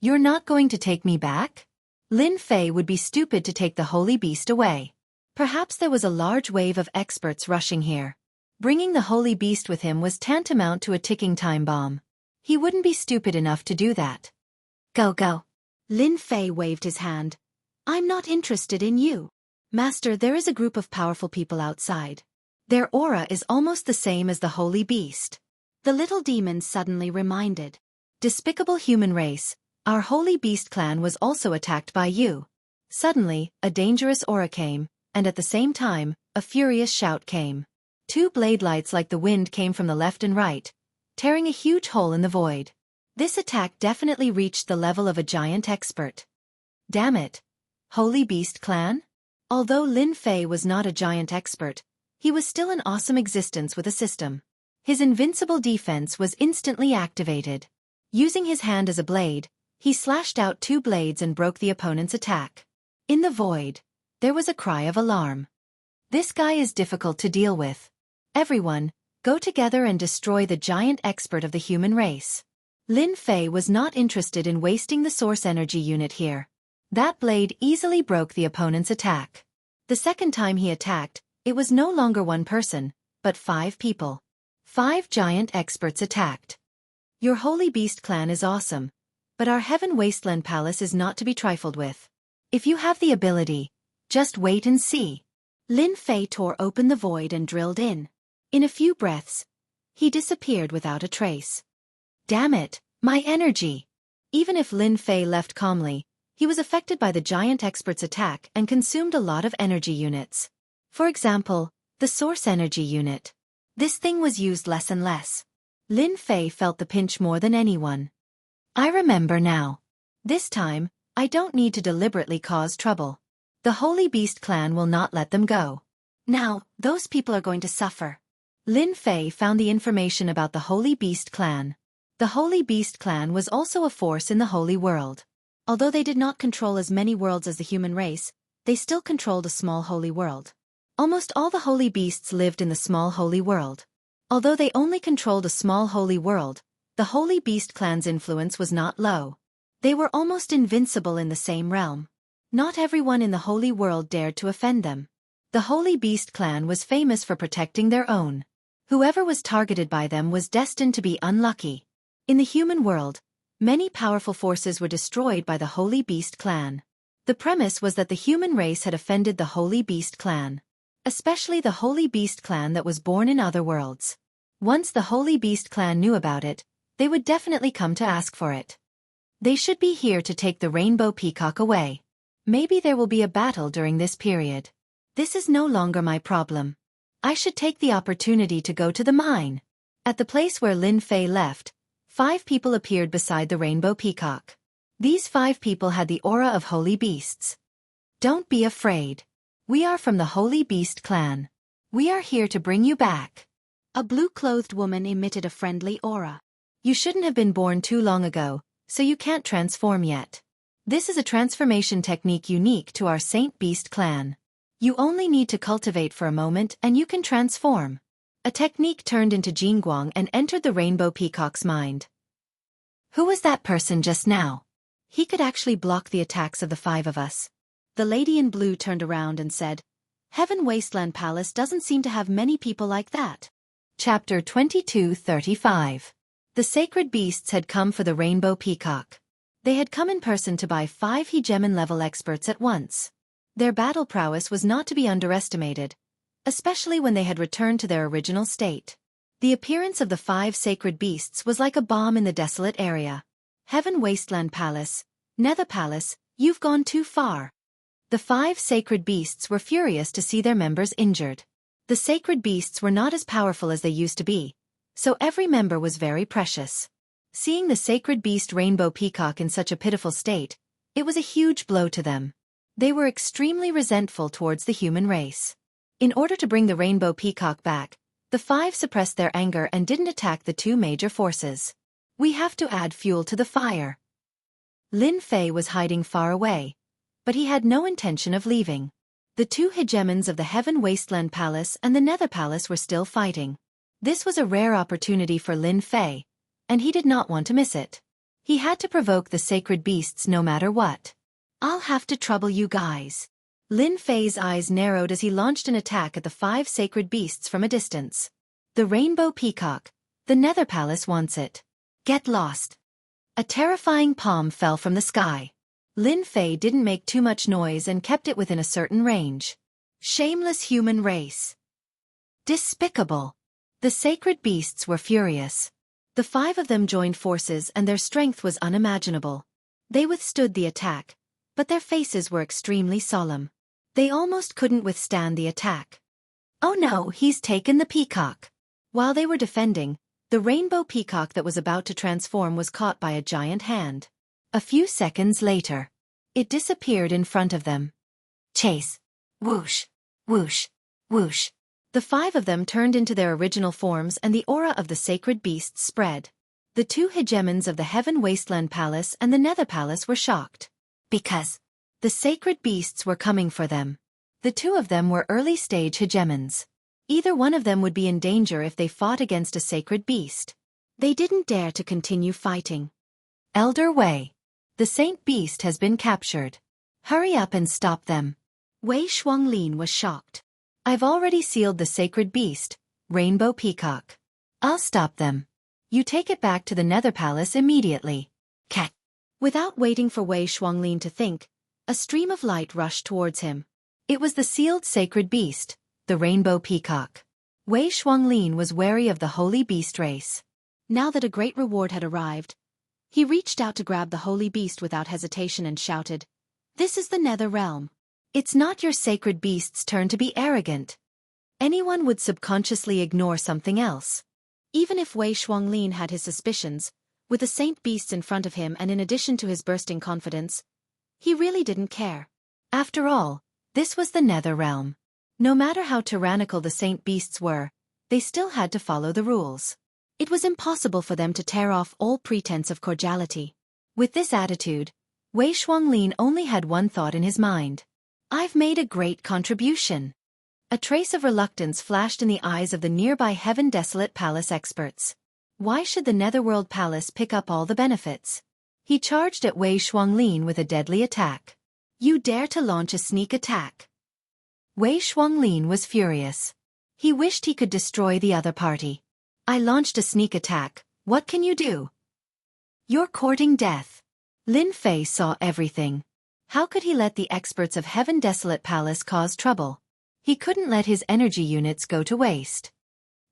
You're not going to take me back? Lin Fei would be stupid to take the holy beast away. Perhaps there was a large wave of experts rushing here. Bringing the holy beast with him was tantamount to a ticking time bomb. He wouldn't be stupid enough to do that. Go, go. Lin Fei waved his hand. I'm not interested in you. Master, there is a group of powerful people outside. Their aura is almost the same as the holy beast. The little demon suddenly reminded. Despicable human race, our holy beast clan was also attacked by you. Suddenly, a dangerous aura came, and at the same time, a furious shout came. 2 blade lights like the wind came from the left and right, tearing a huge hole in the void. This attack definitely reached the level of a giant expert. Damn it. Holy Beast Clan? Although Lin Fei was not a giant expert, he was still an awesome existence with a system. His invincible defense was instantly activated. Using his hand as a blade, he slashed out 2 blades and broke the opponent's attack. In the void, there was a cry of alarm. This guy is difficult to deal with. Everyone, go together and destroy the giant expert of the human race. Lin Fei was not interested in wasting the source energy unit here. That blade easily broke the opponent's attack. The second time he attacked, it was no longer 1 person, but 5 people. 5 giant experts attacked. Your Holy Beast clan is awesome, but our Heaven Wasteland Palace is not to be trifled with. If you have the ability, just wait and see. Lin Fei tore open the void and drilled in. In a few breaths, he disappeared without a trace. Damn it, my energy! Even if Lin Fei left calmly, he was affected by the giant expert's attack and consumed a lot of energy units. For example, the source energy unit. This thing was used less and less. Lin Fei felt the pinch more than anyone. I remember now. This time, I don't need to deliberately cause trouble. The Holy Beast clan will not let them go. Now, those people are going to suffer. Lin Fei found the information about the Holy Beast clan. The Holy Beast clan was also a force in the Holy World. Although they did not control as many worlds as the human race, they still controlled a small holy world. Almost all the holy beasts lived in the small holy world. Although they only controlled a small holy world, the Holy Beast clan's influence was not low. They were almost invincible in the same realm. Not everyone in the holy world dared to offend them. The Holy Beast clan was famous for protecting their own. Whoever was targeted by them was destined to be unlucky. In the human world, many powerful forces were destroyed by the Holy Beast clan. The premise was that the human race had offended the Holy Beast clan. Especially the Holy Beast clan that was born in other worlds. Once the Holy Beast clan knew about it, they would definitely come to ask for it. They should be here to take the rainbow peacock away. Maybe there will be a battle during this period. This is no longer my problem. I should take the opportunity to go to the mine. At the place where Lin Fei left, 5 people appeared beside the rainbow peacock. These 5 people had the aura of holy beasts. Don't be afraid. We are from the Holy Beast clan. We are here to bring you back. A blue-clothed woman emitted a friendly aura. You shouldn't have been born too long ago, so you can't transform yet. This is a transformation technique unique to our Saint Beast clan. You only need to cultivate for a moment and you can transform. A technique turned into Jianghu and entered the rainbow peacock's mind. Who was that person just now? He could actually block the attacks of the 5 of us. The lady in blue turned around and said, Heaven Wasteland Palace doesn't seem to have many people like that. Chapter 22:35. The sacred beasts had come for the rainbow peacock. They had come in person to buy 5 hegemon-level experts at once. Their battle prowess was not to be underestimated, especially when they had returned to their original state. The appearance of the 5 sacred beasts was like a bomb in the desolate area. Heaven Wasteland Palace, Nether Palace, you've gone too far. The 5 sacred beasts were furious to see their members injured. The sacred beasts were not as powerful as they used to be, so every member was very precious. Seeing the sacred beast rainbow peacock in such a pitiful state, it was a huge blow to them. They were extremely resentful towards the human race. In order to bring the rainbow peacock back, the 5 suppressed their anger and didn't attack the 2 major forces. We have to add fuel to the fire. Lin Fei was hiding far away, but he had no intention of leaving. The 2 hegemons of the Heaven Wasteland Palace and the Nether Palace were still fighting. This was a rare opportunity for Lin Fei, and he did not want to miss it. He had to provoke the sacred beasts no matter what. I'll have to trouble you guys. Lin Fei's eyes narrowed as he launched an attack at the 5 sacred beasts from a distance. The rainbow peacock. The Nether Palace wants it. Get lost. A terrifying palm fell from the sky. Lin Fei didn't make too much noise and kept it within a certain range. Shameless human race. Despicable. The sacred beasts were furious. The 5 of them joined forces and their strength was unimaginable. They withstood the attack, but their faces were extremely solemn. They almost couldn't withstand the attack. Oh no, he's taken the peacock. While they were defending, the rainbow peacock that was about to transform was caught by a giant hand. A few seconds later, it disappeared in front of them. Chase. Whoosh. Whoosh. Whoosh. The 5 of them turned into their original forms and the aura of the sacred beasts spread. The 2 hegemons of the Heaven Wasteland Palace and the Nether Palace were shocked. Because the sacred beasts were coming for them. The 2 of them were early-stage hegemons. Either one of them would be in danger if they fought against a sacred beast. They didn't dare to continue fighting. Elder Wei. The Saint Beast has been captured. Hurry up and stop them. Wei Shuanglin was shocked. I've already sealed the sacred beast, Rainbow Peacock. I'll stop them. You take it back to the Nether Palace immediately. Cat. Without waiting for Wei Shuanglin to think, a stream of light rushed towards him. It was the sealed sacred beast, the Rainbow Peacock. Wei Shuanglin was wary of the holy beast race. Now that a great reward had arrived, he reached out to grab the holy beast without hesitation and shouted, "This is the Nether Realm. It's not your sacred beast's turn to be arrogant." Anyone would subconsciously ignore something else. Even if Wei Shuanglin had his suspicions, with the saint beasts in front of him and in addition to his bursting confidence, he really didn't care. After all, This was the Nether Realm. No matter how tyrannical the saint beasts were, they still had to follow the rules. It was impossible for them to tear off all pretense of cordiality. With this attitude, Wei Shuanglin only had one thought in his mind. I've made a great contribution. A trace of reluctance flashed in the eyes of the nearby Heaven Desolate Palace experts. Why should the Netherworld Palace pick up all the benefits? He charged at Wei Shuanglin with a deadly attack. You dare to launch a sneak attack? Wei Shuanglin was furious. He wished he could destroy the other party. I launched a sneak attack, what can you do? You're courting death. Lin Fei saw everything. How could he let the experts of Heaven Desolate Palace cause trouble? He couldn't let his energy units go to waste.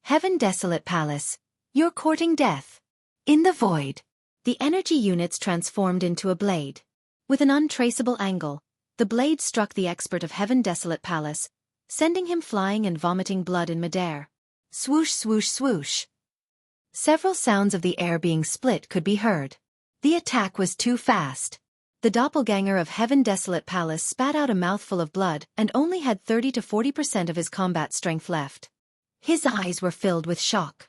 Heaven Desolate Palace, you're courting death. In the void, the energy units transformed into a blade. With an untraceable angle, the blade struck the expert of Heaven Desolate Palace, sending him flying and vomiting blood in midair. Swoosh, swoosh, swoosh. Several sounds of the air being split could be heard. The attack was too fast. The doppelganger of Heaven Desolate Palace spat out a mouthful of blood and only had 30 to 40% of his combat strength left. His eyes were filled with shock.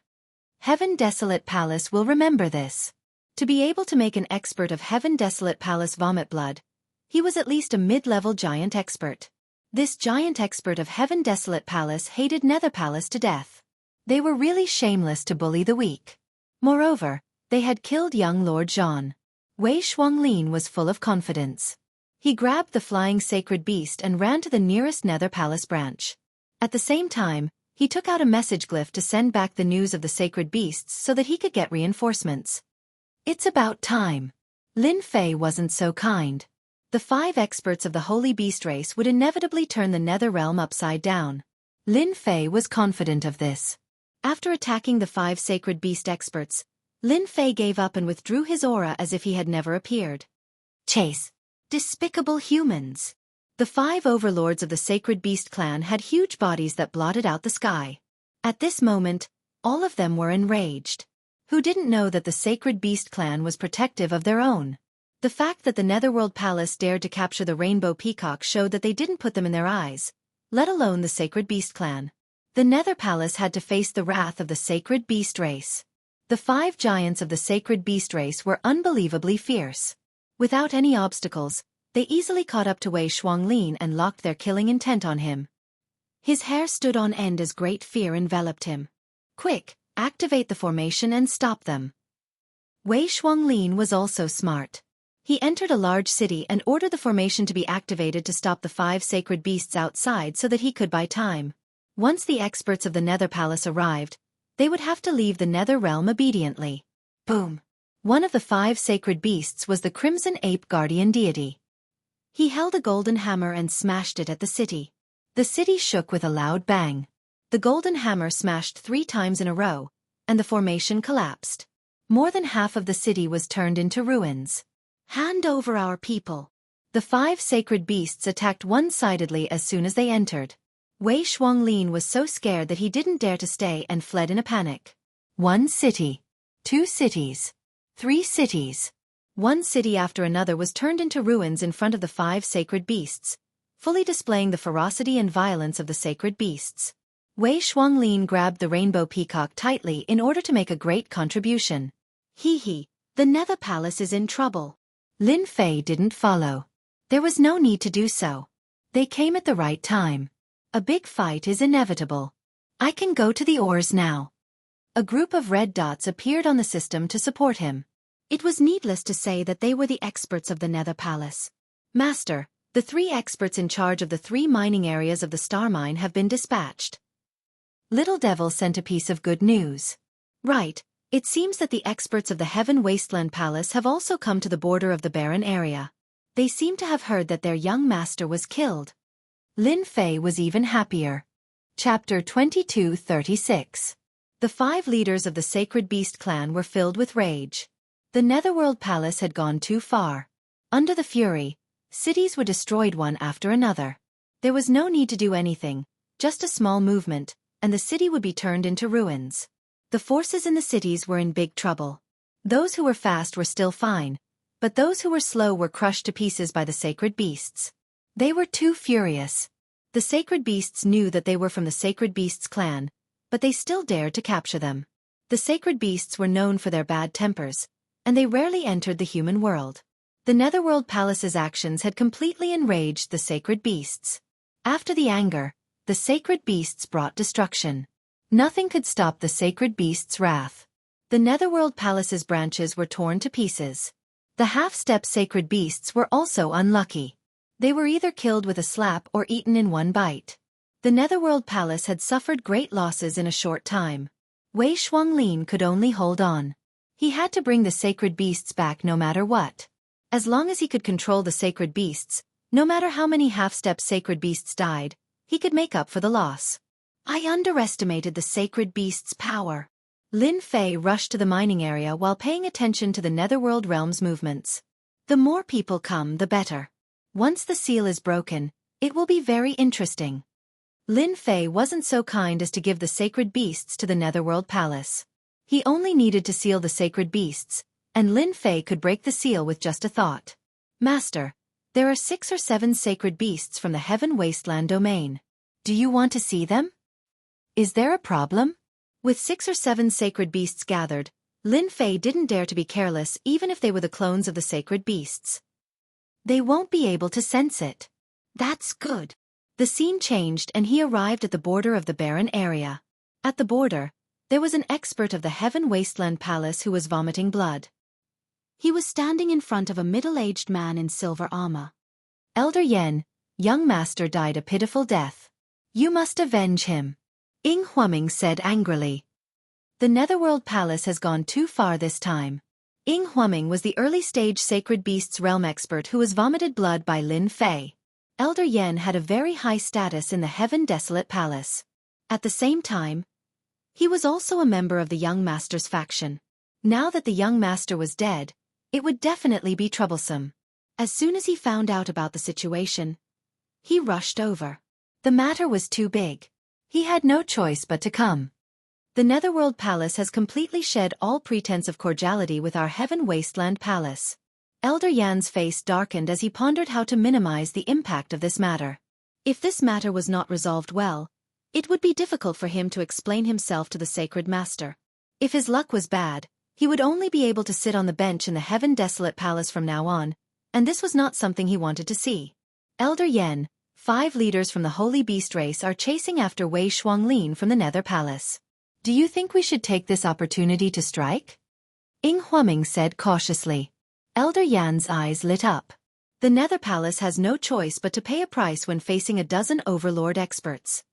Heaven Desolate Palace will remember this. To be able to make an expert of Heaven Desolate Palace vomit blood, he was at least a mid-level giant expert. This giant expert of Heaven Desolate Palace hated Nether Palace to death. They were really shameless to bully the weak. Moreover, they had killed young Lord Zhan. Wei Shuanglin was full of confidence. He grabbed the flying sacred beast and ran to the nearest Nether Palace branch. At the same time, he took out a message glyph to send back the news of the sacred beasts so that he could get reinforcements. It's about time. Lin Fei wasn't so kind. The 5 experts of the Holy Beast race would inevitably turn the Nether Realm upside down. Lin Fei was confident of this. After attacking the 5 sacred beast experts, Lin Fei gave up and withdrew his aura as if he had never appeared. Chase. Despicable humans. The 5 overlords of the Sacred Beast clan had huge bodies that blotted out the sky. At this moment, all of them were enraged. Who didn't know that the Sacred Beast clan was protective of their own? The fact that the Netherworld Palace dared to capture the Rainbow Peacock showed that they didn't put them in their eyes, let alone the Sacred Beast clan. The Nether Palace had to face the wrath of the Sacred Beast race. The 5 giants of the Sacred Beast race were unbelievably fierce. Without any obstacles, they easily caught up to Wei Shuanglin and locked their killing intent on him. His hair stood on end as great fear enveloped him. Quick, activate the formation and stop them. Wei Shuanglin was also smart. He entered a large city and ordered the formation to be activated to stop the 5 sacred beasts outside so that he could buy time. Once the experts of the Nether Palace arrived, they would have to leave the Nether Realm obediently. Boom! One of the 5 sacred beasts was the Crimson Ape Guardian Deity. He held a golden hammer and smashed it at the city. The city shook with a loud bang. The golden hammer smashed 3 times in a row, and the formation collapsed. More than half of the city was turned into ruins. Hand over our people. The 5 sacred beasts attacked one-sidedly as soon as they entered. Wei Shuanglin was so scared that he didn't dare to stay and fled in a panic. 1 city. 2 cities. 3 cities. One city after another was turned into ruins in front of the 5 sacred beasts, fully displaying the ferocity and violence of the sacred beasts. Wei Shuanglin grabbed the Rainbow Peacock tightly in order to make a great contribution. Hee, the Nether Palace is in trouble. Lin Fei didn't follow. There was no need to do so. They came at the right time. A big fight is inevitable. I can go to the oars now. A group of red dots appeared on the system to support him. It was needless to say that they were the experts of the Nether Palace. Master, the 3 experts in charge of the 3 mining areas of the star mine have been dispatched. Little Devil sent a piece of good news. Right, it seems that the experts of the Heaven Wasteland Palace have also come to the border of the barren area. They seem to have heard that their young master was killed. Lin Fei was even happier. Chapter 2236. The 5 leaders of the Sacred Beast clan were filled with rage. The Netherworld Palace had gone too far. Under the fury, cities were destroyed one after another. There was no need to do anything, just a small movement, and the city would be turned into ruins. The forces in the cities were in big trouble. Those who were fast were still fine, but those who were slow were crushed to pieces by the sacred beasts. They were too furious. The sacred beasts knew that they were from the sacred beasts clan, but they still dared to capture them. The sacred beasts were known for their bad tempers, and they rarely entered the human world. The Netherworld Palace's actions had completely enraged the sacred beasts. After the anger, the sacred beasts brought destruction. Nothing could stop the sacred beasts' wrath. The Netherworld Palace's branches were torn to pieces. The half-step sacred beasts were also unlucky. They were either killed with a slap or eaten in one bite. The Netherworld Palace had suffered great losses in a short time. Wei Shuanglin could only hold on. He had to bring the sacred beasts back no matter what. As long as he could control the sacred beasts, no matter how many half-step sacred beasts died, he could make up for the loss. I underestimated the sacred beast's power. Lin Fei rushed to the mining area while paying attention to the Netherworld realm's movements. The more people come, the better. Once the seal is broken, it will be very interesting. Lin Fei wasn't so kind as to give the sacred beasts to the Netherworld Palace. He only needed to seal the sacred beasts, and Lin Fei could break the seal with just a thought. Master, there are 6 or 7 sacred beasts from the Heaven Wasteland domain. Do you want to see them? Is there a problem? With 6 or 7 sacred beasts gathered, Lin Fei didn't dare to be careless even if they were the clones of the sacred beasts. They won't be able to sense it. That's good. The scene changed and he arrived at the border of the barren area. At the border, there was an expert of the Heaven Wasteland Palace who was vomiting blood. He was standing in front of a middle-aged man in silver armor. Elder Yen, young master died a pitiful death. You must avenge him. Ying Huaming said angrily. The Netherworld Palace has gone too far this time. Ying Huaming was the early-stage Sacred Beasts realm expert who was vomited blood by Lin Fei. Elder Yen had a very high status in the Heaven Desolate Palace. At the same time, he was also a member of the young master's faction. Now that the young master was dead, it would definitely be troublesome. As soon as he found out about the situation, he rushed over. The matter was too big. He had no choice but to come. The Netherworld Palace has completely shed all pretense of cordiality with our Heaven Wasteland Palace. Elder Yan's face darkened as he pondered how to minimize the impact of this matter. If this matter was not resolved well, it would be difficult for him to explain himself to the Sacred Master. If his luck was bad, he would only be able to sit on the bench in the Heaven Desolate Palace from now on, and this was not something he wanted to see. Elder Yen, 5 leaders from the Holy Beast race are chasing after Wei Shuanglin from the Nether Palace. Do you think we should take this opportunity to strike? Ying Huaming said cautiously. Elder Yan's eyes lit up. The Nether Palace has no choice but to pay a price when facing a dozen Overlord experts.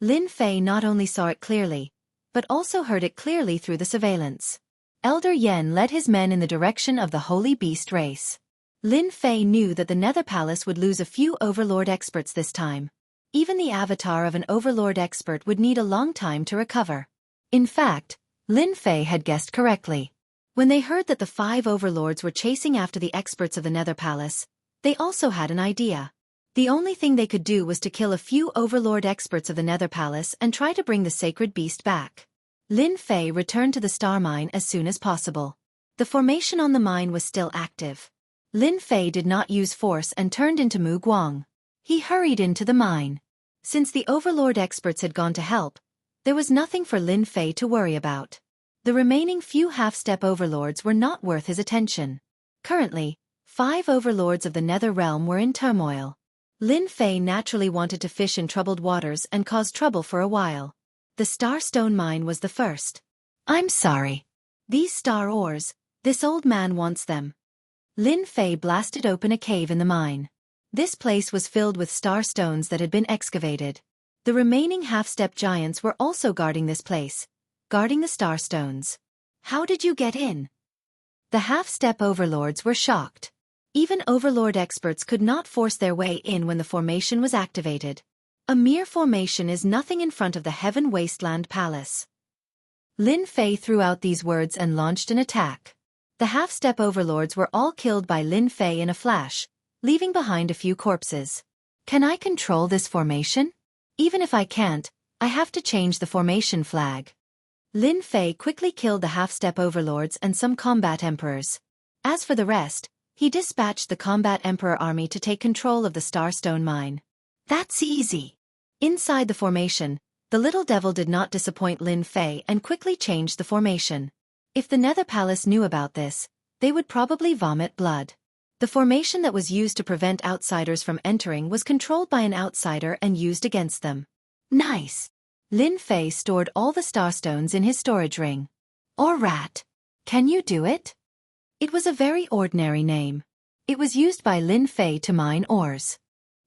Lin Fei not only saw it clearly, but also heard it clearly through the surveillance. Elder Yen led his men in the direction of the Holy Beast race. Lin Fei knew that the Nether Palace would lose a few Overlord experts this time. Even the avatar of an Overlord expert would need a long time to recover. In fact, Lin Fei had guessed correctly. When they heard that the 5 overlords were chasing after the experts of the Nether Palace, they also had an idea. The only thing they could do was to kill a few overlord experts of the Nether Palace and try to bring the sacred beast back. Lin Fei returned to the star mine as soon as possible. The formation on the mine was still active. Lin Fei did not use force and turned into Mu Guang. He hurried into the mine. Since the overlord experts had gone to help, there was nothing for Lin Fei to worry about. The remaining few half-step overlords were not worth his attention. Currently, 5 overlords of the Nether Realm were in turmoil. Lin Fei naturally wanted to fish in troubled waters and cause trouble for a while. The Starstone mine was the first. I'm sorry. These star ores, this old man wants them. Lin Fei blasted open a cave in the mine. This place was filled with star stones that had been excavated. The remaining half-step giants were also guarding this place, guarding the star stones. How did you get in? The half-step overlords were shocked. Even overlord experts could not force their way in when the formation was activated. A mere formation is nothing in front of the Heaven Wasteland Palace. Lin Fei threw out these words and launched an attack. The half-step overlords were all killed by Lin Fei in a flash, leaving behind a few corpses. Can I control this formation? Even if I can't, I have to change the formation flag. Lin Fei quickly killed the half-step overlords and some combat emperors. As for the rest, He dispatched the combat Emperor army to take control of the Starstone mine. That's easy. Inside the formation, the little devil did not disappoint Lin Fei and quickly changed the formation. If the Nether Palace knew about this, they would probably vomit blood. The formation that was used to prevent outsiders from entering was controlled by an outsider and used against them. Nice. Lin Fei stored all the starstones in his storage ring. Or rat. Can you do it? It was a very ordinary name. It was used by Lin Fei to mine ores.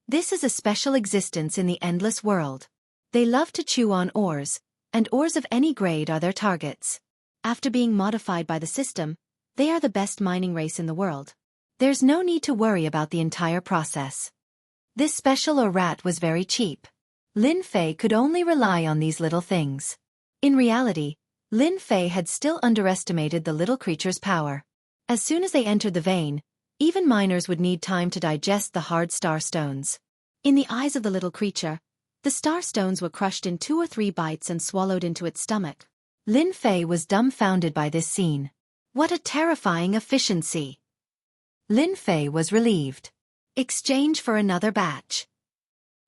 This is a special existence in the endless world. They love to chew on ores, and ores of any grade are their targets. After being modified by the system, they are the best mining race in the world. There's no need to worry about the entire process. This special ore rat was very cheap. Lin Fei could only rely on these little things. In reality, Lin Fei had still underestimated the little creature's power. As soon as they entered the vein, even miners would need time to digest the hard star stones. In the eyes of the little creature, the star stones were crushed in 2 or 3 bites and swallowed into its stomach. Lin Fei was dumbfounded by this scene. What a terrifying efficiency! Lin Fei was relieved. Exchange for another batch.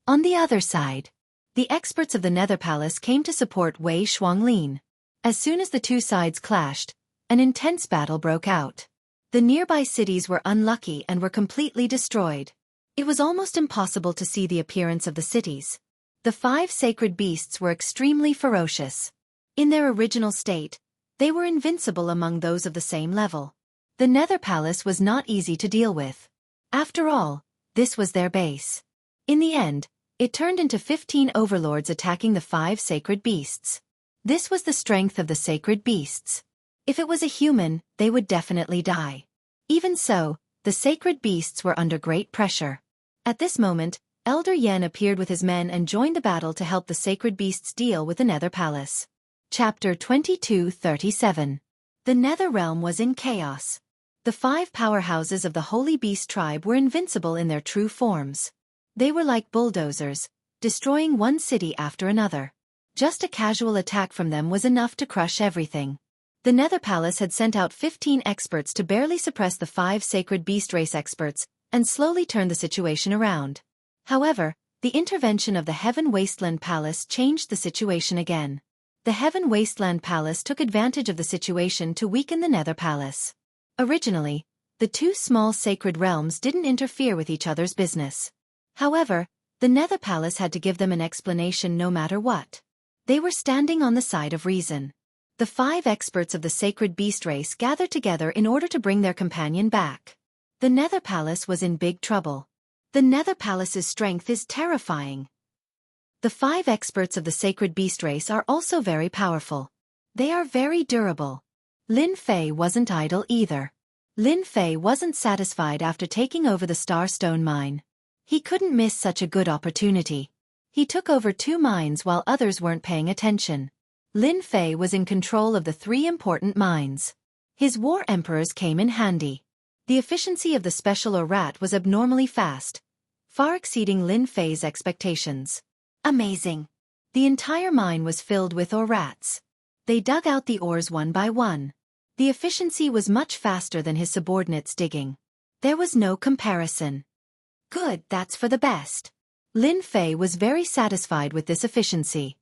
On the other side, the experts of the Nether Palace came to support Wei Shuanglin. As soon as the two sides clashed, an intense battle broke out. The nearby cities were unlucky and were completely destroyed. It was almost impossible to see the appearance of the cities. The 5 sacred beasts were extremely ferocious. In their original state, they were invincible among those of the same level. The Nether Palace was not easy to deal with. After all, this was their base. In the end, it turned into 15 overlords attacking the 5 sacred beasts. This was the strength of the sacred beasts. If it was a human, they would definitely die. Even so, the sacred beasts were under great pressure. At this moment, Elder Yen appeared with his men and joined the battle to help the sacred beasts deal with the Nether Palace. Chapter 22:37. The Nether Realm was in chaos. The 5 powerhouses of the Holy Beast tribe were invincible in their true forms. They were like bulldozers, destroying one city after another. Just a casual attack from them was enough to crush everything. The Nether Palace had sent out 15 experts to barely suppress the 5 sacred beast race experts and slowly turn the situation around. However, the intervention of the Heaven Wasteland Palace changed the situation again. The Heaven Wasteland Palace took advantage of the situation to weaken the Nether Palace. Originally, the 2 small sacred realms didn't interfere with each other's business. However, the Nether Palace had to give them an explanation no matter what. They were standing on the side of reason. The 5 experts of the sacred beast race gathered together in order to bring their companion back. The Nether Palace was in big trouble. The Nether Palace's strength is terrifying. The 5 experts of the sacred beast race are also very powerful. They are very durable. Lin Fei wasn't idle either. Lin Fei wasn't satisfied after taking over the Starstone mine. He couldn't miss such a good opportunity. He took over 2 mines while others weren't paying attention. Lin Fei was in control of the 3 important mines. His war emperors came in handy. The efficiency of the special ore rat was abnormally fast, far exceeding Lin Fei's expectations. Amazing! The entire mine was filled with ore rats. They dug out the ores one by one. The efficiency was much faster than his subordinates digging. There was no comparison. Good, that's for the best. Lin Fei was very satisfied with this efficiency.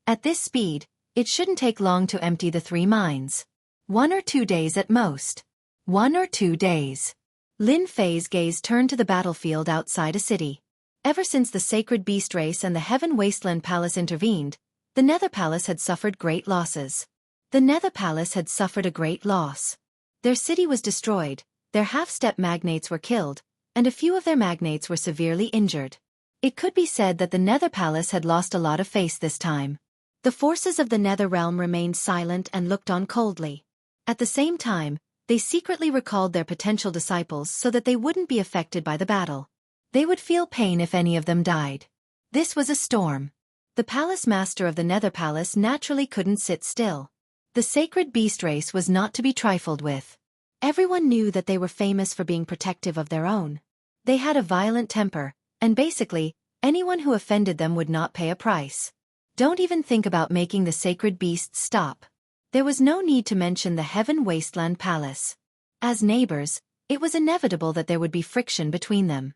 At this speed, it shouldn't take long to empty the 3 mines. 1 or 2 days at most. 1 or 2 days. Lin Fei's gaze turned to the battlefield outside a city. Ever since the Sacred Beast Race and the Heaven Wasteland Palace intervened, the Nether Palace had suffered great losses. The Nether Palace had suffered a great loss. Their city was destroyed, their half-step magnates were killed, and a few of their magnates were severely injured. It could be said that the Nether Palace had lost a lot of face this time. The forces of the Nether Realm remained silent and looked on coldly. At the same time, they secretly recalled their potential disciples so that they wouldn't be affected by the battle. They would feel pain if any of them died. This was a storm. The palace master of the Nether Palace naturally couldn't sit still. The sacred beast race was not to be trifled with. Everyone knew that they were famous for being protective of their own. They had a violent temper, and basically, anyone who offended them would not pay a price. Don't even think about making the sacred beasts stop. There was no need to mention the Heaven Wasteland Palace. As neighbors, It was inevitable that there would be friction between them.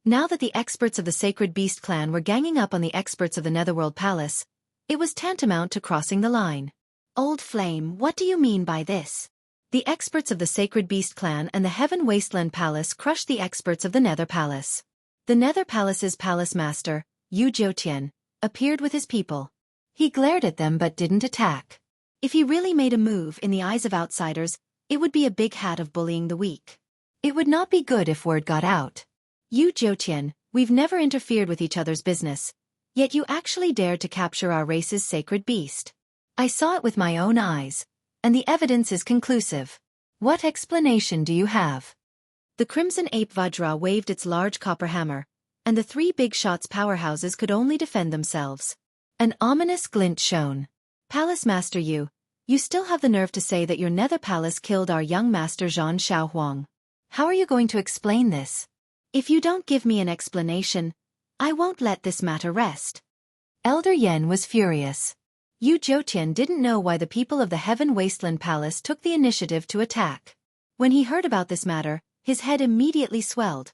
Now that the experts of the Sacred Beast clan were ganging up on the experts of the Netherworld Palace, it was tantamount to crossing the line. Old Flame, what do you mean by this? The experts of the Sacred Beast clan and the Heaven Wasteland Palace crushed the experts of the Nether Palace. The Nether Palace's palace master, Yu Jiutian, appeared with his people. He glared at them but didn't attack. If he really made a move in the eyes of outsiders, it would be a big hat of bullying the weak. It would not be good if word got out. Yu Jiutian, we've never interfered with each other's business, yet you actually dared to capture our race's sacred beast. I saw it with my own eyes, and the evidence is conclusive. What explanation do you have? The Crimson Ape Vajra waved its large copper hammer, and the three big shots powerhouses could only defend themselves. An ominous glint shone. Palace Master Yu, you still have the nerve to say that your Nether Palace killed our young master Zhan Xiaohuang. How are you going to explain this? If you don't give me an explanation, I won't let this matter rest. Elder Yen was furious. Yu Jiutian didn't know why the people of the Heaven Wasteland Palace took the initiative to attack. When he heard about this matter, his head immediately swelled,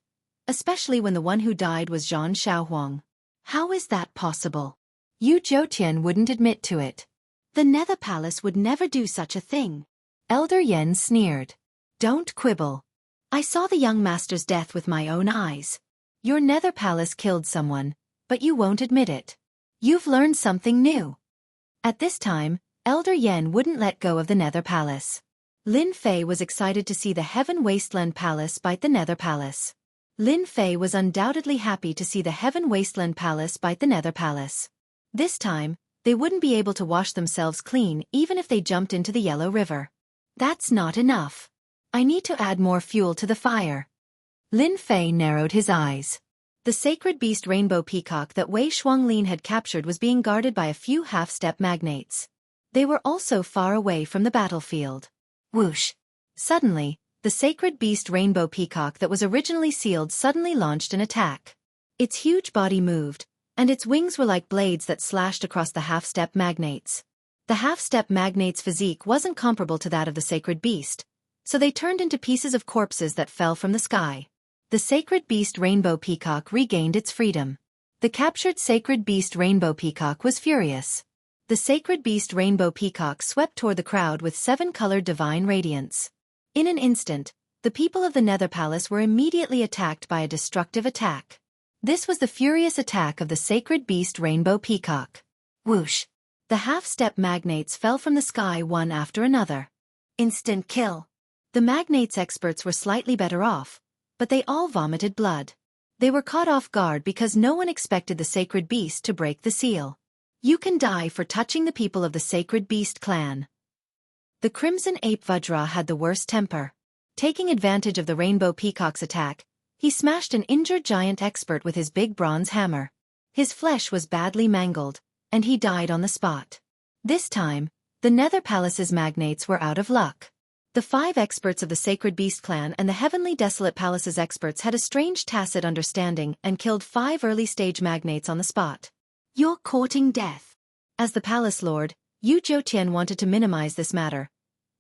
especially when the one who died was Zhan Xiaohuang. How is that possible? Yu Jiutian wouldn't admit to it. The Nether Palace would never do such a thing. Elder Yen sneered. Don't quibble. I saw the young master's death with my own eyes. Your Nether Palace killed someone, but you won't admit it. You've learned something new. At this time, Elder Yen wouldn't let go of the Nether Palace. Lin Fei was excited to see the Heaven Wasteland Palace bite the Nether Palace. Lin Fei was undoubtedly happy to see the Heaven Wasteland Palace bite the Nether Palace. This time, they wouldn't be able to wash themselves clean even if they jumped into the Yellow River. That's not enough. I need to add more fuel to the fire. Lin Fei narrowed his eyes. The sacred beast Rainbow Peacock that Wei Shuanglin had captured was being guarded by a few half-step magnates. They were also far away from the battlefield. Whoosh! Suddenly, the sacred beast Rainbow Peacock that was originally sealed suddenly launched an attack. Its huge body moved, and its wings were like blades that slashed across the half-step magnates. The half-step magnates' physique wasn't comparable to that of the sacred beast, so they turned into pieces of corpses that fell from the sky. The sacred beast Rainbow Peacock regained its freedom. The captured sacred beast Rainbow Peacock was furious. The sacred beast Rainbow Peacock swept toward the crowd with 7-colored divine radiance. In an instant, the people of the Nether Palace were immediately attacked by a destructive attack. This was the furious attack of the sacred beast Rainbow Peacock. Whoosh! The half-step magnates fell from the sky one after another. Instant kill. The magnates' experts were slightly better off, but they all vomited blood. They were caught off guard because no one expected the sacred beast to break the seal. You can die for touching the people of the Sacred Beast clan. The Crimson Ape Vajra had the worst temper. Taking advantage of the Rainbow Peacock's attack, he smashed an injured giant expert with his big bronze hammer. His flesh was badly mangled, and he died on the spot. This time, the Nether Palace's magnates were out of luck. The 5 experts of the Sacred Beast clan and the Heavenly Desolate Palace's experts had a strange tacit understanding and killed 5 early-stage magnates on the spot. You're courting death. As the palace lord, Yu Jiutian wanted to minimize this matter,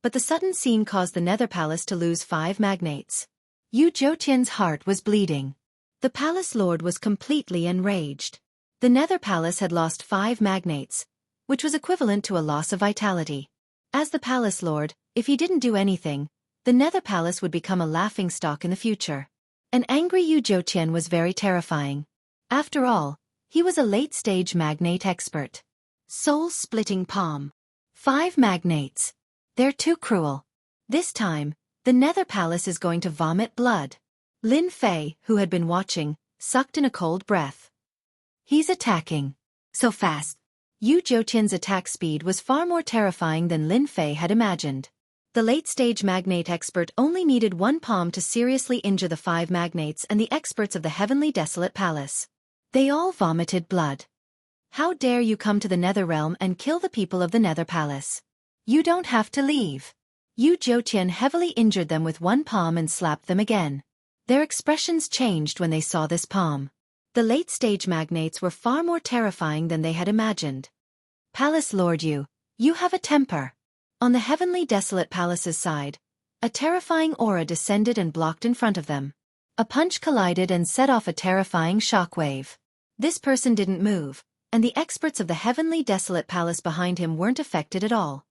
but the sudden scene caused the Nether Palace to lose 5 magnates. Yu Jiutian's heart was bleeding. The palace lord was completely enraged. The Nether Palace had lost 5 magnates, which was equivalent to a loss of vitality. As the palace lord, if he didn't do anything, the Nether Palace would become a laughingstock in the future. An angry Yu Jiutian was very terrifying. After all, he was a late-stage magnate expert. Soul-splitting palm. 5 magnates. They're too cruel. This time, the Nether Palace is going to vomit blood. Lin Fei, who had been watching, sucked in a cold breath. He's attacking. So fast. Yu Jiutian's attack speed was far more terrifying than Lin Fei had imagined. The late-stage magnate expert only needed 1 palm to seriously injure the 5 magnates and the experts of the Heavenly Desolate Palace. They all vomited blood. How dare you come to the Nether Realm and kill the people of the Nether Palace? You don't have to leave. Yu Jiutian heavily injured them with 1 palm and slapped them again. Their expressions changed when they saw this palm. The late-stage magnates were far more terrifying than they had imagined. Palace Lord Yu, you have a temper. On the Heavenly Desolate Palace's side, A terrifying aura descended and blocked in front of them. A punch collided and set off a terrifying shockwave. This person didn't move, and the experts of the heavenly desolate palace behind him weren't affected at all.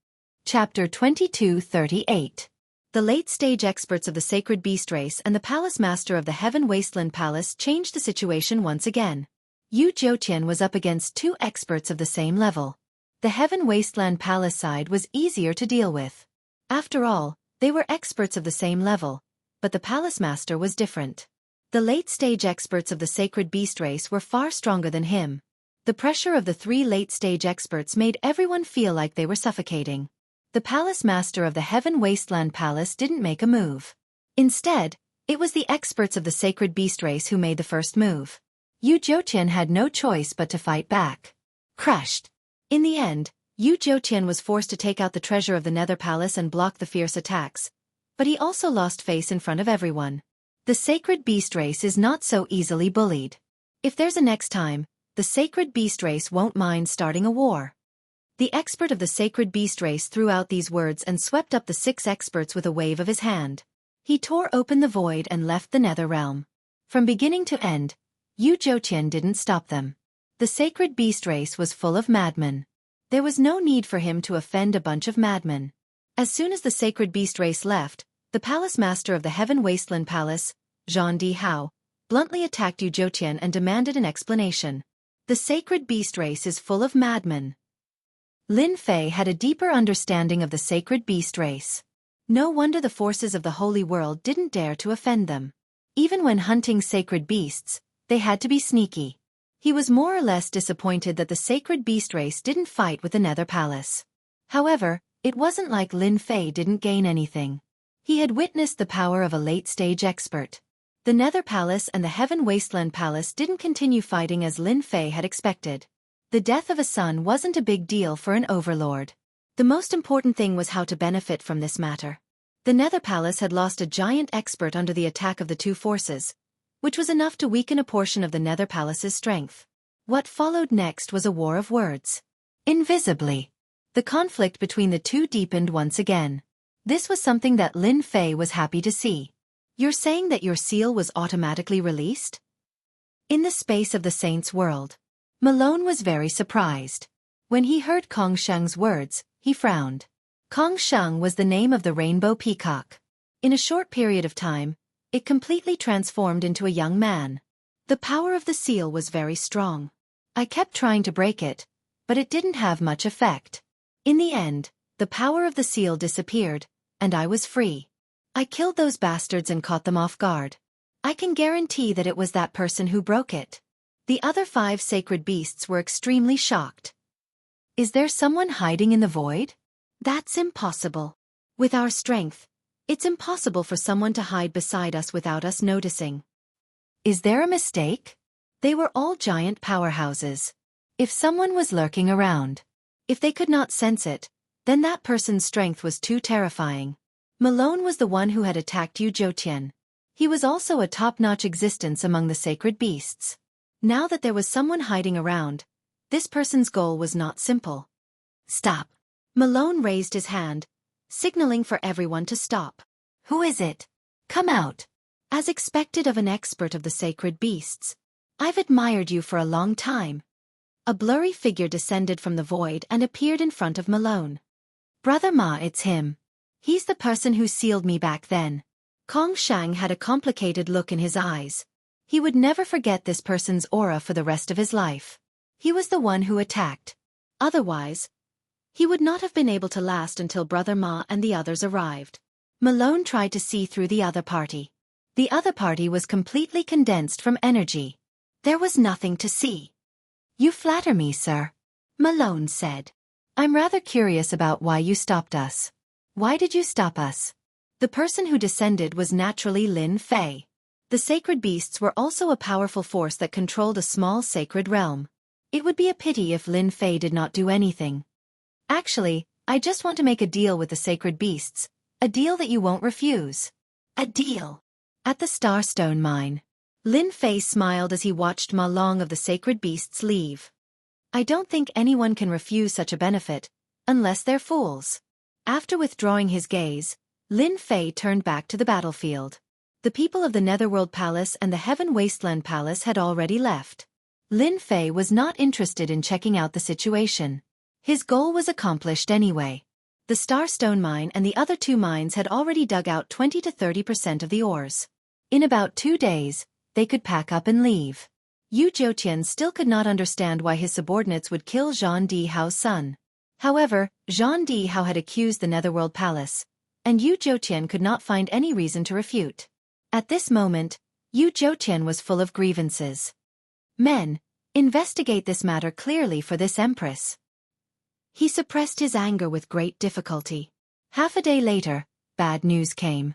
Chapter 22:38. The late-stage experts of the sacred beast race and the palace master of the Heaven Wasteland Palace changed the situation once again. Yu Zhouqian was up against two experts of the same level. The Heaven Wasteland Palace side was easier to deal with. After all, they were experts of the same level, but the palace master was different. The late-stage experts of the sacred beast race were far stronger than him. The pressure of the three late-stage experts made everyone feel like they were suffocating. The palace master of the Heaven Wasteland Palace didn't make a move. Instead, it was the experts of the sacred beast race who made the first move. Yu Zhouqian had no choice but to fight back. Crushed. In the end, Yu Zhouqian was forced to take out the treasure of the Nether Palace and block the fierce attacks, but he also lost face in front of everyone. The sacred beast race is not so easily bullied. If there's a next time, the sacred beast race won't mind starting a war. The expert of the sacred beast race threw out these words and swept up the 6 experts with a wave of his hand. He tore open the void and left the nether realm. From beginning to end, Yu Zhouqian didn't stop them. The sacred beast race was full of madmen. There was no need for him to offend a bunch of madmen. As soon as the sacred beast race left, the palace master of the Heaven Wasteland Palace, Jianghu, bluntly attacked Yu Zhouqian and demanded an explanation. The sacred beast race is full of madmen. Lin Fei had a deeper understanding of the sacred beast race. No wonder the forces of the holy world didn't dare to offend them. Even when hunting sacred beasts, they had to be sneaky. He was more or less disappointed that the sacred beast race didn't fight with the Nether Palace. However, it wasn't like Lin Fei didn't gain anything. He had witnessed the power of a late-stage expert. The Nether Palace and the Heaven Wasteland Palace didn't continue fighting as Lin Fei had expected. The death of a son wasn't a big deal for an overlord. The most important thing was how to benefit from this matter. The Nether Palace had lost a giant expert under the attack of the two forces, which was enough to weaken a portion of the Nether Palace's strength. What followed next was a war of words. Invisibly, the conflict between the two deepened once again. This was something that Lin Fei was happy to see. You're saying that your seal was automatically released? In the space of the saint's world, Malone was very surprised. When he heard Kong Sheng's words, he frowned. Kong Sheng was the name of the rainbow peacock. In a short period of time, it completely transformed into a young man. The power of the seal was very strong. I kept trying to break it, but it didn't have much effect. In the end, the power of the seal disappeared, and I was free. I killed those bastards and caught them off guard. I can guarantee that it was that person who broke it. The other 5 sacred beasts were extremely shocked. Is there someone hiding in the void? That's impossible. With our strength, it's impossible for someone to hide beside us without us noticing. Is there a mistake? They were all giant powerhouses. If someone was lurking around, if they could not sense it, then that person's strength was too terrifying. Malone was the one who had attacked Yu Zhouqian. He was also a top-notch existence among the sacred beasts. Now that there was someone hiding around, this person's goal was not simple. Stop. Malone raised his hand, signaling for everyone to stop. Who is it? Come out. As expected of an expert of the sacred beasts. I've admired you for a long time. A blurry figure descended from the void and appeared in front of Malone. Brother Ma, it's him. He's the person who sealed me back then. Kong Shang had a complicated look in his eyes. He would never forget this person's aura for the rest of his life. He was the one who attacked. Otherwise, he would not have been able to last until Brother Ma and the others arrived. Malone tried to see through the other party. The other party was completely condensed from energy. There was nothing to see. You flatter me, sir, Malone said. I'm rather curious about why you stopped us. Why did you stop us? The person who descended was naturally Lin Fei. The sacred beasts were also a powerful force that controlled a small sacred realm. It would be a pity if Lin Fei did not do anything. Actually, I just want to make a deal with the sacred beasts, a deal that you won't refuse. A deal. At the Starstone mine, Lin Fei smiled as he watched Ma Long of the sacred beasts leave. I don't think anyone can refuse such a benefit, unless they're fools. After withdrawing his gaze, Lin Fei turned back to the battlefield. The people of the Netherworld Palace and the Heaven Wasteland Palace had already left. Lin Fei was not interested in checking out the situation. His goal was accomplished anyway. The Starstone mine and the other two mines had already dug out 20 to 30% of the ores. In about 2 days, they could pack up and leave. Yu Zhoutian still could not understand why his subordinates would kill Zhang Dihao's son. However, Zhang Dihao had accused the Netherworld Palace, and Yu Zhoutian could not find any reason to refute. At this moment, Yu Zhoutian was full of grievances. Men, investigate this matter clearly for this empress. He suppressed his anger with great difficulty. Half a day later, bad news came.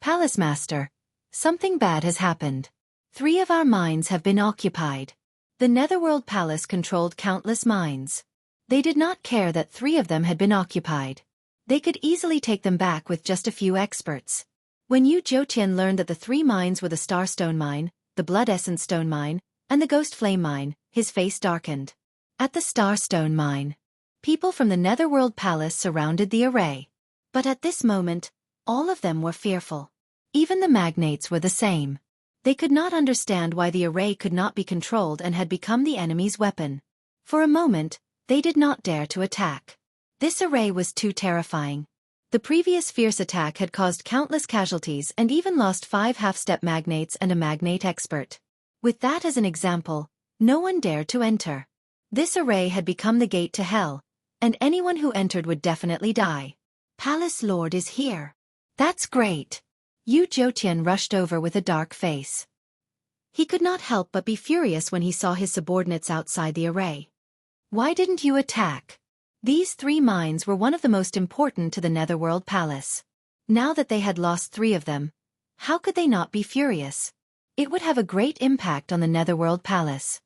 Palace Master, something bad has happened. 3 of our mines have been occupied. The Netherworld Palace controlled countless mines. They did not care that 3 of them had been occupied. They could easily take them back with just a few experts. When Yu Zhoutian learned that the 3 mines were the Starstone mine, the Blood Essence Stone mine, and the Ghost Flame mine, his face darkened. At the Starstone mine, people from the Netherworld Palace surrounded the array. But at this moment, all of them were fearful. Even the magnates were the same. They could not understand why the array could not be controlled and had become the enemy's weapon. For a moment, they did not dare to attack. This array was too terrifying. The previous fierce attack had caused countless casualties and even lost 5 half-step magnates and a magnate expert. With that as an example, no one dared to enter. This array had become the gate to hell, and anyone who entered would definitely die. Palace Lord is here. That's great. Yu Zhoutian rushed over with a dark face. He could not help but be furious when he saw his subordinates outside the array. Why didn't you attack? These 3 mines were one of the most important to the Netherworld Palace. Now that they had lost 3 of them, how could they not be furious? It would have a great impact on the Netherworld Palace.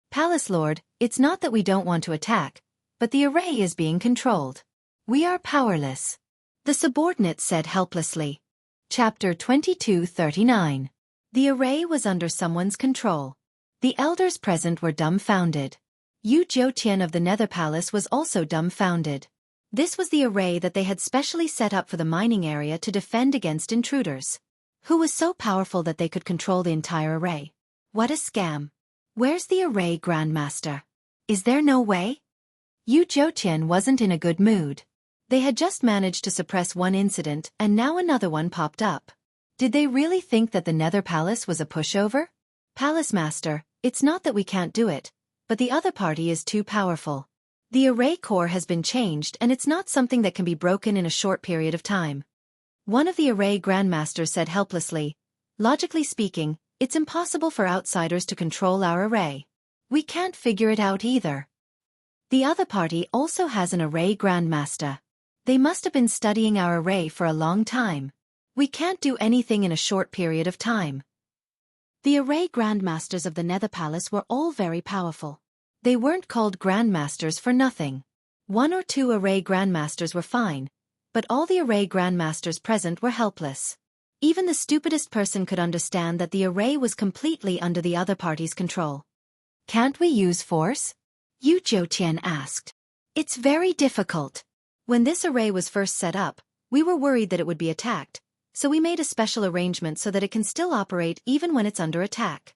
Palace Lord, it's not that we don't want to attack, but the array is being controlled. We are powerless. The subordinate said helplessly. Chapter 2239. The array was under someone's control. The elders present were dumbfounded. Yu Zhoutian of the Nether Palace was also dumbfounded. This was the array that they had specially set up for the mining area to defend against intruders. Who was so powerful that they could control the entire array? What a scam. Where's the array Grandmaster? Is there no way? Yu Zhoutian wasn't in a good mood. They had just managed to suppress one incident and now another one popped up. Did they really think that the Nether Palace was a pushover? Palace Master, it's not that we can't do it, but the other party is too powerful. The array core has been changed and it's not something that can be broken in a short period of time. One of the array grandmasters said helplessly, logically speaking, it's impossible for outsiders to control our array. We can't figure it out either. The other party also has an array grandmaster. They must have been studying our array for a long time. We can't do anything in a short period of time. The array grandmasters of the Nether Palace were all very powerful. They weren't called grandmasters for nothing. 1 or 2 array grandmasters were fine, but all the array grandmasters present were helpless. Even the stupidest person could understand that the array was completely under the other party's control. Can't we use force? Yu Zhoutian asked. It's very difficult. When this array was first set up, we were worried that it would be attacked, so we made a special arrangement so that it can still operate even when it's under attack.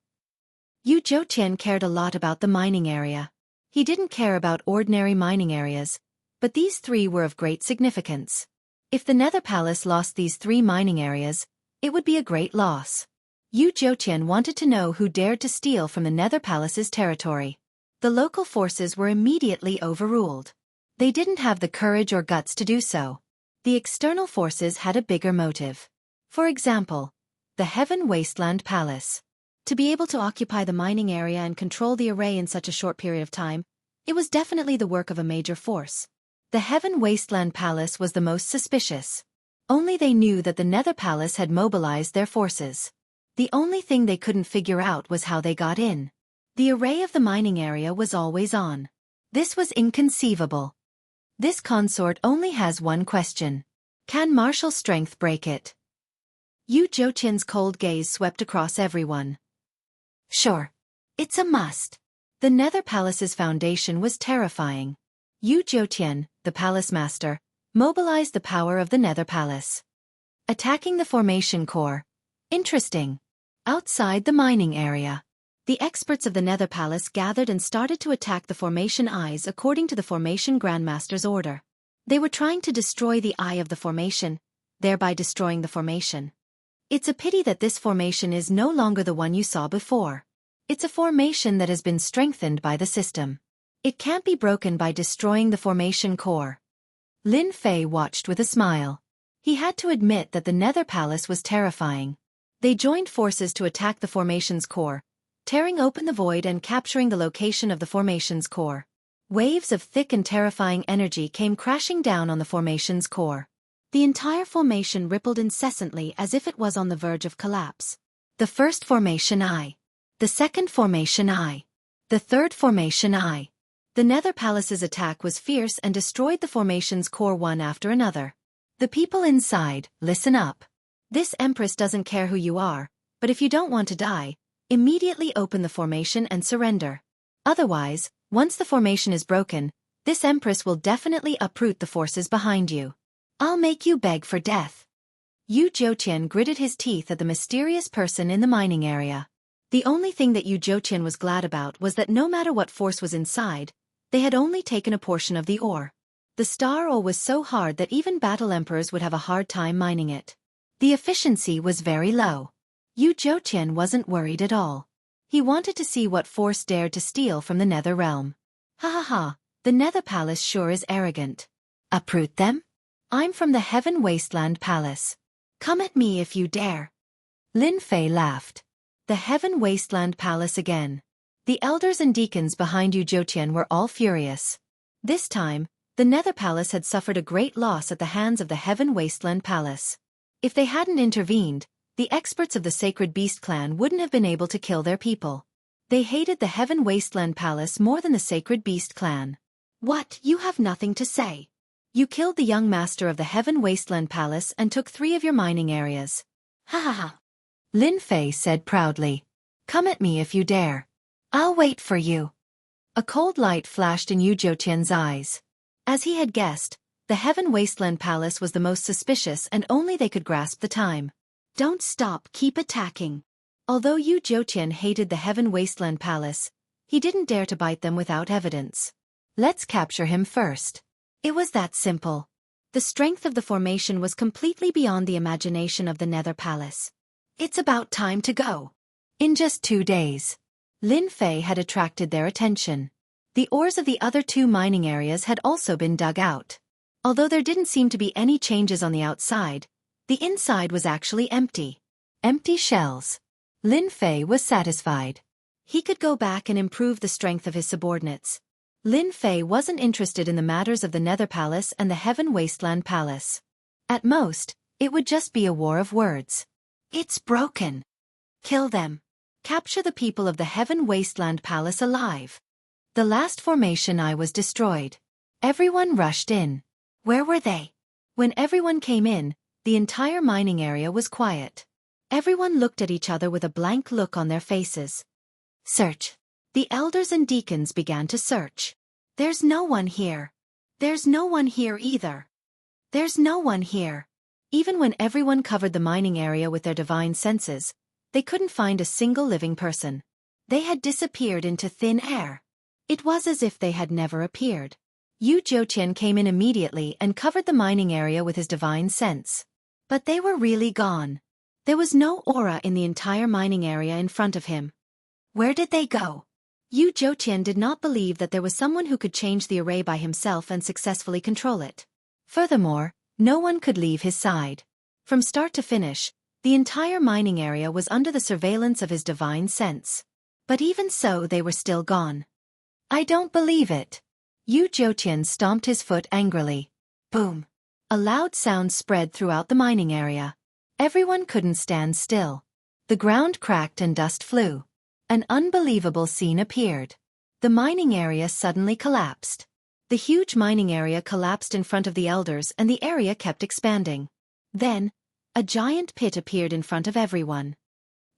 Yu Zhoutian cared a lot about the mining area. He didn't care about ordinary mining areas, but these 3 were of great significance. If the Nether Palace lost these 3 mining areas, it would be a great loss. Yu Zhoutian wanted to know who dared to steal from the Nether Palace's territory. The local forces were immediately overruled. They didn't have the courage or guts to do so. The external forces had a bigger motive. For example, the Heaven Wasteland Palace. To be able to occupy the mining area and control the array in such a short period of time, it was definitely the work of a major force. The Heaven Wasteland Palace was the most suspicious. Only they knew that the Nether Palace had mobilized their forces. The only thing they couldn't figure out was how they got in. The array of the mining area was always on. This was inconceivable. This consort only has one question. Can martial strength break it? Yu Zhoutian's cold gaze swept across everyone. Sure. It's a must. The Nether Palace's foundation was terrifying. Yu Zhoutian, the palace master, mobilized the power of the Nether Palace. Attacking the formation core. Interesting. Outside the mining area, the experts of the Nether Palace gathered and started to attack the formation eyes according to the formation Grandmaster's order. They were trying to destroy the eye of the formation, thereby destroying the formation. It's a pity that this formation is no longer the one you saw before. It's a formation that has been strengthened by the system. It can't be broken by destroying the formation core. Lin Fei watched with a smile. He had to admit that the Nether Palace was terrifying. They joined forces to attack the formation's core, tearing open the void and capturing the location of the formation's core. Waves of thick and terrifying energy came crashing down on the formation's core. The entire formation rippled incessantly as if it was on the verge of collapse. The first formation eye. The second formation eye. The third formation eye. The Nether Palace's attack was fierce and destroyed the formation's core one after another. The people inside, listen up. This Empress doesn't care who you are, but if you don't want to die, immediately open the formation and surrender. Otherwise, once the formation is broken, this Empress will definitely uproot the forces behind you. I'll make you beg for death. Yu Zhouqian gritted his teeth at the mysterious person in the mining area. The only thing that Yu Zhouqian was glad about was that no matter what force was inside, they had only taken a portion of the ore. The star ore was so hard that even battle emperors would have a hard time mining it. The efficiency was very low. Yu Zhouqian wasn't worried at all. He wanted to see what force dared to steal from the Nether realm. Ha ha ha, the Nether Palace sure is arrogant. Uproot them? I'm from the Heaven Wasteland Palace. Come at me if you dare. Lin Fei laughed. The Heaven Wasteland Palace again. The elders and deacons behind Yu Zhouqian were all furious. This time, the Nether Palace had suffered a great loss at the hands of the Heaven Wasteland Palace. If they hadn't intervened, the experts of the Sacred Beast clan wouldn't have been able to kill their people. They hated the Heaven Wasteland Palace more than the Sacred Beast clan. What, you have nothing to say? You killed the young master of the Heaven Wasteland Palace and took 3 of your mining areas. Ha ha ha. Lin Fei said proudly. Come at me if you dare. I'll wait for you. A cold light flashed in Yu Zhouqian's eyes. As he had guessed, the Heaven Wasteland Palace was the most suspicious and only they could grasp the time. Don't stop, keep attacking. Although Yu Zhouqian hated the Heaven Wasteland Palace, he didn't dare to bite them without evidence. Let's capture him first. It was that simple. The strength of the formation was completely beyond the imagination of the Nether Palace. It's about time to go. In just 2 days, Lin Fei had attracted their attention. The ores of the other 2 mining areas had also been dug out. Although there didn't seem to be any changes on the outside, the inside was actually empty. Empty shells. Lin Fei was satisfied. He could go back and improve the strength of his subordinates. Lin Fei wasn't interested in the matters of the Nether Palace and the Heaven Wasteland Palace. At most, it would just be a war of words. It's broken. Kill them. Capture the people of the Heaven Wasteland Palace alive. The last formation eye was destroyed. Everyone rushed in. Where were they? When everyone came in, the entire mining area was quiet. Everyone looked at each other with a blank look on their faces. Search. The elders and deacons began to search. There's no one here. There's no one here either. There's no one here. Even when everyone covered the mining area with their divine senses, they couldn't find a single living person. They had disappeared into thin air. It was as if they had never appeared. Yu Zhouqian came in immediately and covered the mining area with his divine sense. But they were really gone. There was no aura in the entire mining area in front of him. Where did they go? Yu Zhouqian did not believe that there was someone who could change the array by himself and successfully control it. Furthermore, no one could leave his side. From start to finish, the entire mining area was under the surveillance of his divine sense. But even so, they were still gone. I don't believe it. Yu Zhouqian stomped his foot angrily. Boom. A loud sound spread throughout the mining area. Everyone couldn't stand still. The ground cracked and dust flew. An unbelievable scene appeared. The mining area suddenly collapsed. The huge mining area collapsed in front of the elders and the area kept expanding. Then, a giant pit appeared in front of everyone.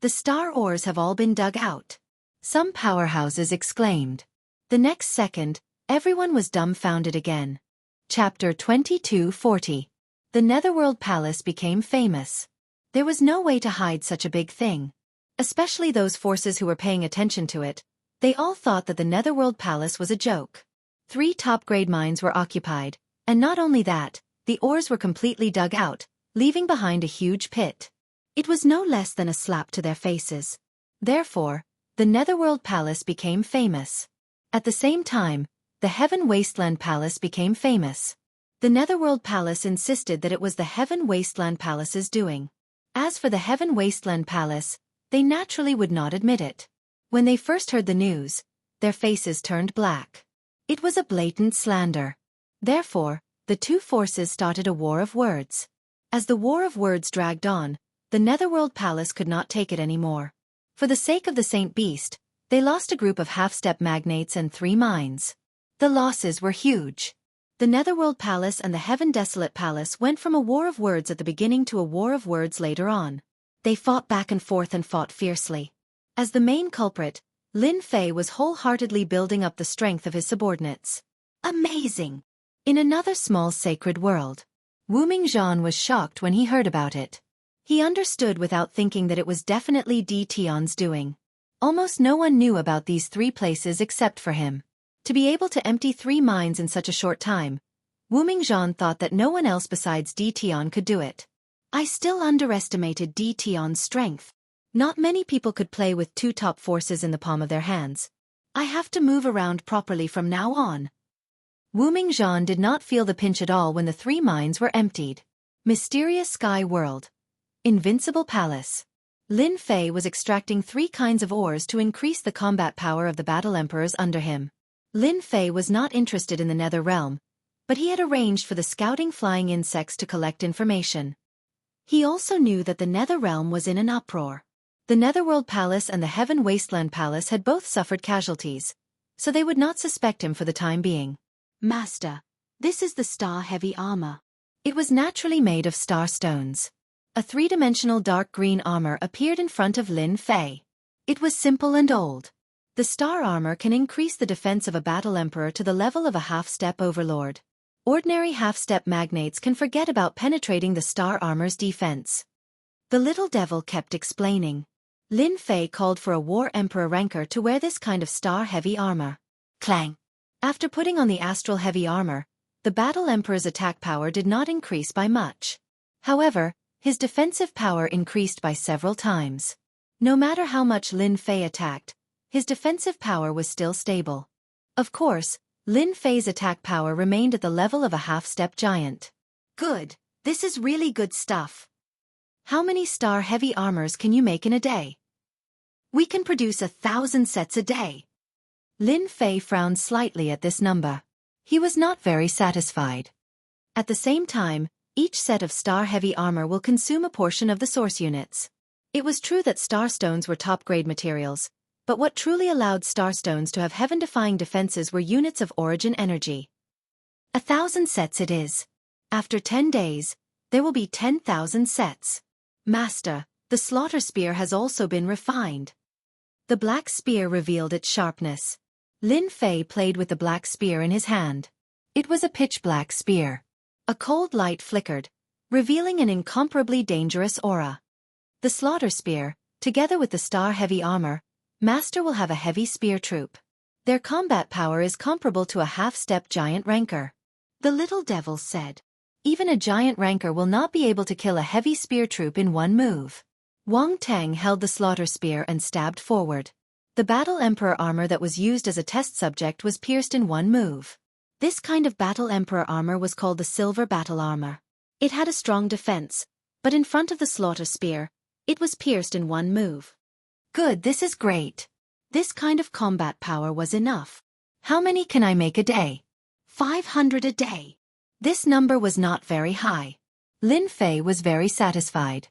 The star ores have all been dug out. Some powerhouses exclaimed. The next second, everyone was dumbfounded again. Chapter 2240. The Netherworld Palace became famous. There was no way to hide such a big thing. Especially those forces who were paying attention to it. They all thought that the Netherworld Palace was a joke. 3 top-grade mines were occupied, and not only that, the ores were completely dug out, leaving behind a huge pit. It was no less than a slap to their faces. Therefore, the Netherworld Palace became famous. At the same time, the Heaven Wasteland Palace became famous. The Netherworld Palace insisted that it was the Heaven Wasteland Palace's doing. As for the Heaven Wasteland Palace, they naturally would not admit it. When they first heard the news, their faces turned black. It was a blatant slander. Therefore, the two forces started a war of words. As the war of words dragged on, the Netherworld Palace could not take it anymore. For the sake of the Saint Beast, they lost a group of half-step magnates and 3 mines. The losses were huge. The Netherworld Palace and the Heaven Desolate Palace went from a war of words at the beginning to a war of words later on. They fought back and fought fiercely. As the main culprit, Lin Fei was wholeheartedly building up the strength of his subordinates. Amazing! In another small sacred world, Wu Mingzhan was shocked when he heard about it. He understood without thinking that it was definitely Di Tian's doing. Almost no one knew about these 3 places except for him. To be able to empty 3 mines in such a short time, Wu Mingzhan thought that no one else besides Di Tian could do it. I still underestimated Di Tian's strength. Not many people could play with 2 top forces in the palm of their hands. I have to move around properly from now on. Wu Mingzhan did not feel the pinch at all when the 3 mines were emptied. Mysterious Sky World. Invincible Palace. Lin Fei was extracting 3 kinds of ores to increase the combat power of the battle emperors under him. Lin Fei was not interested in the Nether Realm, but he had arranged for the scouting flying insects to collect information. He also knew that the Nether Realm was in an uproar. The Netherworld Palace and the Heaven Wasteland Palace had both suffered casualties, so they would not suspect him for the time being. Master, this is the star-heavy armor. It was naturally made of star stones. A 3-dimensional dark green armor appeared in front of Lin Fei. It was simple and old. The star armor can increase the defense of a battle emperor to the level of a half-step overlord. Ordinary half-step magnates can forget about penetrating the star armor's defense. The little devil kept explaining. Lin Fei called for a war emperor ranker to wear this kind of star-heavy armor. Clang! After putting on the astral heavy armor, the battle emperor's attack power did not increase by much. However, his defensive power increased by several times. No matter how much Lin Fei attacked, his defensive power was still stable. Of course, Lin Fei's attack power remained at the level of a half-step giant. Good, this is really good stuff. How many star-heavy armors can you make in a day? We can produce 1,000 sets a day. Lin Fei frowned slightly at this number. He was not very satisfied. At the same time, each set of star-heavy armor will consume a portion of the source units. It was true that star stones were top-grade materials, but what truly allowed star stones to have heaven-defying defenses were units of origin energy. 1,000 sets it is. After 10 days, there will be 10,000 sets. Master, the slaughter spear has also been refined. The black spear revealed its sharpness. Lin Fei played with the black spear in his hand. It was a pitch-black spear. A cold light flickered, revealing an incomparably dangerous aura. The slaughter spear, together with the star-heavy armor, Master will have a heavy spear troop. Their combat power is comparable to a half-step giant ranker. The little devil said. Even a giant ranker will not be able to kill a heavy spear troop in one move. Wang Tang held the slaughter spear and stabbed forward. The battle emperor armor that was used as a test subject was pierced in one move. This kind of battle emperor armor was called the silver battle armor. It had a strong defense, but in front of the slaughter spear, it was pierced in one move. Good, this is great. This kind of combat power was enough. How many can I make a day? 500 a day. This number was not very high. Lin Fei was very satisfied.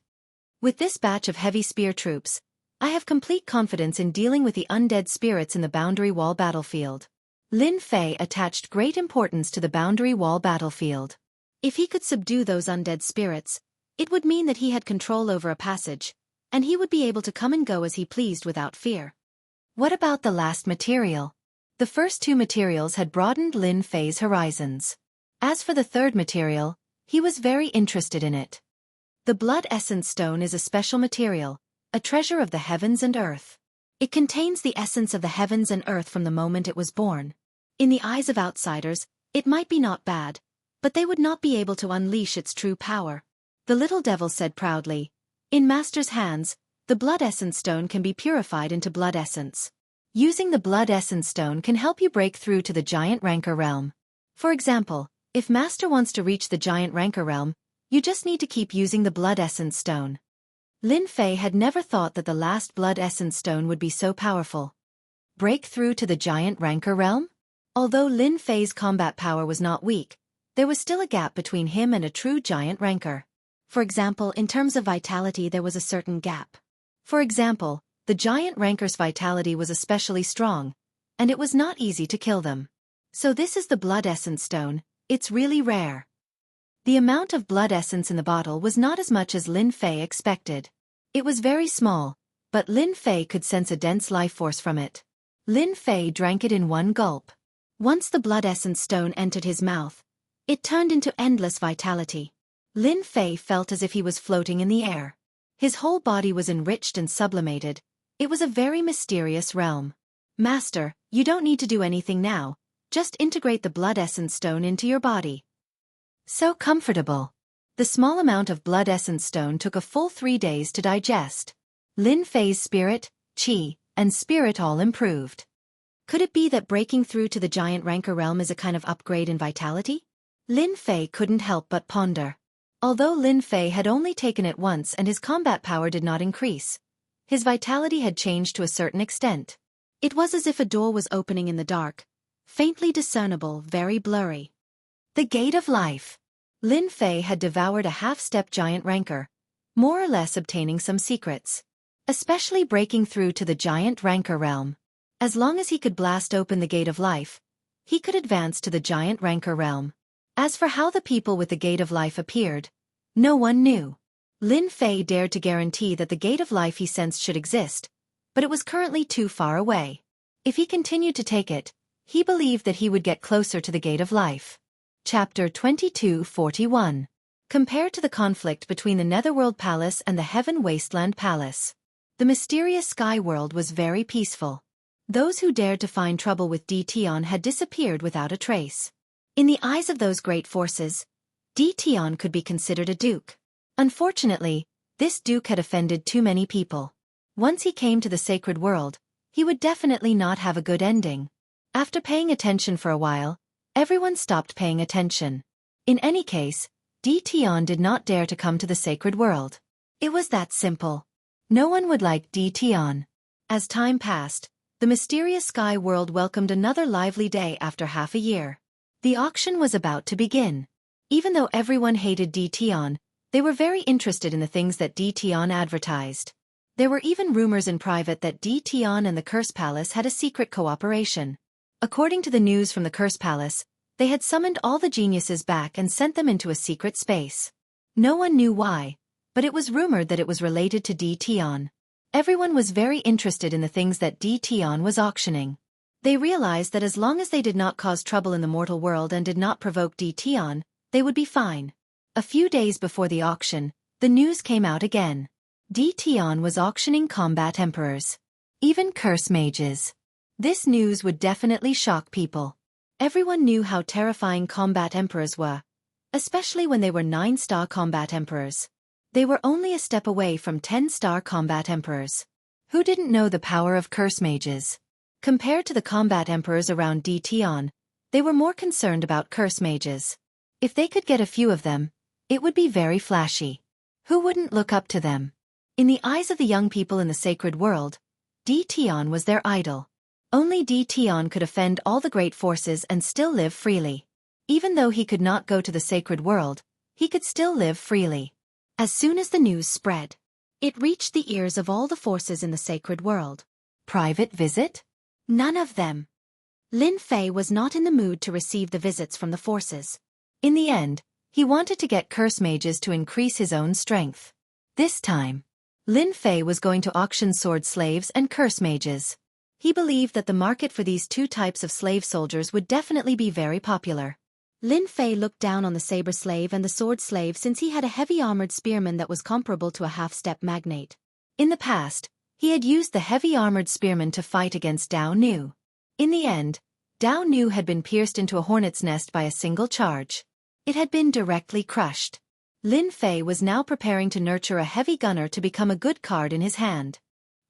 With this batch of heavy spear troops, I have complete confidence in dealing with the undead spirits in the boundary wall battlefield. Lin Fei attached great importance to the boundary wall battlefield. If he could subdue those undead spirits, it would mean that he had control over a passage, and he would be able to come and go as he pleased without fear. What about the last material? The first 2 materials had broadened Lin Fei's horizons. As for the third material, He was very interested in it. The blood essence stone is a special material, a treasure of the heavens and earth. It contains the essence of the heavens and earth from the moment it was born. In the eyes of outsiders, it might be not bad, but they would not be able to unleash its true power. The little devil said proudly, "In Master's hands, the blood essence stone can be purified into blood essence. Using the blood essence stone can help you break through to the giant rancor realm. For example, if Master wants to reach the giant rancor realm, you just need to keep using the blood essence stone." Lin Fei had never thought that the last blood essence stone would be so powerful. Break through to the giant rancor realm? Although Lin Fei's combat power was not weak, there was still a gap between him and a true giant rancor. For example, in terms of vitality there was a certain gap. For example, the giant rancor's vitality was especially strong, and it was not easy to kill them. So this is the blood essence stone, it's really rare. The amount of blood essence in the bottle was not as much as Lin Fei expected. It was very small, but Lin Fei could sense a dense life force from it. Lin Fei drank it in one gulp. Once the blood essence stone entered his mouth, it turned into endless vitality. Lin Fei felt as if he was floating in the air. His whole body was enriched and sublimated. It was a very mysterious realm. "Master, you don't need to do anything now, just integrate the blood essence stone into your body." So comfortable. The small amount of blood essence stone took a full 3 days to digest. Lin Fei's spirit, qi, and spirit all improved. Could it be that breaking through to the giant rancor realm is a kind of upgrade in vitality? Lin Fei couldn't help but ponder. Although Lin Fei had only taken it once and his combat power did not increase, his vitality had changed to a certain extent. It was as if a door was opening in the dark, faintly discernible, very blurry. The Gate of Life. Lin Fei had devoured a half-step giant rancor, more or less obtaining some secrets. Especially breaking through to the giant rancor realm. As long as he could blast open the Gate of Life, he could advance to the giant rancor realm. As for how the people with the Gate of Life appeared, no one knew. Lin Fei dared to guarantee that the Gate of Life he sensed should exist, but it was currently too far away. If he continued to take it, he believed that he would get closer to the Gate of Life. Chapter 2241. Compared to the conflict between the Netherworld Palace and the Heaven Wasteland Palace, the mysterious Sky World was very peaceful. Those who dared to find trouble with Tion had disappeared without a trace. In the eyes of those great forces, Tion could be considered a duke. Unfortunately, this duke had offended too many people. Once he came to the sacred world, he would definitely not have a good ending. After paying attention for a while, everyone stopped paying attention. In any case, Tion did not dare to come to the sacred world. It was that simple. No one would like Tion. As time passed, the mysterious Sky World welcomed another lively day after half a year. The auction was about to begin. Even though everyone hated Tion, they were very interested in the things that Tion advertised. There were even rumors in private that Tion and the Curse Palace had a secret cooperation. According to the news from the Curse Palace, they had summoned all the geniuses back and sent them into a secret space. No one knew why, but it was rumored that it was related to Tion. Everyone was very interested in the things that Tion was auctioning. They realized that as long as they did not cause trouble in the mortal world and did not provoke Tion, they would be fine. A few days before the auction, the news came out again. Tion was auctioning combat emperors. Even curse mages. This news would definitely shock people. Everyone knew how terrifying combat emperors were, especially when they were 9-star combat emperors. They were only a step away from 10-star combat emperors. Who didn't know the power of curse mages? Compared to the combat emperors around Tion, they were more concerned about curse mages. If they could get a few of them, it would be very flashy. Who wouldn't look up to them? In the eyes of the young people in the sacred world, Tion was their idol. Only Tion could offend all the great forces and still live freely. Even though he could not go to the sacred world, he could still live freely. As soon as the news spread, it reached the ears of all the forces in the sacred world. Private visit? None of them. Lin Fei was not in the mood to receive the visits from the forces. In the end, he wanted to get curse mages to increase his own strength. This time, Lin Fei was going to auction sword slaves and curse mages. He believed that the market for these two types of slave soldiers would definitely be very popular. Lin Fei looked down on the saber slave and the sword slave since he had a heavy armored spearman that was comparable to a half-step magnate. In the past, he had used the heavy armored spearman to fight against Dao Nu. In the end, Dao Nu had been pierced into a hornet's nest by a single charge. It had been directly crushed. Lin Fei was now preparing to nurture a heavy gunner to become a good card in his hand.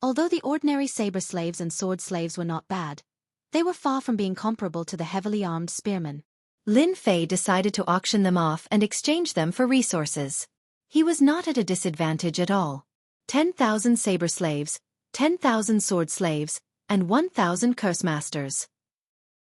Although the ordinary saber slaves and sword slaves were not bad, they were far from being comparable to the heavily armed spearmen. Lin Fei decided to auction them off and exchange them for resources. He was not at a disadvantage at all. 10,000 saber slaves, 10,000 sword slaves, and 1,000 curse masters.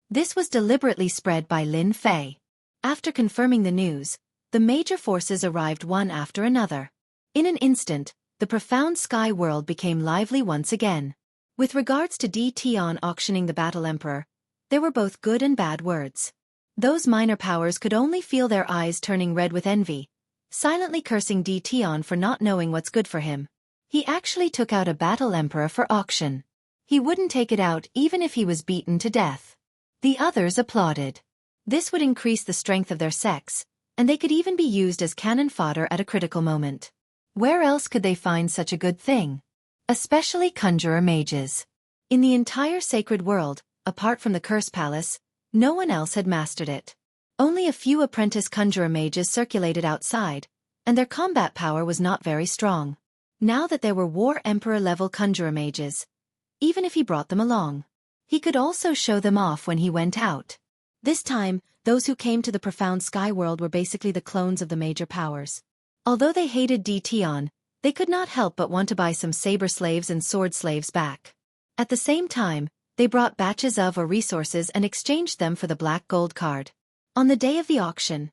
This was deliberately spread by Lin Fei. After confirming the news, the major forces arrived one after another. In an instant, the profound sky world became lively once again. With regards to Di Tian auctioning the Battle Emperor, there were both good and bad words. Those minor powers could only feel their eyes turning red with envy, silently cursing Di Tian for not knowing what's good for him. He actually took out a Battle Emperor for auction. He wouldn't take it out even if he was beaten to death. The others applauded. This would increase the strength of their sex, and they could even be used as cannon fodder at a critical moment. Where else could they find such a good thing? Especially conjurer mages. In the entire sacred world, apart from the Curse Palace, no one else had mastered it. Only a few apprentice conjurer mages circulated outside, and their combat power was not very strong. Now that there were War Emperor-level conjurer mages, even if he brought them along, he could also show them off when he went out. This time, those who came to the profound sky world were basically the clones of the major powers. Although they hated Di Tian, they could not help but want to buy some saber slaves and sword slaves back. At the same time, they brought batches of or resources and exchanged them for the black gold card. On the day of the auction,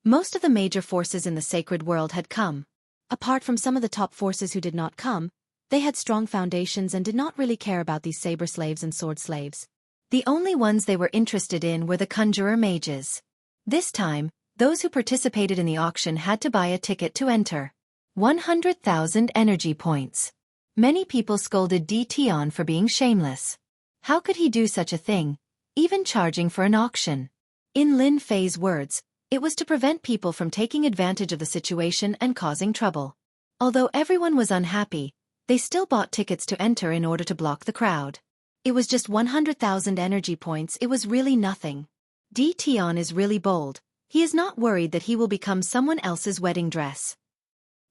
most of the major forces in the sacred world had come. Apart from some of the top forces who did not come, they had strong foundations and did not really care about these saber slaves and sword slaves. The only ones they were interested in were the conjurer mages. This time, those who participated in the auction had to buy a ticket to enter. 100,000 energy points. Many people scolded Di Tian for being shameless. How could he do such a thing, even charging for an auction? In Lin Fei's words, it was to prevent people from taking advantage of the situation and causing trouble. Although everyone was unhappy, they still bought tickets to enter in order to block the crowd. It was just 100,000 energy points. It was really nothing. Di Tian is really bold. He is not worried that he will become someone else's wedding dress.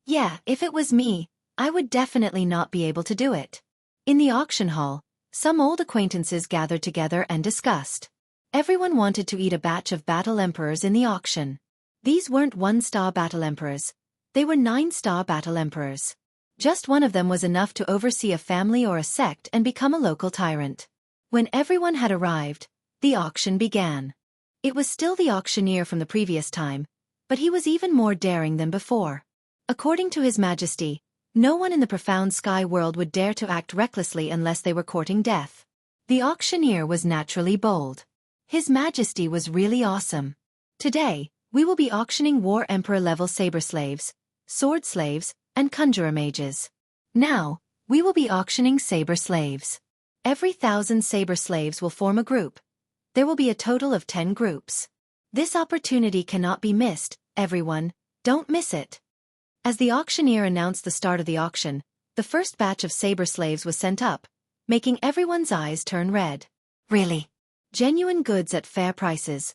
Yeah, if it was me, I would definitely not be able to do it. In the auction hall, some old acquaintances gathered together and discussed. Everyone wanted to eat a batch of Battle Emperors in the auction. These weren't 1-star Battle Emperors. They were 9-star Battle Emperors. Just one of them was enough to oversee a family or a sect and become a local tyrant. When everyone had arrived, the auction began. It was still the auctioneer from the previous time, but he was even more daring than before. According to His Majesty, no one in the profound sky world would dare to act recklessly unless they were courting death. The auctioneer was naturally bold. His Majesty was really awesome. Today, we will be auctioning War Emperor-level saber slaves, sword slaves, and conjurer mages. Now, we will be auctioning saber slaves. Every 1,000 saber slaves will form a group. There will be a total of 10 groups. This opportunity cannot be missed, everyone, don't miss it. As the auctioneer announced the start of the auction, the first batch of saber slaves was sent up, making everyone's eyes turn red. Really? Genuine goods at fair prices.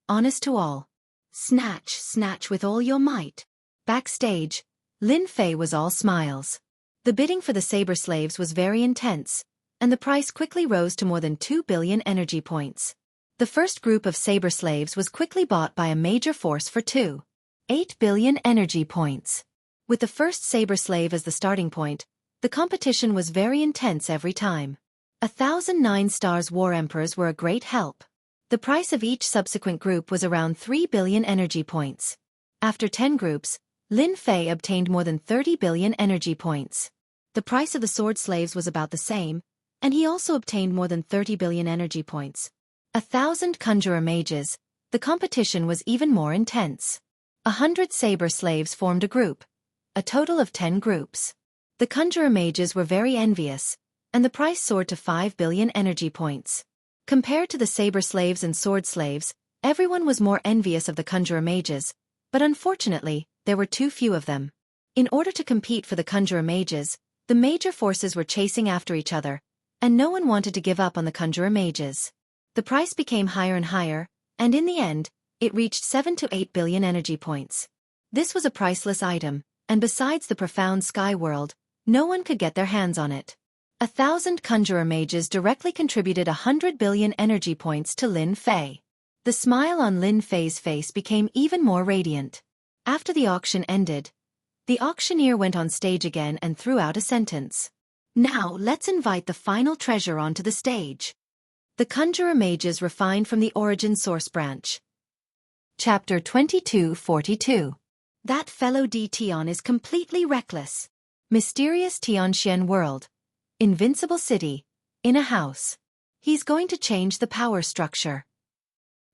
Honest to all. Snatch, snatch with all your might. Backstage, Lin Fei was all smiles. The bidding for the saber slaves was very intense, and the price quickly rose to more than 2 billion energy points. The first group of saber slaves was quickly bought by a major force for 2.8 billion energy points. With the first saber slave as the starting point, the competition was very intense every time. 1,009 stars War Emperors were a great help. The price of each subsequent group was around 3 billion energy points. After 10 groups, Lin Fei obtained more than 30 billion energy points. The price of the sword slaves was about the same, and he also obtained more than 30 billion energy points. 1,000 conjurer mages, the competition was even more intense. 100 saber slaves formed a group, a total of 10 groups. The conjurer mages were very envious, and the price soared to 5 billion energy points. Compared to the saber slaves and sword slaves, Everyone was more envious of the conjurer mages, but unfortunately, there were too few of them. In order to compete for the conjurer mages, the major forces were chasing after each other, and no one wanted to give up on the conjurer mages. The price became higher and higher, and in the end, it reached 7 to 8 billion energy points. This was a priceless item, and besides the profound sky world, no one could get their hands on it. 1,000 conjurer mages directly contributed 100 billion energy points to Lin Fei. The smile on Lin Fei's face became even more radiant. After the auction ended, the auctioneer went on stage again and threw out a sentence. Now let's invite the final treasure onto the stage. The conjurer mages refined from the origin source branch. Chapter 2242. That fellow D. Tian is completely reckless. Mysterious Tianxian world. Invincible city. In a house. He's going to change the power structure.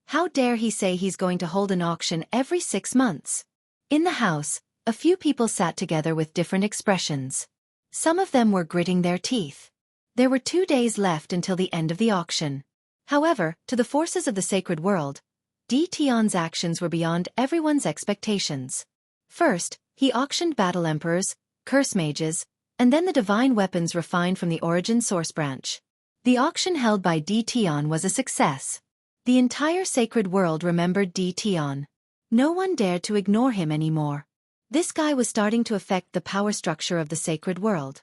How dare he say he's going to hold an auction every 6 months? In the house, a few people sat together with different expressions. Some of them were gritting their teeth. There were 2 days left until the end of the auction. However, to the forces of the sacred world, D. Tian's actions were beyond everyone's expectations. First, he auctioned battle emperors, curse mages, and then the divine weapons refined from the origin source branch. The auction held by D. Tian was a success. The entire sacred world remembered D. Tian. No one dared to ignore him anymore. This guy was starting to affect the power structure of the sacred world.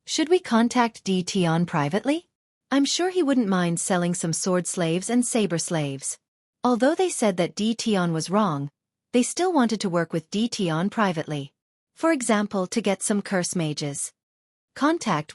Should we contact D. Tian privately? I'm sure he wouldn't mind selling some sword slaves and saber slaves. Although they said that D. Tian was wrong, they still wanted to work with D. Tian privately. For example, to get some curse mages.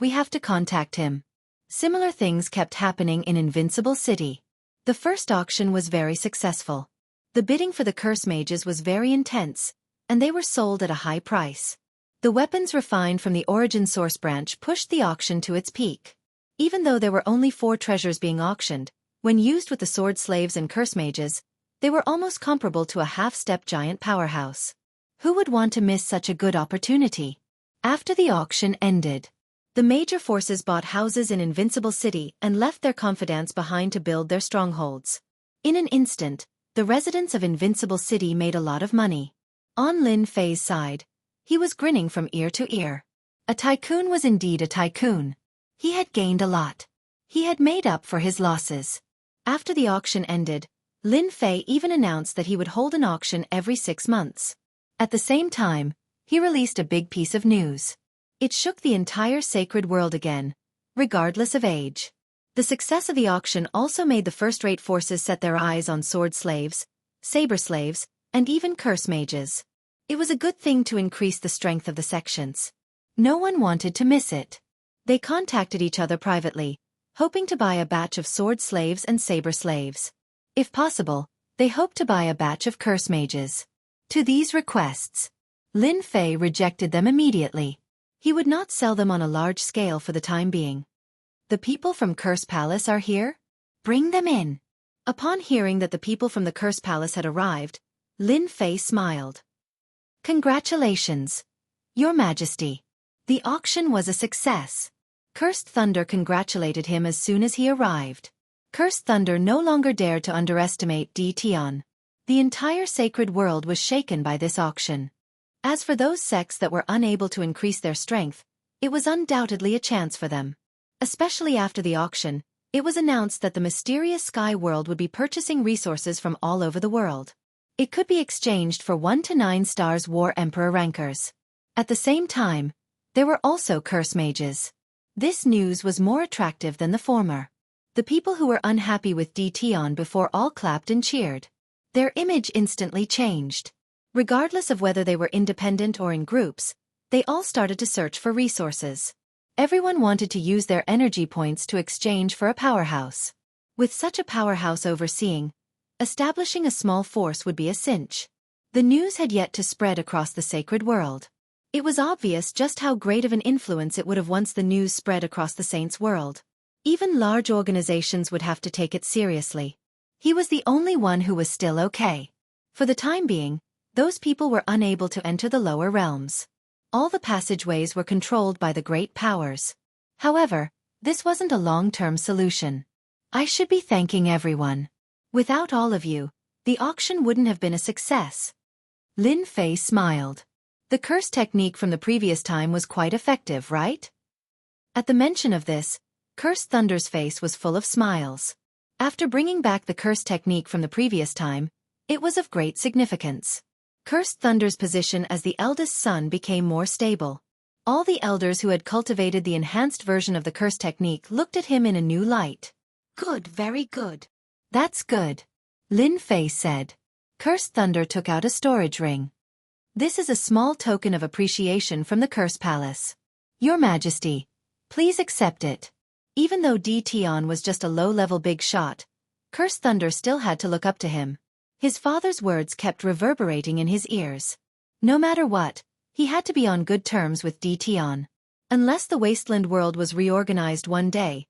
We have to contact him. Similar things kept happening in Invincible City. The first auction was very successful. The bidding for the curse mages was very intense, and they were sold at a high price. The weapons refined from the origin source branch pushed the auction to its peak. Even though there were only 4 treasures being auctioned, when used with the sword slaves and curse mages, they were almost comparable to a half-step giant powerhouse. Who would want to miss such a good opportunity? After the auction ended, the major forces bought houses in Invincible City and left their confidants behind to build their strongholds. In an instant, the residents of Invincible City made a lot of money. On Lin Fei's side, he was grinning from ear to ear. A tycoon was indeed a tycoon. He had gained a lot. He had made up for his losses. After the auction ended, Lin Fei even announced that he would hold an auction every 6 months. At the same time, he released a big piece of news. It shook the entire sacred world again, regardless of age. The success of the auction also made the first-rate forces set their eyes on sword slaves, saber slaves, and even curse mages. It was a good thing to increase the strength of the sections. No one wanted to miss it. They contacted each other privately, hoping to buy a batch of sword slaves and saber slaves. If possible, they hoped to buy a batch of curse mages. To these requests, Lin Fei rejected them immediately. He would not sell them on a large scale for the time being. The people from Curse Palace are here? Bring them in. Upon hearing that the people from the Curse Palace had arrived, Lin Fei smiled. Congratulations, Your Majesty. The auction was a success. Cursed Thunder congratulated him as soon as he arrived. Cursed Thunder no longer dared to underestimate D. Tian. The entire sacred world was shaken by this auction. As for those sects that were unable to increase their strength, it was undoubtedly a chance for them. Especially after the auction, it was announced that the mysterious sky world would be purchasing resources from all over the world. It could be exchanged for 1 to 9 stars War Emperor rankers. At the same time, there were also curse mages. This news was more attractive than the former. The people who were unhappy with D. Tian before all clapped and cheered. Their image instantly changed. Regardless of whether they were independent or in groups, they all started to search for resources. Everyone wanted to use their energy points to exchange for a powerhouse. With such a powerhouse overseeing, establishing a small force would be a cinch. The news had yet to spread across the sacred world. It was obvious just how great of an influence it would have once the news spread across the saints' world. Even large organizations would have to take it seriously. He was the only one who was still okay. For the time being, those people were unable to enter the lower realms. All the passageways were controlled by the great powers. However, this wasn't a long-term solution. I should be thanking everyone. Without all of you, the auction wouldn't have been a success. Lin Fei smiled. The curse technique from the previous time was quite effective, right? At the mention of this, Cursed Thunder's face was full of smiles. After bringing back the curse technique from the previous time, it was of great significance. Cursed Thunder's position as the eldest son became more stable. All the elders who had cultivated the enhanced version of the curse technique looked at him in a new light. Good, very good. That's good, Lin Fei said. Cursed Thunder took out a storage ring. This is a small token of appreciation from the Curse Palace. Your Majesty, please accept it. Even though Tion was just a low-level big shot, Cursed Thunder still had to look up to him. His father's words kept reverberating in his ears. No matter what, he had to be on good terms with Tion. Unless the wasteland world was reorganized one day,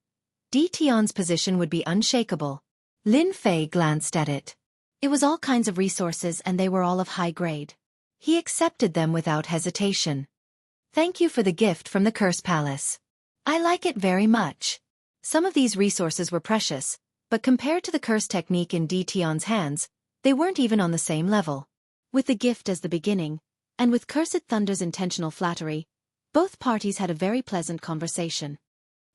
Tion's position would be unshakable. Lin Fei glanced at it. It was all kinds of resources and they were all of high grade. He accepted them without hesitation. Thank you for the gift from the Curse Palace. I like it very much. Some of these resources were precious, but compared to the curse technique in Tion's hands, they weren't even on the same level. With the gift as the beginning, and with Cursed Thunder's intentional flattery, both parties had a very pleasant conversation.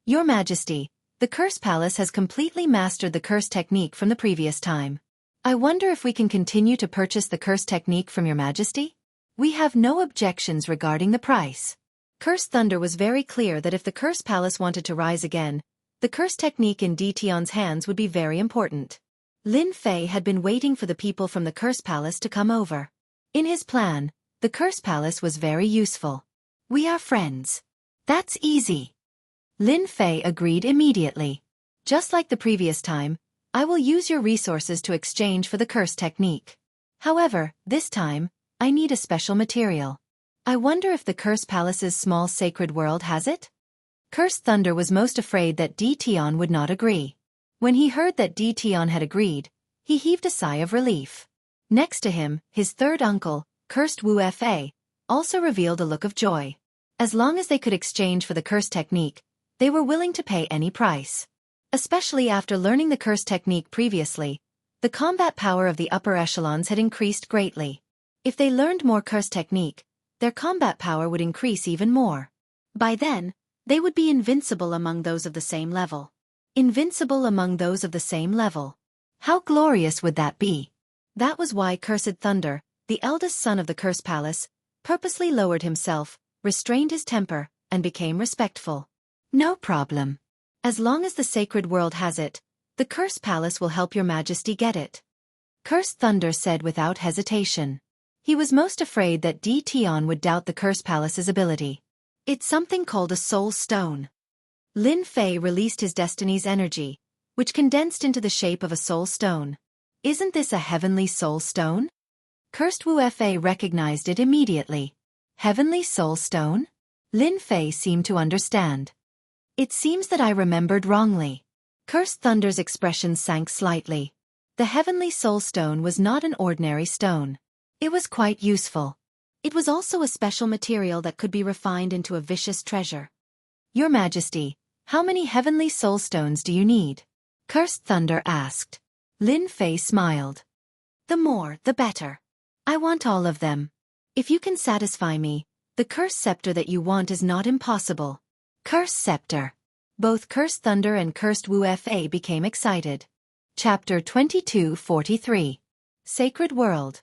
Your Majesty, the Curse Palace has completely mastered the curse technique from the previous time. I wonder if we can continue to purchase the curse technique from Your Majesty? We have no objections regarding the price. Cursed Thunder was very clear that if the Curse Palace wanted to rise again, the curse technique in Tion's hands would be very important. Lin Fei had been waiting for the people from the Curse Palace to come over. In his plan, the Curse Palace was very useful. We are friends. That's easy. Lin Fei agreed immediately. Just like the previous time, I will use your resources to exchange for the curse technique. However, this time, I need a special material. I wonder if the Curse Palace's small sacred world has it? Cursed Thunder was most afraid that Tion would not agree. When he heard that Tion had agreed, he heaved a sigh of relief. Next to him, his third uncle, Cursed Wuxia, also revealed a look of joy. As long as they could exchange for the curse technique, they were willing to pay any price. Especially after learning the curse technique previously, the combat power of the upper echelons had increased greatly. If they learned more curse technique, their combat power would increase even more. By then, they would be invincible among those of the same level. Invincible among those of the same level. How glorious would that be? That was why Cursed Thunder, the eldest son of the Curse Palace, purposely lowered himself, restrained his temper, and became respectful. No problem. As long as the sacred world has it, the Curse Palace will help Your Majesty get it. Cursed Thunder said without hesitation. He was most afraid that Tion would doubt the Curse Palace's ability. It's something called a soul stone. Lin Fei released his destiny's energy, which condensed into the shape of a soul stone. Isn't this a heavenly soul stone? Cursed Wuxia recognized it immediately. Heavenly soul stone? Lin Fei seemed to understand. It seems that I remembered wrongly. Cursed Thunder's expression sank slightly. The heavenly soul stone was not an ordinary stone. It was quite useful. It was also a special material that could be refined into a vicious treasure. Your Majesty, how many heavenly soul stones do you need? Cursed Thunder asked. Lin Fei smiled. The more, the better. I want all of them. If you can satisfy me, the curse scepter that you want is not impossible. Curse scepter. Both Cursed Thunder and Cursed Wuxia became excited. Chapter 2243. Sacred World.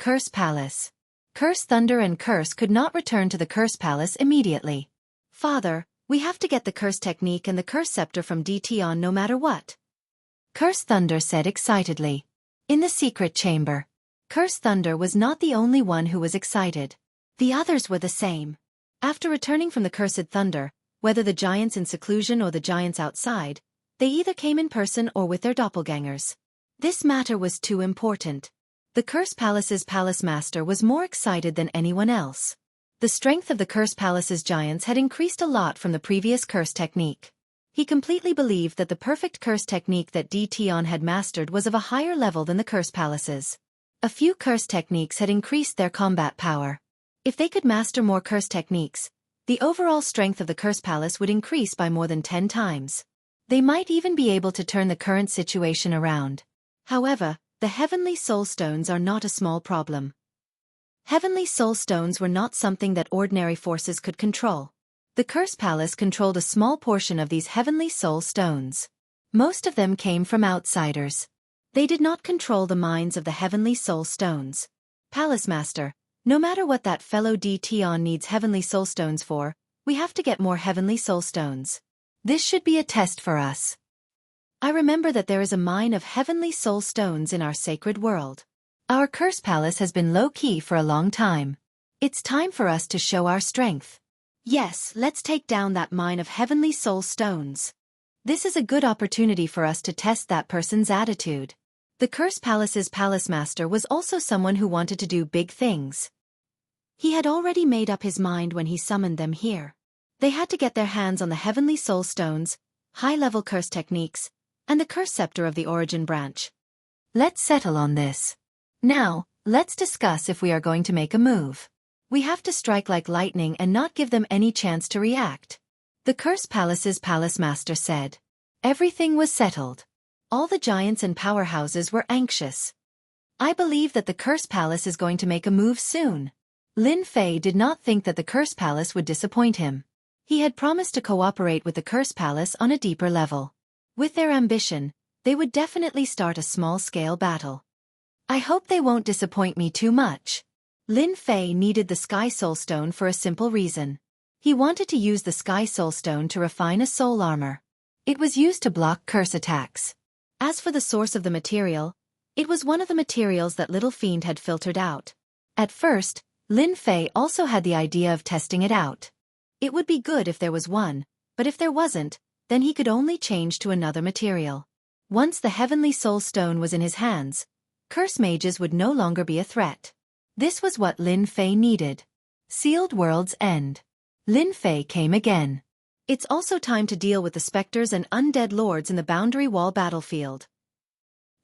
Curse Palace. Cursed Thunder and Curse could not return to the Curse Palace immediately. Father, we have to get the curse technique and the curse scepter from Tion no matter what. Cursed Thunder said excitedly. In the secret chamber. Cursed Thunder was not the only one who was excited. The others were the same. After returning from the Cursed Thunder, whether the giants in seclusion or the giants outside, they either came in person or with their doppelgangers. This matter was too important. The Curse Palace's palace master was more excited than anyone else. The strength of the Curse Palace's giants had increased a lot from the previous curse technique. He completely believed that the perfect curse technique that Tion had mastered was of a higher level than the Curse Palace's. A few curse techniques had increased their combat power. If they could master more curse techniques, the overall strength of the Curse Palace would increase by more than 10 times. They might even be able to turn the current situation around. However, The heavenly soul stones are not a small problem. Heavenly soul stones were not something that ordinary forces could control. The Curse Palace controlled a small portion of these heavenly soul stones. Most of them came from outsiders. They did not control the minds of the heavenly soul stones. Palace Master, no matter what that fellow Tion needs heavenly soul stones for, we have to get more heavenly soul stones. This should be a test for us. I remember that there is a mine of heavenly soul stones in our sacred world. Our Curse Palace has been low-key for a long time. It's time for us to show our strength. Yes, let's take down that mine of heavenly soul stones. This is a good opportunity for us to test that person's attitude. The Curse Palace's Palace Master was also someone who wanted to do big things. He had already made up his mind when he summoned them here. They had to get their hands on the heavenly soul stones, high-level curse techniques, and the curse scepter of the origin branch. Let's settle on this. Now, let's discuss if we are going to make a move. We have to strike like lightning and not give them any chance to react. The Curse Palace's Palace Master said. Everything was settled. All the giants and powerhouses were anxious. I believe that the Curse Palace is going to make a move soon. Lin Fei did not think that the Curse Palace would disappoint him. He had promised to cooperate with the Curse Palace on a deeper level. With their ambition, they would definitely start a small-scale battle. I hope they won't disappoint me too much. Lin Fei needed the Sky Soul Stone for a simple reason. He wanted to use the Sky Soul Stone to refine a soul armor. It was used to block curse attacks. As for the source of the material, it was one of the materials that Little Fiend had filtered out. At first, Lin Fei also had the idea of testing it out. It would be good if there was one, but if there wasn't, then he could only change to another material. Once the Heavenly Soul Stone was in his hands, curse mages would no longer be a threat. This was what Lin Fei needed. Sealed World's End. Lin Fei came again. It's also time to deal with the specters and undead lords in the Boundary Wall battlefield.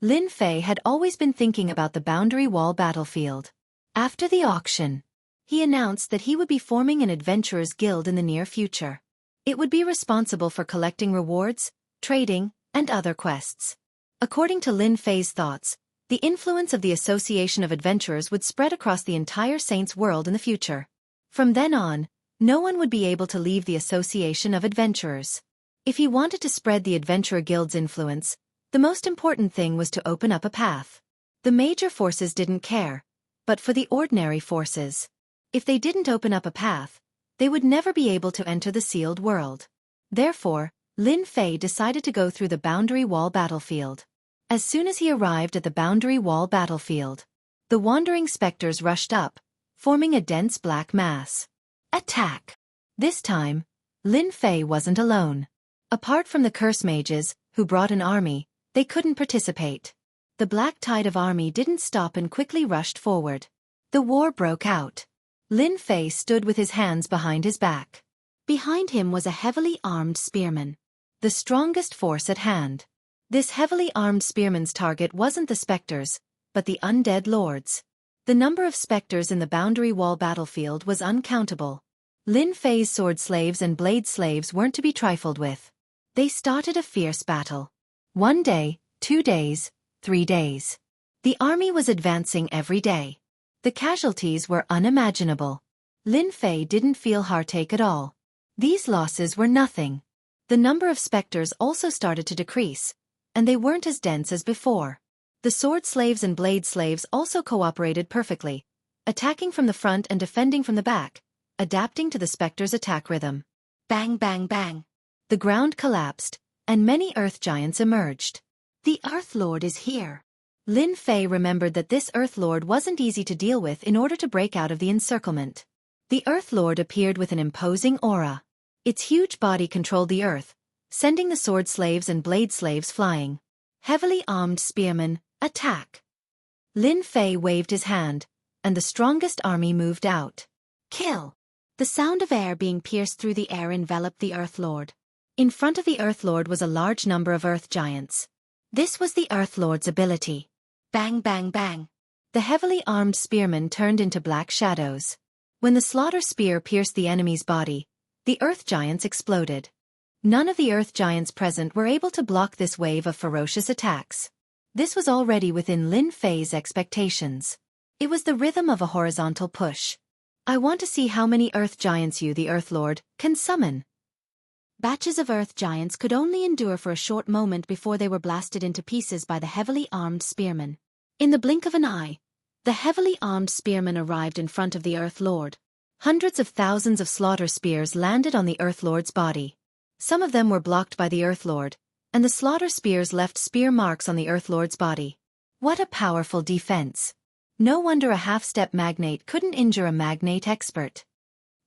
Lin Fei had always been thinking about the Boundary Wall battlefield. After the auction, he announced that he would be forming an adventurers guild in the near future. It would be responsible for collecting rewards, trading, and other quests. According to Lin Fei's thoughts, the influence of the Association of Adventurers would spread across the entire Saints world in the future. From then on, no one would be able to leave the Association of Adventurers. If he wanted to spread the Adventurer Guild's influence, the most important thing was to open up a path. The major forces didn't care, but for the ordinary forces, if they didn't open up a path, they would never be able to enter the sealed world. Therefore, Lin Fei decided to go through the Boundary Wall battlefield. As soon as he arrived at the Boundary Wall battlefield, the wandering specters rushed up, forming a dense black mass. Attack! This time, Lin Fei wasn't alone. Apart from the curse mages, who brought an army, they couldn't participate. The black tide of army didn't stop and quickly rushed forward. The war broke out. Lin Fei stood with his hands behind his back. Behind him was a heavily armed spearman, the strongest force at hand. This heavily armed spearman's target wasn't the specters, but the undead lords. The number of specters in the Boundary Wall battlefield was uncountable. Lin Fei's sword slaves and blade slaves weren't to be trifled with. They started a fierce battle. 1 day, 2 days, 3 days. The army was advancing every day. The casualties were unimaginable. Lin Fei didn't feel heartache at all. These losses were nothing. The number of specters also started to decrease, and they weren't as dense as before. The sword slaves and blade slaves also cooperated perfectly, attacking from the front and defending from the back, adapting to the specters' attack rhythm. Bang bang bang. The ground collapsed, and many earth giants emerged. The Earth Lord is here. Lin Fei remembered that this Earth Lord wasn't easy to deal with in order to break out of the encirclement. The Earth Lord appeared with an imposing aura. Its huge body controlled the earth, sending the sword slaves and blade slaves flying. Heavily armed spearmen, attack! Lin Fei waved his hand, and the strongest army moved out. Kill! The sound of air being pierced through the air enveloped the Earth Lord. In front of the Earth Lord was a large number of earth giants. This was the Earth Lord's ability. Bang bang bang. The heavily armed spearmen turned into black shadows. When the slaughter spear pierced the enemy's body, the earth giants exploded. None of the earth giants present were able to block this wave of ferocious attacks. This was already within Lin Fei's expectations. It was the rhythm of a horizontal push. I want to see how many Earth Giants you, the Earth Lord, can summon. Batches of Earth Giants could only endure for a short moment before they were blasted into pieces by the heavily armed spearmen. In the blink of an eye, the heavily armed spearmen arrived in front of the Earth Lord. Hundreds of thousands of slaughter spears landed on the Earth Lord's body. Some of them were blocked by the Earth Lord, and the slaughter spears left spear marks on the Earth Lord's body. What a powerful defense! No wonder a half-step magnate couldn't injure a magnate expert.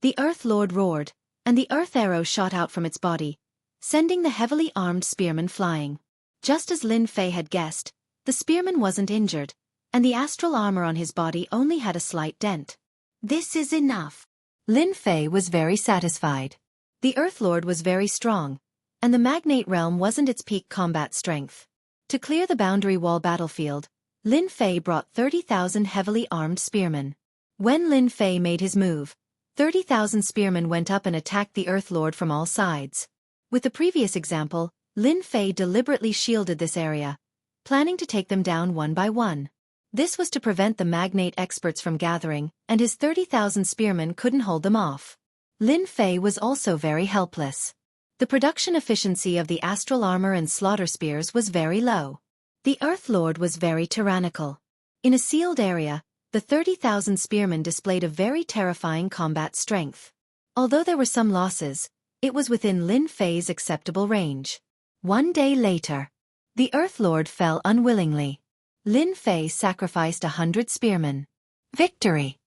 The Earth Lord roared, and the Earth Arrow shot out from its body, sending the heavily armed spearman flying. Just as Lin Fei had guessed, the spearman wasn't injured, and the astral armor on his body only had a slight dent. This is enough. Lin Fei was very satisfied. The Earth Lord was very strong, and the magnate realm wasn't its peak combat strength. To clear the boundary wall battlefield, Lin Fei brought 30,000 heavily armed spearmen. When Lin Fei made his move, 30,000 spearmen went up and attacked the Earth Lord from all sides. With the previous example, Lin Fei deliberately shielded this area, planning to take them down one by one. This was to prevent the magnate experts from gathering, and his 30,000 spearmen couldn't hold them off. Lin Fei was also very helpless. The production efficiency of the astral armor and slaughter spears was very low. The Earth Lord was very tyrannical. In a sealed area, the 30,000 spearmen displayed a very terrifying combat strength. Although there were some losses, it was within Lin Fei's acceptable range. One day later, the Earth Lord fell unwillingly. Lin Fei sacrificed 100 spearmen. Victory!